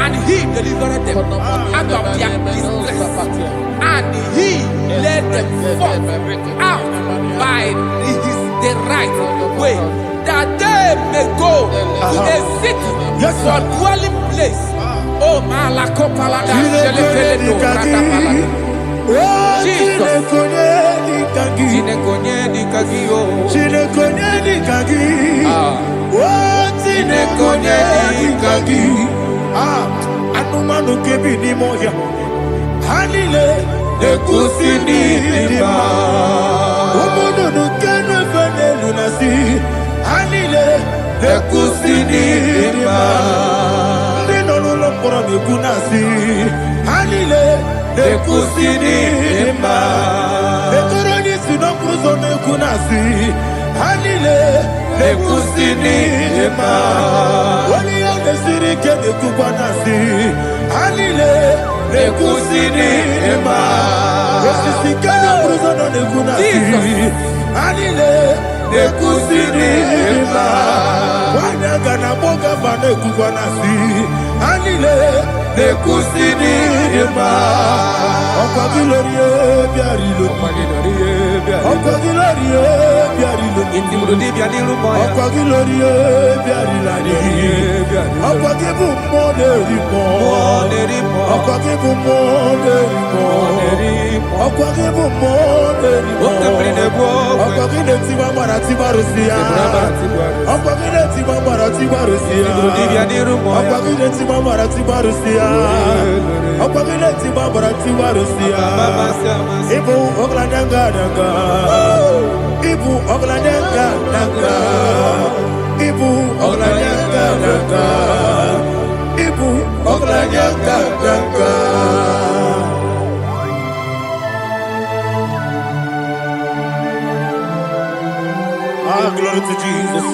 and he delivered them out of their distress, and he led them forth out by the right way, that they may go to a city for dwelling place. Oh, Malakopalada, Jesus. Anumanu kebi ni moya Hanile Nekusini lima Umudu nukene fene lunasi Hanile Nekusini lima Nino nulopora nikunasi Hanile Nekusini lima Netoroni sinokruzo nekunasi Hanile Nekusini lima Wali ya nesiri kene kubanasi Hanile Nekusini lima Nesisi kene bruzo nekunasi Hanile Nekusini lima Wanyaga na boga vane kubanasi Hanile Nekusini Ema Okwagilorie Biarilo Okwagilorie Biarilo Okwagilorie Biarilani Okwagibu Moderimo Okwagibu Moderimo Okwagibu Moderimo Okwagileti Mamarati Barusia Okwagileti Mamarati Barusia Okwagileti Mamarati Barusia Okwagileti Mamarati Barusia Ibu Ogladanga Danga Ibu Ogladanga Danga Ibu Ogladanga Danga Ibu Ogladanga Danga. Ah, glory to Jesus.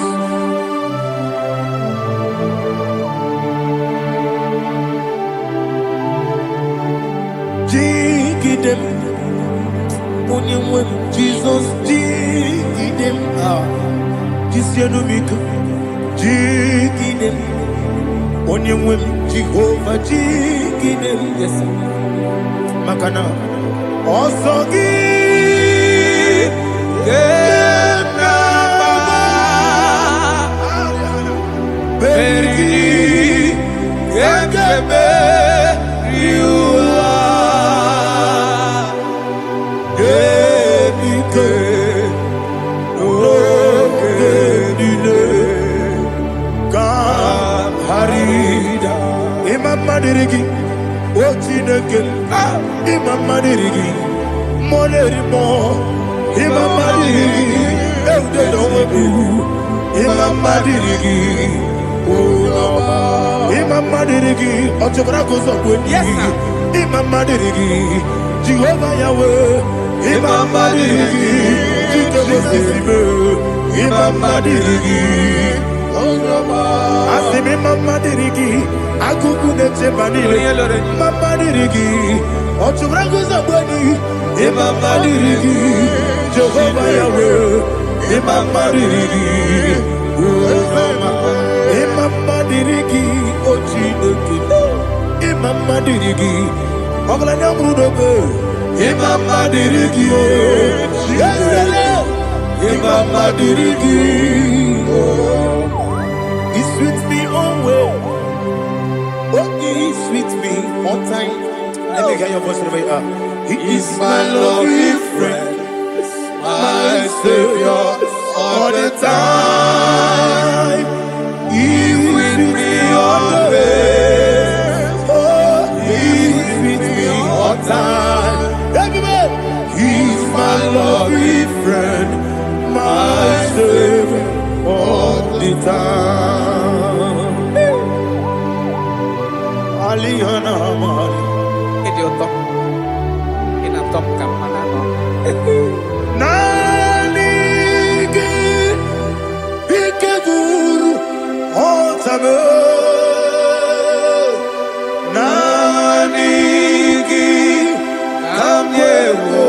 Jigidem, Onyemwem, Jesus, Jigidem, Jisianumika, Jigidem, Onyemwem, Jehovah, Jigidem, yes, Makana, Osogi, Berigi, Gekebe, Riua, Gebike, Nogedine, Harida, Imamadirigi, Ochineke, Imamadirigi, Molerimo, Imamadirigi, Eudedowebu, Imamadirigi. Imamadirigi, yes, Imamadirigi, Jehovah Yahweh, Imamadirigi, Imamadirigi, Asim Imamadirigi, Akukude Chebanile, Imamadirigi, Ochubragozabweni, Imamadirigi, Jehovah Yahweh, Imamadirigi, Imamadirigi, Ochineke, Imamadirigi, Oglanyamudobe, Imamadirigi, Yesele, Imamadirigi, He sweets me always, He sweets me on time. Let me hear your voice right now. He is my lovely friend, my Savior, all the time. He's with me always. Oh, He's with me all time. Everybody, He's my lovely friend, my Savior, all the time. Aliana Mari, Idiota. Inatom Kampanano. Nanigi, Ikeguru, Otame, Nanigi, Kamyewo,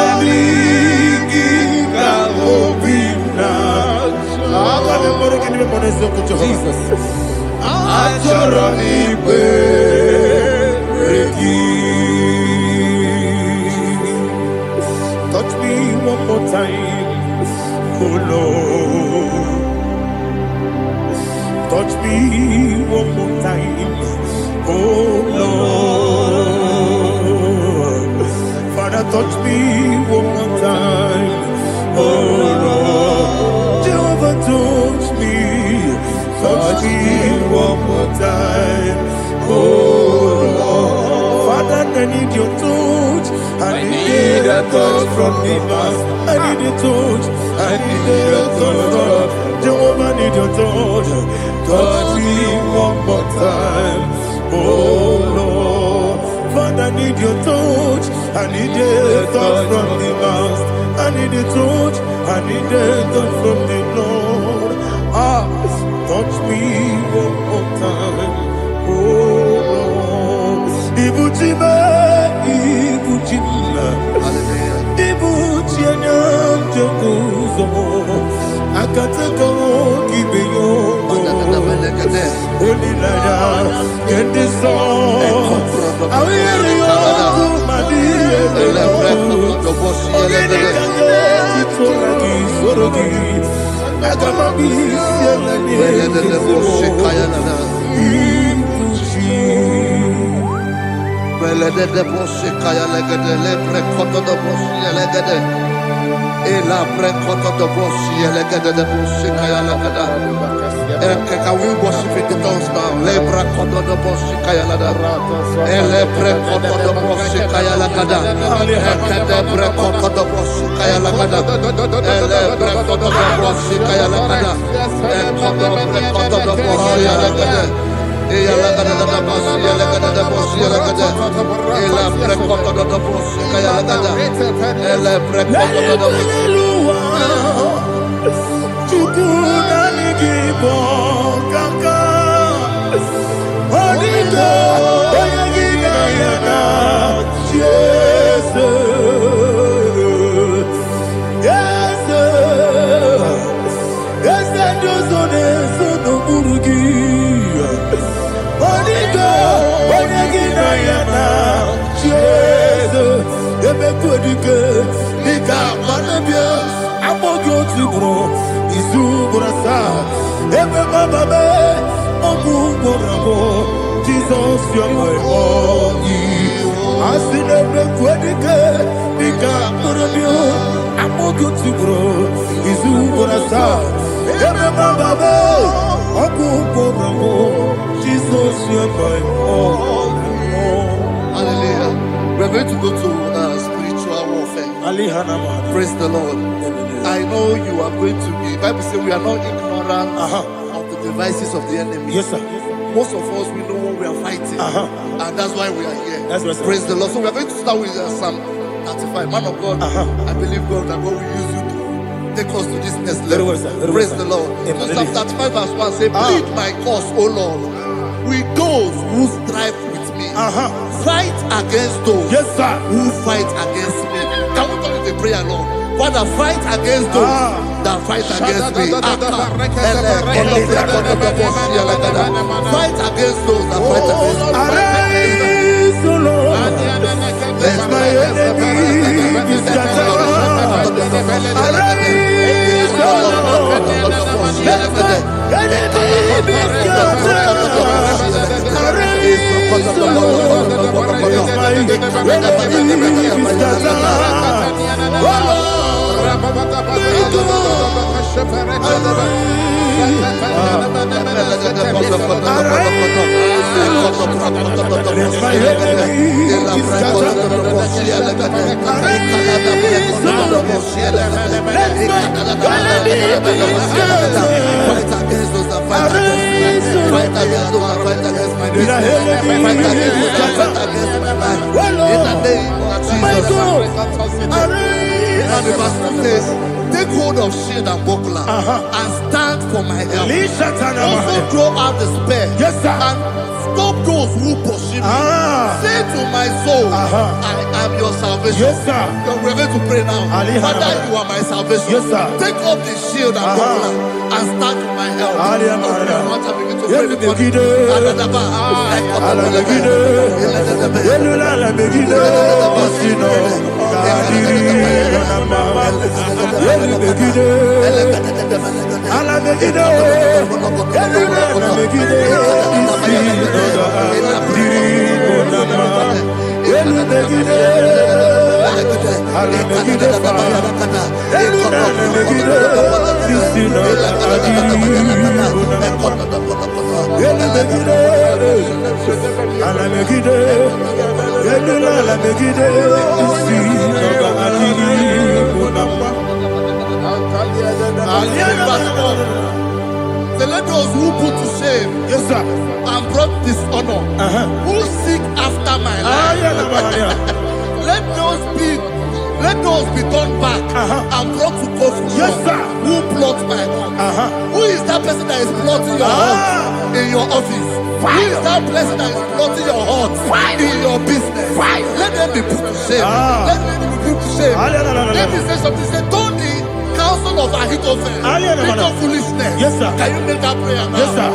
Nanigi, Kamobina, Jesus. Achoronipe, touch me one more time, oh Lord. Touch me one more time, oh Lord. Father, touch me one more time, oh Lord. Jehovah, touch me one more time, oh Lord. Father, I need your touch. I need a touch from the past. I need a touch. I need a touch from Jehovah. I need your touch. Touch me one more time, oh Lord. Father, I need your touch. I need a touch from the past. I need a touch. I need a touch from the Lord. Touch me one more time, oh Lord. Ibuchima, Ibuchima, Ibuchima, Ibuchima, Ela prekoto do bosi elegede de bosi kaya lagada. Can we worship in the tongues now? Lebra koto do bosi kaya lagada. Ele prekoto do bosi kaya lagada. Ekede prekoto do bosi kaya lagada. Ele prekoto do bosi kaya lagada. Ekodo prekoto do bosi lagada. Eya lagada da bosi lagada da bosi lagada. Ela prekoto do bosi kaya lagada. Ele prekoto do bosi. Jesus, you are my all. I see the break I'm more good to grow. Is who what I saw. Jesus, you are my all. Hallelujah. We're going to go to spiritual warfare. Praise the Lord. I know you are going to be. Bible says we are not ignorant of the devices of the enemy. Yes, sir. Most of us, we know what we are fighting. And that's why we are here. That's right, praise the Lord. So we are going to start with Psalm 35. Man of God, I believe God that God will use you to take us to this next level. Praise the Lord. So Psalm 35 verse 1 say, plead my cause, O Lord, with those who strive with me. Fight against those who fight against me. Can we call it a prayer, Lord? Father, fight against those that fight against me. Fight against those that fight against me. Arise, O Lord, let my enemy be scattered. Arise, O Lord, let my enemy be scattered. Arise, O Lord, let my enemy be scattered. Oh Lord, and the verse says, take hold of shield and buckler and stand for my help. Also draw out the spear and stop those who pursue me. Say to my soul, I am your salvation. We're going to pray now. Father, you are my salvation. Take off the shield and buckler and stand for my help. Let those who put to shame and brought dishonor, who seek after my life, let those be turned back and brought to confusion. Who plot my heart? Who is that person that is plotting your heart in your office? Who is that person that is plotting your heart in your business? Let them be put to shame. Let them be put to shame. Let me say something. Say, don't the counsel counsel of Ahithophel, think of foolishness. Yes, sir. Can you make that prayer now? Yes, sir.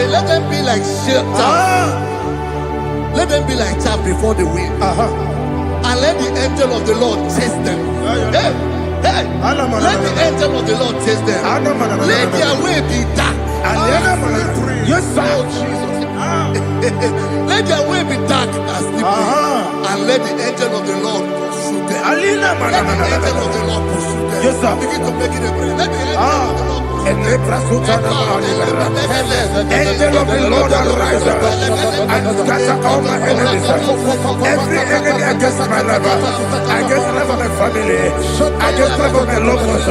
Let them be like shelter. Let them be like chaff before the wind. And let the angel of the Lord chase them. Hey, hey. Let the angel of the Lord chase them. Let their way be dark. Yes, sir. Oh, Jesus. Let their way be dark and slippery. And let the angel of the Lord pursue them. Let the angel of the Lord pursue them. Yes, sir. Begin to make it a prayer. Let the angel of the Lord pursue them. Angel of the Lord arise and scatter all my enemies. Every enemy against my life, against the life of my family, against the life of my loved ones.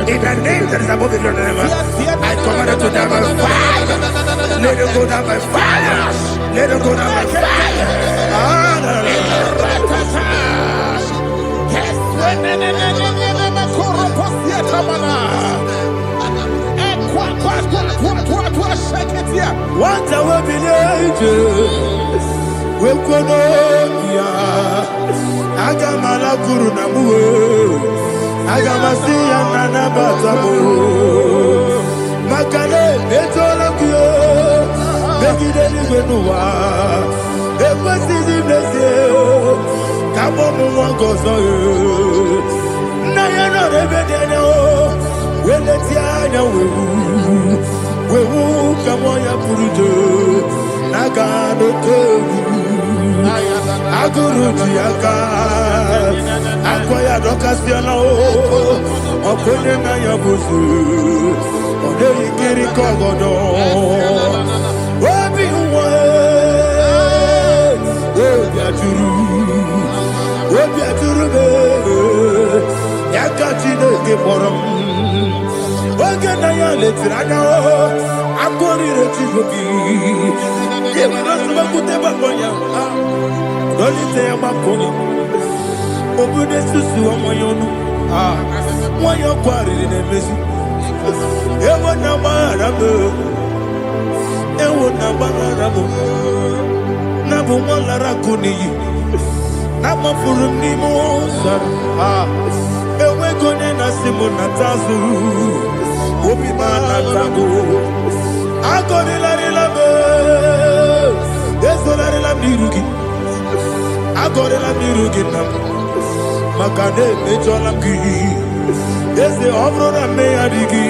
In the name that is above your name, I command it to die by fire. Let it go down by fire. Let it go down by fire. What I will be we could Agamala Guru Namu Agamasia Nana Batamu Makale Betolakio Begideni Benua Ekwesi Blessio Kabomu Wangozo Nayana Rebedeno Weletiana Wewu Kamoya Purujo Nagano Kewu Aguru Tiaka Akwaya Dokasiana Okone Nayabusu Ode Ikiri Kogodo Obi Uwe Obi Aturu Yakachine Keporam Ogana ya letirana Akori Rechivoki Yemanasuma Kuteba Konya Dolite ya Makoni Obude Susu Amoyono Mwayo Kwari Nemesi Ewa na Marabu Ewa na Marabu Nabu Mwalara Kuni Nama Furumi Mosa Ewe Kone Nasimu Natazu Obi Mana Tango Akori Larilabe Yeso Larilabiruki Akori Labiruki Namu Makane Mejola Ki Yese Obrona Meyadiki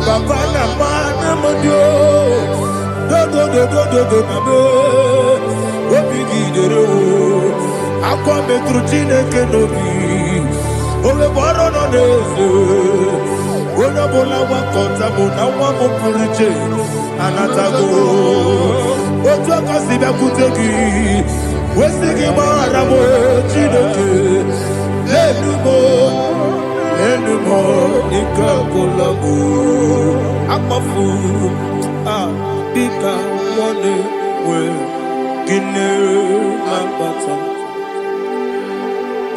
Papa Nama Modio Do Nabe Obi Gidero Akwa Metrutine Kenobi Ole Boro no Nezo Ona Bola Wakota Mona Wamo Puriche Anatago Otua Kasiba Kuteki Wesigi Maramo Chinoke Lenumo Nika Kolabu Amafu Bika One We Gine Mabata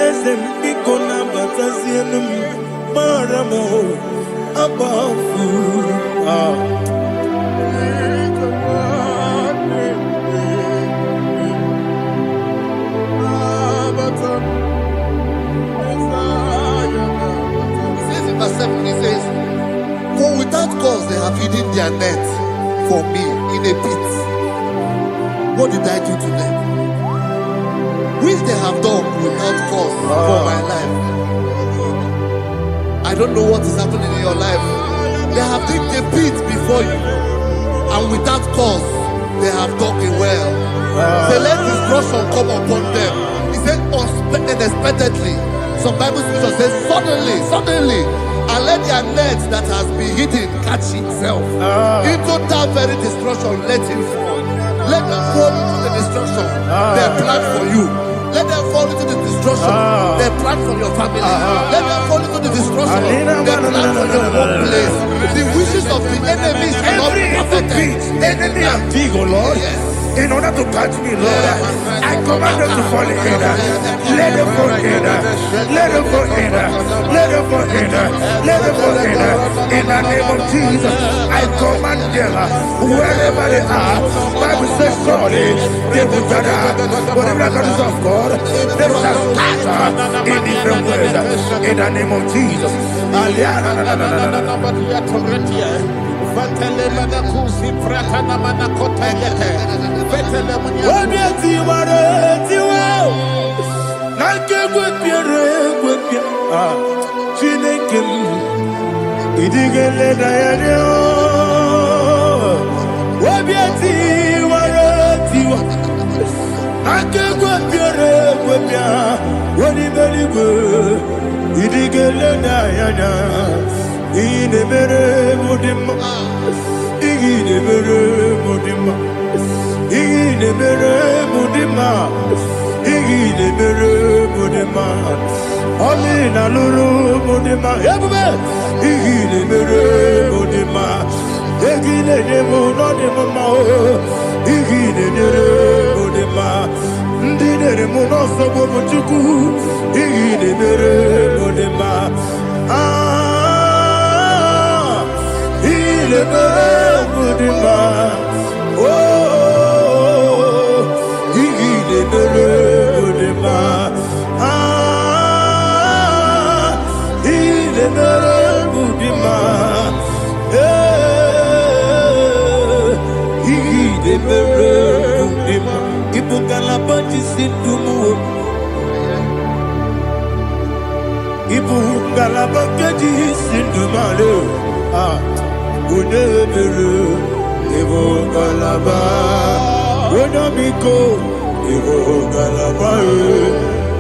Esem Biko Nabata Zienum Maramo Abafu Verse 7. What did I do to them? Which they have done without cause for my life. I don't know what is happening in your life. They have digged a pit before you, and without cause, they have dug it well. Say, let destruction come upon them. He said, unexpectedly. Some Bible scripture says, suddenly, and let their net that has been hidden catch itself. Into that very destruction, let it fall. Let them fall into the destruction they plan for you. Let them fall into the destruction they plan for your family. Let them fall into the destruction they plan for your workplace. The wishes of the enemies are not perfected. Enemy and dig, oh Lord. Yes. In order to catch me, Lord, I command them to fall in. Let them fall in. Let them fall in. Let them fall in. Let them fall in. In the name of Jesus, I command them wherever they are. Bible says surely they will gather. But the miracles of God, they shall scatter in different ways. In the name of Jesus.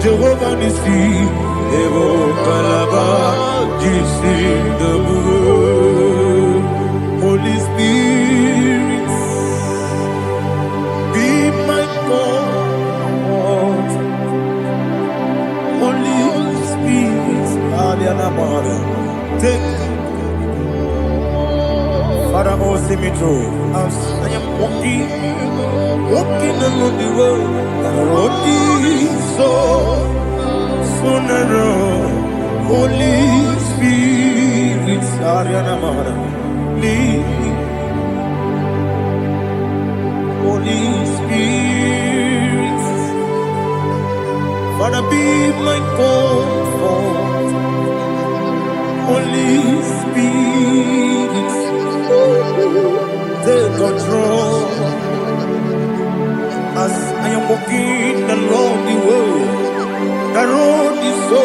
Jehovah Nissi, Evo Kalaba, Jisi Dabu, Holy Spirit, be my God. Holy Spirit, take Father, oh, see me through. As I am walking along the road, and the road is so narrow. Holy Spirit, lead me. Holy Spirit, Father, be my comfort. Holy Spirit, take control. As I am walking along the road is so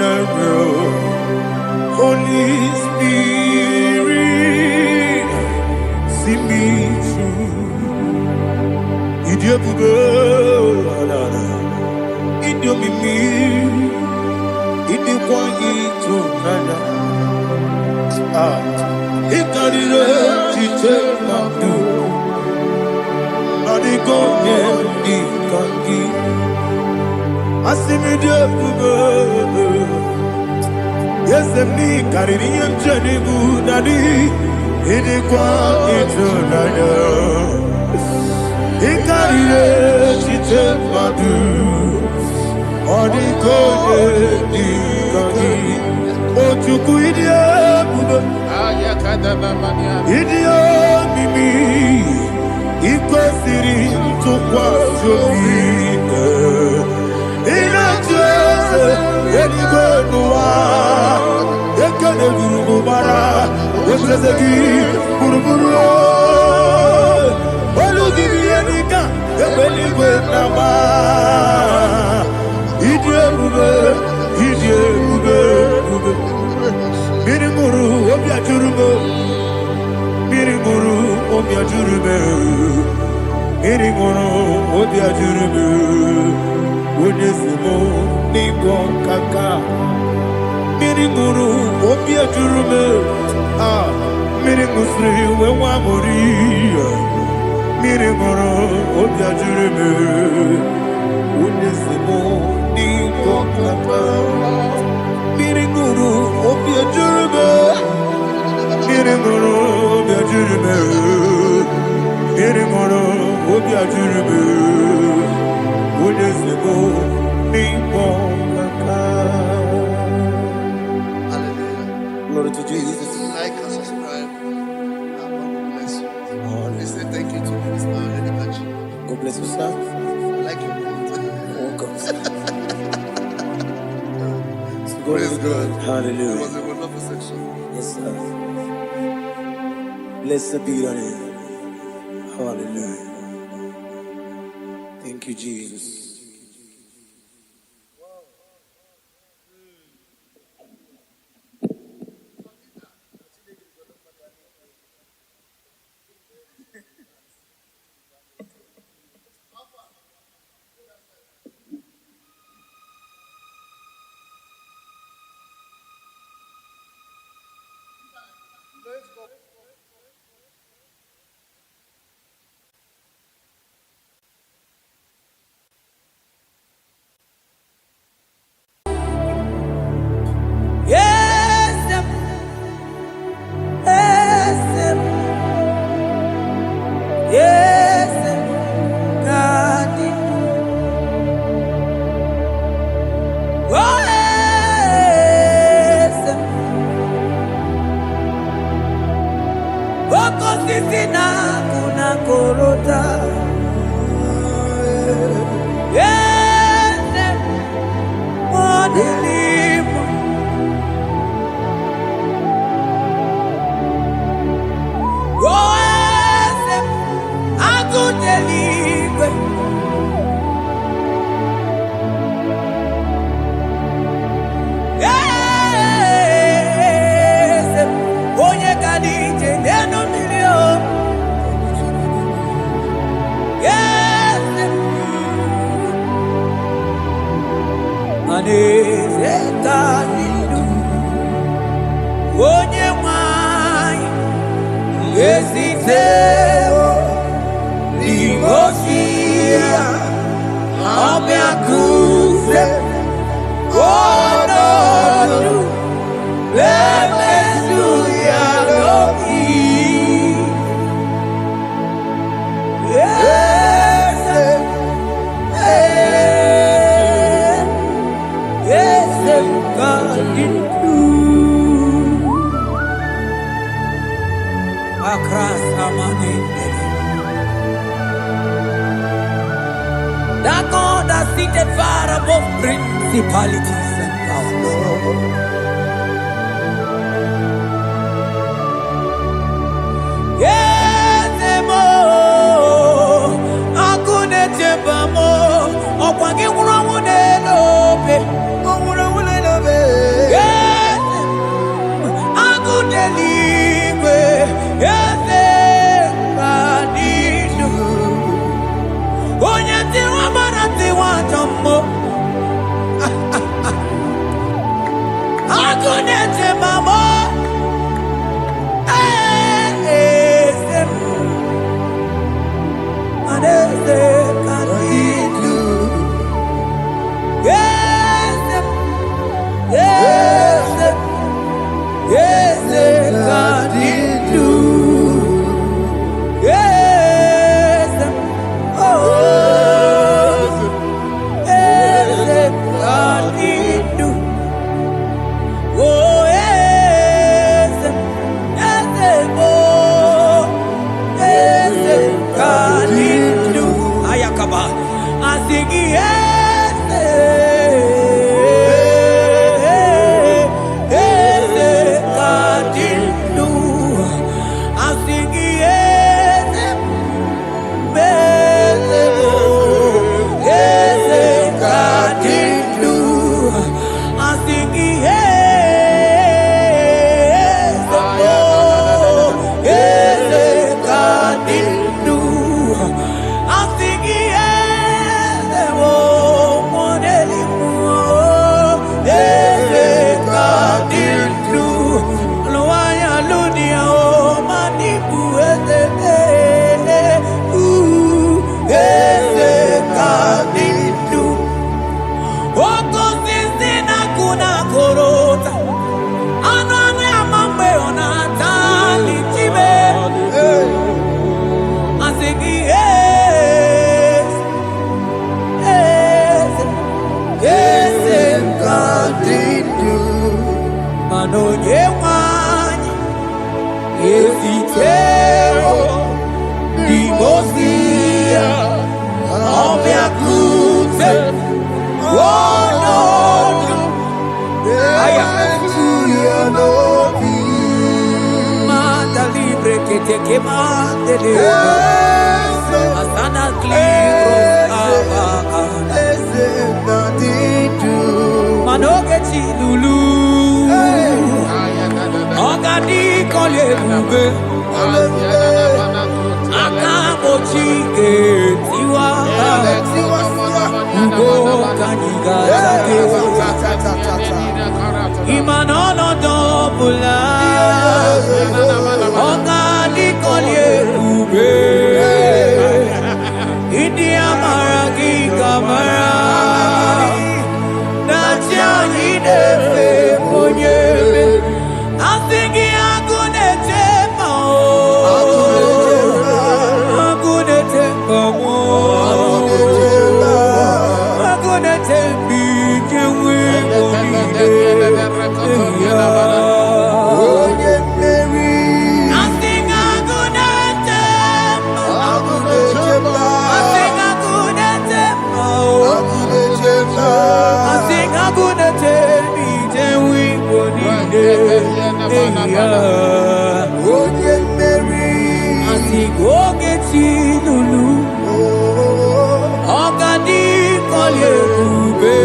narrow. Holy Spirit, see me through. Idiopube, Idiomimi, Idikwanyito nana. Ikarire chite madu. Adiko ni kangi. Asimide bube. Yes, me carry him journey good daddy. Idikwanyito nana. Ikarire chite madu. Adiko ni kangi. Ochuku idiopube. Idio mimi iko siri tukwa jovine inatese eligwenua ekene gurubara wesezegi buruburu olugibi enika obi ajuru me. Mmiri ṅụrụ obi ajuru me. Onye si mụ n'ịgọ nkaka. Mmiri ṅụrụ obi ajuru me. Mmiri ṅụsịrị wee nwa amụrụ. Mmiri ṅụrụ obi ajuru me. Onye si mụ n'ịgọ nkaka. Mmiri ṅụrụ obi ajuru me. Mmiri ṅụrụ obi ajuru me. Mmiri ṅụrụ obi ajuru me. Onye si mụ n'ịgọ nkaka. Glory to Jesus. Like and subscribe. God bless you. They say thank you to Miss Lady Machi. God bless you, sir. I like you. Welcome. Praise God. Hallelujah. It was a wonderful section. Yes, sir. Blessed be your name. Hallelujah. Thank you, Jesus. That God has seated far above principalities and powers. Yes, mo, akune tebamo, okwangi wurawune lobe, wurawune lobe. Yes, akune libe, yes, kadinu. Onye tiwa marati wa jammo. Oh no, I am to your love. Manda libre que te quema de Asana Manoge Lulu Ogadi Kole Bube Akamo Chike Tiwa Ugo Kaniga Imanono Dobula Ogadi Kole Bube India Maragi Kamara Lulu Ogadi Kole Bube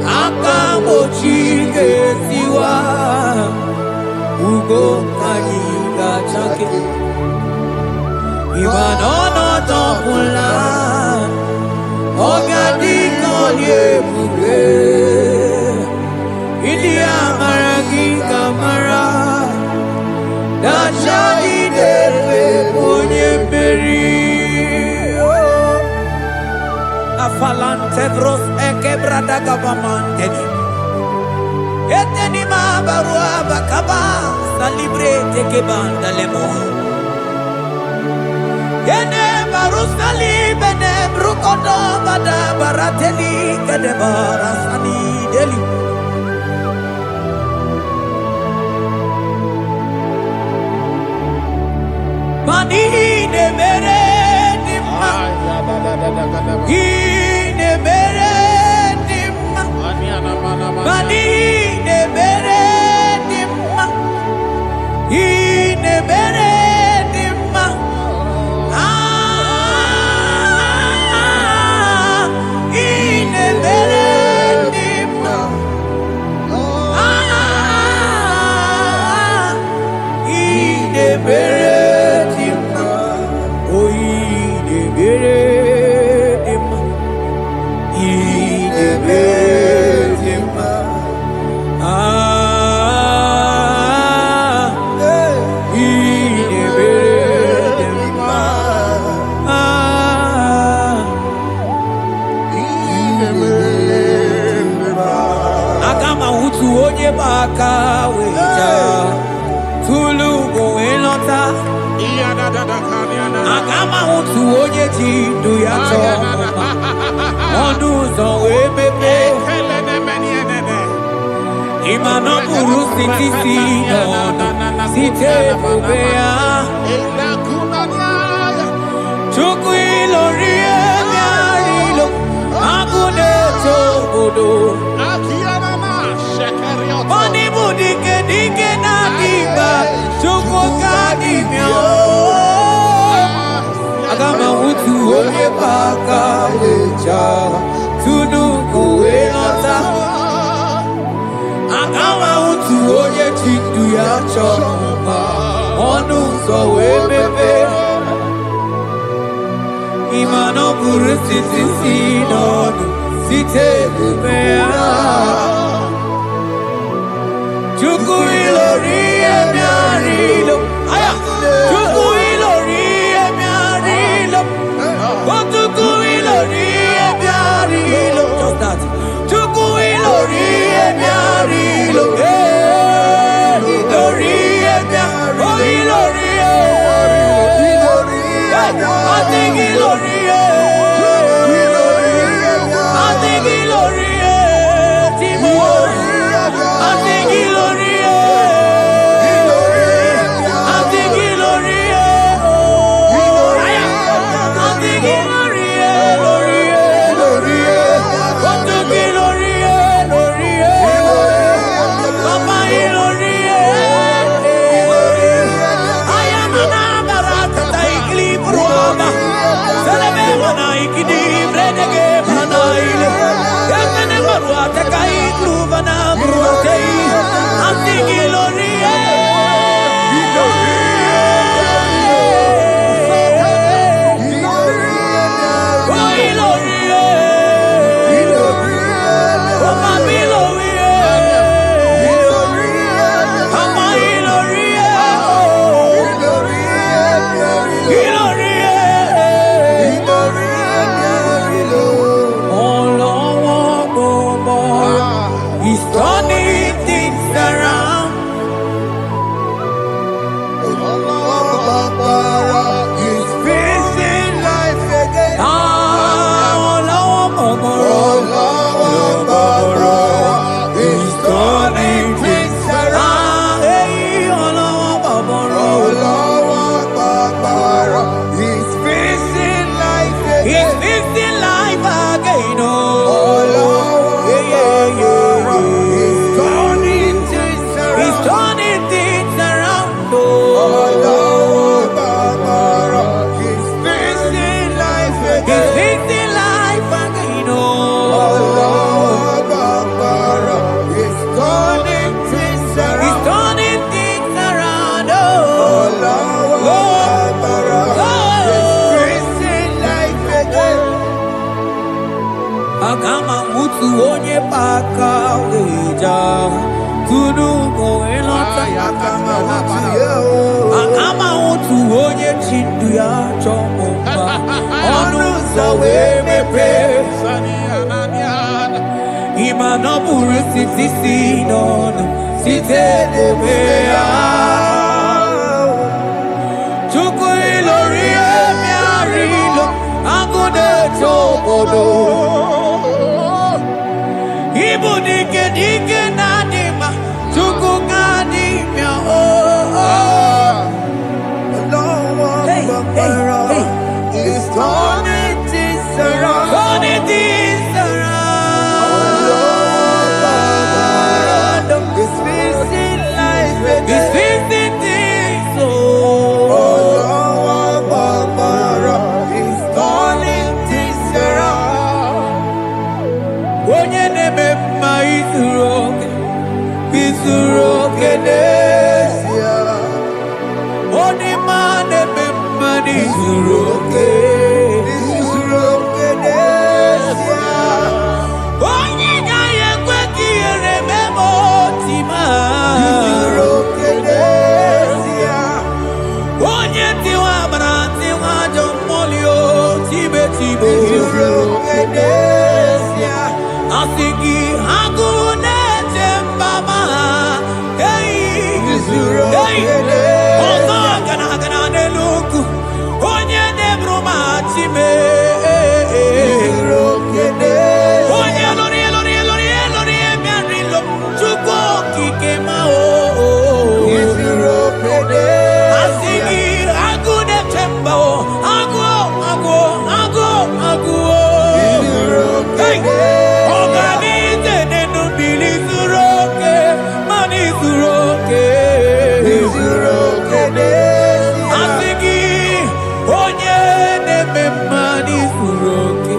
Akamochi Tiwa Ugo Kaniga Chake Ibanono Topula Ogadi Kole Bube India Maragi Kamara Dachadi Dele Ponye Beri Afalante Bros Ekebrada Gabamante Etenima Barua Bakaba Salibre Tekebanda Lemo Yene Barusali Bene Brukodo Bada Barateli Kadebara Sani Deli Mani ne mere dimma, ne mere dimma, mani ne mere dimma, ne mere dimma, ne mere dimma, ne mere. Agama utu onye ji ndu ya chọọ ọnụ ụzọ wee mepee ịma na ọ bụrụ sitisi n'ọnụ site ebube ya Chukwu ilori ebe arịlo agụ na-eto obodo Oni bụ dike dike na-adị mba Chukwu ka dị mịa Agama utu onye baka wecha Tunu kuwe nọta Agama utu onye chindu ya chọma Ọnụ ụzọ wee mepe Ịma na ọ bụrụ sitisi n'ọnụ Site ebube ya Chukwu ilori emi arilo Chukwu ilori emi arilo Chukwu ilori emi arilo Just that Chukwu ilori emi arilo Ilori emi arilo Ilori I think ilori I think ilori I think ilori Agama mutu onye paka weja Kudu go elota Agama mutu onye chindu ya chomomba Onu zawe mepe Ima no buru siti sinon Site debea Chukui lorie miarilo Angude chobodo Ibu dike dike nadima Chuku kadimia Hey, hey, hey It's turning things around. Turning things around It's fixing life again. It's fixing things It's turning things around. Onye neme mma izuru oke n'ezie Onye ma neme mma izuru oke n'ezie Onye gaghị ekwe ka ihere mee ma otu ma izuru oke n'ezie Onye tiwa bara tiwa ajọ mmụọ tibe izuru oke n'ezie asị gị agụụ na-eche mbama izuru oke n'ezie ọzọ gana n'elu ugwu onye na-eburu ma chime izuru oke n'ezie onye lụrụ emerilo chukwu okike ma izuru oke n'ezie asị gị agụụ na-eche mba agụụ izuru oke n'ezie Organize nenu bili zuru oke mani zuru oke izuru oke n'ezie asị gị onye na-eme mmadụ zuru oke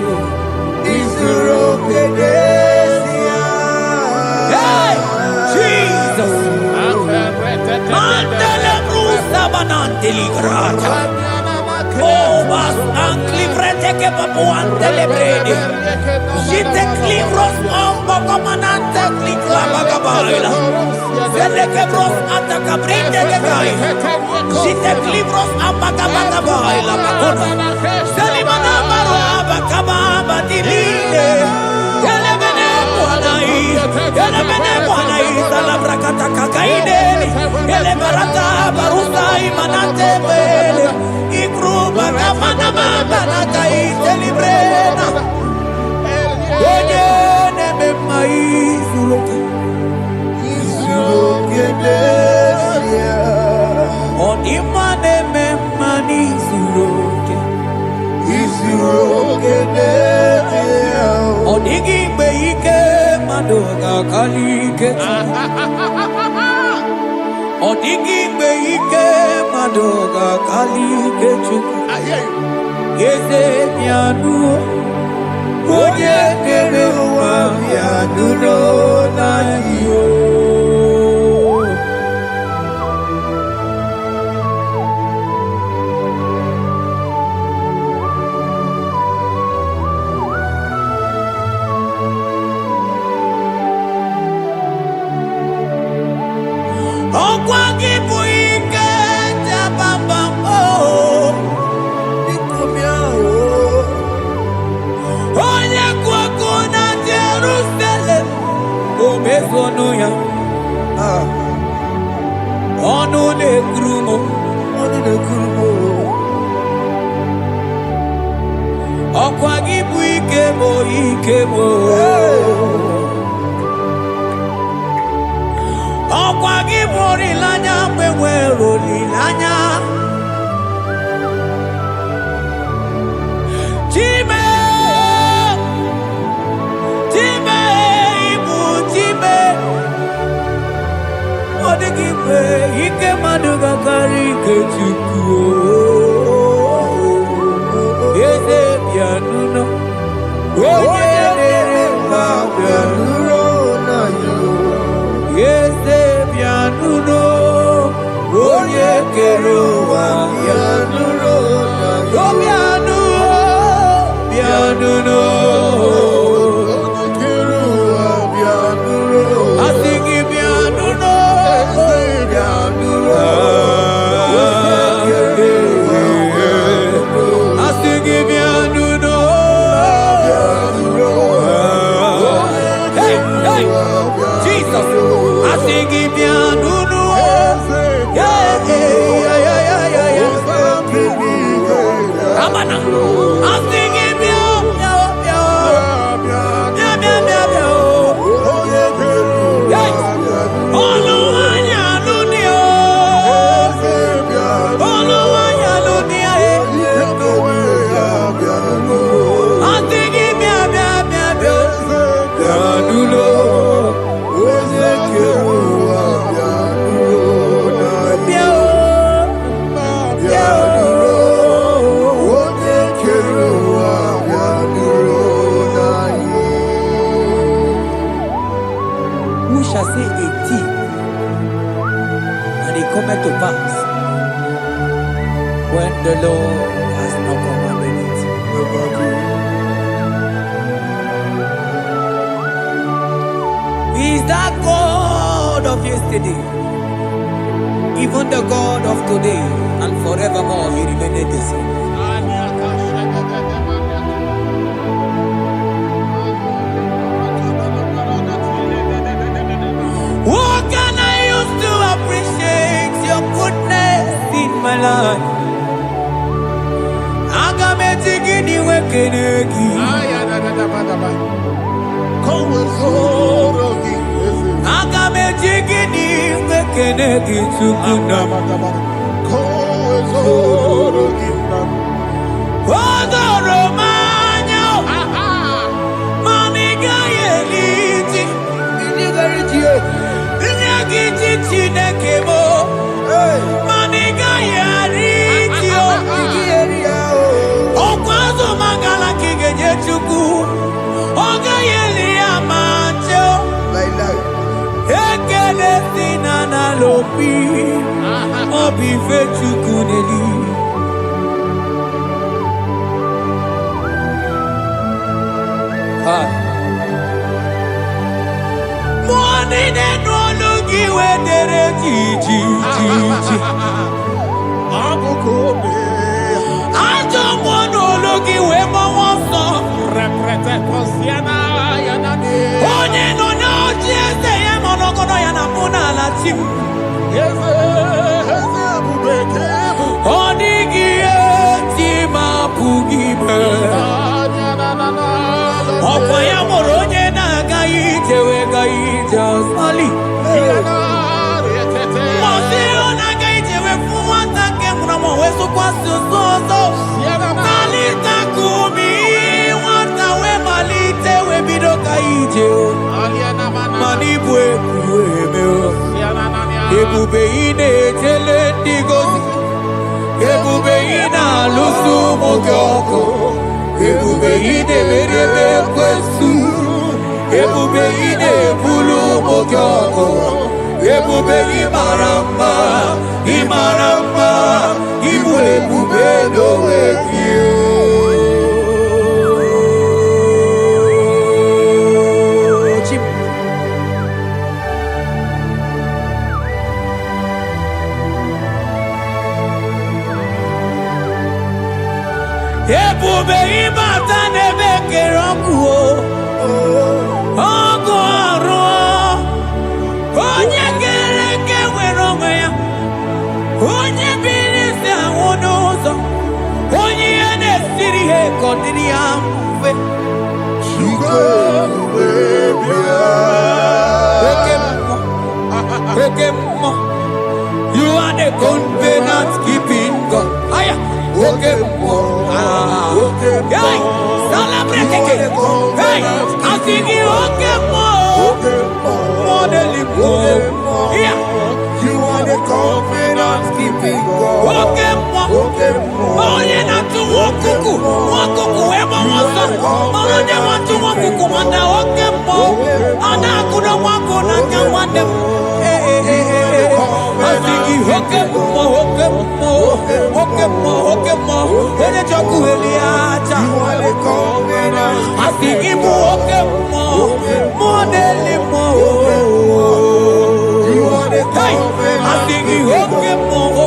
izuru oke n'ezie Hey, Jesus Mandele brusa bananteli grata Oh, was anclivrete che papuante le brede Jite clivros ombo comanante clicla bagabaila Vele che bros attacca brinde che gai Jite clivros ambagabagabaila bakona Selimana baro abakababa dilile Yele bene buanai Salabrakata kakaideli Yele barata barusai manate bele Ikruba kamana mabana kai celebrena Oye neme mai zuroke izuru oke n'ezie Onima neme mani zuroke izuru oke n'ezie Onigi mbe ike madoga kalike Onigi mbe ike madoga kalike chukwu Eze mianu Onye kere ụwa ya duro na iyo Ọkwa gị bụ ike jabambam ikomia Onye kwako na Jerusalem O mezonu ya Ọnụ na-ekuru m ọnụ na-ekuru Ọkwa gị bụ ike m Ọkwa gị bụ olileanya mgbe nwere olileanya Chime ibu chime Ọ dịghị mgbe ike mmadụ ga-akarị ike Chukwu Eze bịanụnọ Onye na-ere mma bịanụnọ na iyo Eze bịanụnọ Onye kere ụwa bịanụnọ ya duro na iyo Bịanụnọ Shall say a thing, and it cometh to pass when the Lord has not commanded it. He is that God of yesterday, even the God of today, and forevermore He remained the same. What can I use to appreciate your goodness in my life? Agametigini wekenegi. Agametigini wekenegi tukuna. Odoro manyo. Mamiga yeliti. Inigariji. Chinekemo, maniga yaritio, okwazo magala kigenye chuku, oga yeli amacho, ekele sinana lopi, obi fe chuku neli. Money de no logi wedere ji. Ajo mono logi we mo wonso. Reprete posiana yana de. Onye no na ojiese ye mono kono yana muna la tim. Yeze bubeke. Onigi etima pugibe. Opa ya moronye na gaite we gaite asali. Mose ona gaite we fuwanta ke muna weso kwa sozo. Kalita kumi wanta we malite we bido gaite. Manibwe kuweme. Ebube ine tele digozi. Ebube ina lusu mogyoko. Ebube ine merebe kwesu. Ebube ine bulu mogyoko. Ebube imarama, imarama, ibu ebube dowe kiyo. Ebube imata nebe kerokuo. Onye gereke nwere onwe ya, onye biri si anwụ n'ụzọ, onye ihe na-esiri ha ka ọ dịrị ya mfe. Oke mmụọ, you are the covenant keeping God. Aya, oke mmụọ, hey, celebrate again. Hey, asị gị oke mmụọ. Yeah. You are the confidence keeping God. Onye na-atụ nwakuku, ebe ọsọ. Onye na-atụ nwakuku, mana oke mmụọ. Ọ na-akụrụ nwakụ n'aka nwanne m. Asị gị oke mmụọ. Onye chọkụ eli aja. Asị gị bụ oke mmụọ. Mmụọ na-eli mmụọ. Hey, I think you okay more.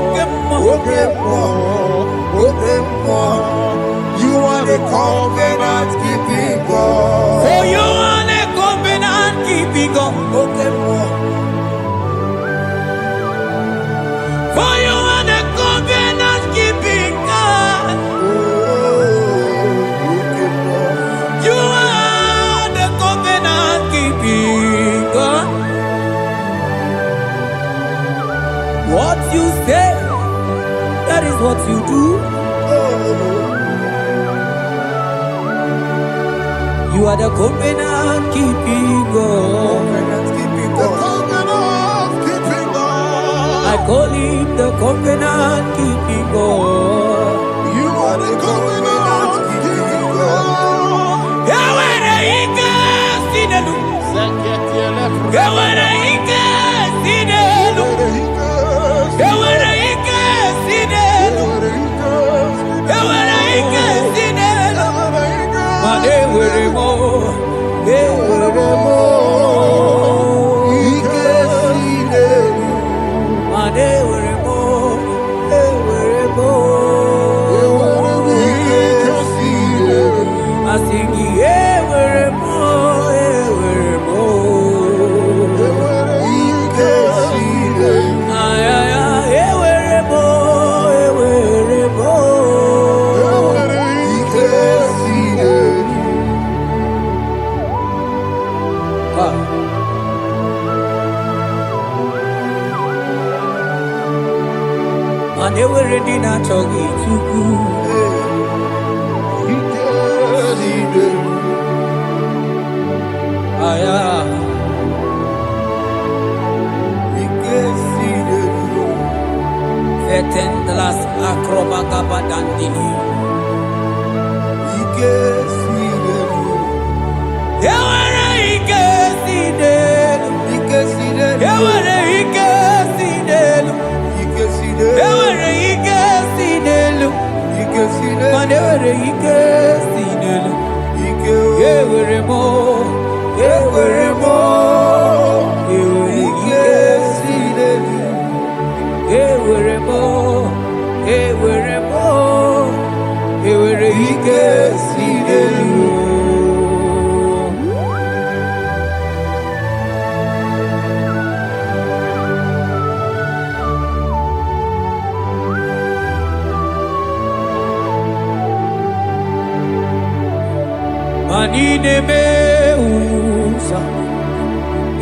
You are the covenant keeping God. Oh, you are the covenant keeping God. Okay, more. For you are the covenant keeping God. You are the covenant keeping God. I call him the covenant keeping God. You are the covenant keeping God. Yawere ike sinelu. Yawere ike sinelu. Yawere ike sinelu. Yawere ike sinelu. Mane were mo. Yewere mo. Ike sinelu. Mane were mo. Yewere mo. Ike sinelu. I sing yewere mo. Yewere mo. Ike sinelu. Ay ay ay yewere mo. Yewere mo. Ike sinelu. Ah. Mane were di na chogi chuku. Ike sinelu. Aya. Ike sinelu. Fetendlas akrobagabadandini. Ike sinelu. Yewere ike sinelu. Ike sinelu. Yewere ike sinelu. Ike sinelu. Yewere ike sinelu. Ike sinelu. Mane were ike sinelu. Ike Yewere mo. Yewere mo. Yewere Ike ike sinelu. Yewere mo. Yewere mo. Yewere ike sinelu. Manine me usa,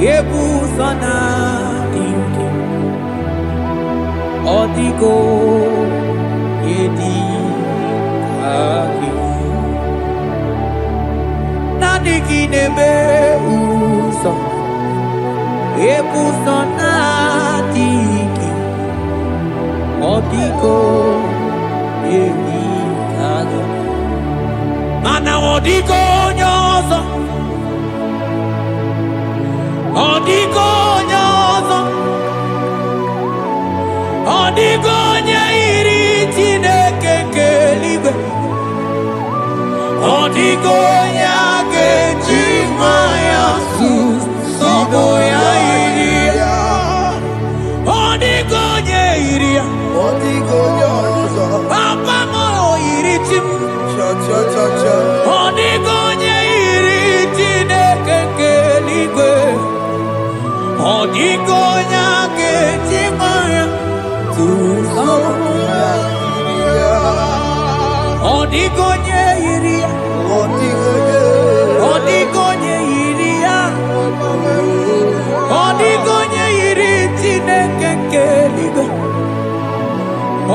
yebusa na inki, odigo yedi kaki. Nadigine me usa, yebusa na inki, odigo yedi kaki. Mana odigo nyozo, odigo nyozo, odigo nyairi Chineke keligwe, odigo nyage jimaya sus sobo ya iria, odigo nyairia, Odigo nyozo. papa mo iritim. Cha. Odigonye iri Chineke keligwe, odigonya kechimaya tusoya. Odigonye iri, odigonye iri ya, odigonye iri Chineke keligwe,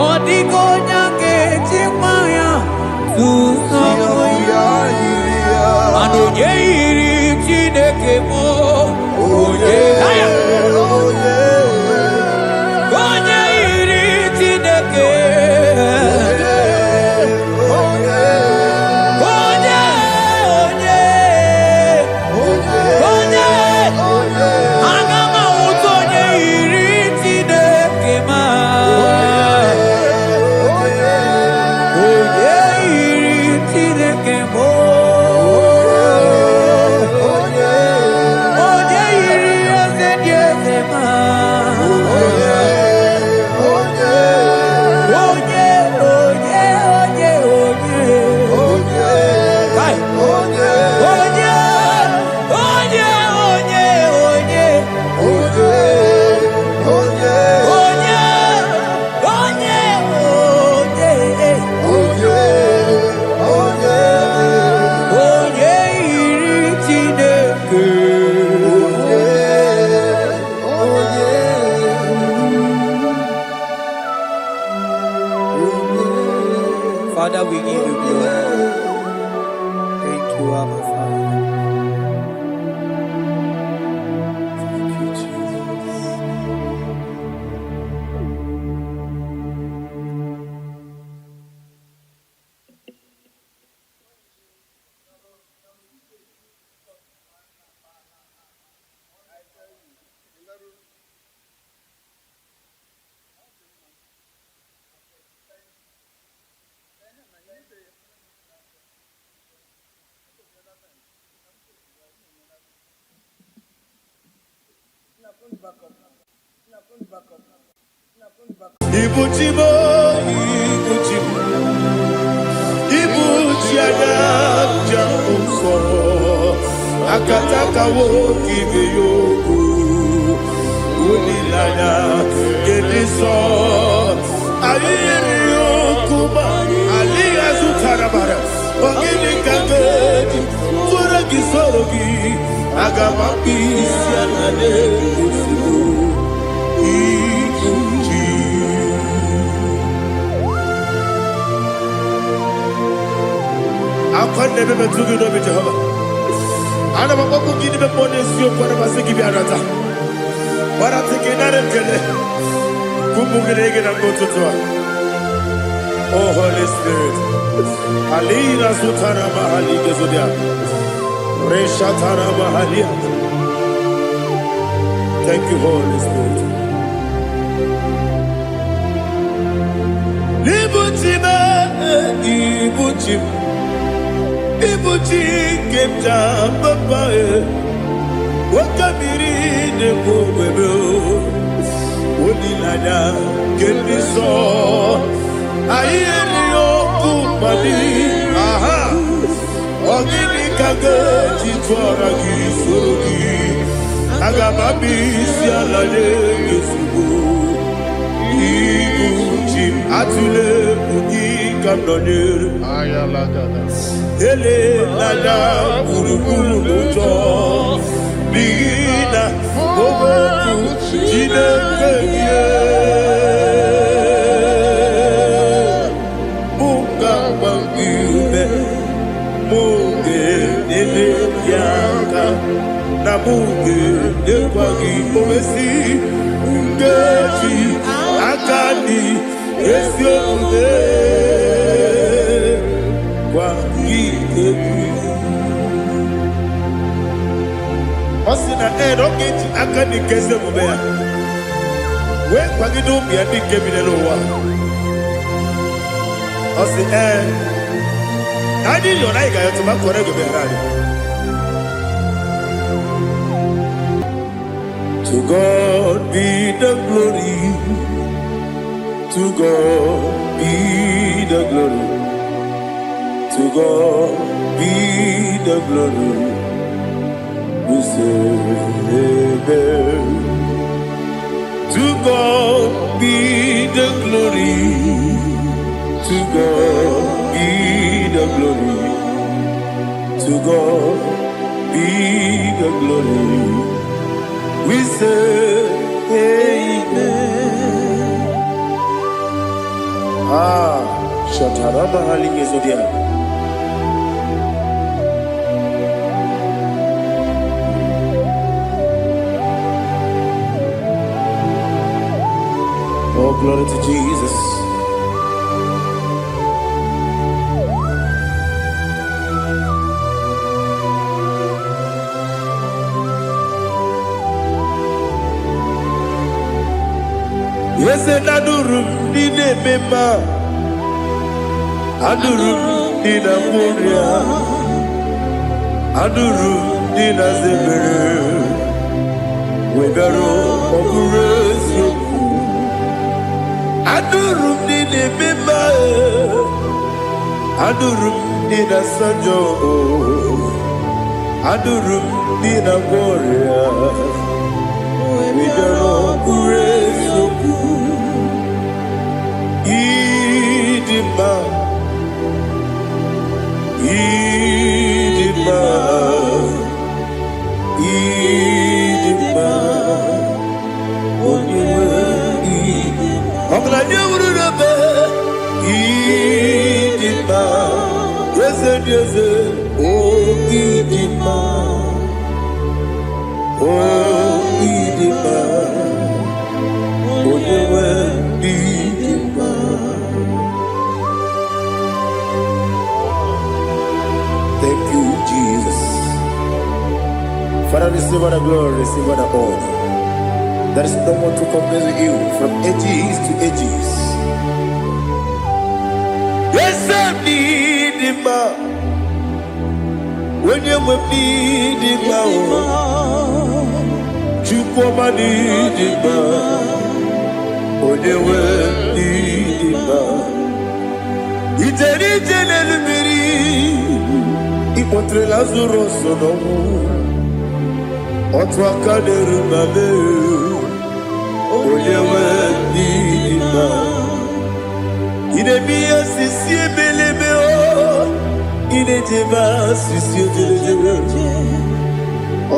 odigonya kechimaya tusoya. Anonye iri Chineke mo, onye onye iri Chineke, onye aga m ahụta onye iri Chineke ma, onye iri Chineke mo. Father, we give you glory. Thank you, Abba Father. Ibuchibo, Ibuchibo, Ibuchiada, Jamuso, Akataka woki yogu, Unilana, Gediso, Aliyo Kuba, Aliya Zutarabara, Ogini Kageti, Turagi Sorogi, Agamapi, Sianade, Ibuchi. I can't never do it over Jehovah. I never want to give the money to you for the Masiki Biarata. But I'm thinking that I'm going to go to oh, Holy Spirit. Alina Sutara Mahali Gezodia. Reshatara Mahalia. Thank you, Holy Spirit. Ibuchima, Ibuchima. Ibuchi kemja papa wakamiri ne bobebe onilada kendiso ayeni okupadi aha ogini kage titwara gisorogi agamabi sialade yesugo Ibuchi atule bugi kamdonir ayalagada ele lada buruburu moto bina ogoku jinekeye muka bangibe muge ele yaka na muge ekwagi owesi ngeji akani esiode Osina roketi akani keze mubea. We kwagido mi adi kebile lowa. Osi Adi yona iga yotu makore gobe rari. To God be the glory. To God be the glory. To God be the glory. We say amen. To God be the glory. To God be the glory. To God be the glory. We say amen. Shataraba Halingezodia. Oh, glory to Jesus. Yes, and Adurum Nine Mema Adurum Nina Muria Adurum Nina Zebere Webero Oguresu Adurum Nine Mema Adurum Nina Sanjo Adurum Nina Muria Webero Oguresu Idima, Idima, Idima, Idima, yes, oh Idima, oh Idima, Thank you, Jesus. Father, receive all the glory, receive all the honor. There is no one to compare with you from ages to ages. Yes, I need him. When you need him, Chukwuma n'ịdịmma, onye nwe n'ịdịmma. Ijere ije n'elu mmiri, ịkpọtere Lazarọs n'ọnwụ. Otu aka na-eru ma mee, onye nwe n'ịdịmma. Idemiya sisi ebelebe o, idejeba sisi ojelejebe.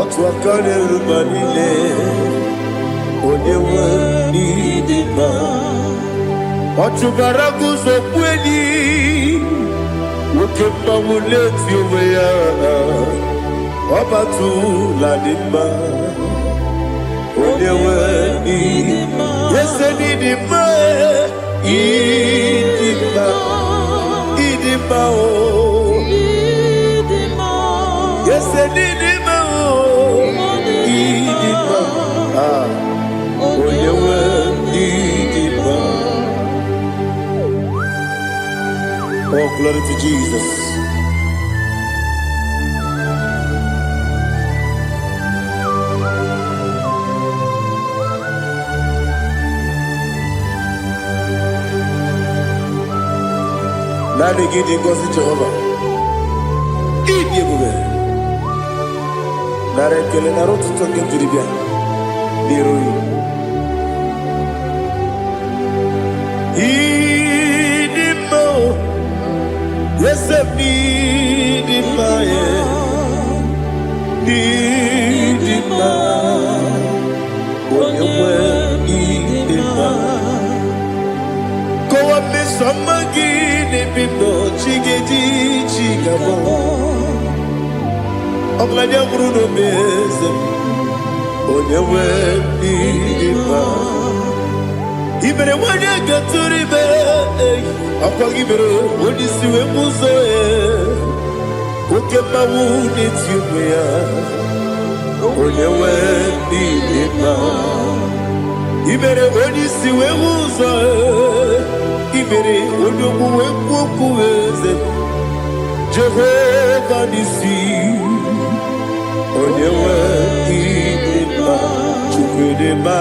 Otu aka na-eru ma niile, onye nwe n'ịdịmma. Ọchụbara guzo kweli, nwoke mmanwụ na-eti onwe ya. Ọbatụla dị mma, onye nwe n'ịdịmma. Yese n'ịdịmma, ịdịmma, ịdịmma o. Yese n'ịdịmma o, ịdịmma. Onye nwe n'ịdịmma. Oh, glory to Jesus. Nani gidi ngozi Jehova. Idi ebube. Nara ekele nara otuto nke ndiribịa n'iru ya. Ịdị mma o, Yese n'ịdị mma ya. N'ịdị mma, onye nwe ịdị mma. Kowa mesoma gị n'ebido chigedi chigabo. Ọbụladị bụrụ n'obeze, onye nwe ịdị mma. Ibere nwanyị gatụrụ ibe, ọkwa gị mere onye isi wee ụzọ ya. Oke mmanwụ na-eti onwe ya, onye nwe ịdị mma. Ibere onye isi wee ụzọ ya. Ibere onye okwu wee kwuo okwu eze. Jehova n'isi, onye nwe ịdị mma. Chukwu dị mma,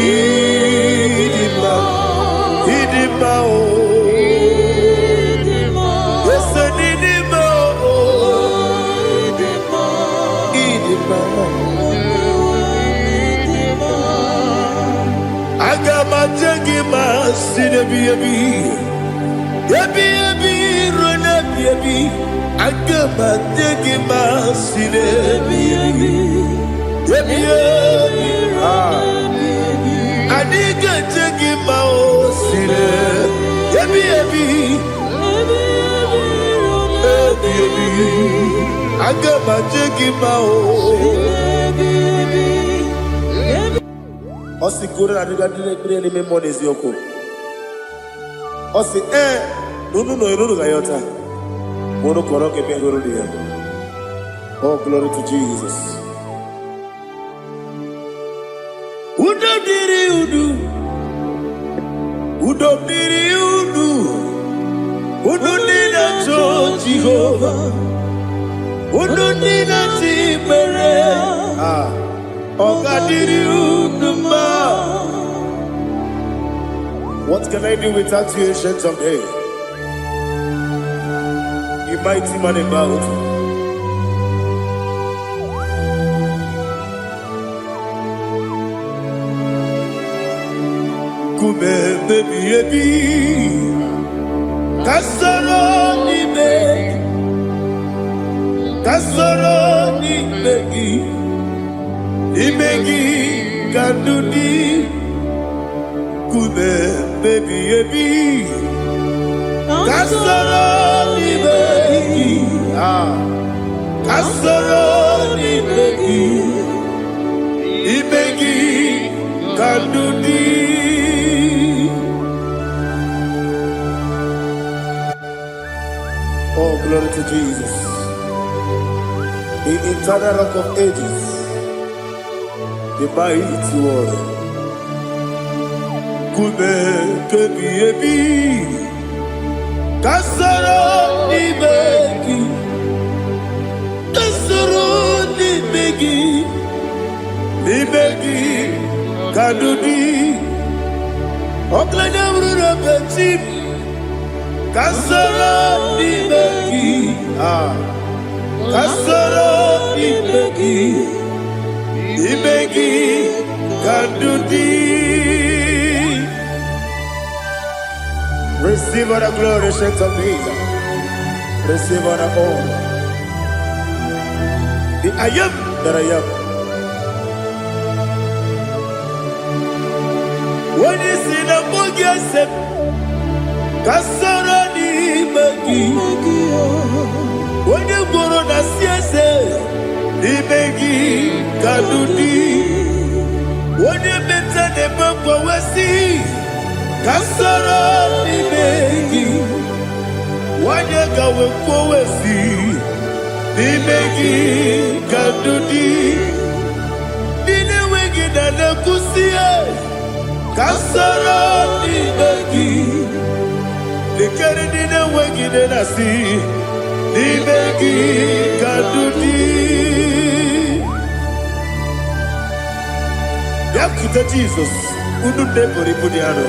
ịdị mma, ịdị mma o. Ese n'ịdị mma o, ịdị mma. Aga m aje gị ma si n'ebi ebi, ebi ebi ruo n'ebi ebi. Aga m aje gị ma si n'ebi ebi, ebi ebi. Adịghị eje gị ma o si n'ebi ebi, ebi ebi. Aga m aje gị ma o. Osi kore na diga dire ni memo nezi oko. Osi nunu no irunu ga yota. Mono koro ke me goro dia. Oh, glory to Jesus. Udo diri udu. Udo diri udu. Udo nina cho Jehovah. Udo nina tibere. What can I do without you, ancient of days? You mighty man in battle. Kume baby ebi, kasoro ni begi. Imegi kandudi kume baby ebi kasoro ni begi kasoro ni begi imegi kandudi. Oh, glory to Jesus, the eternal rock of ages, the mighty one. Kume kebi ebi, kasoro ni begi, kasoro ni begi, ni begi. kadudi oklanya brura petip kasara dibeki kasara dibeki kadudi. Receive all the glory, shake of Jesus. Receive all the honor. The I am that I am. When you see the book, you say, Kasara di Magi. When you go on the CSA, di Magi, Kadudi. When you mention the book, we see, Kasara di Magi. When you go we see, di Magi, Kadudi. Di Magi, Dana Kusia. Kasara di Magi. The Canadian wagi de nasi, di Magi kadudi. Yakuta Jesus, unu tempo ripudiano.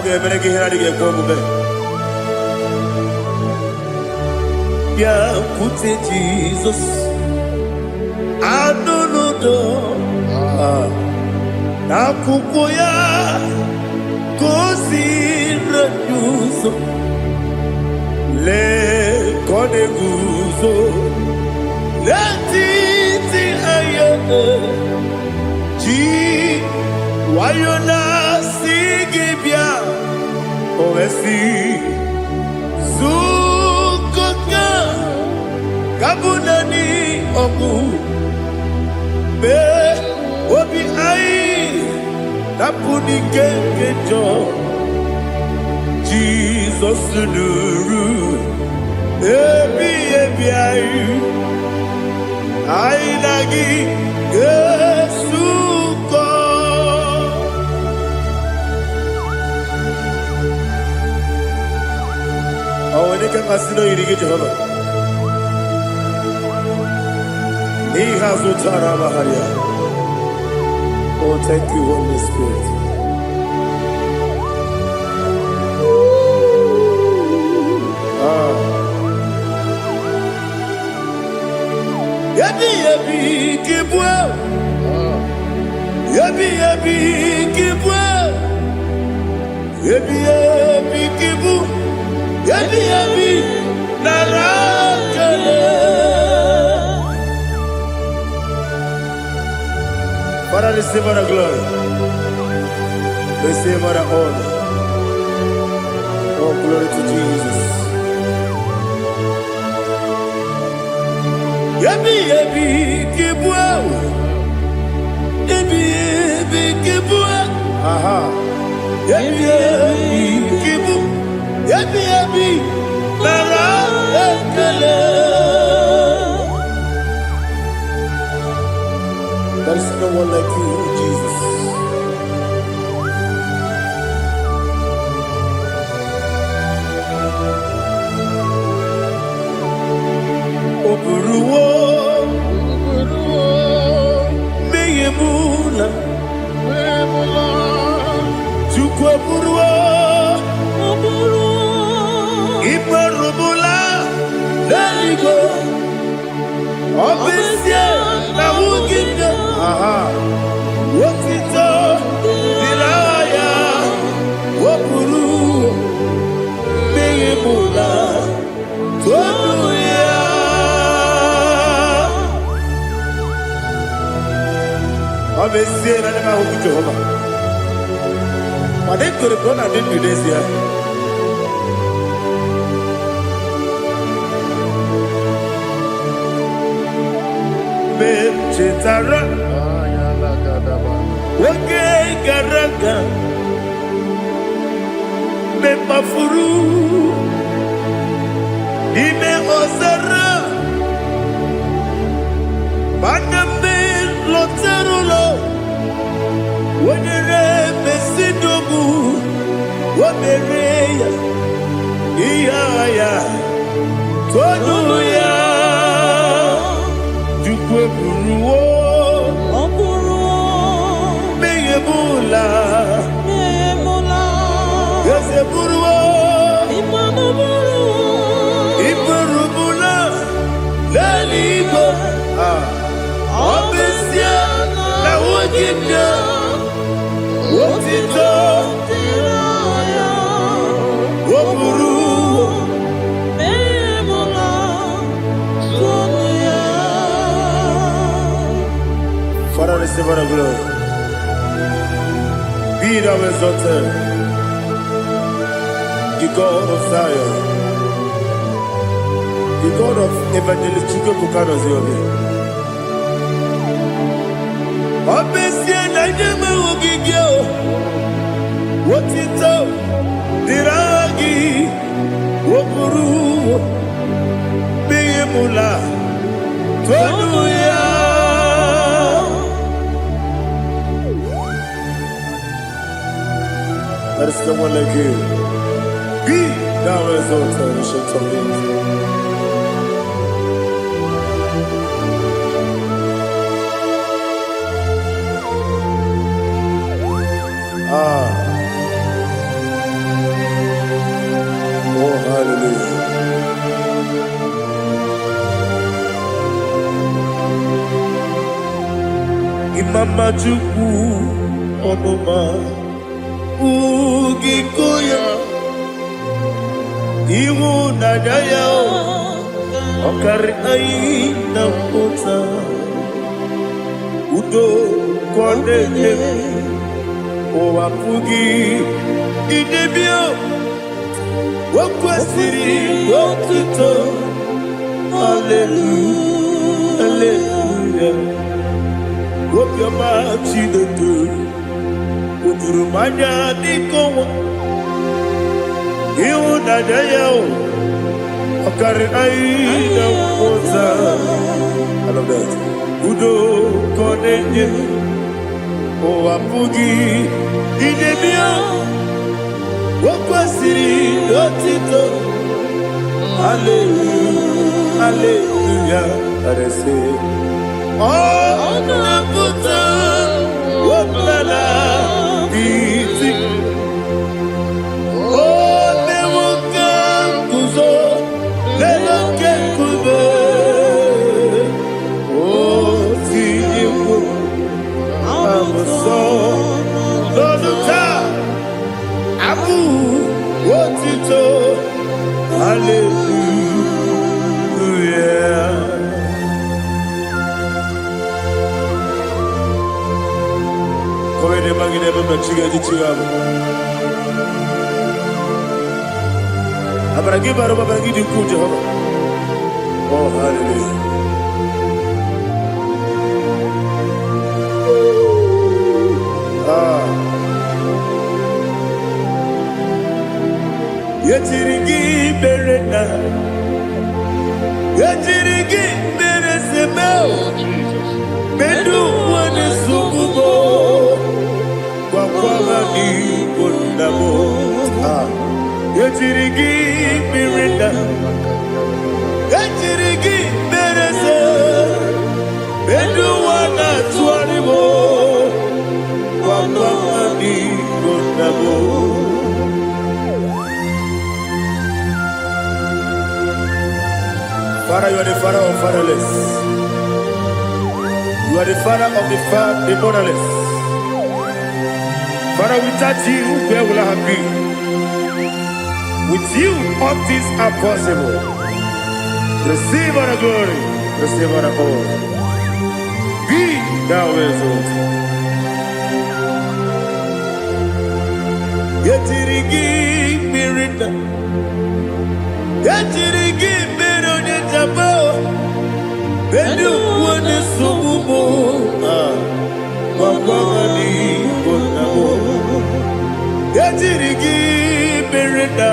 Okay, menegi hiradi ke komu be. Yakuta Jesus, anunudo, nakukoya. Kosi reduso le koneguzo le titi ayene ji wayona sigibia oesi zukoka kabunani oku be obi ai Napuni kenkejo Jesus nuru ebi ayu ainagi Yesuko awone kasino irige Jehovah ni hazutara baharia. Oh, thank you, Holy Spirit. Yabi kibwa. Yabi kibwa. Yabi kibu. Yabi narakale. Father, receive all the glory. Receive all the honor. Oh, glory to Jesus. Yabi kibwa. Yabi kibwa. Aha. Yabi kibu. Yabi nara ekele. There is no one like you, Jesus. Oburuwo, meyemula, chukwu oburuwo, imarubula, leligo, obesie na wugide. Wotito dilaya wopuru meyemula toduya obesie na nema huku Jehovah wadekore kona dindu desia Chetara Wake Garaga Me Mafuru Ime Ozara Baname Loterulo Wenere Mesidogu Wamereya Iyaya Toduya Jukwe Buruwo Iburuwa. Iburubula. Lalibo. Obesia. La wajibya. Wotito. Woburu. Father, receive our glory. Be thou exalted, the God of Zion, the God of Evangelist Chukwu Bukanos Yobe. Obesia na nyama ogigio, wotito, diragi, woburu, beyemula, tonuya. There is no one like you. Be thou exalted, ancient of days. Oh, hallelujah. Imama Chukwu Onuma Ugikoya Iwu Nadaya Okari Aina Mota Udo Kondene Owapugi Idebio Wakwasiri Wakito Hallelujah Hallelujah Wakyama Chinetu Udurumanya Nikowa Iwu Nadaya Okari Aina Mota I love that Udo Kondene Owapugi Idebio Wakwasiri Otito Hallelujah Hallelujah I say Oh Naputa Wapala Biti Oh Newoka Kuzo Leloke Kube Oh Tiyimu Amuso Loduta Abu Wotito Hallelujah Komede magide baba chiga jichigabu Abragi baro baba gidi ku Jehovah Oh hallelujah Yetirigi berena Yetirigi beresebeo Medu wane sukubo Kwa ni kundabo Yetirigi berena Yetirigi berese Medu wana tuanibo Kwa ni kundabo Father, you are the Father of fatherless. You are the Father of the motherless. Father, without you, where will I have been? With you, all things are possible. Receive our glory. Receive our honor. Be thou exalted. Yetirigi mirita. Yetirigi mirone jabo. Bedu wane sububo. Wakwani konabo. Yetirigi mirita.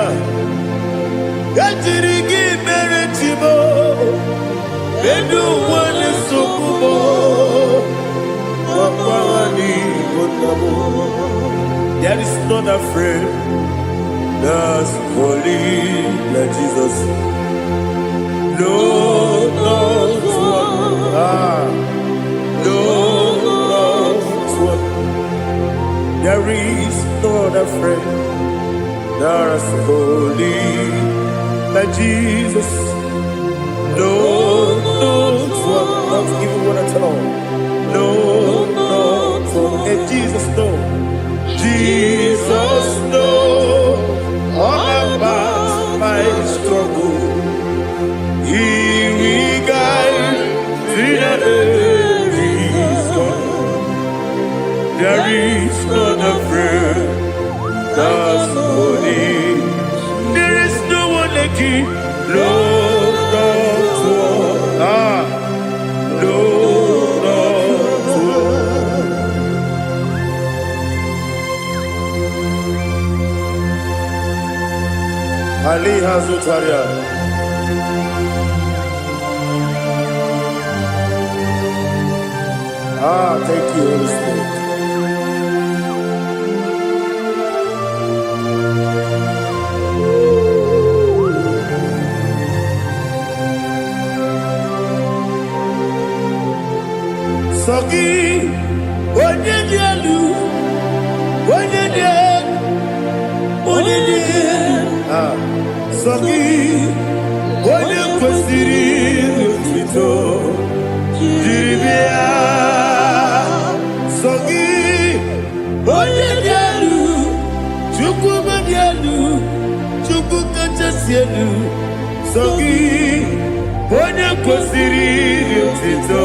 Yetirigi miritibo. Bedu wane sububo. Wakwani konabo. There is none afraid that's holy like Jesus. No, no, no, no, there is no other friend There's holy like Jesus. No, not even one at all. No, and Jesus, no. Jesus, no. All about my struggle. He will guide me there is none afraid. That's holy. There is no one like you. Lord, not one. Lord, not one. Ali Hazutaria. Thank you, Holy Spirit. Sogi, onye dielu, Sogi, onye kwesịrị otuto, jiri bịa. Sogi, onye dielu, Chukwu dielu, Chukwu kachasị elu. Sogi, onye kwesịrị otuto.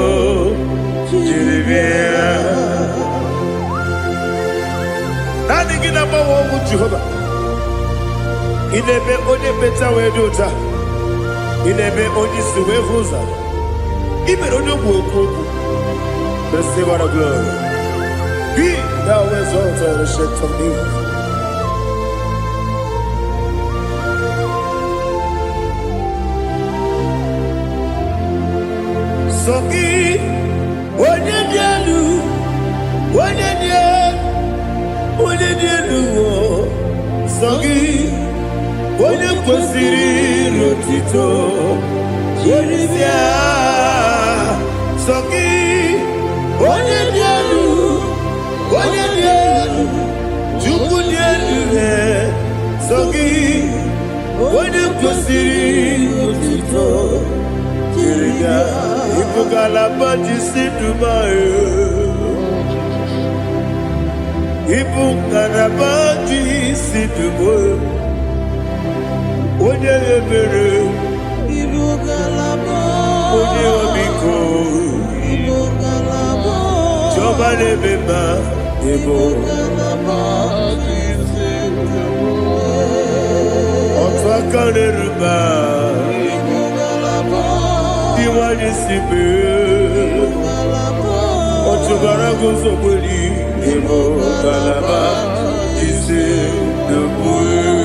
Nani gina mawa omu Jehova. Inebe onye beta wedota. Inebe onye suwe huza. Ibe onye woku. Receive our glory. Be thou exalted and shed from thee. Sogi. Onye dielu, Sogi, onye kwesịrị otito, jiri bịa. Sogi, onye dielu, Chukwu dielu. Sogi, onye kwesịrị otito, jiri bịa. Ibugalaba jisi dumayo. Ibugalaba jisi dumayo. Onye ebere. Ibugalaba. Onye omiko. Ibugalaba. Jọba nebeba. Ibugalaba jisi dumayo. Otu aka neruba. Iwani sibe, otubara gozoboli, emo galaba, jise debue.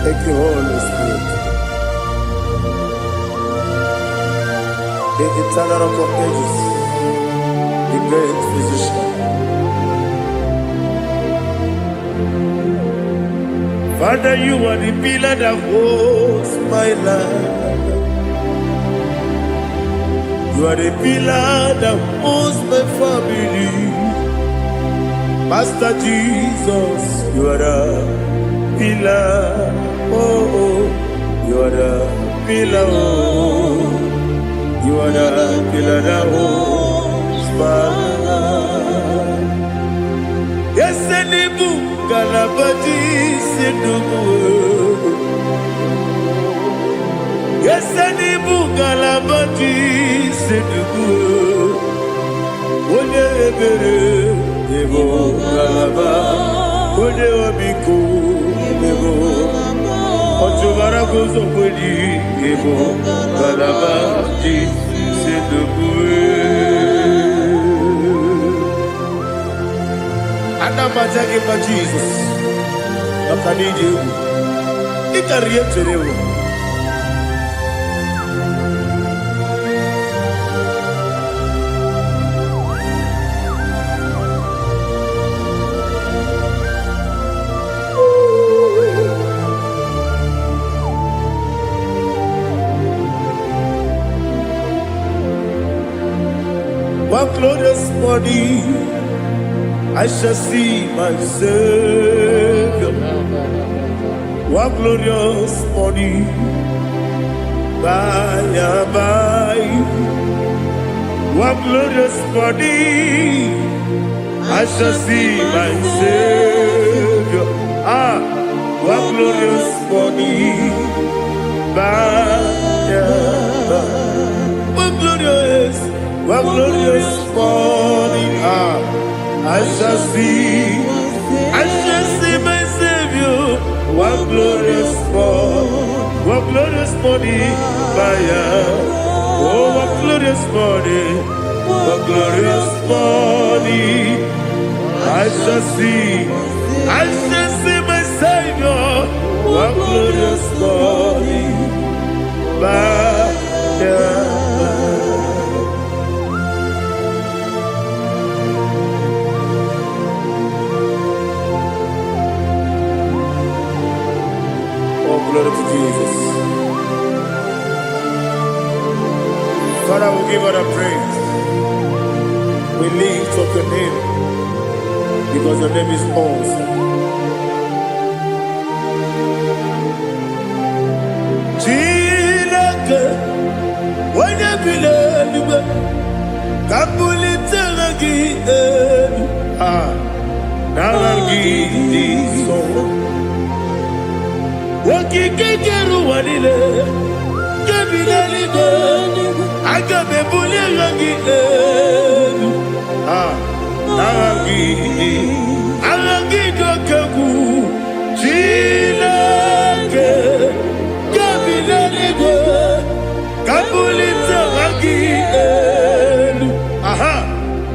Thank you, Holy Spirit. The eternal rock of ages, the great physician. Father, you are the pillar that holds my life. You are the pillar that holds my family. Master Jesus, you are the pillar. Oh, you are the pillar. Oh. You are the pillar that holds my life. Yes, any book, Galabati, Sidubu. Yes, any book, Galabati, Sidubu. One ebere, Evo Galaba, One Obiku, Evo. Otubara gozo kweli, Evo Galaba, Adamajage by Jesus. Akanije. Ikariyeterewo. one glorious body, I shall see my Savior. One glorious body, by and by. One glorious body, I shall see my Savior. One glorious body, by and by. One glorious body, I shall see my Savior. One glorious body, by oh, one glorious body, I shall see my Savior. One glorious body, by glory to Jesus. Father, we give all the praise. We lift up your name because your name is awesome. Chineke, when you believe, Kabulitelagi, Nalagi, so. Wakikekeru walile, kebilaligo, agabe bulilagi, alagi dokagu, Chineke, kebilaligo, kabulita lagi,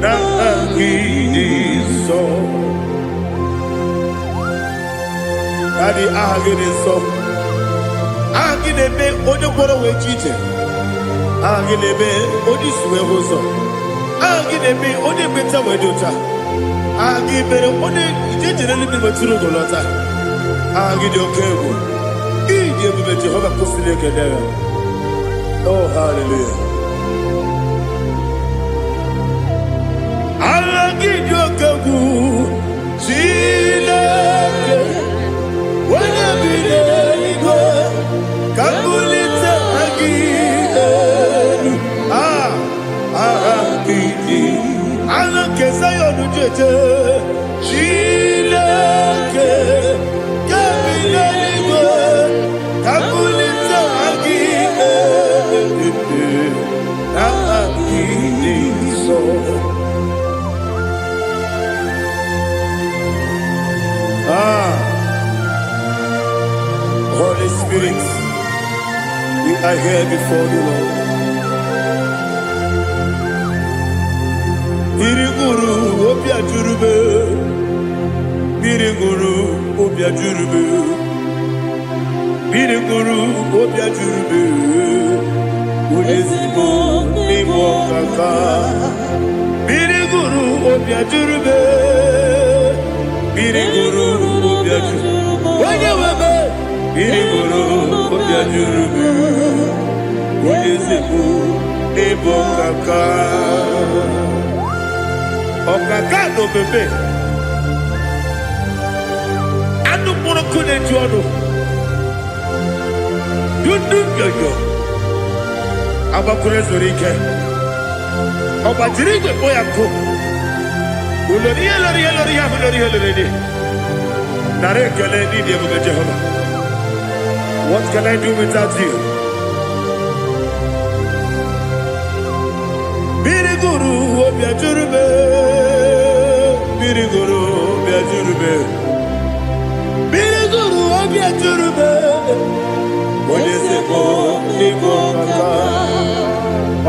nalagi so. Daddy, agide so. Agide be ojo boro we chiche. Agide be oji suwe hoso. Agide be oji beta we dota. Agide be oji ijejere libi meturu golota. Agide okego. Ije bube Jehovah kusile kedera. Oh, hallelujah. Agide okego. Chineke. When you believe, Kabulita again. Kesayo Nujeje, Chileke, Kabilaligo, Kabulita again. Holy Spirit, we are here before you, Lord. Biriguru obia jurube, Biriguru obia jurube, Biriguru obia jurube, Udesibo nibo kaka, Biriguru obia jurube, Biriguru obia jurube, Wanyawebe, Biriguru obia jurube, Udesibo nibo kaka. Okagado bebe anu mono kune jono dundu yoyo abakure zorike obajirige boyako ulori nare kele ni de bebe Jehovah. What can I do without you? Biriguru obia jurube, Biriguru obia jurube, Biriguru obia jurube. Odesebo nibo kaka,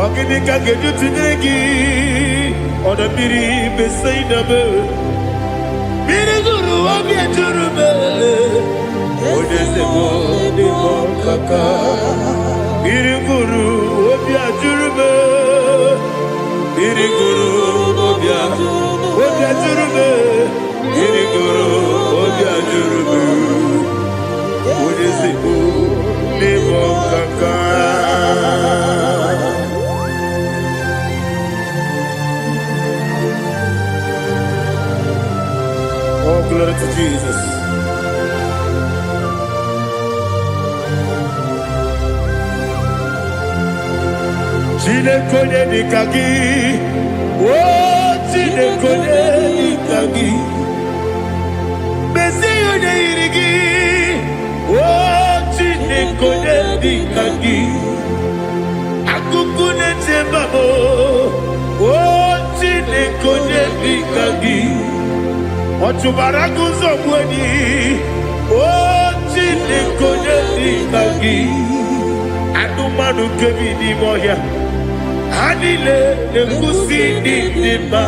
ogini kageju tinegi, oda biri besaidabe. Biriguru obia jurube, Odesebo nibo kaka, Biriguru obia jurube. Biriguru obia jurube, Biriguru obia jurube, Odesibo nibo kaka. Chineke dikagi. Oh, Chineke dikagi. Messiah irigi. Oh, Chineke dikagi. Akukune tebabo. Oh, Chineke dikagi. Otubaragu zobweni. Oh, Chineke dikagi. Anumanu kevini moya. Anile nekusi nidima.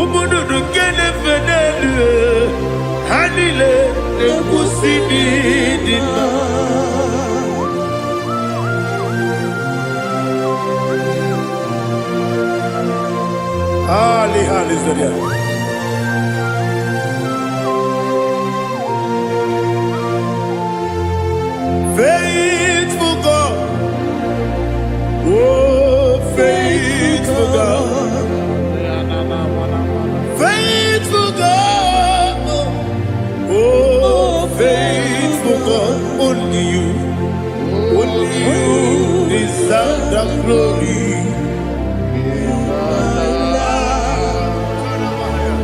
Umunudu kene fenelu. Anile nekusi nidima. Ali Zaria. Faithful God. Oh, faithful God. Faithful God. Oh, faithful God. Only you deserve the glory.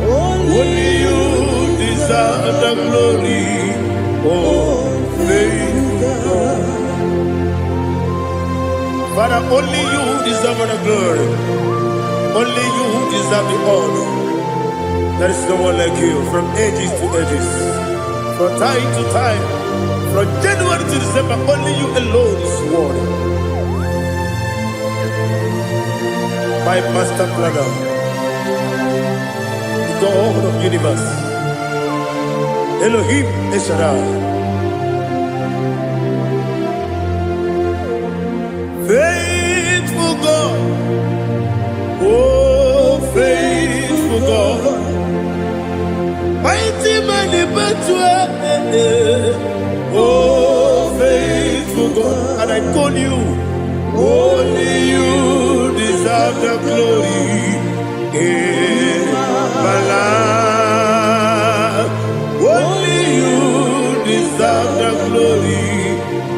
Only you deserve the glory. Oh, faithful God. Father, only you deserve the glory. Only you deserve the honor. There is no one like you from ages to ages, from time to time, from January to December. Only you alone is worthy. My master planner, the God of the universe, Elohim Eshadai. Faithful God, oh faithful God, mighty man in battle, oh faithful God, and I call you, only you deserve the glory in my life, only you deserve the glory,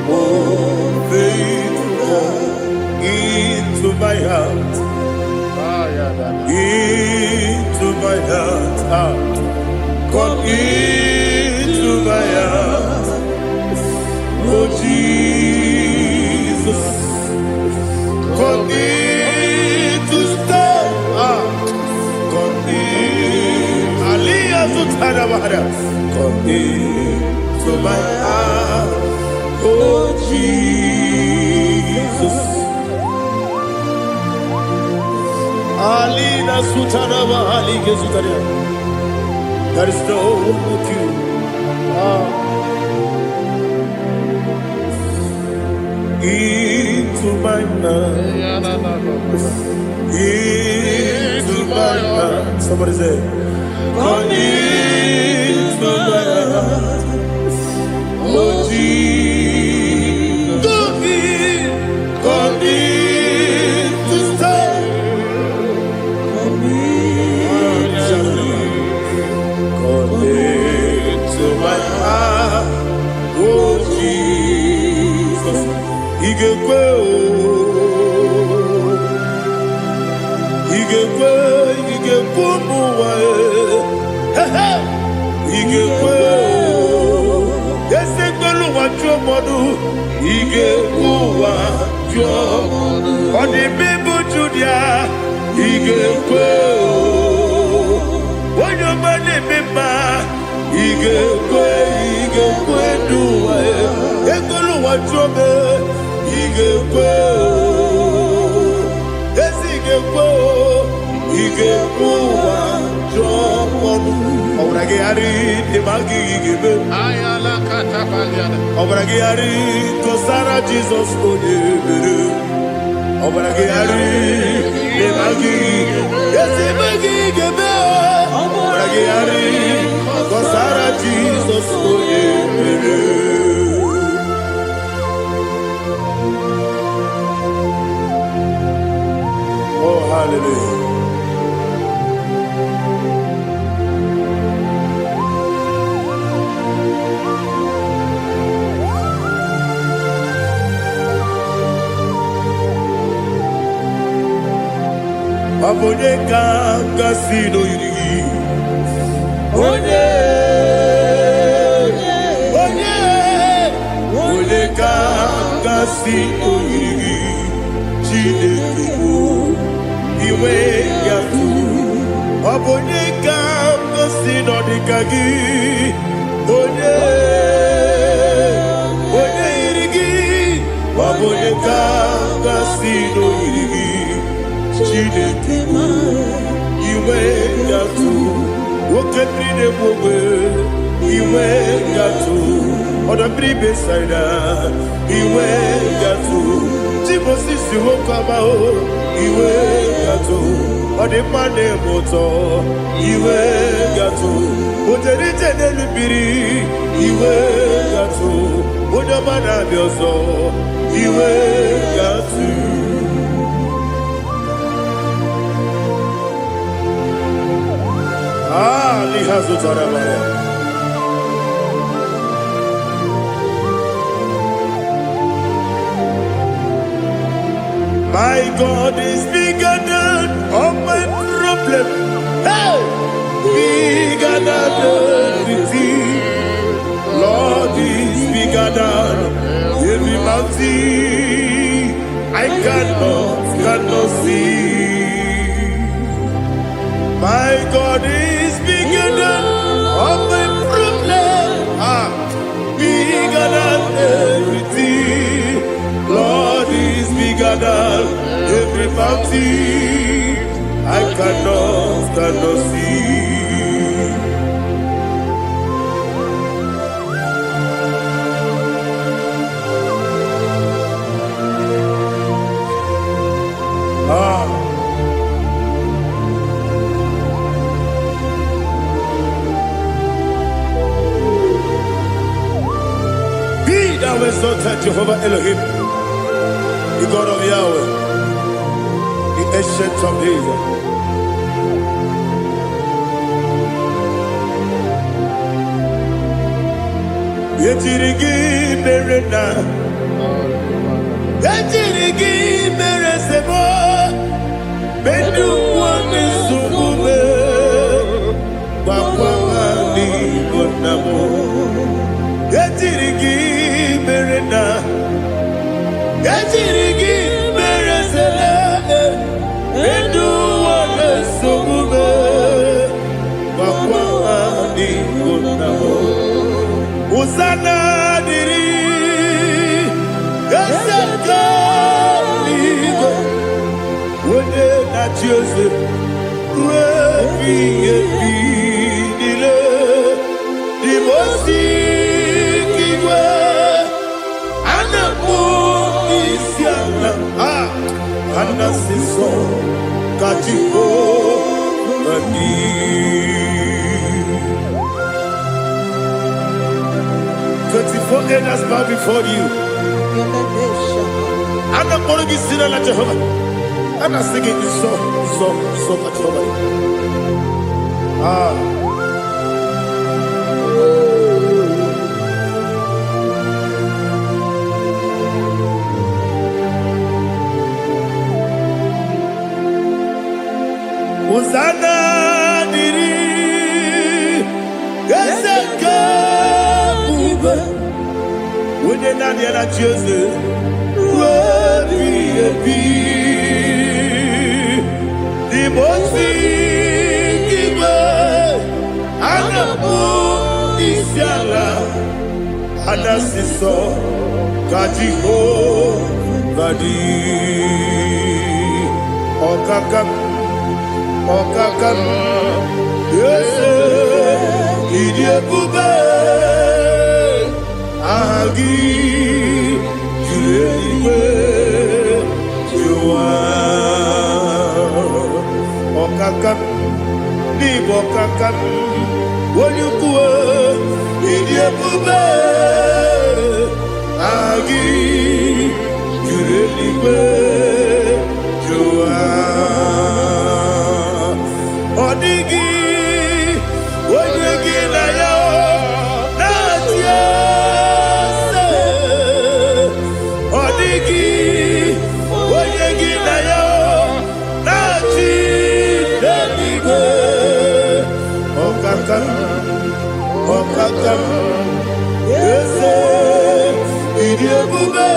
oh faithful God. Into my heart, into my heart, come into my heart, oh Jesus, come in to stay, come in, Aliyah Zutanabara, come into my heart, oh Jesus. Alina Sutanaba Ali Gezutaria. There is no one like you. Into my heart. Into my heart. Somebody say, come into my heart. Oh Jesus. Come in to stay. To my heart, oh Jesus, Igekwe, muwa, Igekwe, yese kolu wachomodu, Igekwe wachomodu, odi bibu judia, Igekwe, wanyomane mema. Igekwe duwa ekolu wachobe igekwe igekwe wachobe obrage ari demagi igebe ayala katapaliana obrage ari kosara Jesus odebere obrage ari demagi yesimagi igebe obrage ari kosara Jesus odebere. Oh, hallelujah. onye ka gasị n'oyiri gị onye ka gasị n'oyiri gị Chineke bụ iwe ya tu ọ bụ onye ka gasị n'ọdịka gị onye yiri gị ọ bụ onye ka gasị n'oyiri gị Chineke bụ iwe ya tu nwoke mmiri na-egbu ogbe iwe ya tu ọdọ mmiri besaida iwe ya tu Timosisi nwoke amahụ iwe ya tu ọ dị mma na-eme ụtọ iwe ya tu ojerije n'elu mmiri iwe ya tu onye ọma na-abịa ọzọ iwe ya tu My God is bigger than all my problem. Hey! Bigger than everything. Lord is bigger than every mountain I cannot see. My God is bigger than all my problems. Bigger than everything. Lord is bigger than every mountain I cannot see. Thou exalted Jehovah Elohim, the God of Yahweh, the ancient of days. Yetirigi berena, yetirigi beresebo, bedu wani sukube, wakwani konamo. Yetirigi berena, yetirigi beresele, bedu wani sukube, wakwani konamo. Usana diri, eseka ligo, wode na Joseph, refi nile, dimosi kiwe, anamu isiana, anasiso kachiko mani. 24 elders bow before you. I'm not going to be singing like Jehovah. I'm not singing this song like Jehovah. Hosanna diri, Ezeka. When you're not here at Joseph, the most giver, and the moon is yalla, and the sister, Kajiho, Badi, Okakam, yes, Idiot Bube. Agi julewe juwa okakam ni bokakam wonyukwe idiebube agi julewe juwa odigi wonyegi na yo natia Odigi, oyegi na yo, nachi. Yebube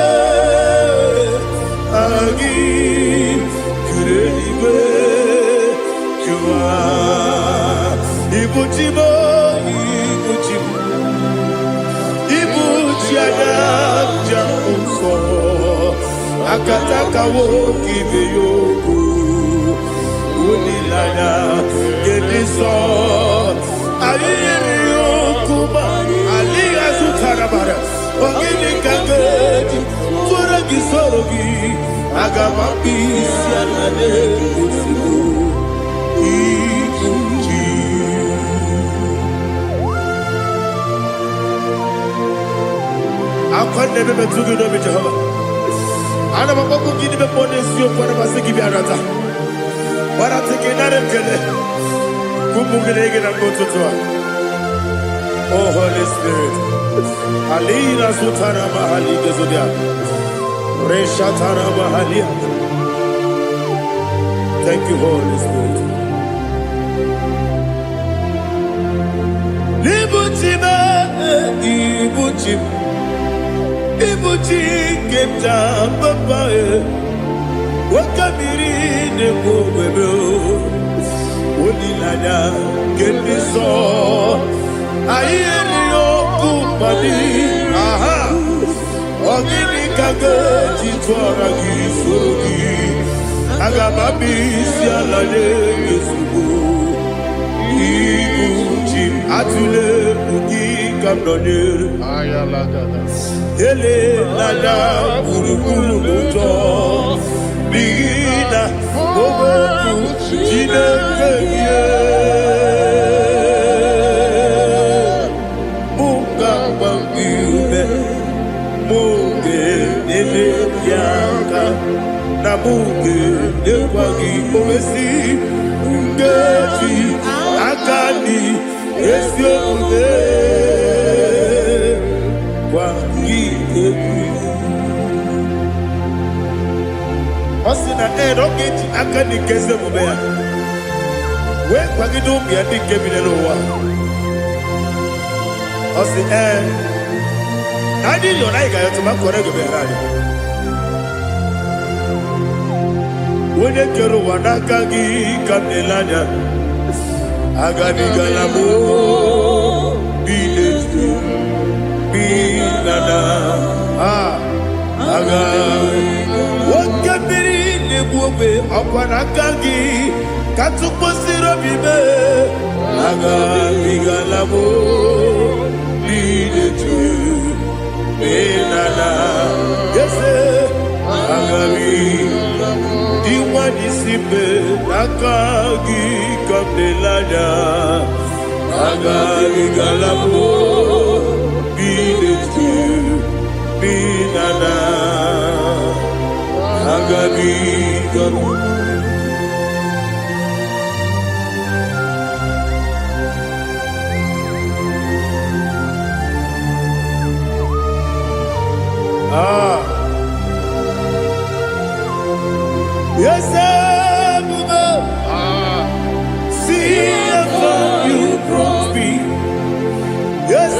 agi kureliwe jua ibujibo ibujiada jamuso akataka wo kibeyoku unilana gediso ayiriyokuba aliya zutarabara ogini kagedi furagi sorogi agamapisi anane usiku ikunji akwande bebe tugi no Jehova ana bako gidi be ponesio kwa basiki biarata bara tekenare kele kumugirege na mtoto. Oh Holy Spirit, Alina Sutara Mahali Gezodia, Reshatara Mahalia. Thank you, Holy Spirit. Libuchima, Ibuchim, Ibuchi, Kepta, Papa, Wakamiri, Nebobebo, Unilada, Kepiso. Ayeri okupani, aha, ogini kage jitwara gisugi, agamabi sialale yesugu, ibuchi atule ugi kamdone, ele lada kurukuru muto, bigina obeku jine keye. Na muge ekwagi omesi ngeti akani esi omude kwagi ebi osina erogeti akani keze mubea we kwagi do bi adi kebile lo wa osi adi lo na iga yoto makore go be radi. Wene kero wanakagi kanelanya agani galamo biletu binana aga wakabiri nebuobe akwanakagi katuposiro bibe agani galamo biletu binana yese agami Diwani simbe nakagi kamdelanya agari galamo biletu binana agari galamo. Yes, see how you brought me. Yes,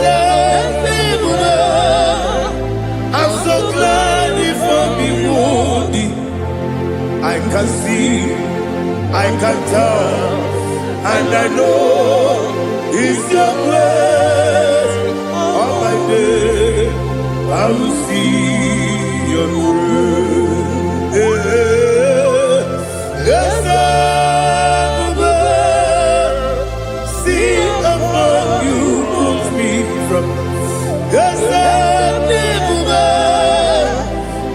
I'm so glad you found me worthy. I can see, I can tell, and I know it's your grace. All my day, I will see your grace. Yes, see among you moves me from. Yes,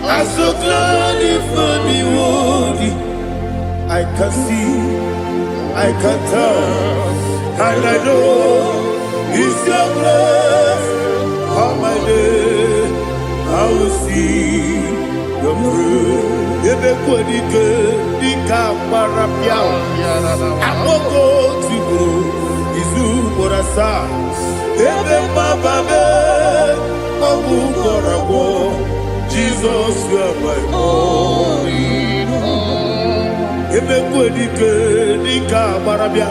I'm so glad you found me worthy. I can see, I can tell, and I know it's your grace. All my day, I will see your grace. Ebe kwenike dika parapia akoko tibo izu borasa ebe bababe obu korabo Jesus you are my only home. Ebe kwenike dika parapia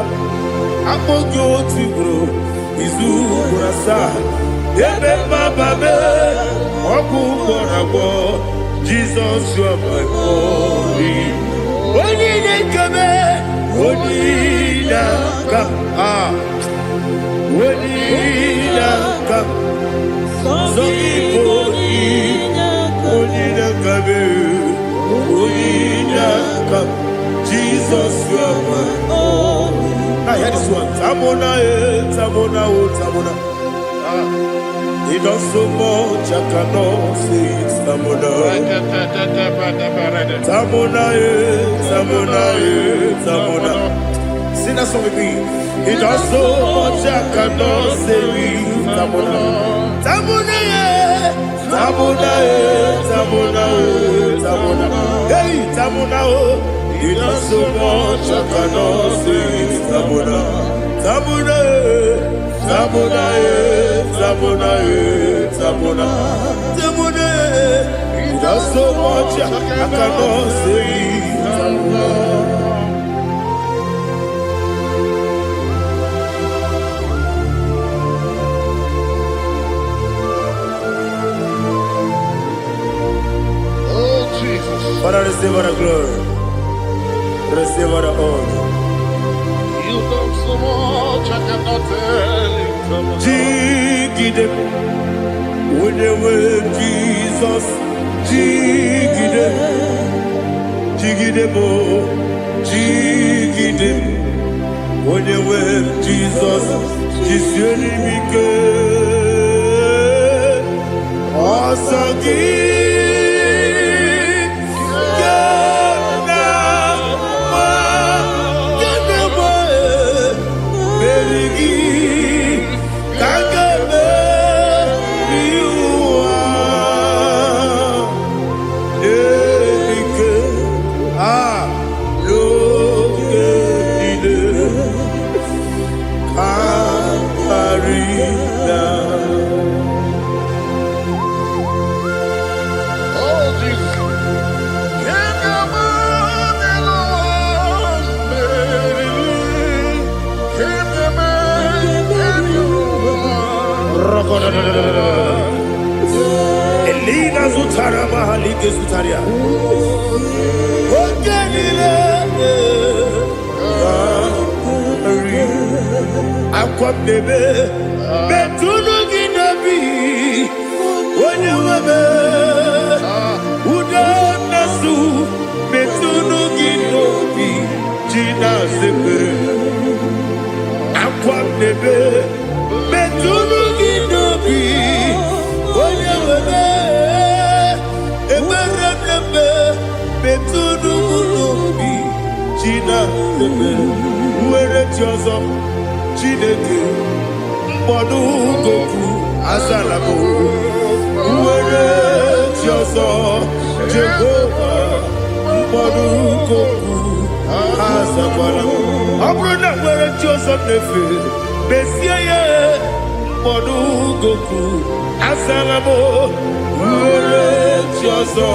akoko tibo izu borasa ebe bababe obu Jesus, you are my only. Only the come, only the come, only the come. Some people only the come, only the come. Jesus, you are my only. I hear this one. Tamona, Tamona, Tamona. He does so much I cannot say it. Tamona, Tamona, Tamona, Tamona. Sing that song with me. He does so much I cannot say it. Tamona, Tamona, Tamona, Tamona, Tamona. Hey, Tamona, he does so much I cannot say it. Tamona, Tamona. Tamona, Tamona, Tamona, Tamona. He does so much I cannot say. Tamona. Oh Jesus. Father, receive all the glory. Receive all the honor. You done so much I cannot tell it. Jigide, with the word Jesus, Jigide, Jigide mo, Jigide, with the word Jesus, Jisuni Mike, Asagi. Elina Zutara Mahalike Zutaria. Aquam bebe, Betunu Ginabi, when you were Udanasu, Betunu Ginobi, Gina Zebe, Aquam bebe, Betunu Ginobi, when you were Betunu Ginobi, Gina Zebe, where it was up. Chineke mkpọdụ goku azalabo uwere ti ọzọ Jehova mkpọdụ goku azakwalabo ọ bụrụ na nwere ti ọzọ na-efe mesie ya mkpọdụ goku azalabo uwere ti ọzọ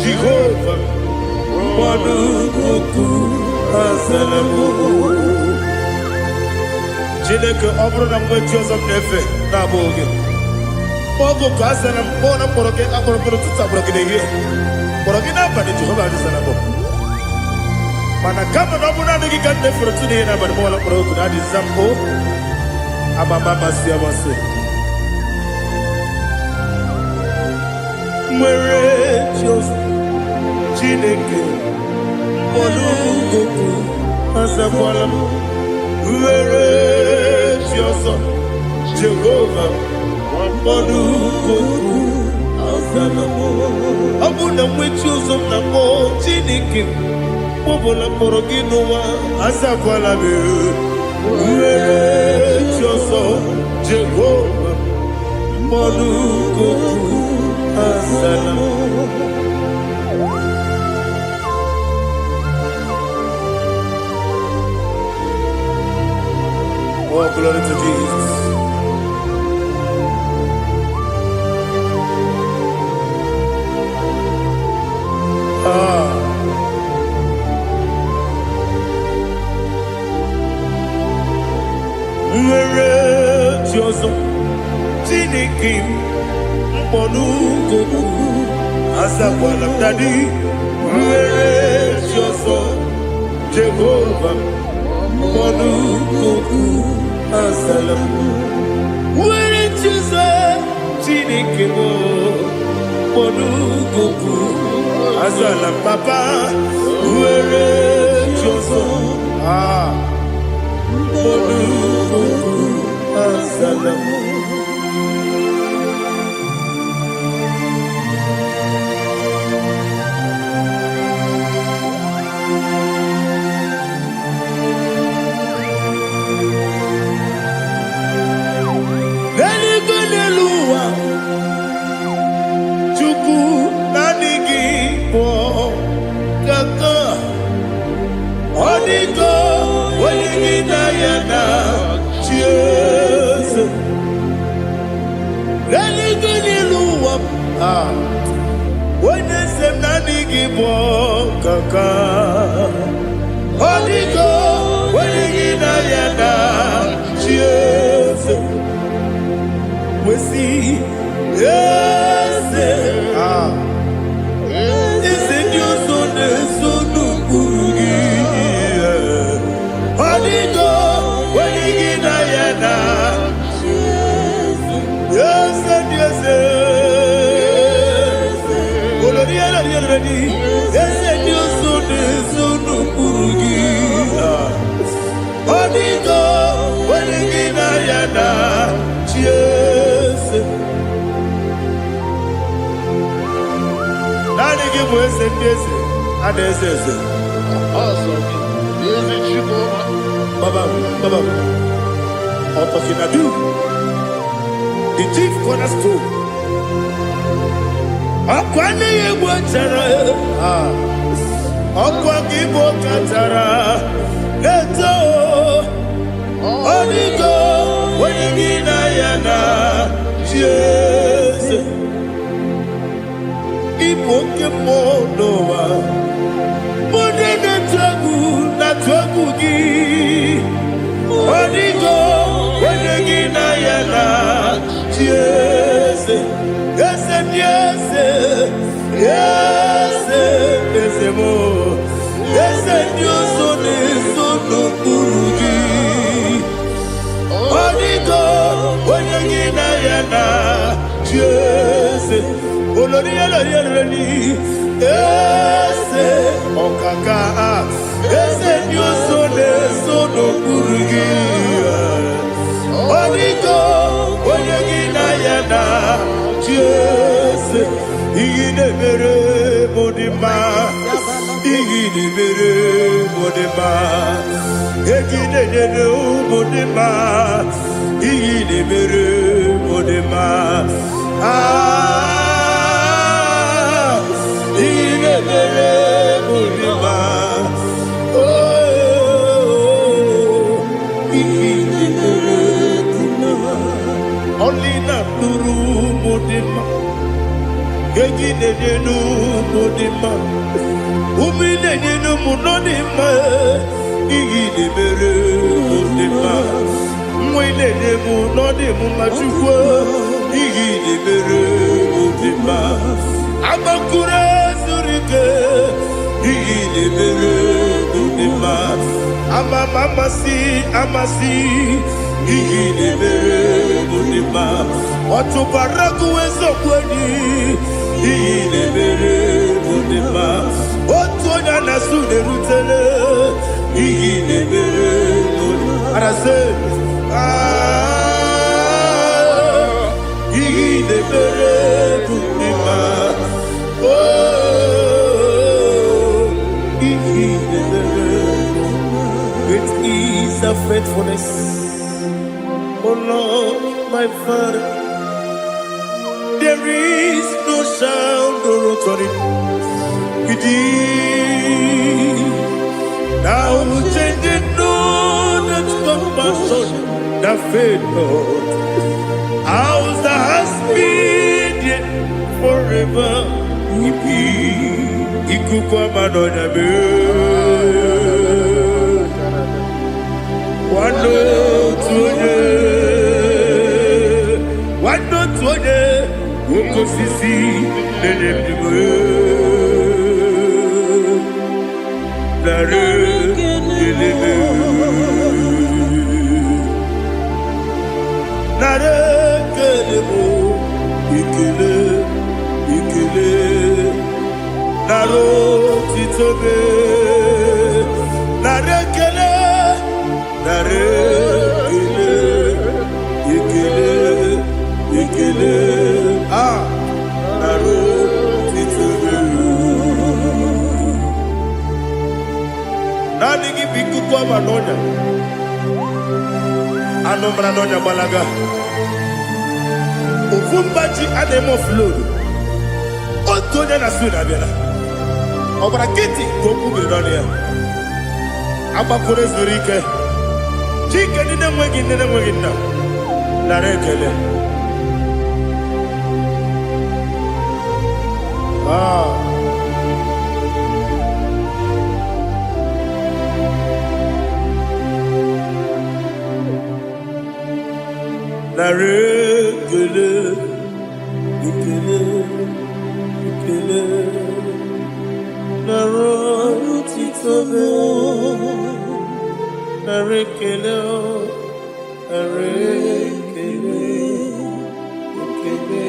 Jehova mkpọdụ goku azalabo. Chineke ọ bụrụ na mgbe Joseph na-efe na-abụ oge ogo ka a sara mkpọ na mkpọrọ gị akpọrọ tụta gbọrọ gị n'ehihie mkpọrọ gị n'abalị Jehova adịzara mbọ mana kama na ọ bụ naanị gị ka nne fere tụ n'ihe n'abalị mọla mkpọrọ oku na adịza mbụ amama amasị amasị nwere Joseph Chineke mkpọrọ ogogo azakwala m were ti ọzọ Jehova mkpọdụ goku azalabo ọ bụ na nwechi ụzọ na mmụọ Chineke mkpọbụla mkpọrọ gị n'ụwa azakwala m were ti ọzọ Jehova mkpọdụ goku azalabo. Oh, glory to Jesus. Where is your son? Chineke mkpọdụ kuku asakwala dadi were choso Jehovah monu kuku asalam were choso Chineke monu kuku asalam papa were choso monu kuku asalam. The chief cornerstone. Akwani yebo chara, akwani yebo chara. Leto, onigo, wenigina yana, Jesus. Ibo kemo noa, mone na tragu gi. Onigo, wenigina yana, Jesus. Yes, yes, yes, yes, mo. Yes, Dios son no kurugi. Onigo, wenigina yana, Jesus. Olori olori. Yes, okaka. Yes, Dios son no kurugi. Onigo, wenigina yana. Yes, igine mere modima, igine mere modima, igine mere modima, igine mere modima. Igine mere modima. Oh, igine mere modima. Only not Nuru Modima. Gagine no Modima. Umine no Munodima. Igine Bere Modima. Mwine de Munodimu Machua. Igine Bere Modima. Amakura Zurike. Igine Bere Modima. Amasi. Igine Bere Modima. Watu baraku wezo kweni. Igine Bere Modima. Watu onyana sude rutele. Igine Bere Modima. Arase. Igine Bere Modima. Oh, Igine Bere Modima. Great is the faithfulness. Oh Lord, my Father, there is no sound or authority. Now changing no that's compassion, the faith, Lord. Ours that has been yet forever. Ikukwa Madonna be. Wando tuone okosisi nenebime nare kelebe nare kelebo ikele ikele naro titobe nare kele nare kele ikele ikele naro titobe nani gibiku kwa manonya anomra nonya balaga Ufumbaji anemo flow. Otonya na suna bela. Obra kiti koku beronia. Abakure zurike. Chike nene mwegi na. Narekele. Narekele. Ikele, ikele, naro titobe, narekele, narekele, ikele,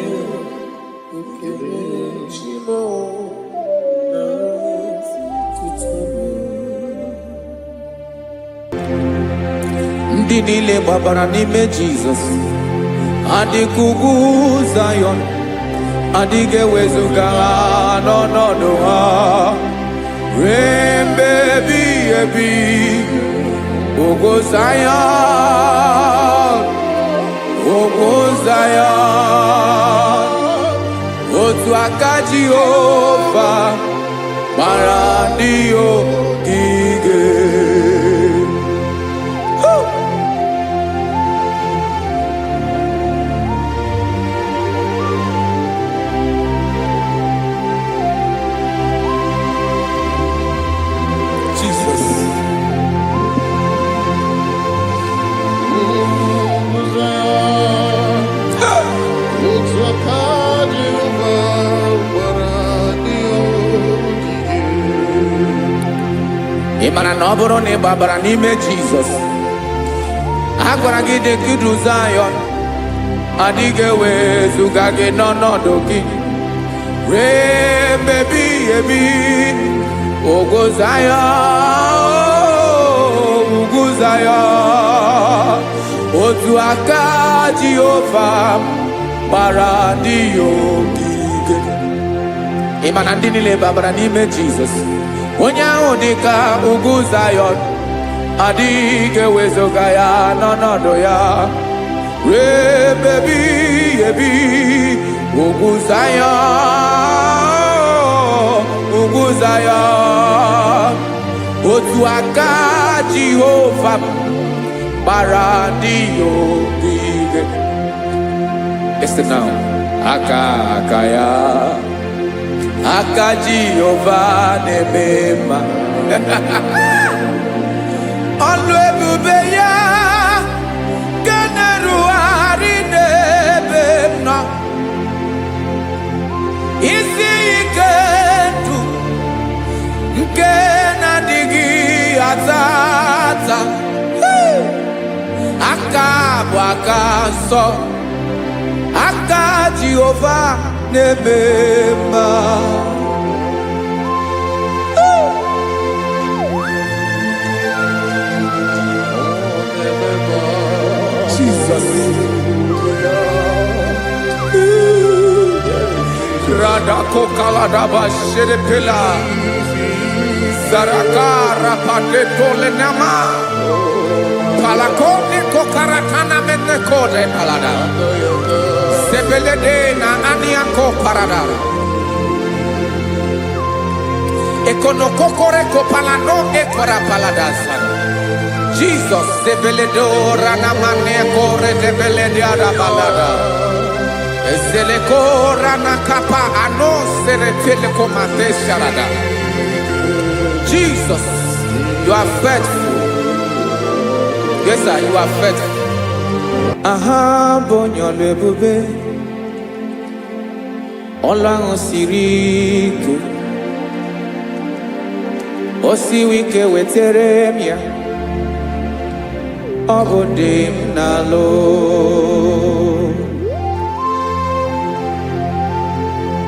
ikele, shimo, naro titobe. Ndị niile gbabara n'ime Jizọs adịkugwu Zion adịghị ewezuga ha n'ọnọdụ ha ruo mgbe ebighị ebi. Ugwu Zion, ugwu Zion, otu aka Jehova gbara ndị ogige. Ị mara na ọ bụrụ na ị gbabara n'ime Jizọs, a gwara gị dị kudu Zion adịghị ewezuga gị n'ọnọdụ gị ruo mgbe ebighị ebi. Ugwu Zion, ugwu Zion, otu aka Jehova gbara ndị ogige. Ị ma na ndị niile gbabara n'ime Jizọs, onye ahụ dị ka ugwu Zion adịghị ewezuga ya n'ọnọdụ ya ruo mgbe ebighị ebi. Ugwu Zion, ugwu Zion, otu aka Jehova gbara ndị ogige. Listen now, aka ya, aka Jehova na-eme mma. Ọlụ ebube ya ka na-erugharị n'ebe m nọ. Isi ike ndụ nke na-adịghị ata ata. Aka bụ aka nsọ, aka Jehova na-eme mma. Jesus. Radako kaladaba sherepela zarakara pateto lenama palakone kokaratana mene kode palada sebelede na aniako parada ekonokokore kopalano ekora paladasa. Jesus sebeledo ranamane kore debelede arabalada ezeleko ranakapa ano serepele komate sharada. Jesus, you are faithful. Yes sir, you are faithful. Aha bonyo lebube Ọlọ́run siri ike, o siwe ike wetere m ya, ọ bụ dị m n'alụ.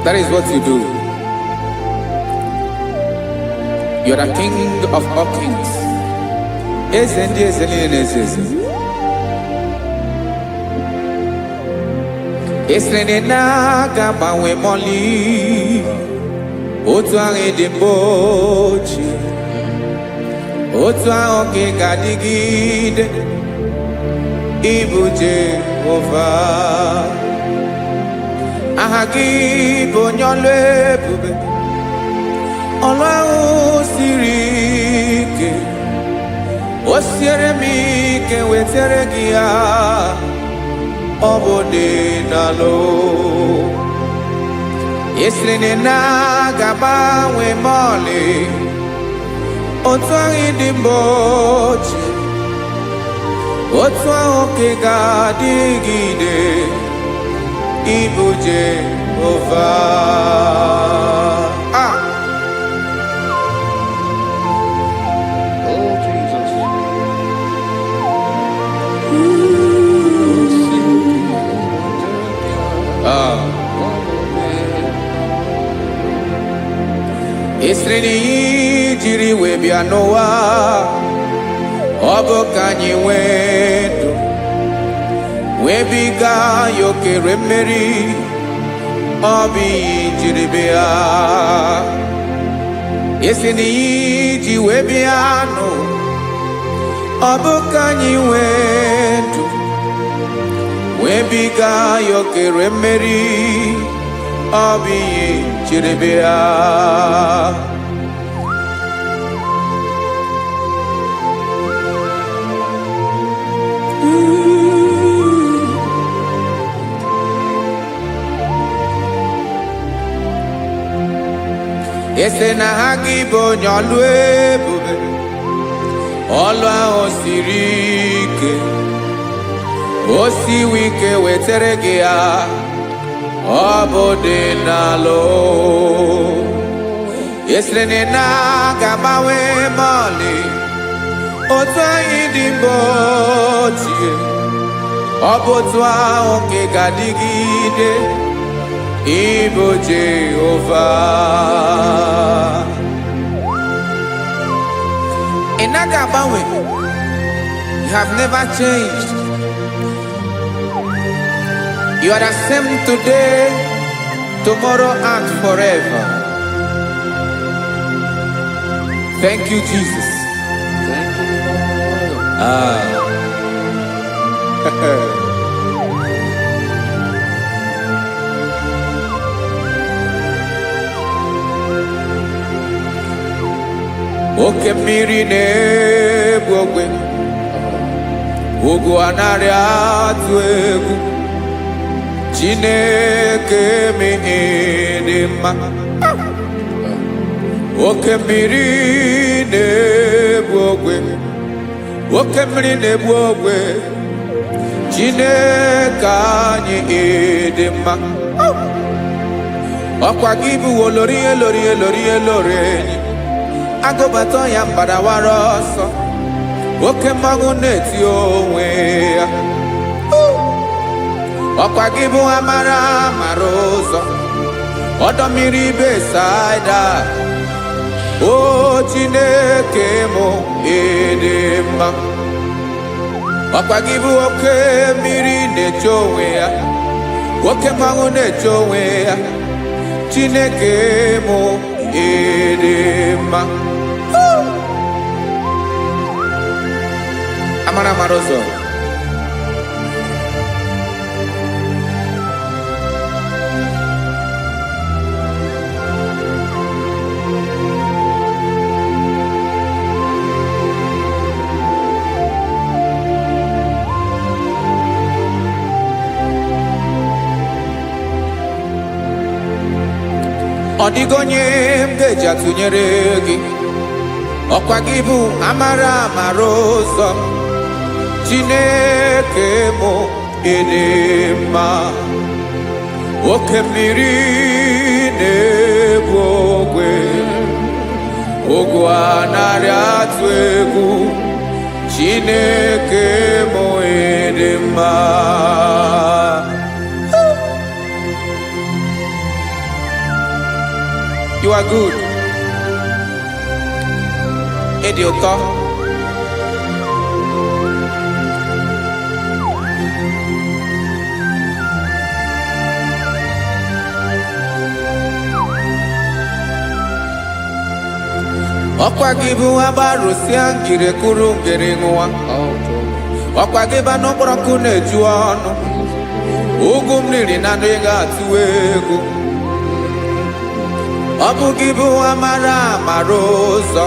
That is what you do. You are the King of all kings. Eze ndị eze niile na-eze eze. Esere na-agbanwe mọlị, otu ahụ dị mgbe ochie, otu ahụ ka ị ga-adịgide, ịbụ Jehova. Aha gị bụ onye ọlụ ebube, ọlụ ahụ siri ike, o siere m ike wetere gị ya, ọ bụ dị n'alụ. Esiri na-agbanwe mọlị, otu ahụ dị mgbe ochie, otu ahụ ka ị ga-adịgide, ịbụ Jehova. Oh, Jesus. Esiri na ihe jiri wee bịa n'ụwa, ọ bụ ka anyị nwee ndụ, wee biga ya okere mmeri, ọ bụ ihe jiri bịa. Esiri na ihe ji wee bịa nụ, ọ bụ ka anyị nwee ndụ, wee biga ya okere mmeri, ọ bụ ihe jiri bịa. Ese na ha gị bụ onye ọlụ ebube, ọlụ ahụ siri ike, o siwe ike wetere gị ya, ọ bụ dị n'alụ. Esere na-agbanwe mọlị, otu anyị dị mgbe ochie, ọ bụ otu ahụ ka ị ga-adịgide, ịbụ Jehova. Ị naghị agbanwe. You have never changed. You are the same today, tomorrow, and forever. Thank you, Jesus. Thank you, Lord. Oke mmiri na-egbu ogwe, ugwu anaghị atụ egwu, Chineke dị mma. Oke mmiri na-egbu ogwe, oke mmiri na-egbu ogwe, Chineke anyị dị mma. Ọkwa gị bụ olori elori elori elori enyi, agụbata ya mbadawara ọsọ, oke mmanwụ na-eti onwe ya. Ọkwa gị bụ amara amara ụzọ, ọdọ mmiri Besaida, o Chineke mụ dị mma. Ọkwa gị bụ oke mmiri na-eche onwe ya, oke mmanwụ na-eche onwe ya, Chineke mụ dị mma. Amara amara ụzọ, ọ dịghị onye m ga-eji atụnyere gị. Ọkwa gị bụ amara amara ụzọ, Chineke mụ dị mma. oke mmiri na-egbu ogwe ogwu anarị atụ egwu Chineke mụ ịdị mma. You are good. Ịdị ụtọ. Ọkwa gị bụ agbarụsịa ngiri kwuru ngiri nwa. Ọkwa gị bụ n'okporoko na-eju ọnụ. Ugwu mmiri na adịghị atụ egwu. Ọ bụ gị bụ amara amara ụzọ.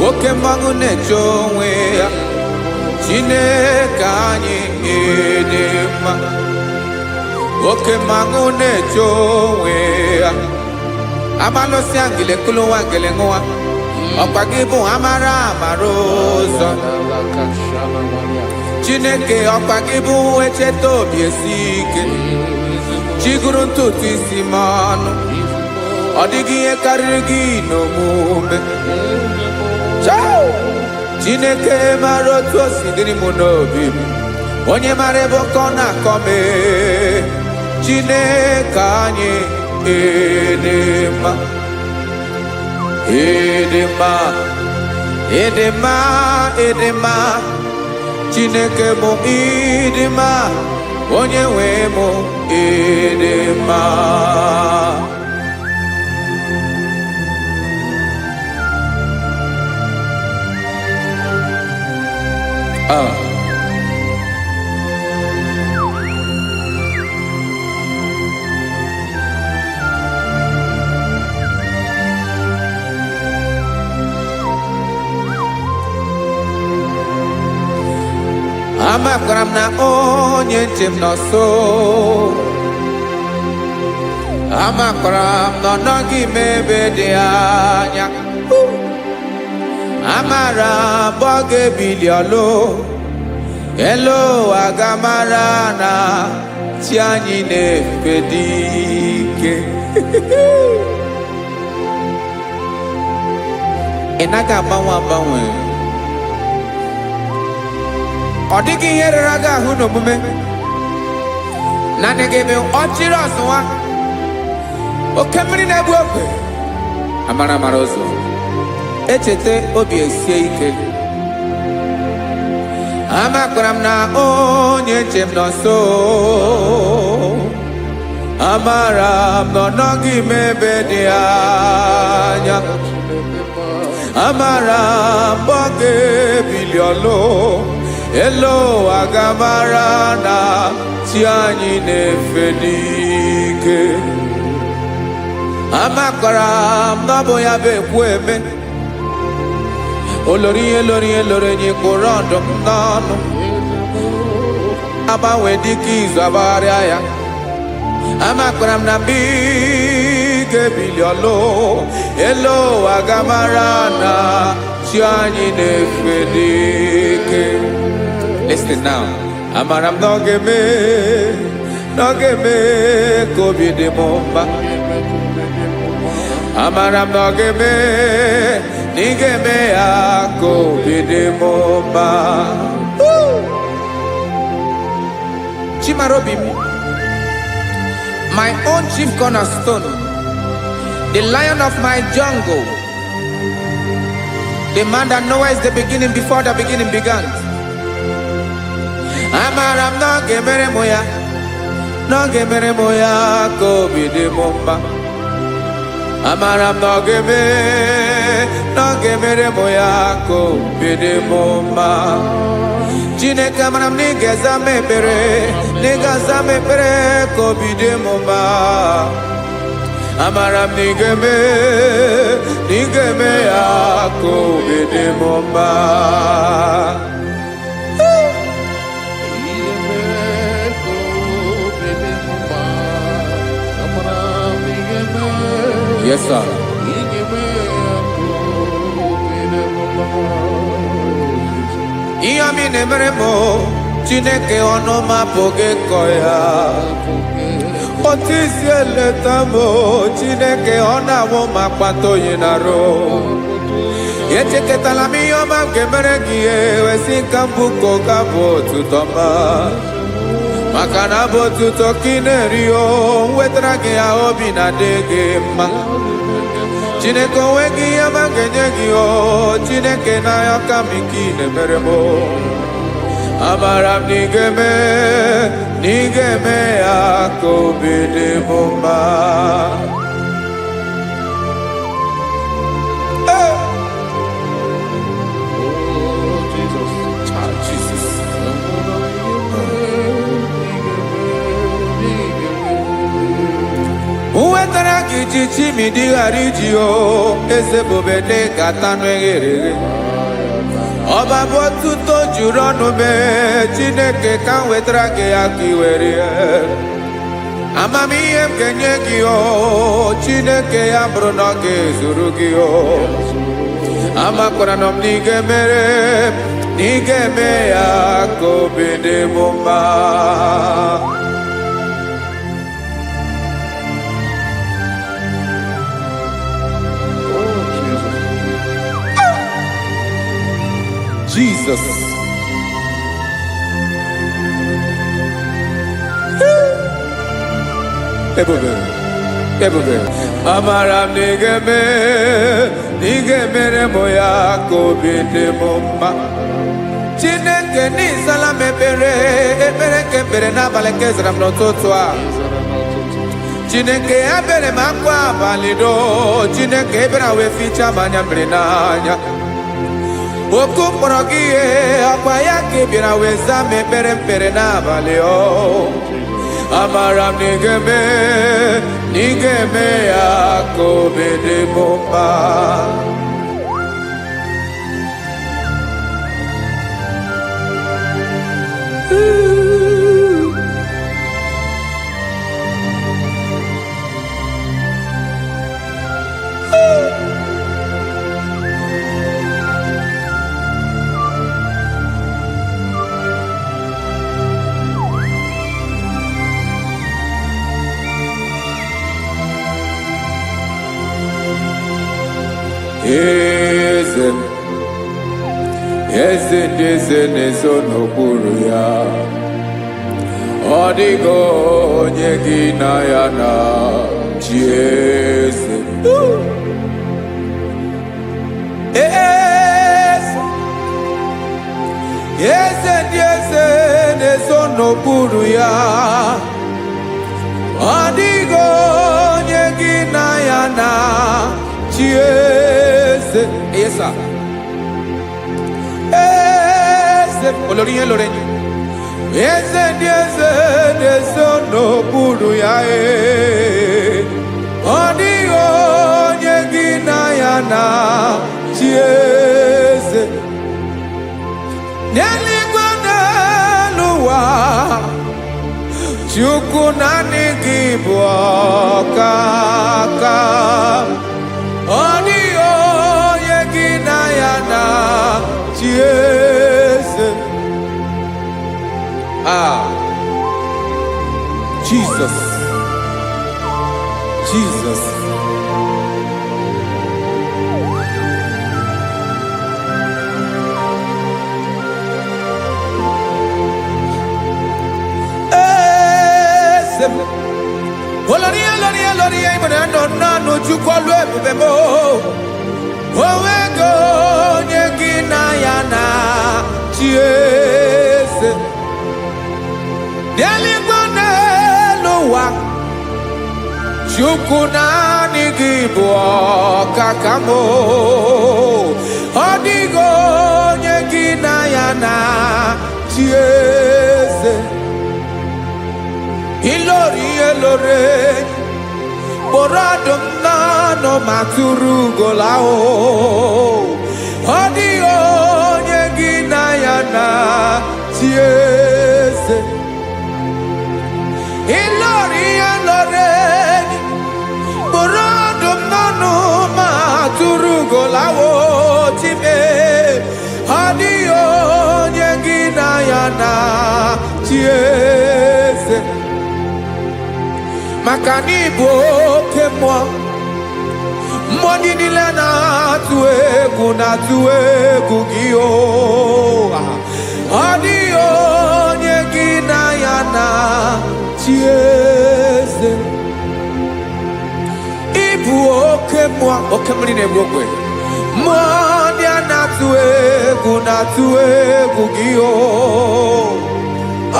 Oke mmanwụ na-eche onwe ya. Chineke anyị ịdị mma. Oke mmanwụ na-eche onwe ya. Amalụsị angele kulu wangele nwa. Ọkwa gị bụ amara amara ụzọ. Chineke ọkwa gị bụ echeta obi esi ike. Chiguru ntutu isi m ọnụ. Ọ dịghị ihe karịrị gị n'omume. Chineke mara otu o si dịrị m n'obi m. Onye mara ebe ọkọ na-akọ m. Chineke anyị ịdị mma. Ịdị mma. Ịdị mma. Ịdị mma. Chineke mụ ịdị mma. Onye nwe mụ ịdị mma. Amakwara m na onye nche m nọ nso. Amakwara m na ọ nọghị m ebe dị anya. Amara m ọ ga-ebili ọlụ. Elu aga mara na chi anyị na-efe dị ike. Ị naghị agbanwe agbanwe. Ọ dịghị ihe rere gị ahụ n'omume. Naanị gị bụ ọchịrị ọzụwa. Oke mmiri na-egbu ogwe. Amara amara ụzọ. Echeta obi esie ike. Amakwara m na onye nche m nọ nso. Amara m na ọ nọghị m ebe dị anya. Amara m ọ ga-ebili ọlụ. Elo aga mara na chi anyị na-efe n'ike. Amakwara m na ọ bụ ya bụ ekwu eme. Olori ihe lori ihe lori enyi kpụrụ ọdụm n'ọnụ. Agbanwe dịka izu agbagharịa ya. Amakwara m na mgbe ị ga-ebili ọlụ. Elo aga mara na chi anyị na-efe n'ike. Listen now. Amara m na ọ ga-eme ka obi dị m mma. Amara m na ọ ga-eme na ị ga-eme ya ka obi dị m mma. Chimara obi m. My own chief cornerstone. The lion of my jungle. The man that knows the beginning before the beginning began. Amara m na ọ ga-emere m ya. Na ọ ga-emere m ya ka obi dị m mma. Amara m na ọ ga-emere m ya ka obi dị m mma. Chineke amara m na ị ga-aza m ekpere. Na ị ga-aza m ekpere ka obi dị m mma. Amara m na ị ga-eme ya ka obi dị m mma. Yes, sir. Ihe mi na-emere m Chineke ọnụ m apụghị ịkọ ya. O otisi eletamo Chineke ona wo makpato yinaro Yecheketala mi yoma kemere giye Wesinka mbuko kabo tutoma Makana bo tuto kinerio Wetrage ya obi na dege ma Chineke wegi ya magenye o Chineke na ya kamikine meremo Amaram nigeme akobede mumba Jesus. Uwetara kichichi midi harijio Eze bobede katano egere Oba botuto juronu me Chineke kan wetara ke akiwere Amami em kenye giyo Chineke ya bruno ke zuru giyo Amakora nom nigeme ya kobede mumba Jesus. Ebube. Amaram nigeme moya kobede mumba. Chineke ni salame ebere kebere na baleke zram no totwa. Chineke abere makwa balido. Chineke ebera we ficha manya mrenanya. Oku morogie akwa yake bira weza mepere na baleo Amaram nigeme akobede bomba Eze nezo n'okpuru ya Ọ dịghị onye gị na ya na chi eze Eze nezo n'okpuru ya Ọ dịghị onye gị na ya na chi eze Yes sir Olórí lórí Eze n'okpuru ya Ọ dịghị onye gị na ya na chi eze N'eluigwe n'elu ụwa Chukwu naanị gị bụ ọkaka Ọ dịghị onye gị na ya na chi eze Jesus. Oloria imona no chukwalu ebubemo Owego onye gị na ya na chi eze N'eluigwe n'elu ụwa Chukwu naanị gị bụ ọkaka m Ọ dịghị onye gị na ya na chi eze Ilori kpọrọ ọdụm n'ọnụ ma tụrụ ugola Ọ dịghị onye gị na ya na chi eze Ilori kpọrọ ọdụm n'ọnụ ma tụrụ ugola Chime Ọ dịghị onye gị na ya na chi eze Makani boke mo Moni nile na tuwe gugio Adio nyegina yana chieze Ibu oke mri ne bokwe Moni na tuwe gugio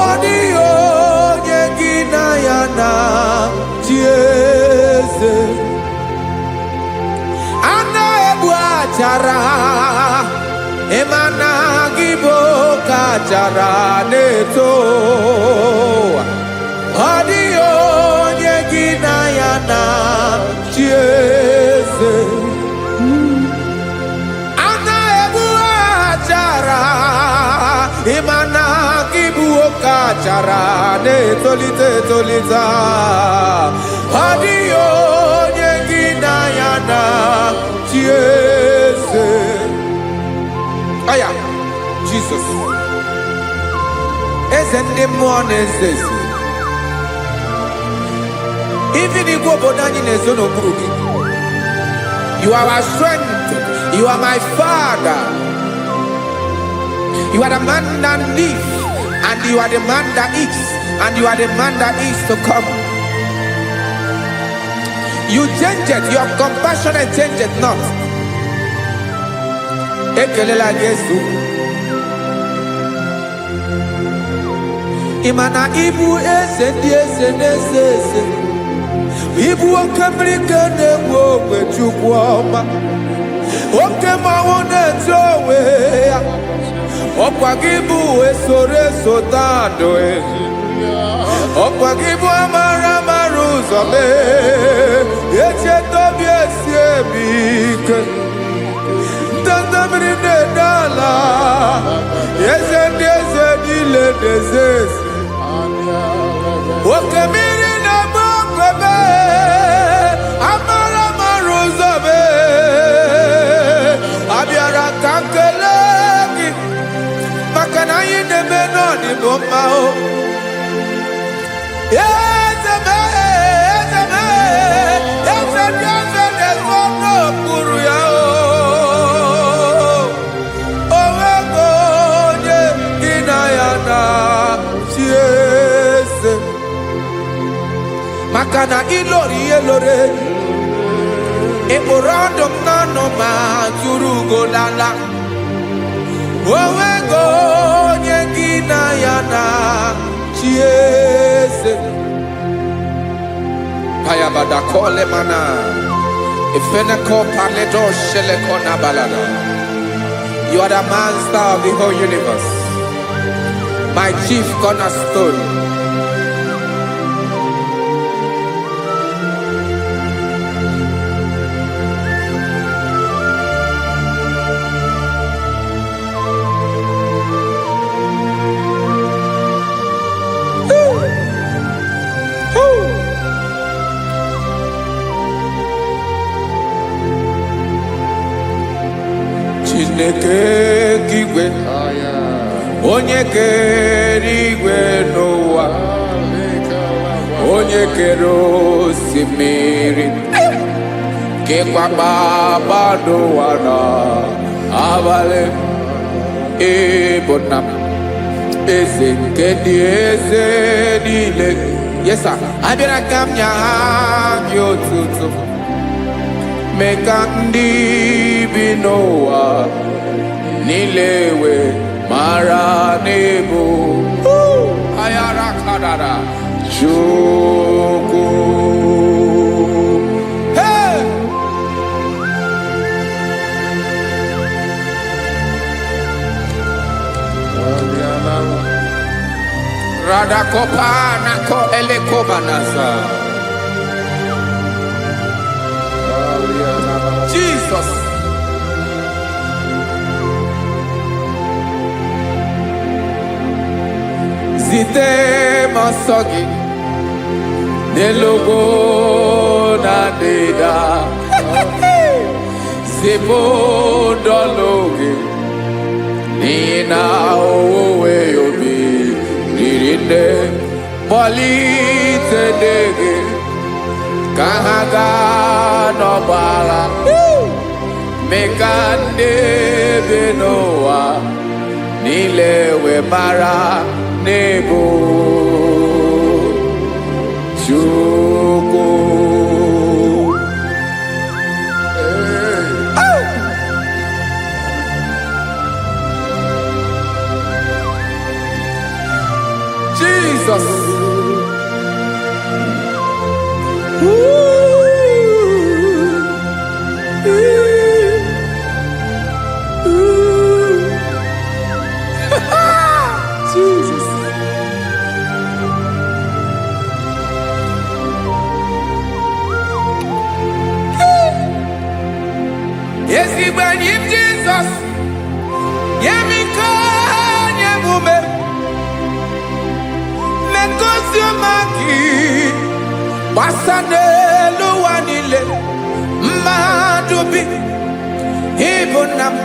Adio nyegina yana chieze Chara emana gibo kachara neto adio nyegina yana chieze ana ebu chara emana gibo kachara neto tolita adio nyegina yana Aya, Jesus. Isn't the morning says even if you are our strength, you are my Father, you are the man that lives, and you are the man that eats, and you are the man that is to come. You change it, your compassion and change it not. Ekelela Yesu. Imana ibu ese. Ibu okamrika newo kwechukwoma. Okema wone towe. Okwagibu esore sotando ezi. Okwagibu amara maruzame. Eche tobi esiebike. Tandamrine dala. Yeze dile dezesi. Okemiri na mokwebe. Amara maruzame. Abiara kankelegi. Makana yine menoni bomao. Makana ilore Eborando nano ma turugo lala Owego nyegina yana chiese Payabada kole mana Ifeneko paledo sheleko na balada. You are the master of the whole universe, my chief cornerstone. Chineke kigwe onye kere igwe n'ụwa, onye kere osimiri kekwa kpakpando ụwa n'abalị, ịbụ nna m, eze nke ndị eze niile. Yes sir, abịara ka m nye gị otuto, mee ka ndị bi n'ụwa niile wee mara n'ebu ayara kadara Chukwu. Hey! Radakopa nako elekoba nasa. Jesus. Zite masogi nelogo na deda Zipo dologe nina owe yobi nirinde molite dege Kahaga no bala Mekande benoa Nilewe mara nebo Chuku Jesus. Jesus. Yes, he when him Jesus. Yemika yemume. Mekosio maki. Basane luwanile. Madubi. Ibonam.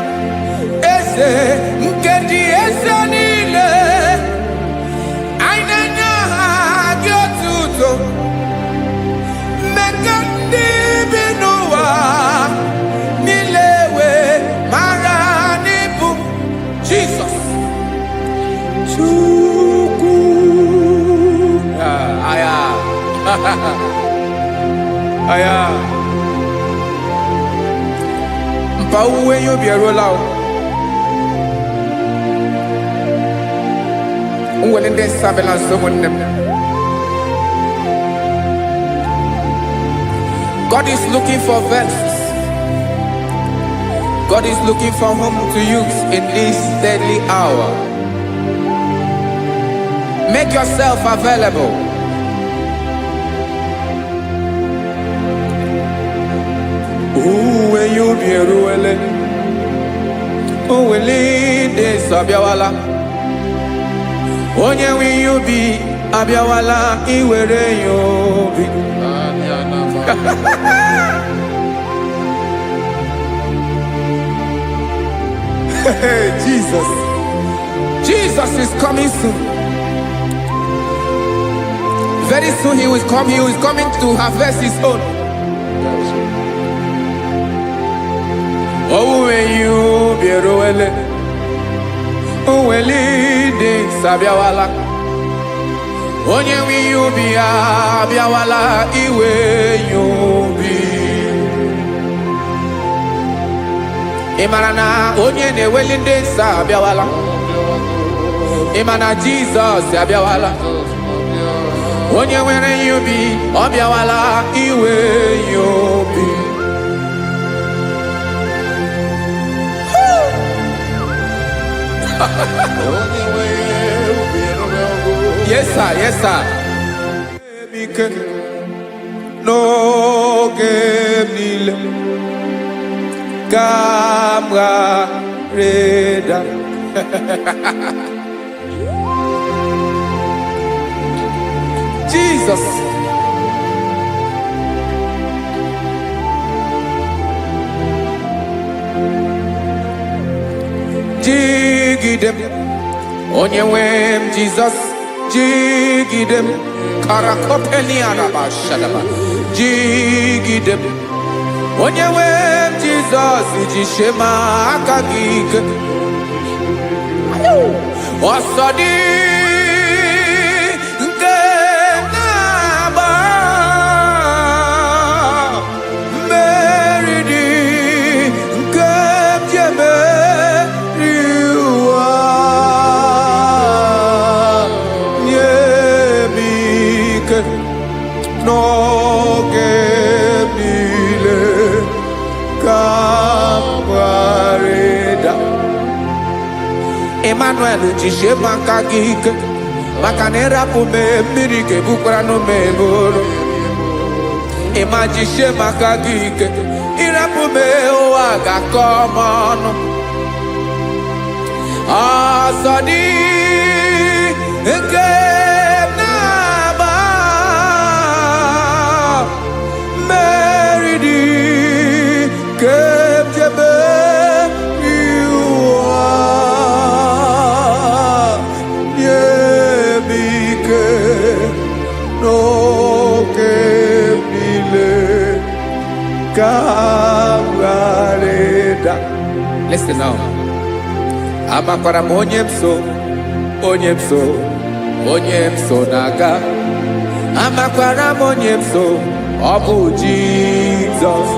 Ese nkedi ese nile. Ainanya gyotuto. Mekandi binowa. Nilewe maranibu. Jesus. Chuku. Aya. Aya. Mpa uwe yo bierola o. When they surveillance someone them. God is looking for vessels. God is looking for whom to use in this deadly hour. Make yourself available. When you be ruele, will lead this abiawala. Onye wi you be abiawala iwere you be. Jesus. Jesus is coming soon. Very soon he will come. He is coming to harvest his own. Oh, when you be ruele, oh, when leading sabiawala. Onye wi you be abiawala iwe you be. Imarana onye ne welinde sabiawala. Imana Jesus sabiawala. Onye were you be abiawala iwe you be. Yes, sir. Yes, sir. No game Camera Reda. Jesus. Jigidem. Onye wem Jesus. Jigidem. Karakopeni araba shadaba. Jigidem. Onye wem Jesus. Ijishema akagike. Osodi. Nke naba. Meridi. Nke jeme. No gemile kamareda Emmanuel jishe makagike makanera pume mirike bukrano meboro Emajishe makagike irapume oaga komono Asadi enge No que Listen now. Amakwara m onye m so naga. Amakwara m onye m so, ọ bụ Jesus.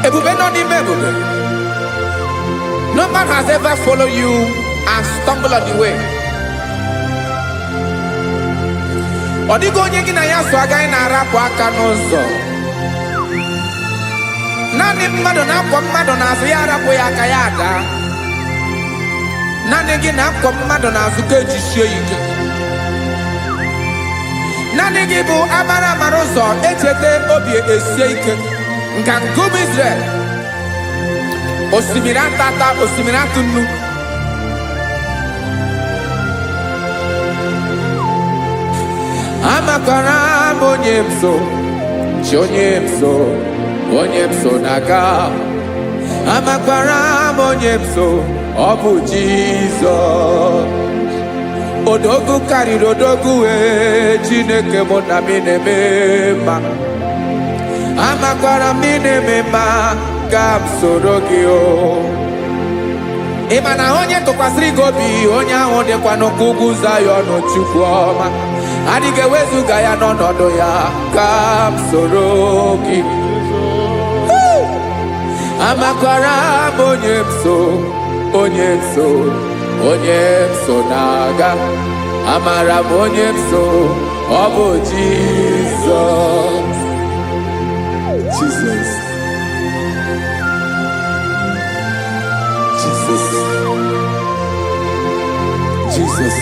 Ebube nọ n'ime ebube. No man has ever followed you and stumbled on the way. Ọ dịghị onye gị na ya so agaghị na-arapụ aka n'ụzọ. Naanị mmadụ na-akwọ mmadụ n'azụ ya arapụ ya aka ya ada. Naanị gị na-akwọ mmadụ n'azụ ka ejisie ike. Naanị gị bụ amara ụzọ echete obi esie ike. Nka ngụm Israel. Osimiri atata, osimiri atụ nnu. Amakwara m onye m so, chi onye m so naga. Amakwara m onye m so, ọ bụ Jizọs. Odogwu karịrị odogwu Chineke mụ na mi na-eme mma. Amakwara m na-eme mma ka m soro gị o. Ị ma na onye tụkwasịrị gị obi, onye ahụ dịkwa n'ụkwụ ugwu Zayọn Chukwu ọma. Adịghị ewezuga ya n'ọnọdụ ya ka m soro gị. Amakwara m onye m so na-aga. Amara m onye m so, ọ bụ Jizọs. Jesus.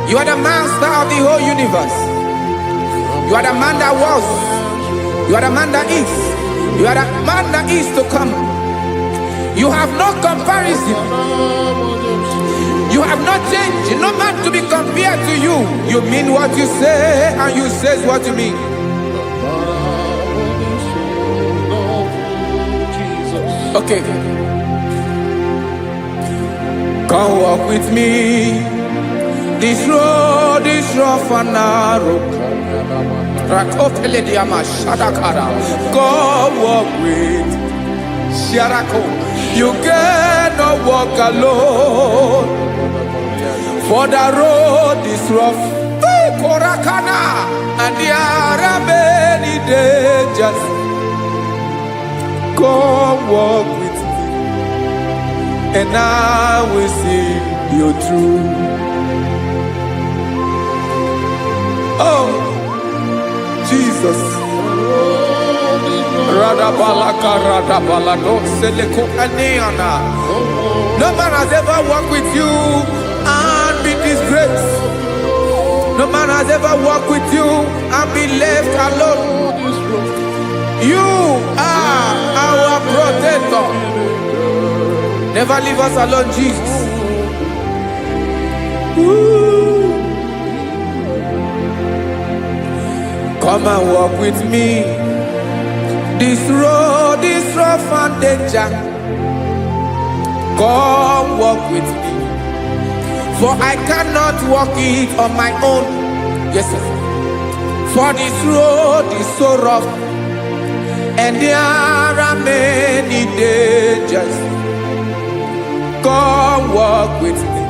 You are the master of the whole universe. You are the man that was. You are the man that is. You are the man that is to come. You have no comparison. You have no change. No man to be compared to you. You mean what you say and you say what you mean. Okay. Come walk with me. This road is rough and narrow. Come walk with Sharako. You cannot walk alone. For the road is rough. And there are many dangers. Come walk with me, and I will see you through. Oh, Jesus. No man has ever walked with you and been disgraced. No man has ever walked with you and been left alone. You are our protector. Never leave us alone, Jesus. Woo. Come and walk with me. This road is rough and danger. Come walk with me. For I cannot walk it on my own. Yes, sir. For this road is so rough, and there are many dangers. Come walk with me.